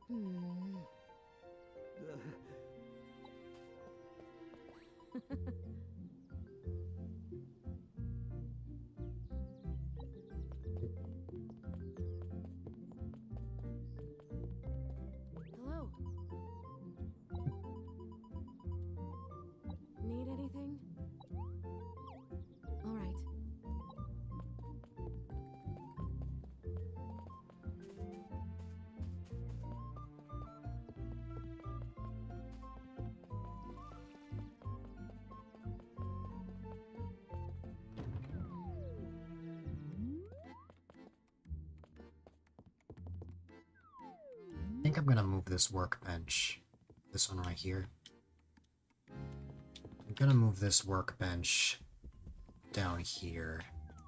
Hello. Need anything? All right. I think I'm gonna move this workbench. This one right here. I'm gonna move this workbench down here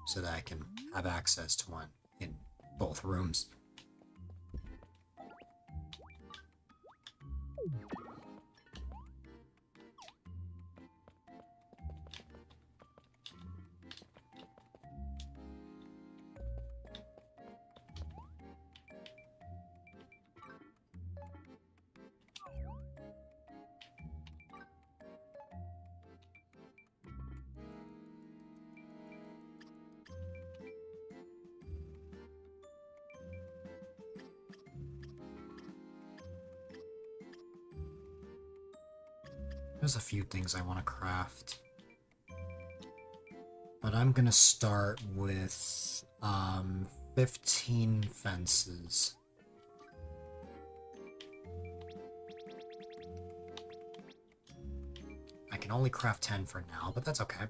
so that I can have access to one in both rooms. There's a few things I want to craft. But I'm gonna start with 15 fences. I can only craft 10 for now, but that's okay.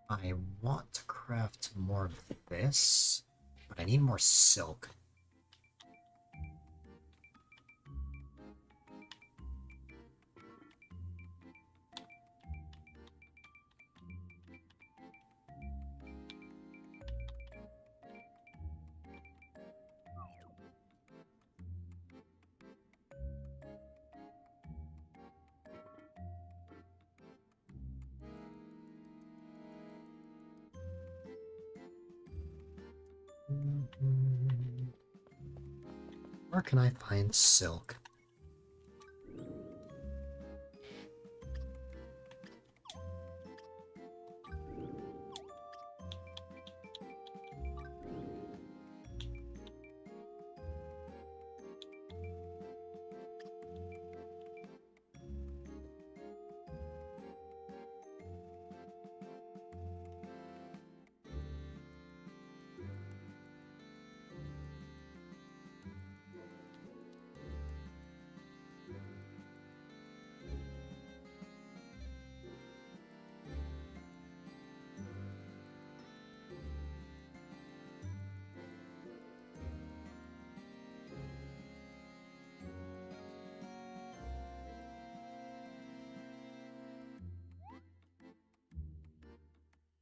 I want to craft more of this, but I need more silk. Where can I find silk?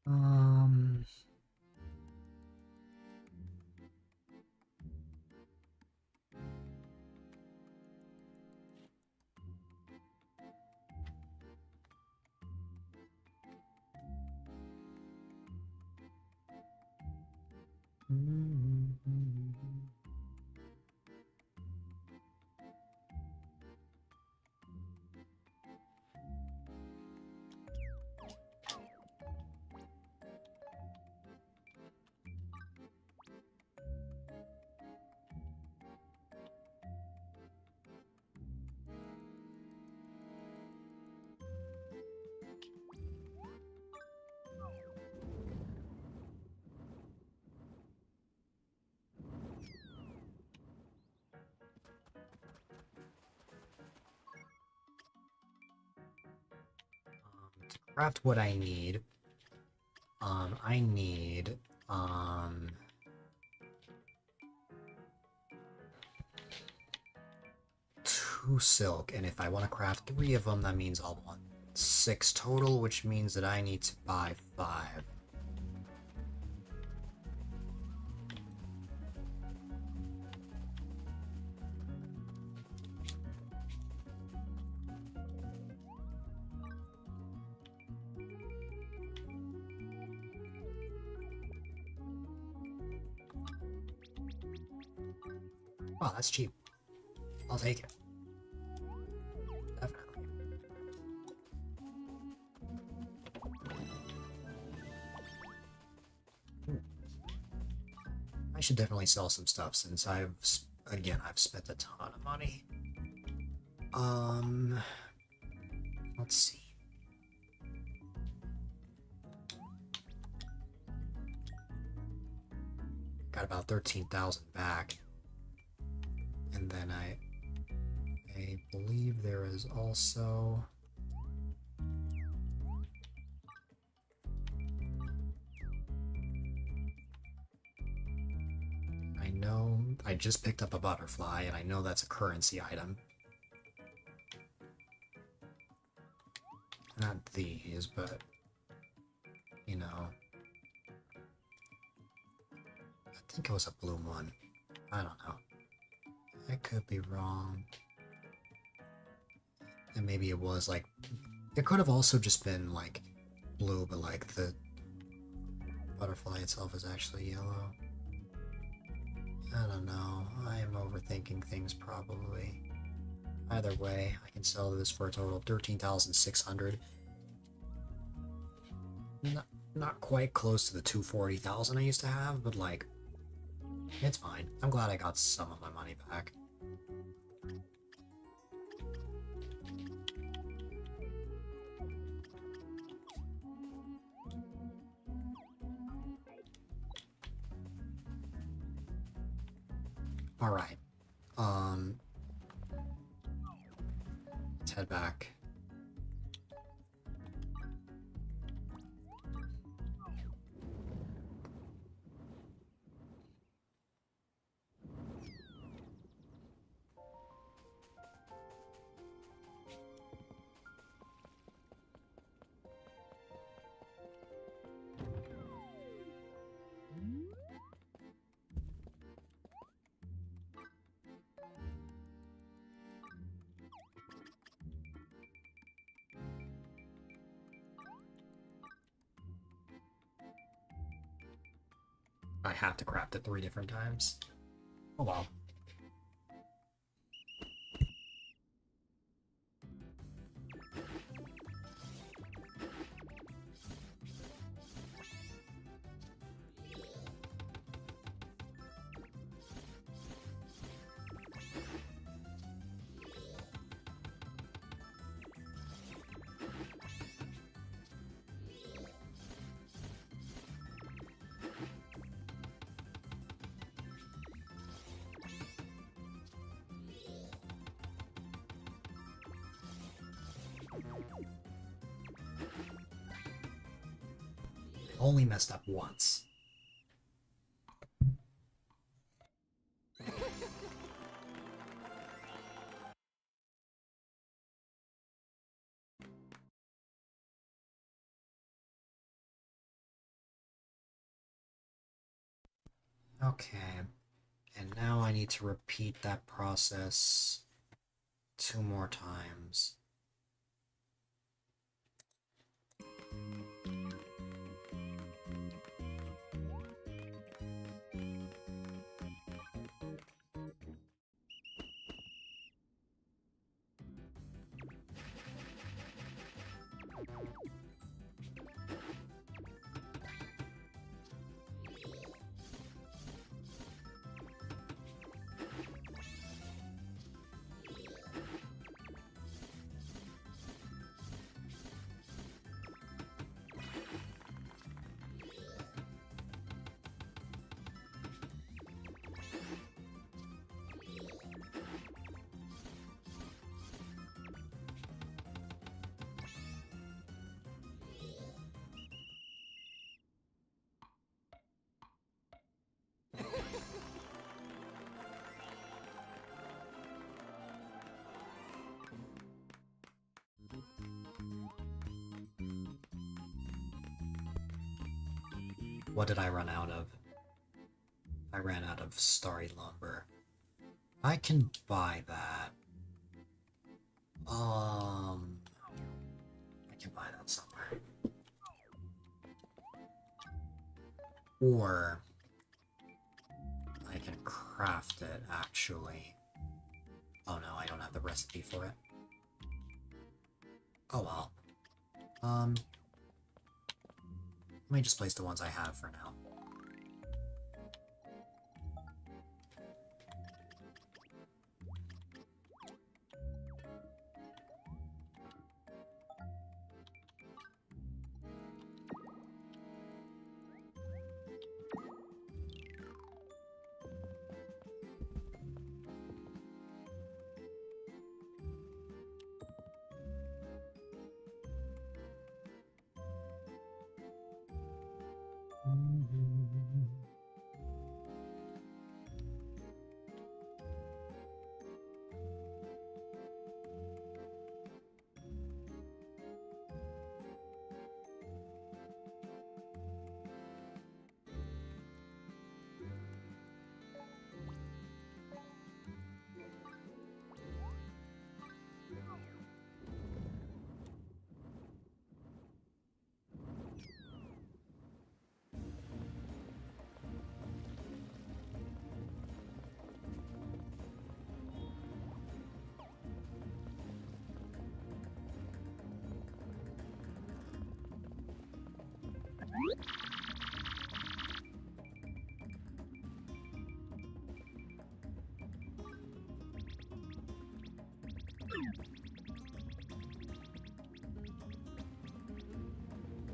Um, to craft what I need, I need, 2 silk, and if I want to craft 3 of them, that means I'll want 6 total, which means that I need to buy 5. Oh, that's cheap. I'll take it. Definitely. I should definitely sell some stuff since I've spent a ton of money. Let's see. Got about 13,000 back. And then I believe there is also I know I just picked up a butterfly and I know that's a currency item. Not these, but you know. I think it was a blue one. I don't know. I could be wrong. And maybe it was like, it could have also just been like blue, but like the butterfly itself is actually yellow. I don't know. I am overthinking things probably. Either way, I can sell this for a total of 13,600. Not quite close to the 240,000 I used to have, but like, it's fine. I'm glad I got some of my money back. Alright. Let's head back. I have to craft it 3 different times. Oh well. only messed up once. Okay, and now I need to repeat that process 2 more times. What did I run out of? I ran out of starry lumber. I can buy that. I can buy that somewhere. Or I can craft it, actually. Oh no, I don't have the recipe for it. Oh well. Let me just place the ones I have for now.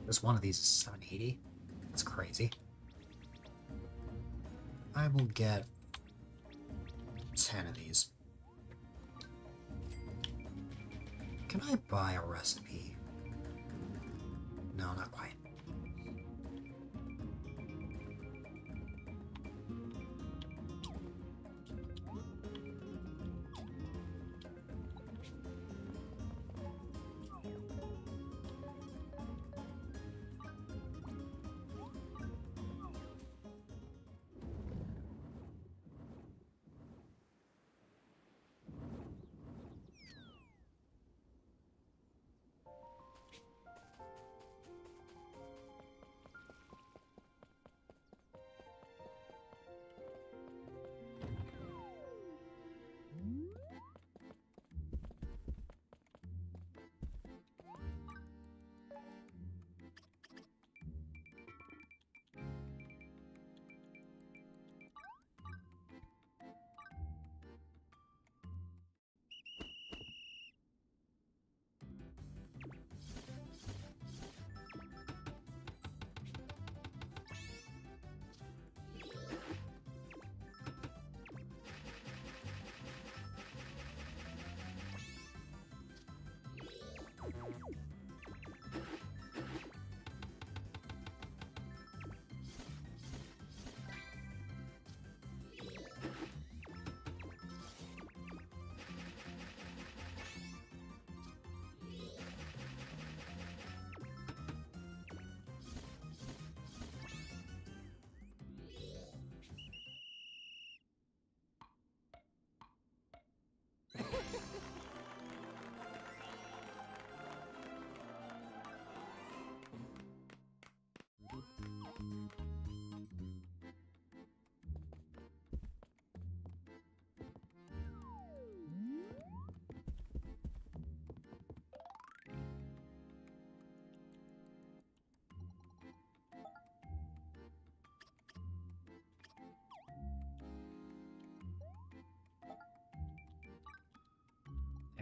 Just one of these is 780. That's crazy. I will get 10 of these. Can I buy a recipe? No, not quite.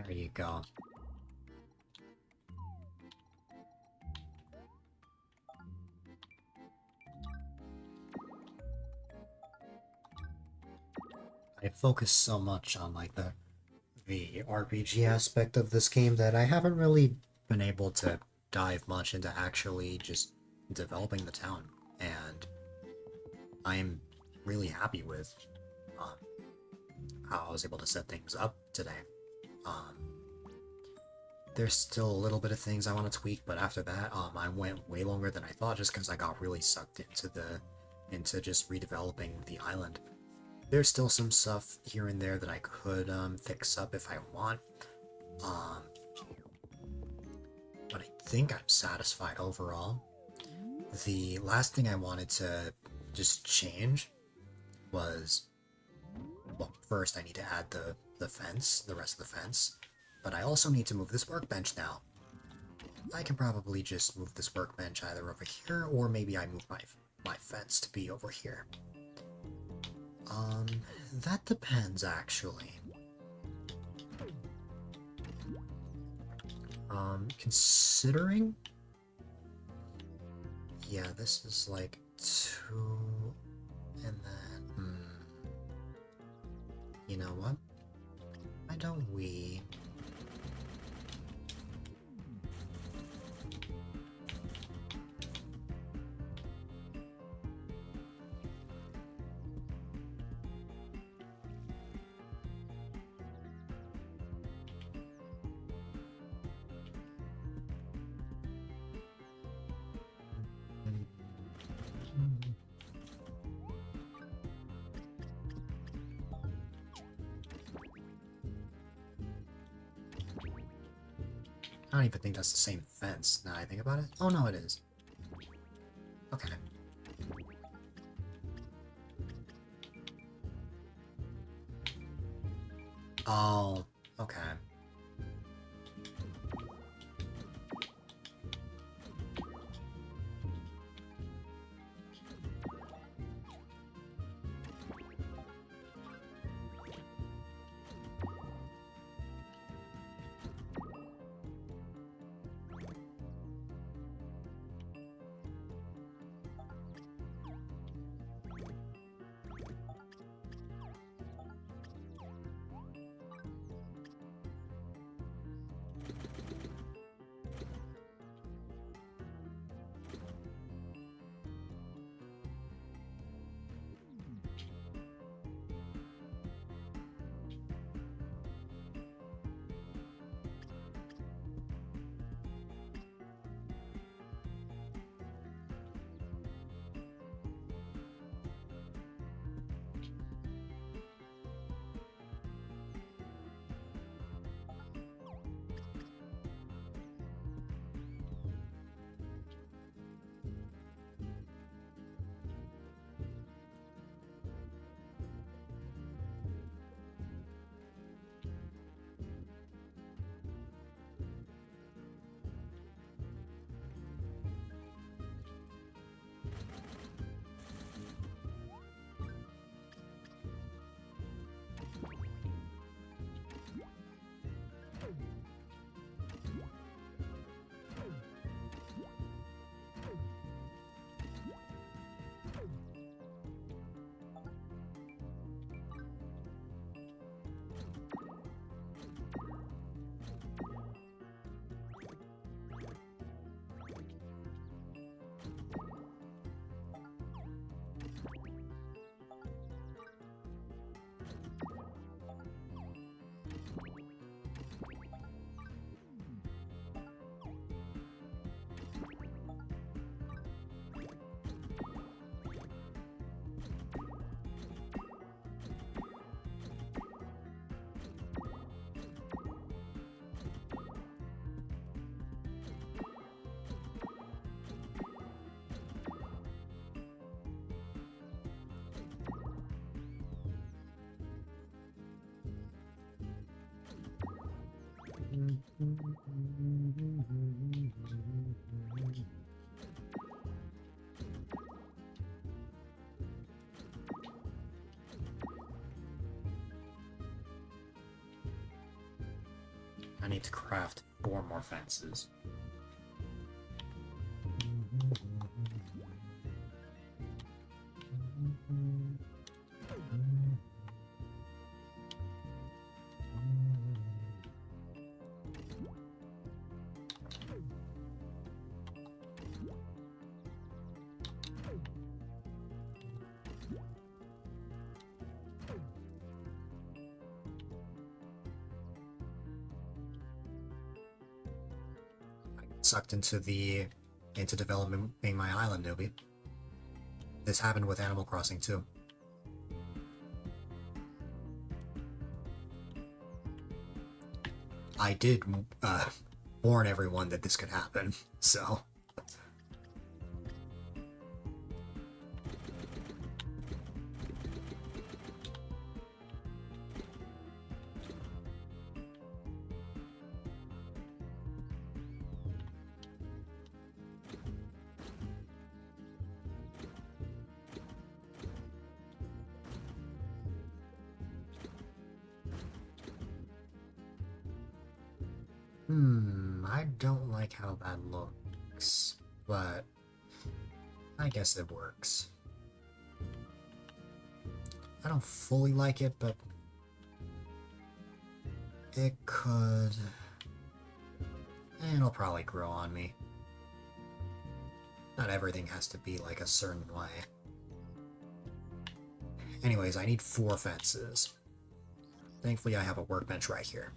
There you go. I focus so much on like the RPG aspect of this game that I haven't really been able to dive much into actually just developing the town, and I'm really happy with um, how I was able to set things up today. Um, there's still a little bit of things I want to tweak, but after that, I went way longer than I thought just because I got really sucked into just redeveloping the island. There's still some stuff here and there that I could fix up if I want, but I think I'm satisfied overall. The last thing I wanted to just change was, well, first I need to add the fence, the rest of the fence, but I also need to move this workbench now. I can probably just move this workbench either over here, or maybe I move my fence to be over here. That depends, actually. Considering... Yeah, this is like 2... And then... You know what? Why don't we... I don't even think that's the same fence, now I think about it. Oh no, it is. Okay. Oh, okay. I need to craft 4 more fences. Sucked into developing my island, newbie. This happened with Animal Crossing too. I did warn everyone that this could happen, so. I don't like how that looks, but I guess it works. I don't fully like it, but it could. And it'll probably grow on me. Not everything has to be like a certain way. Anyways, I need 4 fences. Thankfully, I have a workbench right here.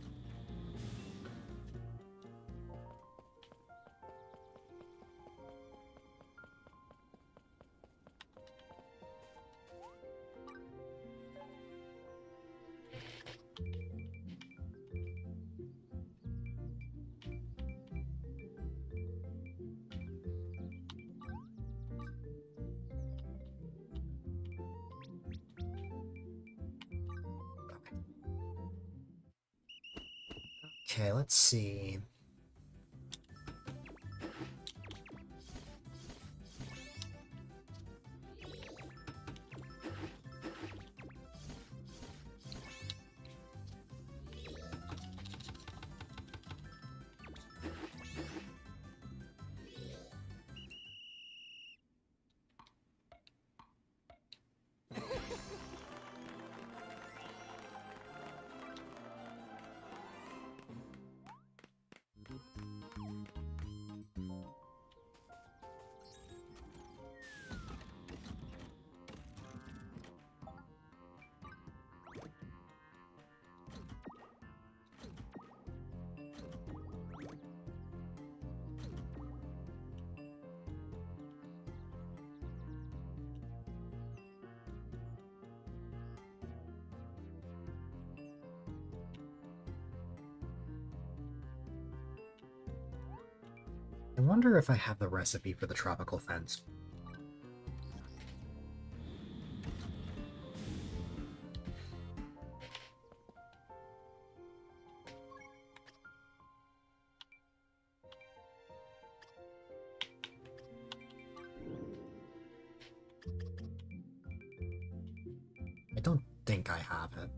Okay, let's see. I wonder if I have the recipe for the tropical fence. I don't think I have it.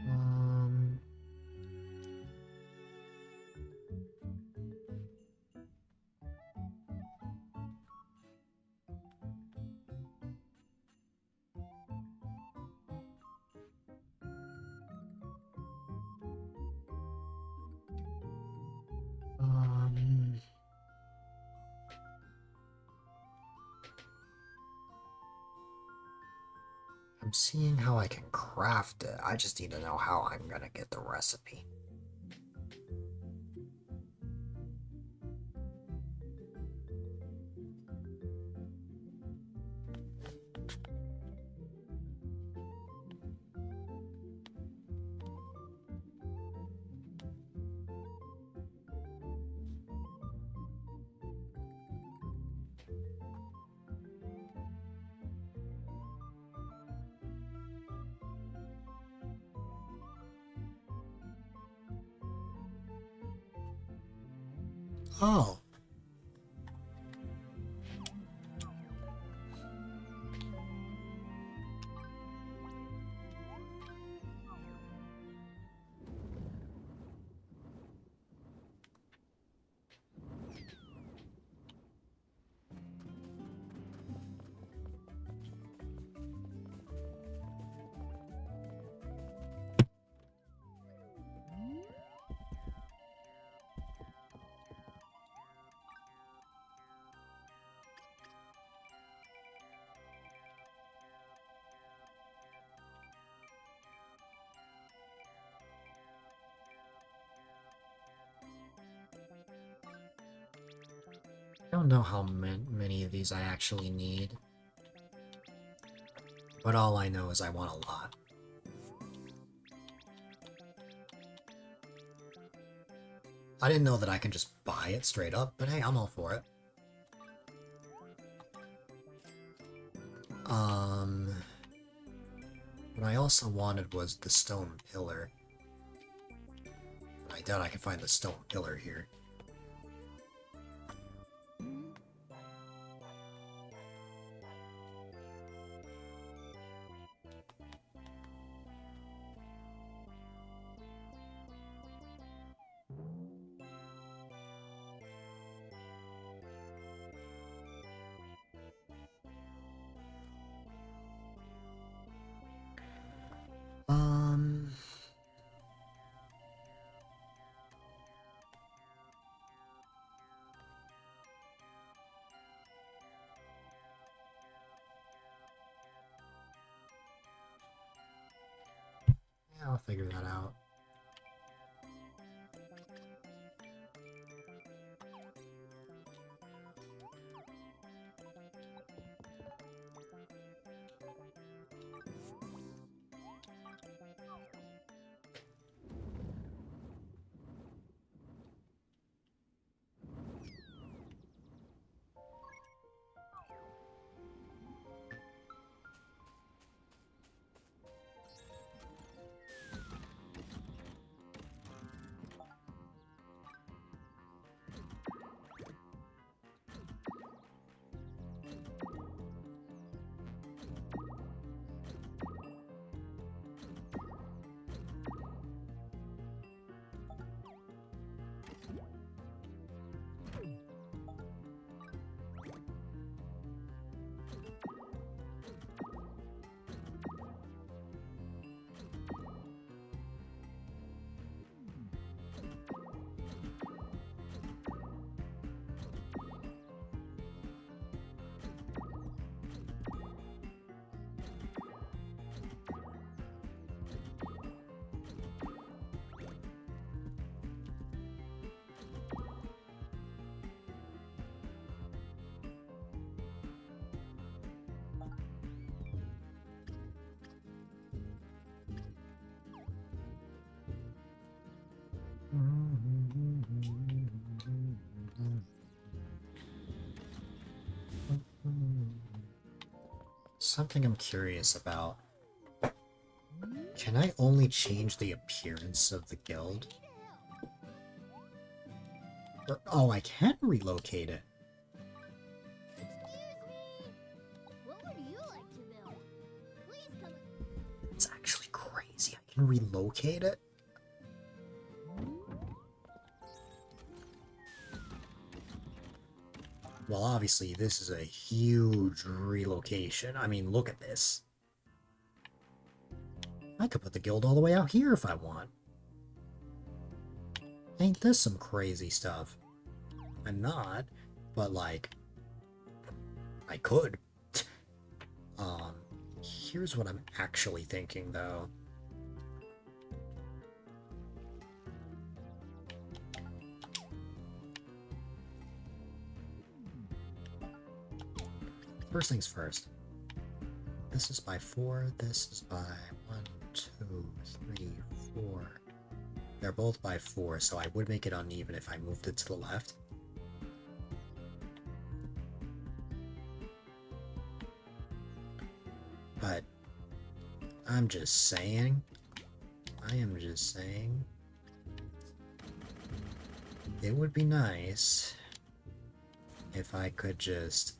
Um, um, I'm seeing how I can craft it. I just need to know how I'm gonna get the recipe. Oh. I don't know how many of these I actually need. But all I know is I want a lot. I didn't know that I can just buy it straight up, but hey, I'm all for it. What I also wanted was the stone pillar. I doubt I can find the stone pillar here. Yeah, I'll figure that out. Something I'm curious about. Can I only change the appearance of the guild? Or, oh, I can relocate it. Excuse me. What would you like to build? Please come. It's actually crazy. I can relocate it? Well, obviously, this is a huge relocation. I mean, look at this. I could put the guild all the way out here if I want. Ain't this some crazy stuff? I'm not, but like, I could. Here's what I'm actually thinking though. First things first. This is by 4, this is by 1, 2, 3, 4. They're both by 4, so I would make it uneven if I moved it to the left. But I'm just saying. I am just saying. it would be nice if I could just...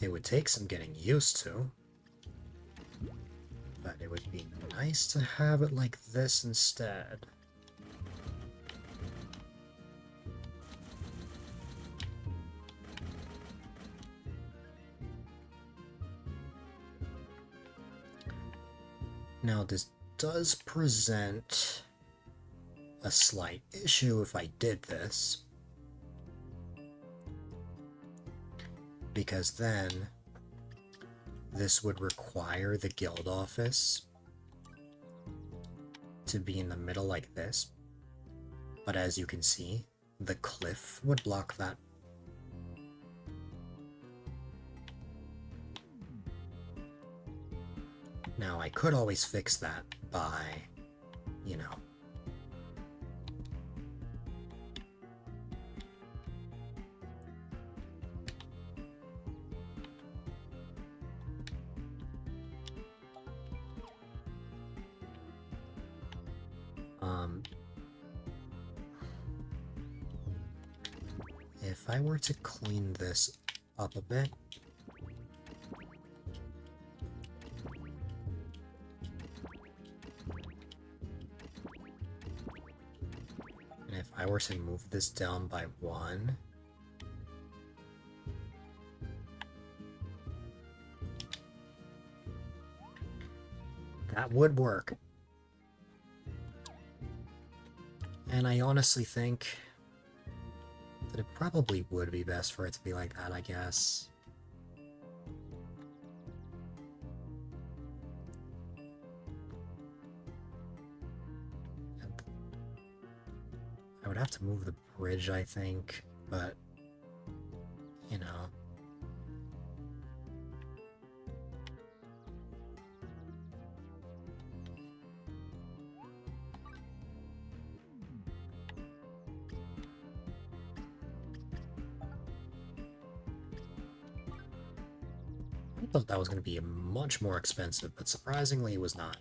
It would take some getting used to, but it would be nice to have it like this instead. Now, this does present a slight issue if I did this, because then this would require the guild office to be in the middle like this, but as you can see, the cliff would block that. Now, I could always fix that by, you know, if I were to clean this up a bit, and if I were to move this down by 1, that would work. And I honestly think that it probably would be best for it to be like that, I guess. And I would have to move the bridge, I think, but, you know. I thought that was going to be much more expensive, but surprisingly it was not.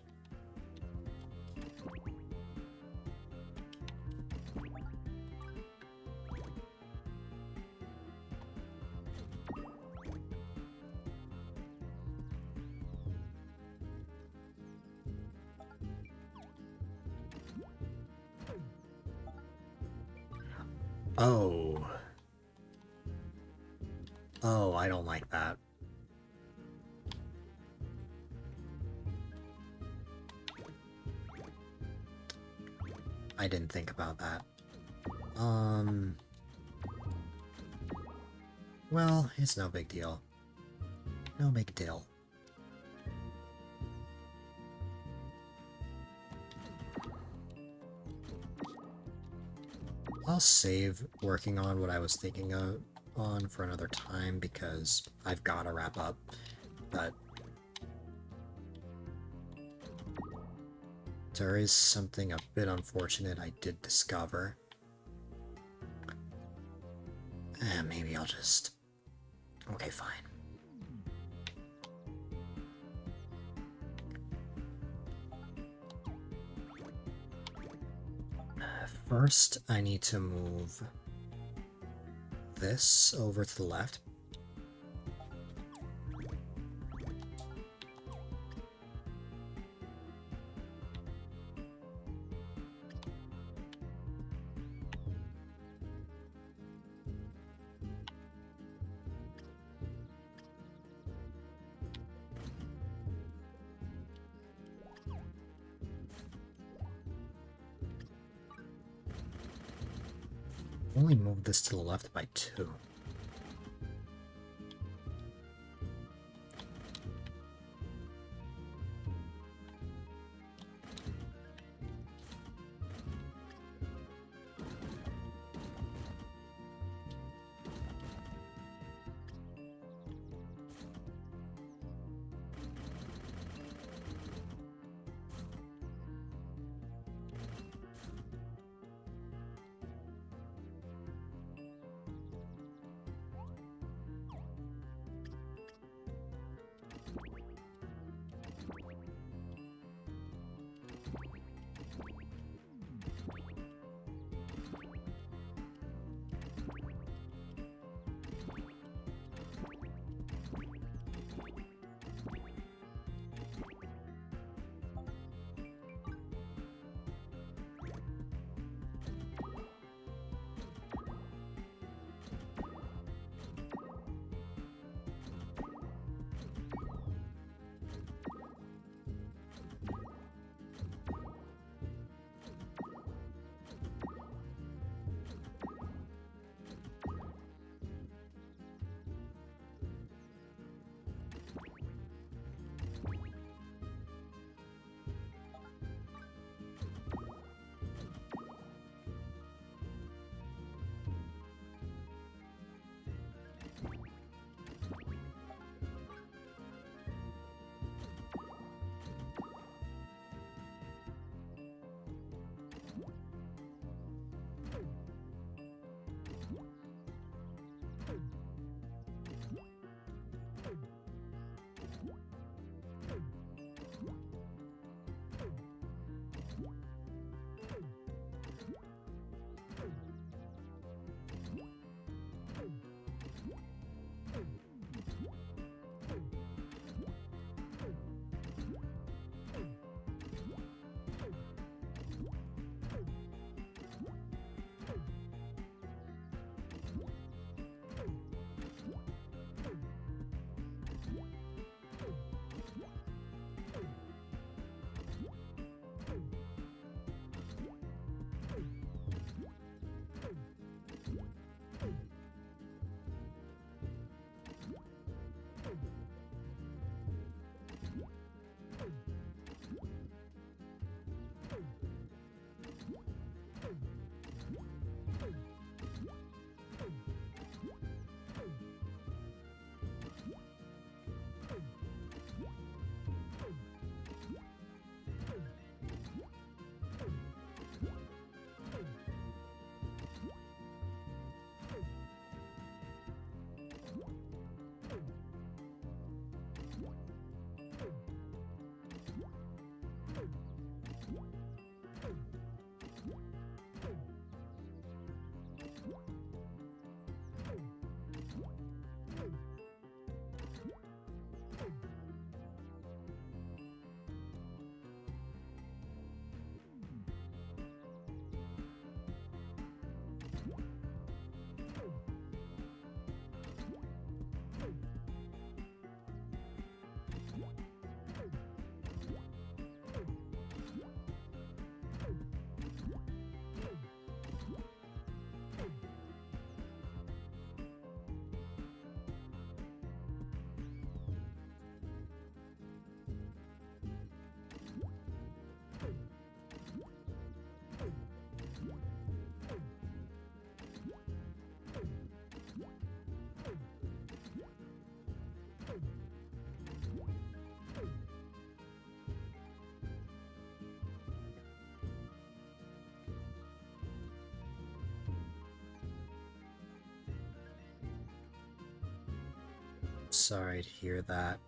Oh. Oh, I don't like that. I didn't think about that. Well, it's no big deal. No big deal. I'll save working on what I was thinking of on for another time because I've got to wrap up, but there is something a bit unfortunate I did discover. Maybe I'll just... Okay, fine. First, I need to move this over to the left. Only move this to the left by 2. sorry to hear that.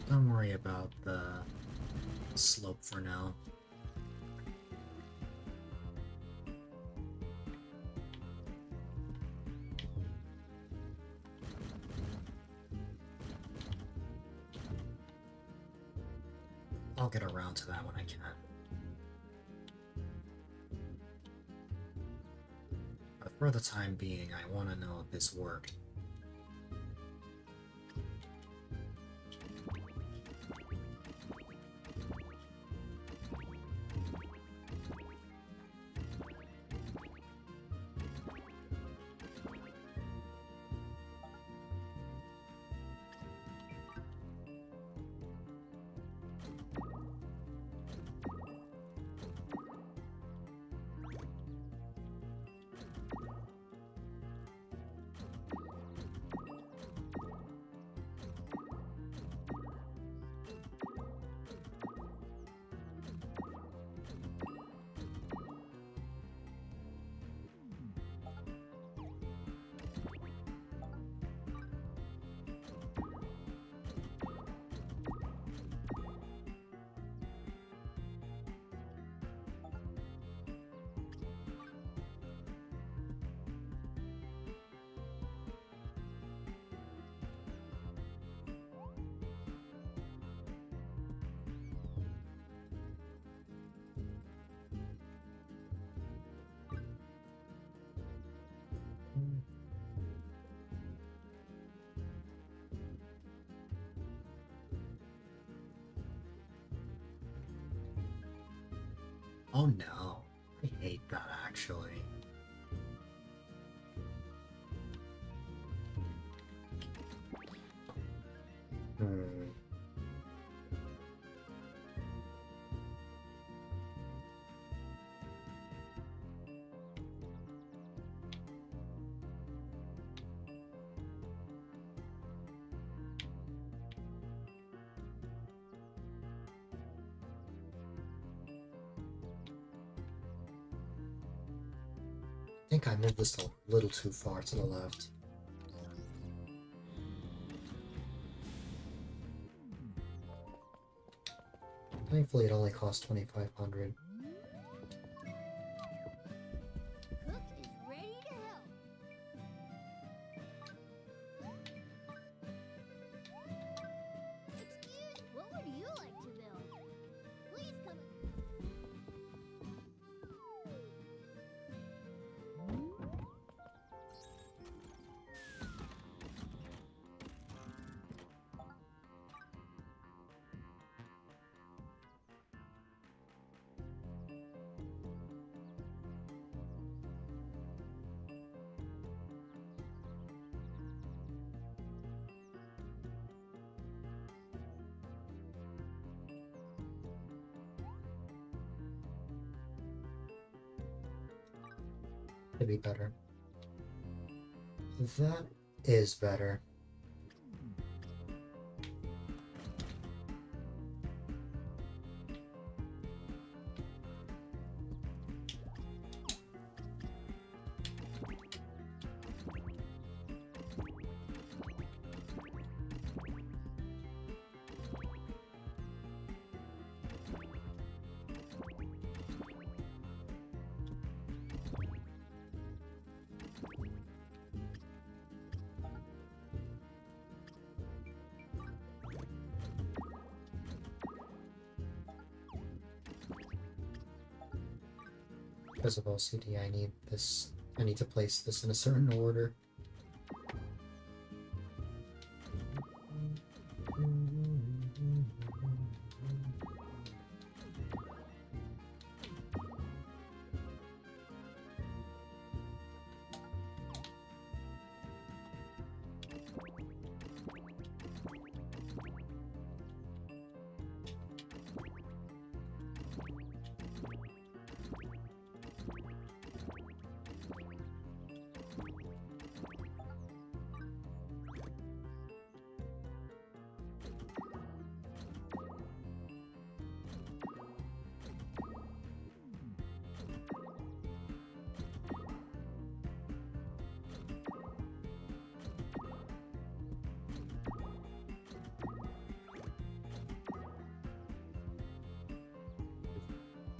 Don't worry about the slope for now. I'll get around to that when I can. But for the time being, I want to know if this worked. Oh no, I hate that actually. Hmm. I think I moved this a little too far to the left. Thankfully, it only cost 2,500. Cook is ready to help. Excuse, what would you like to build? Please come. To be better. That is better. Because of OCD, I need this. I need to place this in a certain order.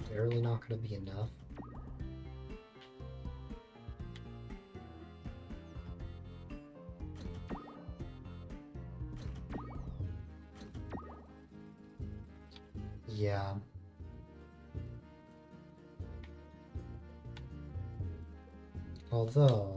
clearly not going to be enough. Yeah. Although...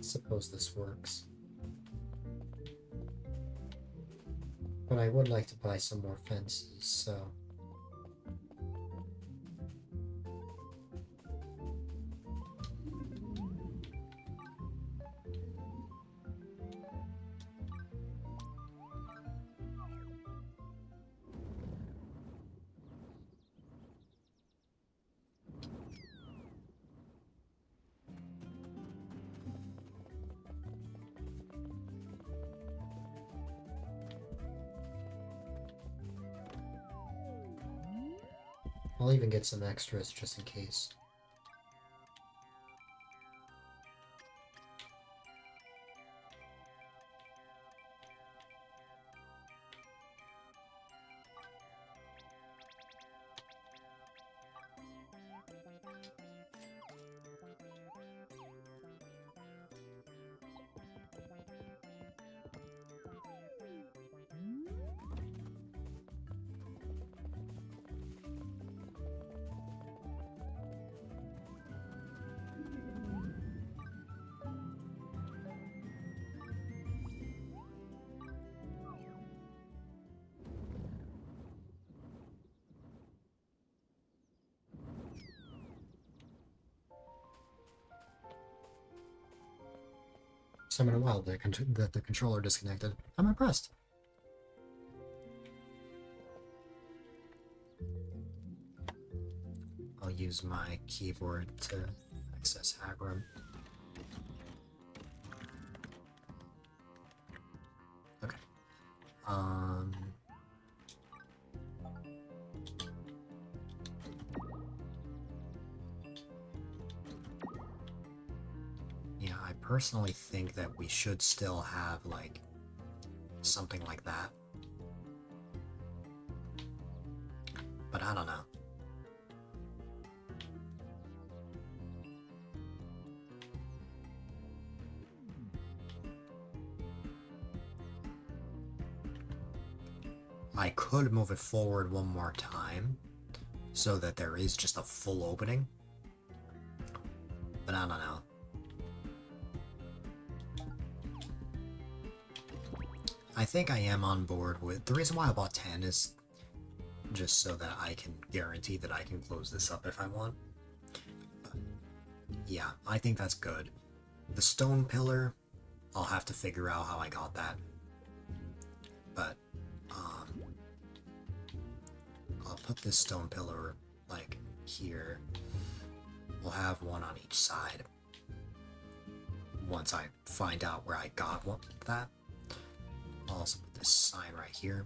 suppose this works. But I would like to buy some more fences, so... I'll even get some extras just in case. It's been a while that the controller disconnected. I'm impressed. I'll use my keyboard to access Hagram. Okay. Yeah, I personally think that we should still have, like, something like that. But I don't know. I could move it forward one more time so that there is just a full opening. But I don't know. I think I am on board with... The reason why I bought 10 is just so that I can guarantee that I can close this up if I want. But yeah, I think that's good. The stone pillar, I'll have to figure out how I got that. But, I'll put this stone pillar, like, here. We'll have one on each side. Once I find out where I got that. I'll also put this sign right here.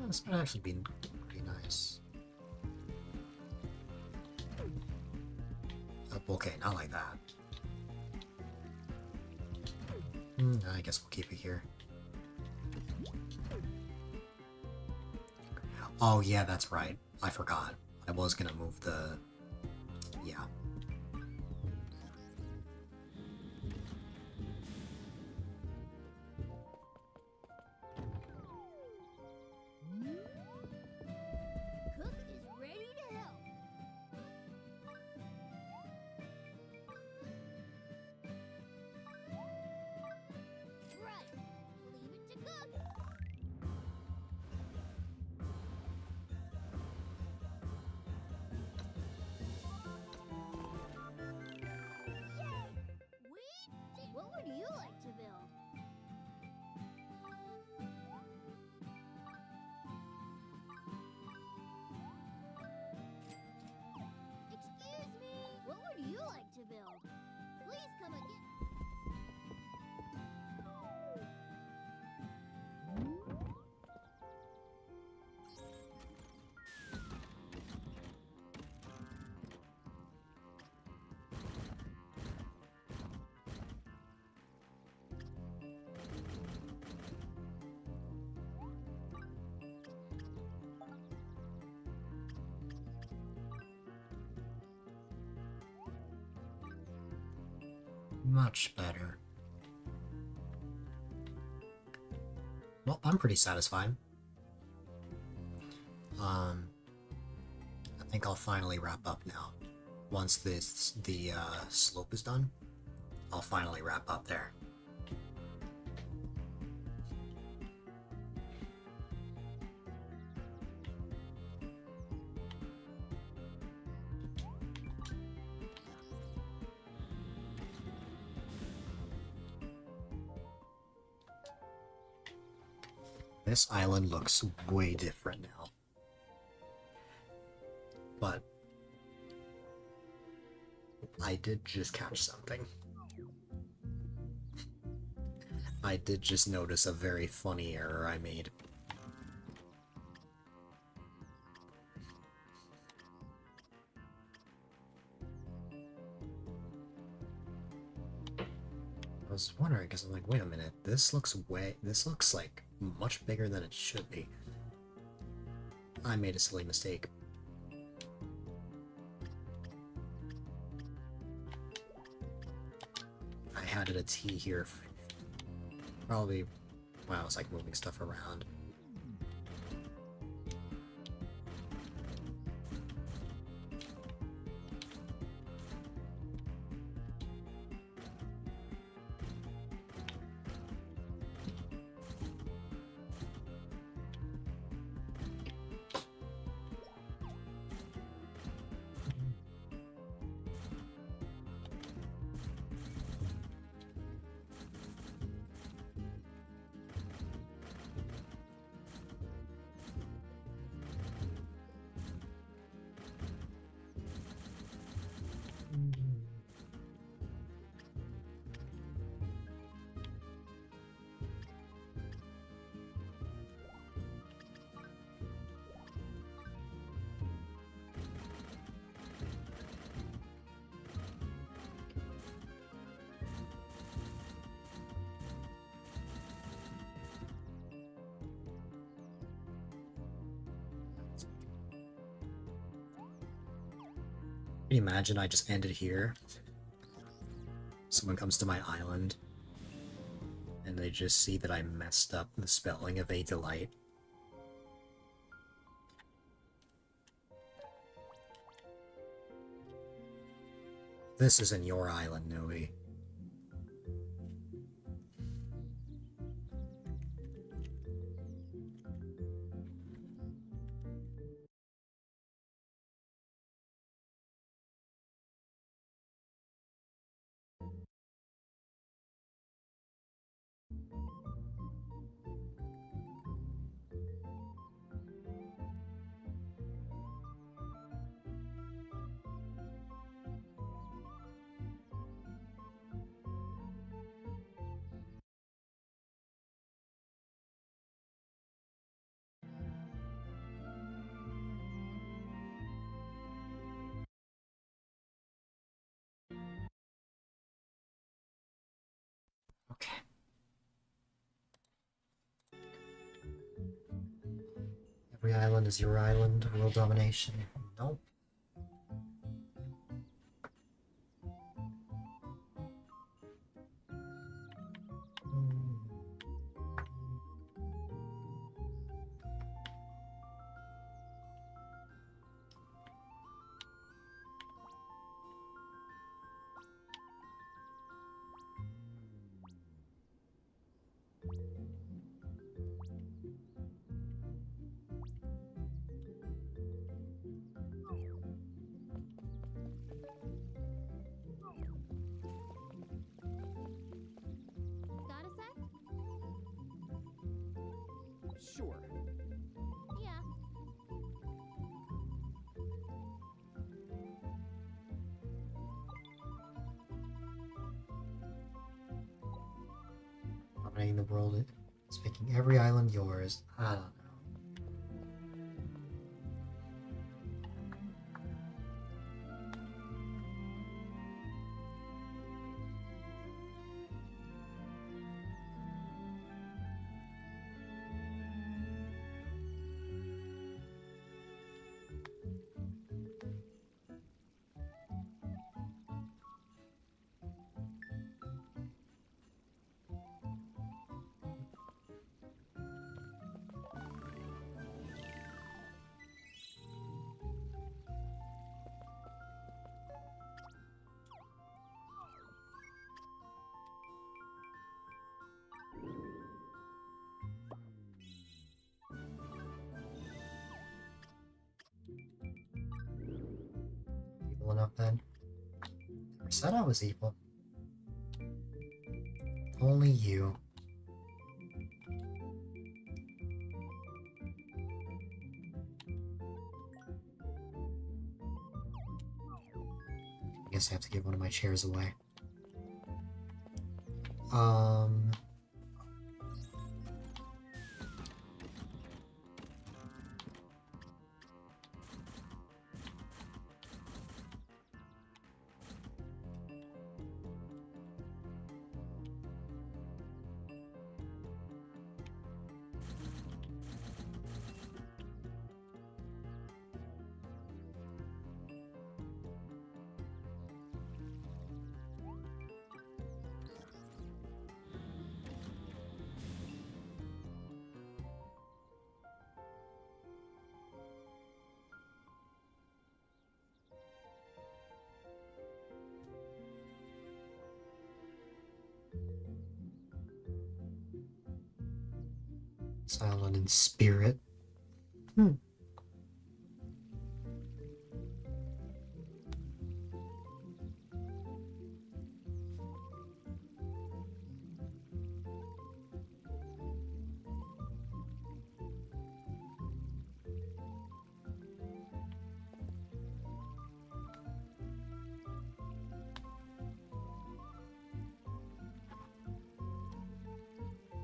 This might actually be pretty nice. Oh, okay, not like that. I guess we'll keep it here. Oh yeah, that's right. I forgot. I was gonna move the... Yeah. Cook is ready to help. Right. Leave it to Cook. Yay! We did. What would you like to build? Excuse me. What would you like to build? Please come again. Much better. Well, I'm pretty satisfied. I think I'll finally wrap up now. Once the slope is done, I'll finally wrap up there. This island looks way different now. But I did just catch something. I did just notice a very funny error I made. I was wondering, because I'm like, wait a minute, this looks like much bigger than it should be. I made a silly mistake. I had it a T here, probably when I was like moving stuff around. Can you imagine I just ended here? Someone comes to my island, and they just see that I messed up the spelling of A-Dylite. This isn't your island, Noe. Every island is your island. World domination. Nope. Got a sec? Sure. Yeah. Dominating the world is making every island yours. I don't know. Evil enough then? Never said I was evil. Only you. I guess I have to give one of my chairs away. Silent in spirit.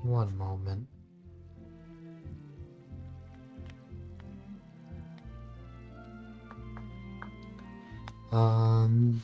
One moment. Um...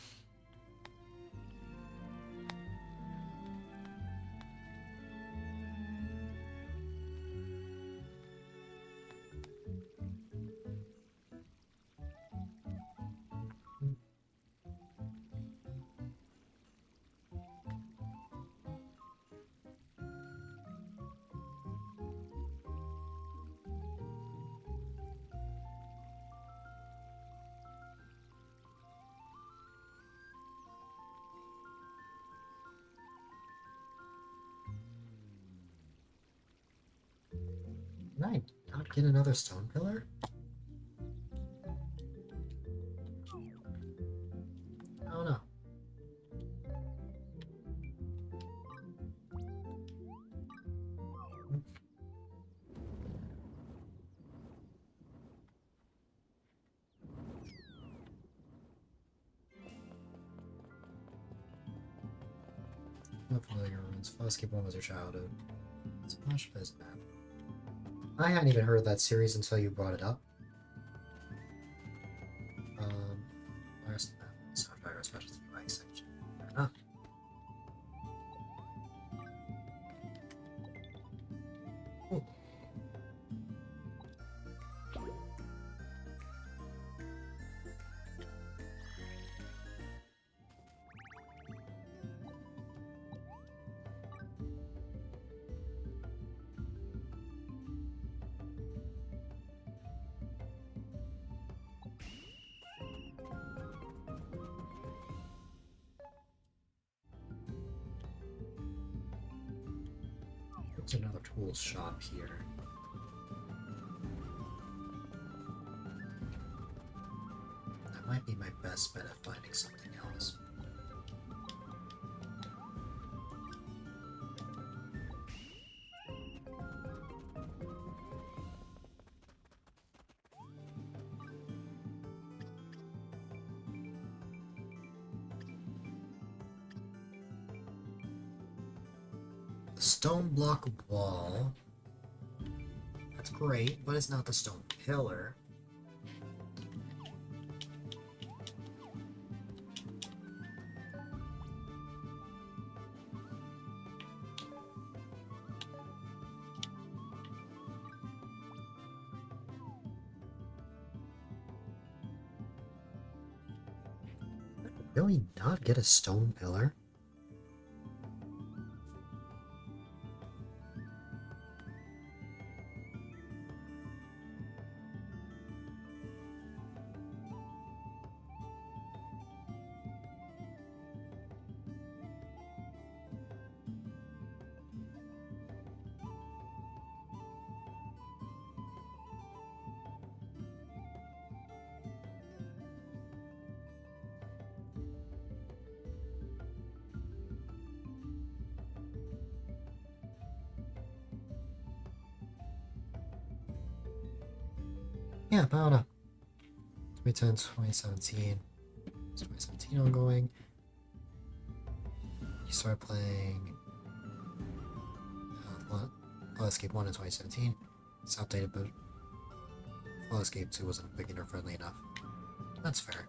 Can I not get another stone pillar? I don't know. No familiar ruins. Fosky One was your childhood. Smash Fizz map. I hadn't even heard of that series until you brought it up. Last map. Soundfire Specialty Bike section. Fair enough. There's another tools shop here. That might be my best bet at finding something else. The stone block wall. That's great, but it's not the stone pillar. Really not get a stone pillar? Yeah, about 2010, 2017. It's 2017 ongoing. You started playing Fall Escape 1 in 2017. It's outdated, but Fall Escape 2 wasn't beginner friendly enough. That's fair.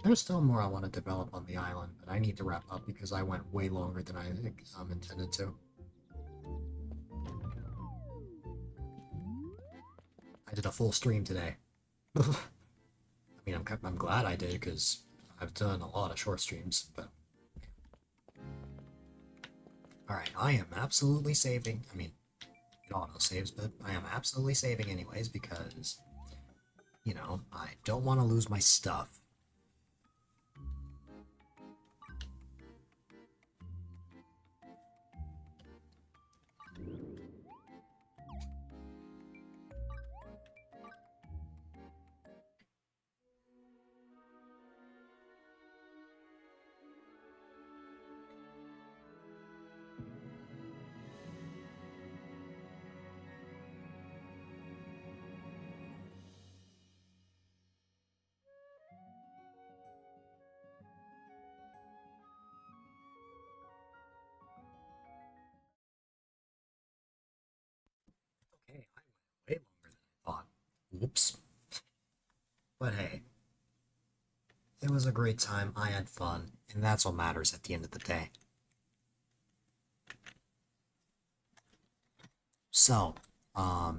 There's still more I want to develop on the island, but I need to wrap up because I went way longer than I intended to. I did a full stream today. I mean, I'm glad I did because I've done a lot of short streams, but... Alright, I am absolutely saving. I mean, it auto saves, but I am absolutely saving anyways because, you know, I don't want to lose my stuff. Okay, I went way longer than I thought. Whoops. But hey, it was a great time, I had fun, and that's what matters at the end of the day. So, I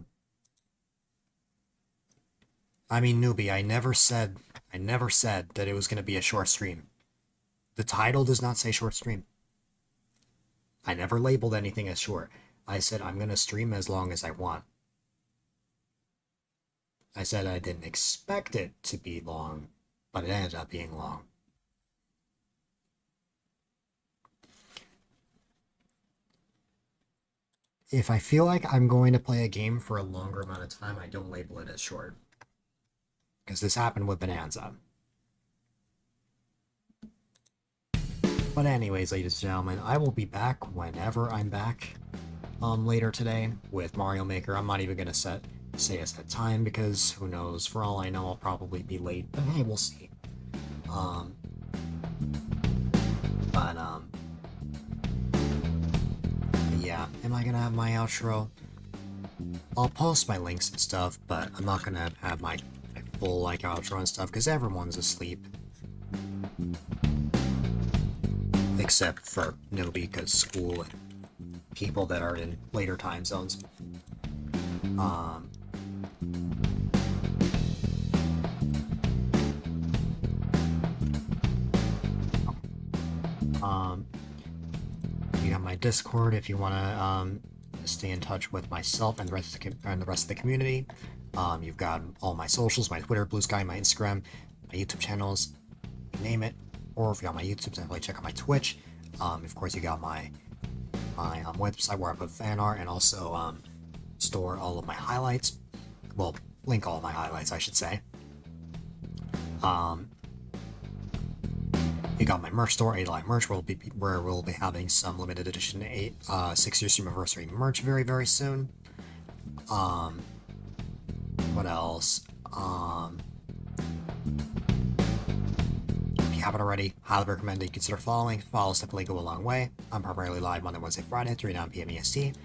mean, newbie, I never said that it was going to be a short stream. The title does not say short stream. I never labeled anything as short. I said I'm going to stream as long as I want. I said I didn't expect it to be long, but it ended up being long. If I feel like I'm going to play a game for a longer amount of time, I don't label it as short. Because this happened with Bonanza. But anyways, ladies and gentlemen, I will be back whenever I'm back later today with Mario Maker. I'm not even going to say a set time because who knows, for all I know I'll probably be late, but hey, we'll see. Yeah, am I gonna have my outro? I'll post my links and stuff, but I'm not gonna have my full outro and stuff because everyone's asleep. except for newbie because school and people that are in later time zones. Um, you got my Discord if you want to stay in touch with myself and the rest of the community. You've got all my socials, my Twitter, Blue Sky, my Instagram, my YouTube channels, you name it. Or if you're on my YouTube, definitely check out my Twitch. Of course, you got my website where I put fan art and also store all of my highlights. Well, link all of my highlights, I should say. You got my merch store, A-Dylite merch, where we'll be having some limited edition 6-year stream anniversary merch very, very soon. What else? If you haven't already, highly recommend that you consider following. Follows definitely go a long way. I'm primarily live Monday, Wednesday, Friday, 3 to 9 p.m. EST,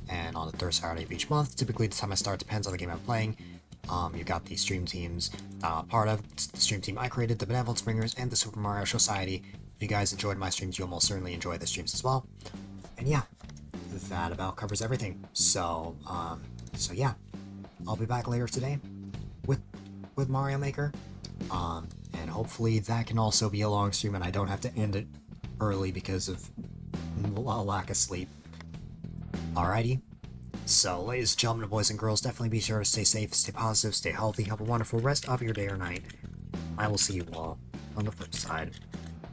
and on the third Saturday of each month. Typically, the time I start depends on the game I'm playing. You've got the stream teams part of the stream team I created, the Benevolent Springers, and the Super Mario Society. If you guys enjoyed my streams, you'll most certainly enjoy the streams as well. And yeah, that about covers everything. So yeah, I'll be back later today with Mario Maker. And hopefully that can also be a long stream and I don't have to end it early because of lack of sleep. Alrighty. So, ladies and gentlemen, boys and girls, definitely be sure to stay safe, stay positive, stay healthy, have a wonderful rest of your day or night. I will see you all on the flip side.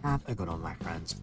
Have a good one, my friends.